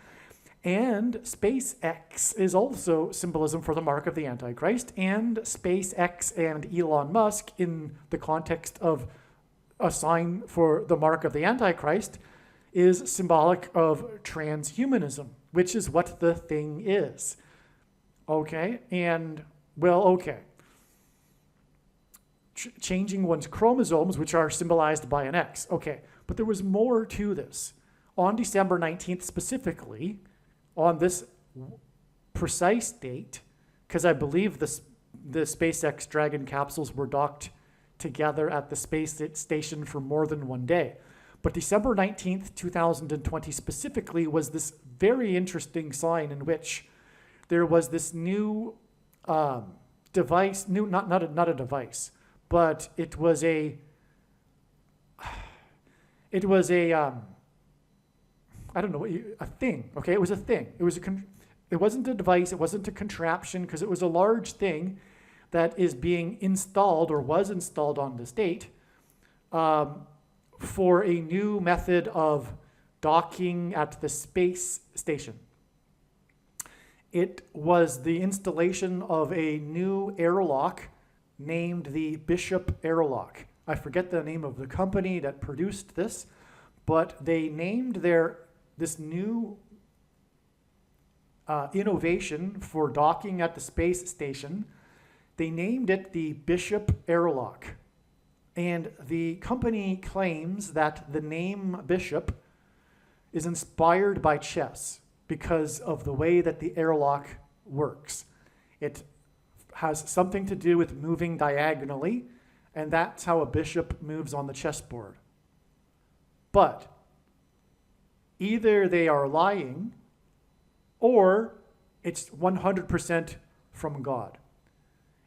and SpaceX is also symbolism for the mark of the Antichrist, and SpaceX and Elon Musk, in the context of a sign for the mark of the Antichrist, is symbolic of transhumanism, which is what the thing is. Okay, and, well, okay. Changing one's chromosomes, which are symbolized by an X. Okay, but there was more to this. On December 19th specifically, on this precise date, because I believe the SpaceX Dragon capsules were docked together at the space station for more than one day. But December 19th, 2020 specifically was this very interesting sign in which there was this new device, not a device, but it was a I don't know, a thing, okay? It was a thing. It wasn't a device, it wasn't a contraption, because it was a large thing that is being installed or was installed on this date for a new method of docking at the space station. It was the installation of a new airlock named the Bishop Airlock. I forget the name of the company that produced this, but they named this new innovation for docking at the space station, they named it the Bishop Airlock. And the company claims that the name Bishop is inspired by chess because of the way that the airlock works. It has something to do with moving diagonally, and that's how a bishop moves on the chessboard. But either they are lying or it's 100% from God.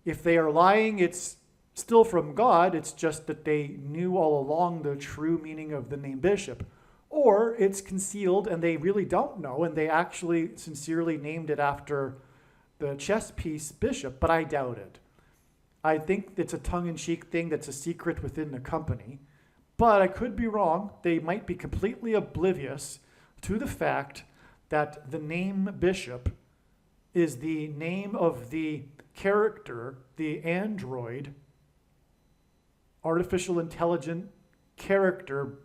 If they are lying, it's still from God. It's just that they knew all along the true meaning of the name bishop. Or it's concealed and they really don't know, and they actually sincerely named it after the chess piece bishop, but I doubt it. I think it's a tongue-in-cheek thing that's a secret within the company, but I could be wrong. They might be completely oblivious to the fact that the name bishop is the name of the character, the android, artificial intelligent character.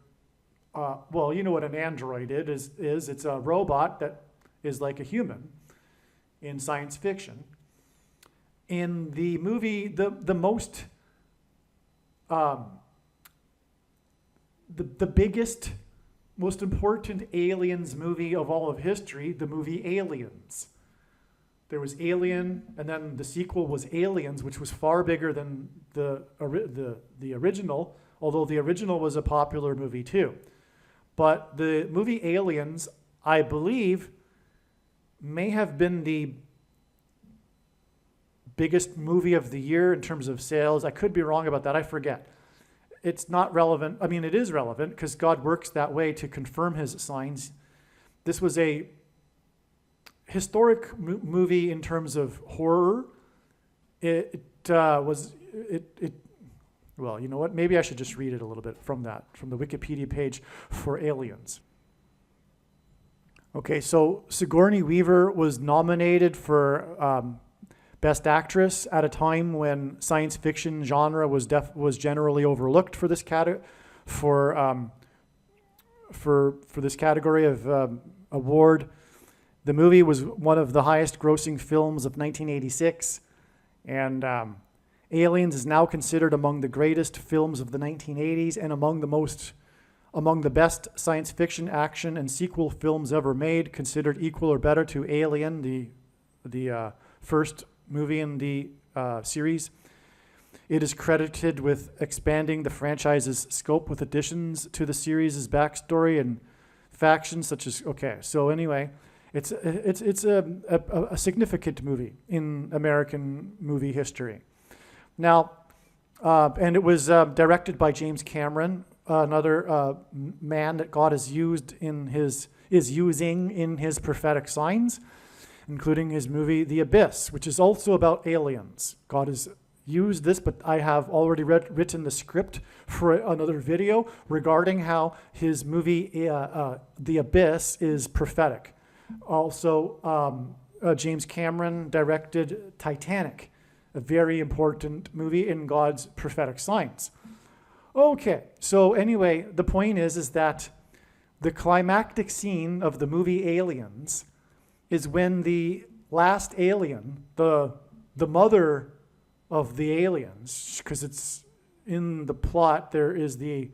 Well, you know what an android is. It's a robot that is like a human in science fiction. In the movie, the biggest, most important aliens movie of all of history, the movie Aliens. There was Alien, and then the sequel was Aliens, which was far bigger than the original, although the original was a popular movie too. But the movie Aliens, I believe, may have been the biggest movie of the year in terms of sales. I could be wrong about that. I forget. It's not relevant. I mean, it is relevant because God works that way to confirm his signs. This was a historic movie in terms of horror. Well, you know what? Maybe I should just read it a little bit from the Wikipedia page for Aliens. Okay, so Sigourney Weaver was nominated for Best Actress at a time when science fiction genre was generally overlooked for this this category of award. The movie was one of the highest grossing films of 1986, and Aliens is now considered among the greatest films of the 1980s and among the best science fiction, action, and sequel films ever made, considered equal or better to Alien, the first movie in the series. It is credited with expanding the franchise's scope with additions to the series' backstory and factions such as, okay, so anyway, it's a significant movie in American movie history. Now, and it was directed by James Cameron, another man that God is using in his prophetic signs, including his movie The Abyss, which is also about aliens. God has used this, but I have already written the script for another video regarding how his movie The Abyss is prophetic. Also, James Cameron directed Titanic, a very important movie in God's prophetic signs. Okay, so anyway, the point is that the climactic scene of the movie Aliens is when the last alien, the mother of the aliens, because it's in the plot, there is the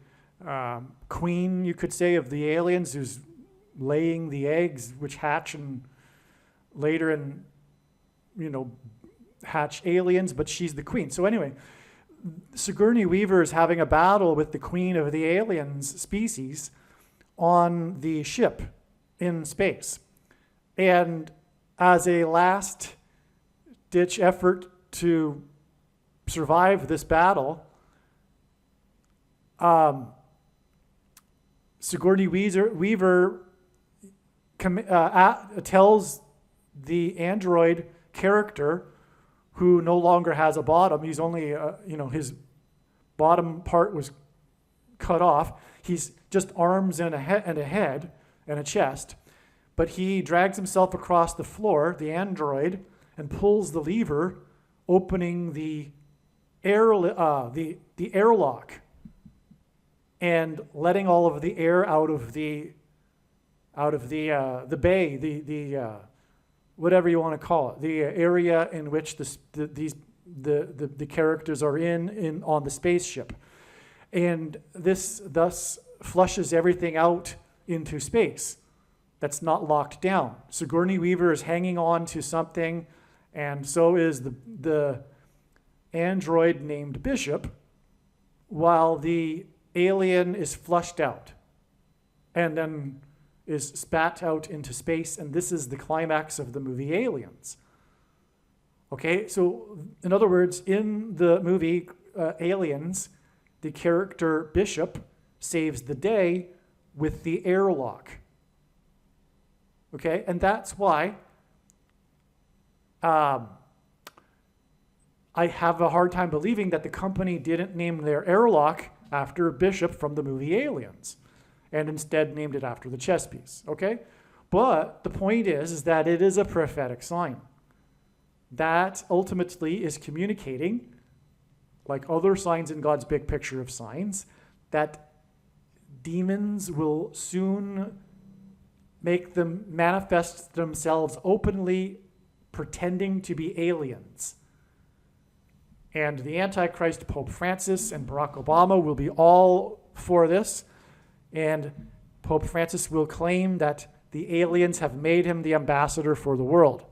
queen, you could say, of the aliens who's laying the eggs, which hatch and later and, hatch aliens, but she's the queen. So anyway, Sigourney Weaver is having a battle with the queen of the aliens species on the ship in space. And as a last-ditch effort to survive this battle, Sigourney Weaver tells the android character, who no longer has a bottom. He's only, his bottom part was cut off. He's just arms and a head and a chest. But he drags himself across the floor, the android, and pulls the lever, opening the airlock and letting all of the air out of the bay, the whatever you want to call it, the area in which the characters are in on the spaceship. And this thus flushes everything out into space that's not locked down. Sigourney Weaver is hanging on to something, and so is the android named Bishop, while the alien is flushed out and then is spat out into space, and this is the climax of the movie Aliens. Okay, so in other words, in the movie, aliens, the character Bishop saves the day with the airlock. Okay, and that's why I have a hard time believing that the company didn't name their airlock after Bishop from the movie Aliens, and instead named it after the chess piece, okay? But the point is that it is a prophetic sign. That ultimately is communicating, like other signs in God's big picture of signs, that demons will soon make them manifest themselves openly, pretending to be aliens. And the Antichrist, Pope Francis and Barack Obama will be all for this. And Pope Francis will claim that the aliens have made him the ambassador for the world.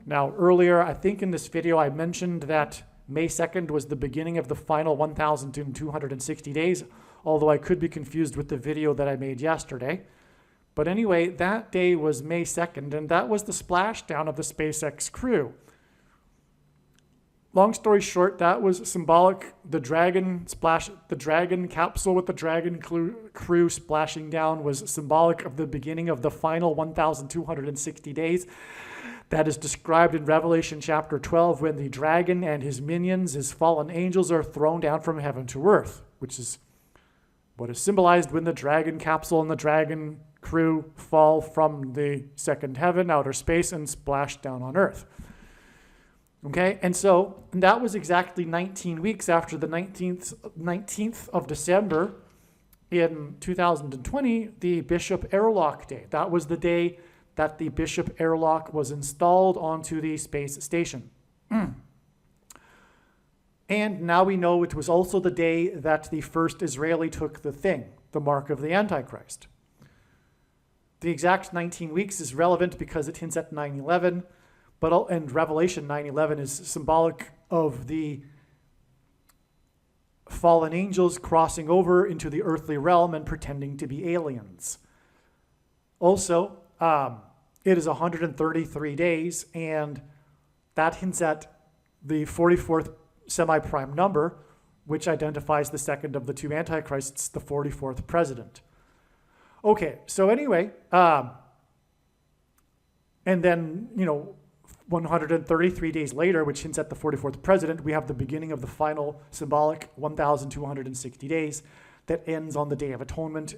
Now, earlier, I think in this video, I mentioned that May 2nd was the beginning of the final 1,260 days, although I could be confused with the video that I made yesterday. But anyway, that day was May 2nd, and that was the splashdown of the SpaceX crew. Long story short, that was symbolic. The Dragon capsule with the Dragon crew splashing down was symbolic of the beginning of the final 1,260 days. That is described in Revelation chapter 12 when the dragon and his minions, his fallen angels, are thrown down from heaven to earth, which is what is symbolized when the Dragon capsule and the Dragon crew fall from the second heaven, outer space, and splash down on earth. Okay, and so that was exactly 19 weeks after the 19th of December in 2020, the Bishop Airlock Day. That was the day that the Bishop Airlock was installed onto the space station. And now we know it was also the day that the first Israeli took the thing, the mark of the Antichrist. The exact 19 weeks is relevant because it hints at 9/11. And Revelation 9/11 is symbolic of the fallen angels crossing over into the earthly realm and pretending to be aliens. Also, it is 133 days, and that hints at the 44th semi-prime number, which identifies the second of the two antichrists, the 44th president. Okay, so anyway, and then, 133 days later, which hints at the 44th president, we have the beginning of the final symbolic 1,260 days that ends on the Day of Atonement,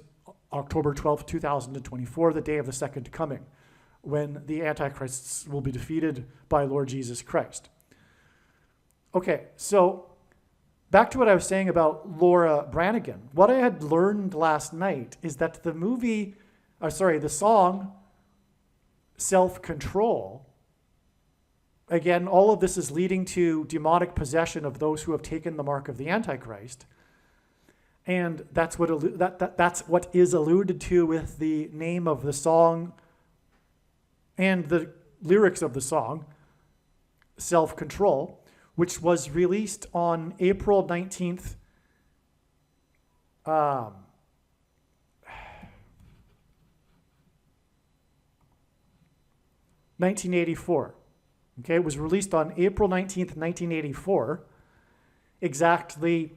October 12th, 2024, the day of the second coming, when the Antichrists will be defeated by Lord Jesus Christ. Okay, so back to what I was saying about Laura Branigan. What I had learned last night is that the song Self-Control, again, all of this is leading to demonic possession of those who have taken the mark of the Antichrist. And that's what is alluded to with the name of the song and the lyrics of the song, Self-Control, which was released on April 19th, 1984. Okay, it was released on April 19th, 1984, exactly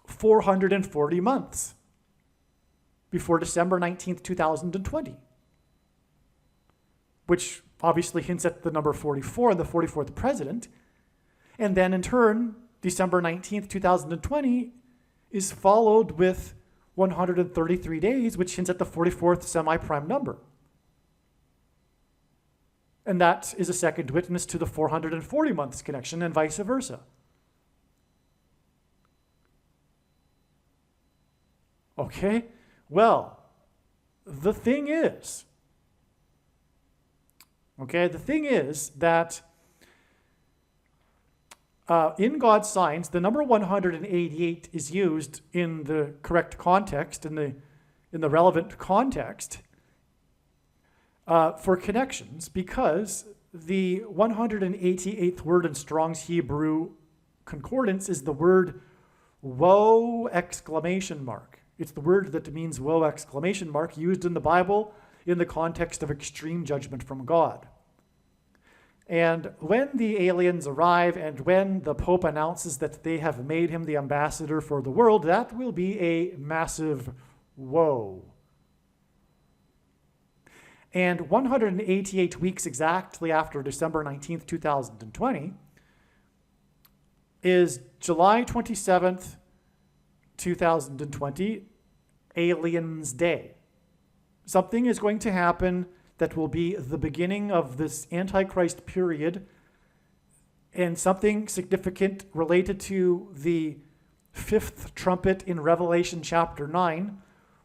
440 months before December 19th, 2020, which obviously hints at the number 44 and the 44th president. And then in turn, December 19th, 2020 is followed with 133 days, which hints at the 44th semi-prime number. And that is a second witness to the 440 months connection and vice versa. Okay, well, the thing is that in God's signs, the number 188 is used in the correct context, in the relevant context, for connections, because the 188th word in Strong's Hebrew Concordance is the word woe exclamation mark. It's the word that means woe exclamation mark used in the Bible in the context of extreme judgment from God. And when the aliens arrive and when the Pope announces that they have made him the ambassador for the world, that will be a massive whoa. And 188 weeks exactly after December 19th, 2020, is July 27th, 2020, Aliens Day. Something is going to happen that will be the beginning of this Antichrist period, and something significant related to the fifth trumpet in Revelation chapter 9,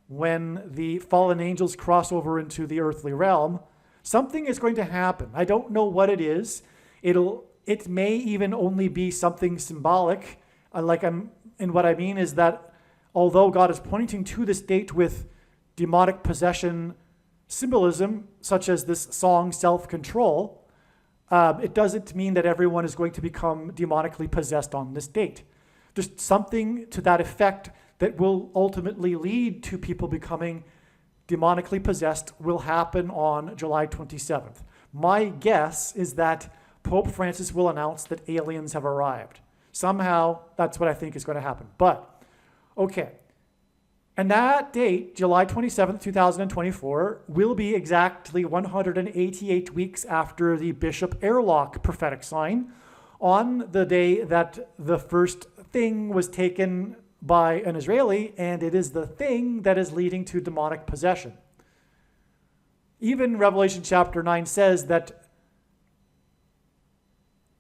when the fallen angels cross over into the earthly realm. Something is going to happen. I don't know what it is. It may even only be something symbolic. And what I mean is that although God is pointing to this date with demonic possession symbolism, such as this song, Self-Control, it doesn't mean that everyone is going to become demonically possessed on this date. Just something to that effect that will ultimately lead to people becoming demonically possessed will happen on July 27th. My guess is that Pope Francis will announce that aliens have arrived. Somehow, that's what I think is going to happen. But, okay. And that date, July 27th, 2024, will be exactly 188 weeks after the Bishop Airlock prophetic sign, on the day that the first thing was taken by an Israeli, and it is the thing that is leading to demonic possession. Even Revelation chapter 9 says that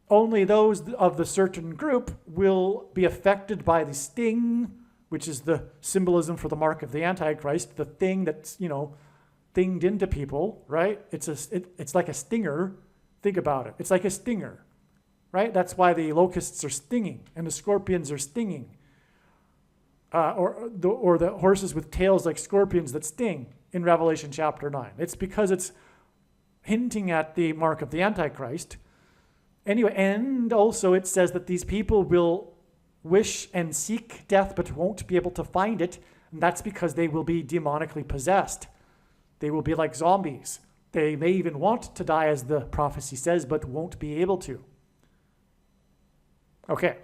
only those of the certain group will be affected by the sting, which is the symbolism for the mark of the Antichrist, the thing that's, thinged into people, right? It's like a stinger. Think about it. It's like a stinger, right? That's why the locusts are stinging and the scorpions are stinging. Or the horses with tails like scorpions that sting in Revelation chapter 9. It's because it's hinting at the mark of the Antichrist. Anyway, and also it says that these people will wish and seek death but won't be able to find it, and that's because they will be demonically possessed. They will be like zombies. They may even want to die, as the prophecy says, but won't be able to. Okay.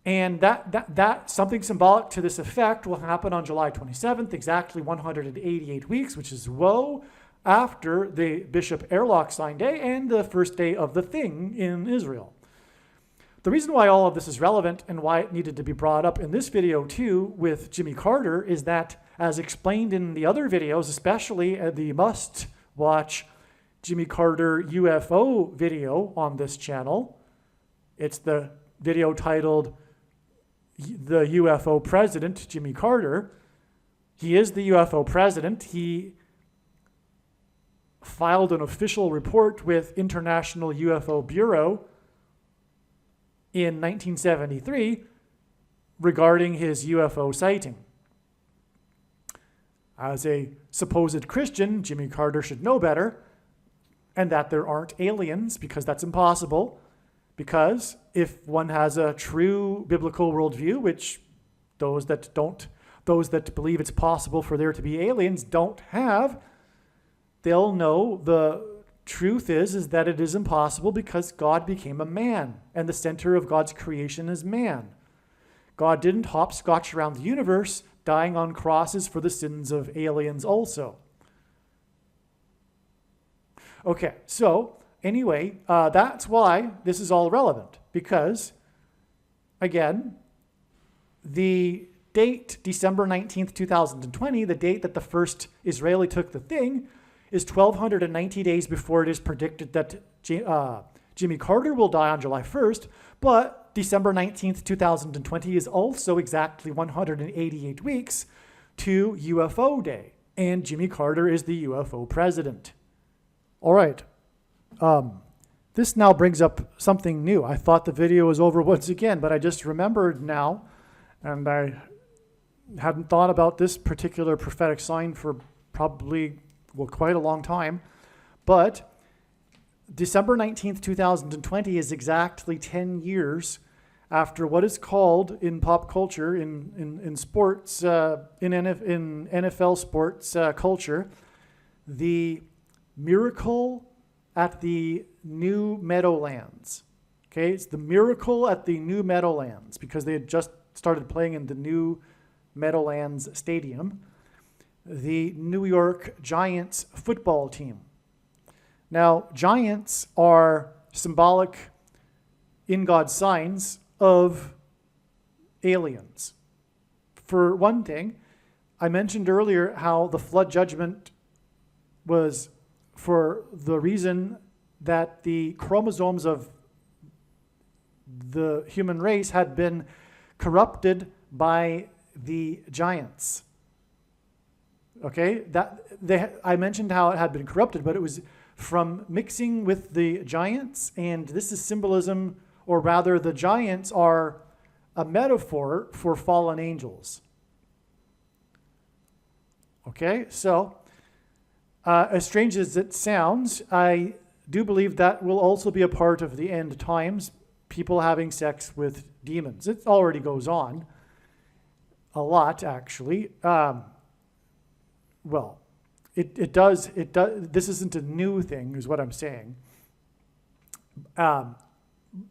And that something symbolic to this effect will happen on July 27th, exactly 188 weeks, which is woe, after the Bishop Airlock sign day and the first day of the thing in Israel. The reason why all of this is relevant and why it needed to be brought up in this video too with Jimmy Carter is that, as explained in the other videos, especially the must-watch Jimmy Carter UFO video on this channel, it's the video titled The UFO President, Jimmy Carter. He is the UFO president. He filed an official report with International UFO Bureau in 1973 regarding his UFO sighting. As a supposed Christian, Jimmy Carter should know better, and that there aren't aliens, because that's impossible. Because if one has a true biblical worldview, which those that believe it's possible for there to be aliens don't have, they'll know the truth is that it is impossible because God became a man, and the center of God's creation is man. God didn't hopscotch around the universe, dying on crosses for the sins of aliens also. Okay, so anyway, that's why this is all relevant, because, again, the date, December 19th, 2020, the date that the first Israeli took the thing, is 1,290 days before it is predicted that Jimmy Carter will die on July 1st, but December 19th, 2020 is also exactly 188 weeks to UFO Day, and Jimmy Carter is the UFO president. All right. This now brings up something new. I thought the video was over once again, but I just remembered now, and I hadn't thought about this particular prophetic sign for probably, quite a long time. But December 19th, 2020 is exactly 10 years after what is called in pop culture, in sports, in NFL sports culture, the miracle at the New Meadowlands. Okay, it's the miracle at the New Meadowlands because they had just started playing in the New Meadowlands Stadium. The New York Giants football team. Now, giants are symbolic in God's signs of aliens. For one thing, I mentioned earlier how the flood judgment was for the reason that the chromosomes of the human race had been corrupted by the giants. Okay, I mentioned how it had been corrupted, but it was from mixing with the giants, and this is symbolism, or rather the giants are a metaphor for fallen angels. Okay, so as strange as it sounds, I do believe that will also be a part of the end times, people having sex with demons. It already goes on a lot, actually. Well, it does. This isn't a new thing, is what I'm saying.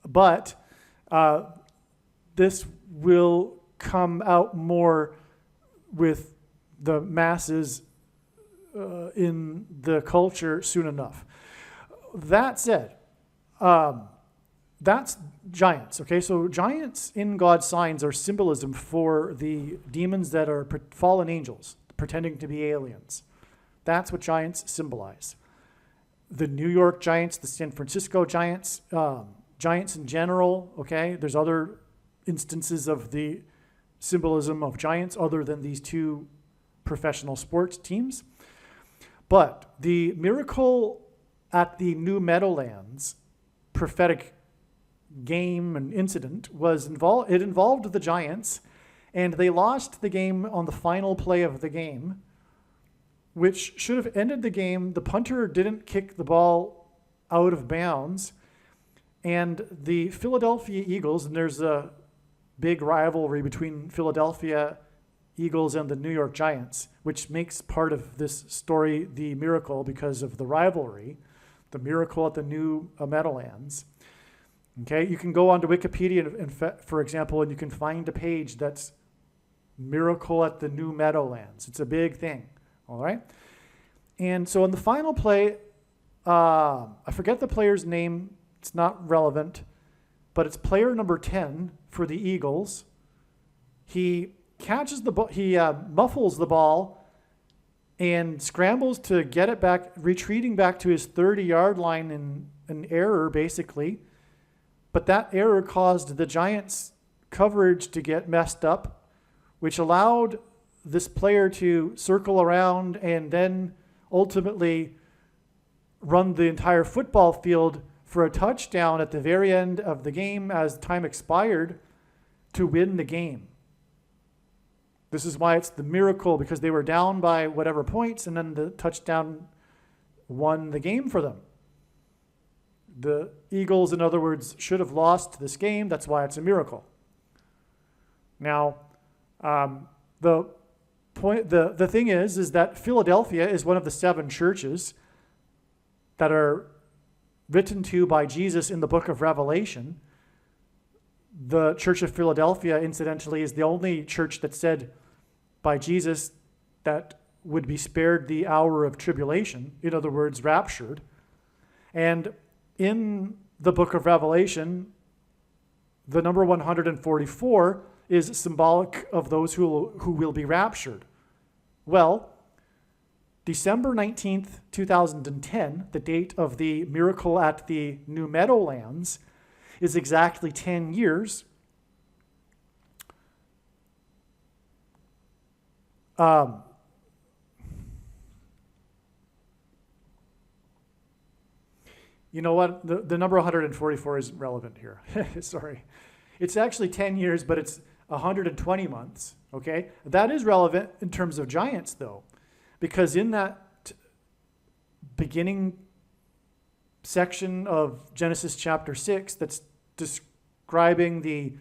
But this will come out more with the masses in the culture soon enough. That said, that's giants, okay? So giants in God's signs are symbolism for the demons that are fallen angels, pretending to be aliens. That's what giants symbolize. The New York Giants, the San Francisco Giants, giants in general, okay? There's other instances of the symbolism of giants other than these two professional sports teams. But the miracle at the New Meadowlands prophetic game and incident involved the Giants, and they lost the game on the final play of the game, which should have ended the game. The punter didn't kick the ball out of bounds, and the Philadelphia Eagles, and there's a big rivalry between Philadelphia Eagles and the New York Giants, which makes part of this story the miracle because of the rivalry, the miracle at the New Meadowlands. Okay, you can go onto Wikipedia, for example, and you can find a page that's miracle at the New Meadowlands. It's a big thing, all right? And so in the final play, I forget the player's name. It's not relevant, but it's player number 10 for the Eagles. He catches the ball, he muffles the ball and scrambles to get it back, retreating back to his 30-yard line in an error, basically. But that error caused the Giants' coverage to get messed up, which allowed this player to circle around and then ultimately run the entire football field for a touchdown at the very end of the game as time expired to win the game. This is why it's the miracle, because they were down by whatever points, and then the touchdown won the game for them. The Eagles, in other words, should have lost this game. That's why it's a miracle. Now, the thing is that Philadelphia is one of the 7 churches that are written to by Jesus in the book of Revelation. The Church of Philadelphia, incidentally, is the only church that said by Jesus that would be spared the hour of tribulation, in other words, raptured. And in the book of Revelation, the number 144 is symbolic of those who will be raptured. Well, December 19th, 2010, the date of the miracle at the New Meadowlands, is exactly 10 years. You know what? The number 144 isn't relevant here. Sorry. It's actually 10 years, but it's 120 months. Okay? That is relevant in terms of giants, though, because in that beginning section of Genesis chapter 6 that's describing the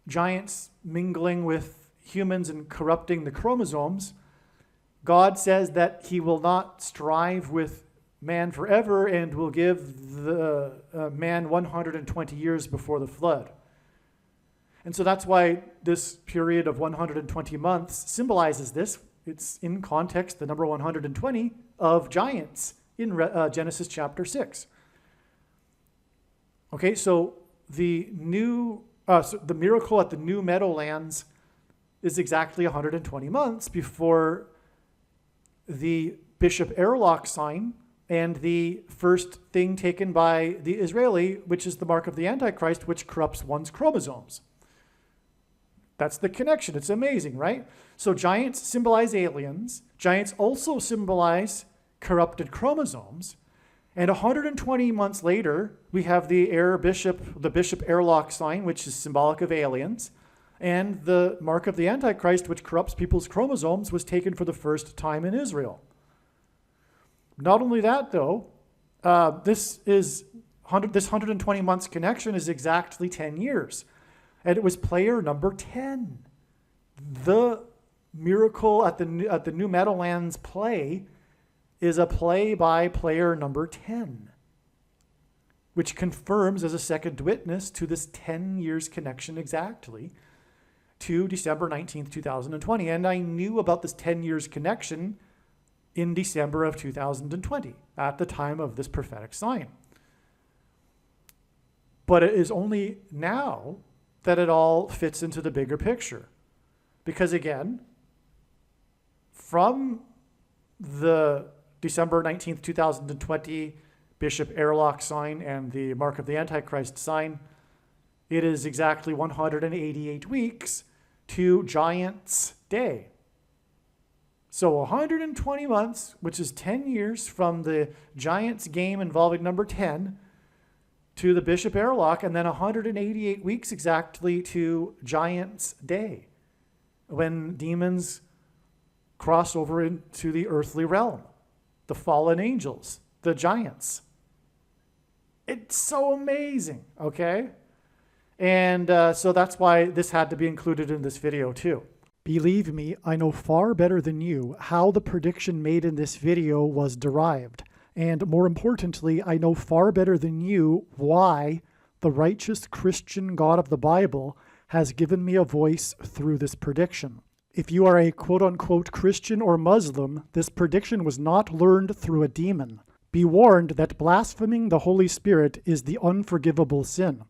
giants mingling with humans and corrupting the chromosomes, God says that he will not strive with man forever and will give the man 120 years before the flood. And so that's why this period of 120 months symbolizes this. It's in context, the number 120 of giants in Genesis chapter 6. Okay, so the miracle at the New Meadowlands is exactly 120 months before the Bishop Airlock sign and the first thing taken by the Israeli, which is the mark of the Antichrist, which corrupts one's chromosomes. That's the connection. It's amazing, right? So giants symbolize aliens. Giants also symbolize corrupted chromosomes. And 120 months later, we have the Bishop Airlock sign, which is symbolic of aliens. And the mark of the Antichrist, which corrupts people's chromosomes, was taken for the first time in Israel. Not only that, though, this 120 months connection is exactly 10 years. And it was player number 10. The miracle at the New Meadowlands play is a play by player number 10, which confirms as a second witness to this 10 years connection exactly to December 19th, 2020. And I knew about this 10 years connection in December of 2020 at the time of this prophetic sign. But it is only now that it all fits into the bigger picture. Because again, from the December 19th, 2020 Bishop Airlock sign and the mark of the Antichrist sign, it is exactly 188 weeks to Giants' Day. So 120 months, which is 10 years from the Giants game involving number 10 to the Bishop Airlock, and then 188 weeks exactly to Giants' Day, when demons cross over into the earthly realm, the fallen angels, the giants. It's so amazing, okay? And so that's why this had to be included in this video too. Believe me, I know far better than you how the prediction made in this video was derived. And more importantly, I know far better than you why the righteous Christian God of the Bible has given me a voice through this prediction. If you are a quote-unquote Christian or Muslim, this prediction was not learned through a demon. Be warned that blaspheming the Holy Spirit is the unforgivable sin.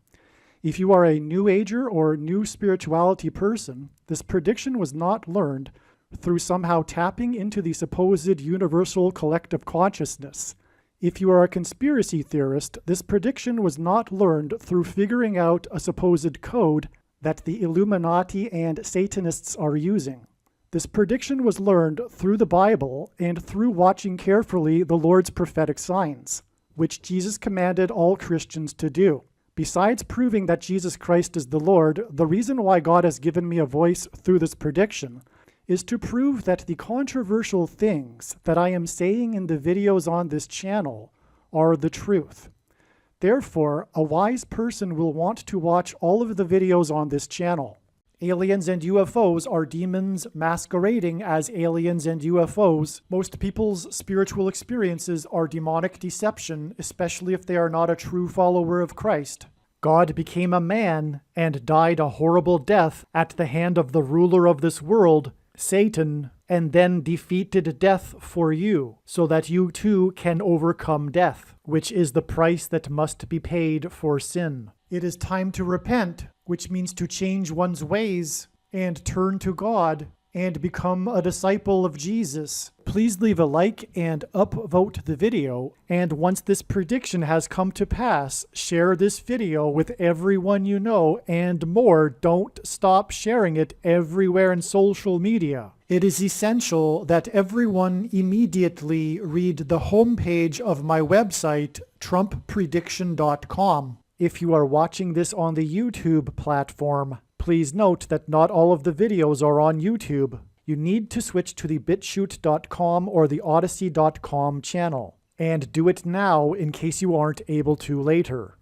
If you are a New Ager or New Spirituality person, this prediction was not learned through somehow tapping into the supposed universal collective consciousness. If you are a conspiracy theorist, this prediction was not learned through figuring out a supposed code that the Illuminati and Satanists are using. This prediction was learned through the Bible and through watching carefully the Lord's prophetic signs, which Jesus commanded all Christians to do. Besides proving that Jesus Christ is the Lord, the reason why God has given me a voice through this prediction is to prove that the controversial things that I am saying in the videos on this channel are the truth. Therefore, a wise person will want to watch all of the videos on this channel. Aliens and UFOs are demons masquerading as aliens and UFOs. Most people's spiritual experiences are demonic deception, especially if they are not a true follower of Christ. God became a man and died a horrible death at the hand of the ruler of this world, Satan, and then defeated death for you, so that you too can overcome death, which is the price that must be paid for sin. It is time to repent, which means to change one's ways and turn to God and become a disciple of Jesus. Please leave a like and upvote the video, and once this prediction has come to pass, share this video with everyone you know, and more, don't stop sharing it everywhere in social media. It is essential that everyone immediately read the homepage of my website, Trump-prediction.com. If you are watching this on the YouTube platform, please note that not all of the videos are on YouTube. You need to switch to the BitChute.com or the Odyssey.com channel. And do it now in case you aren't able to later.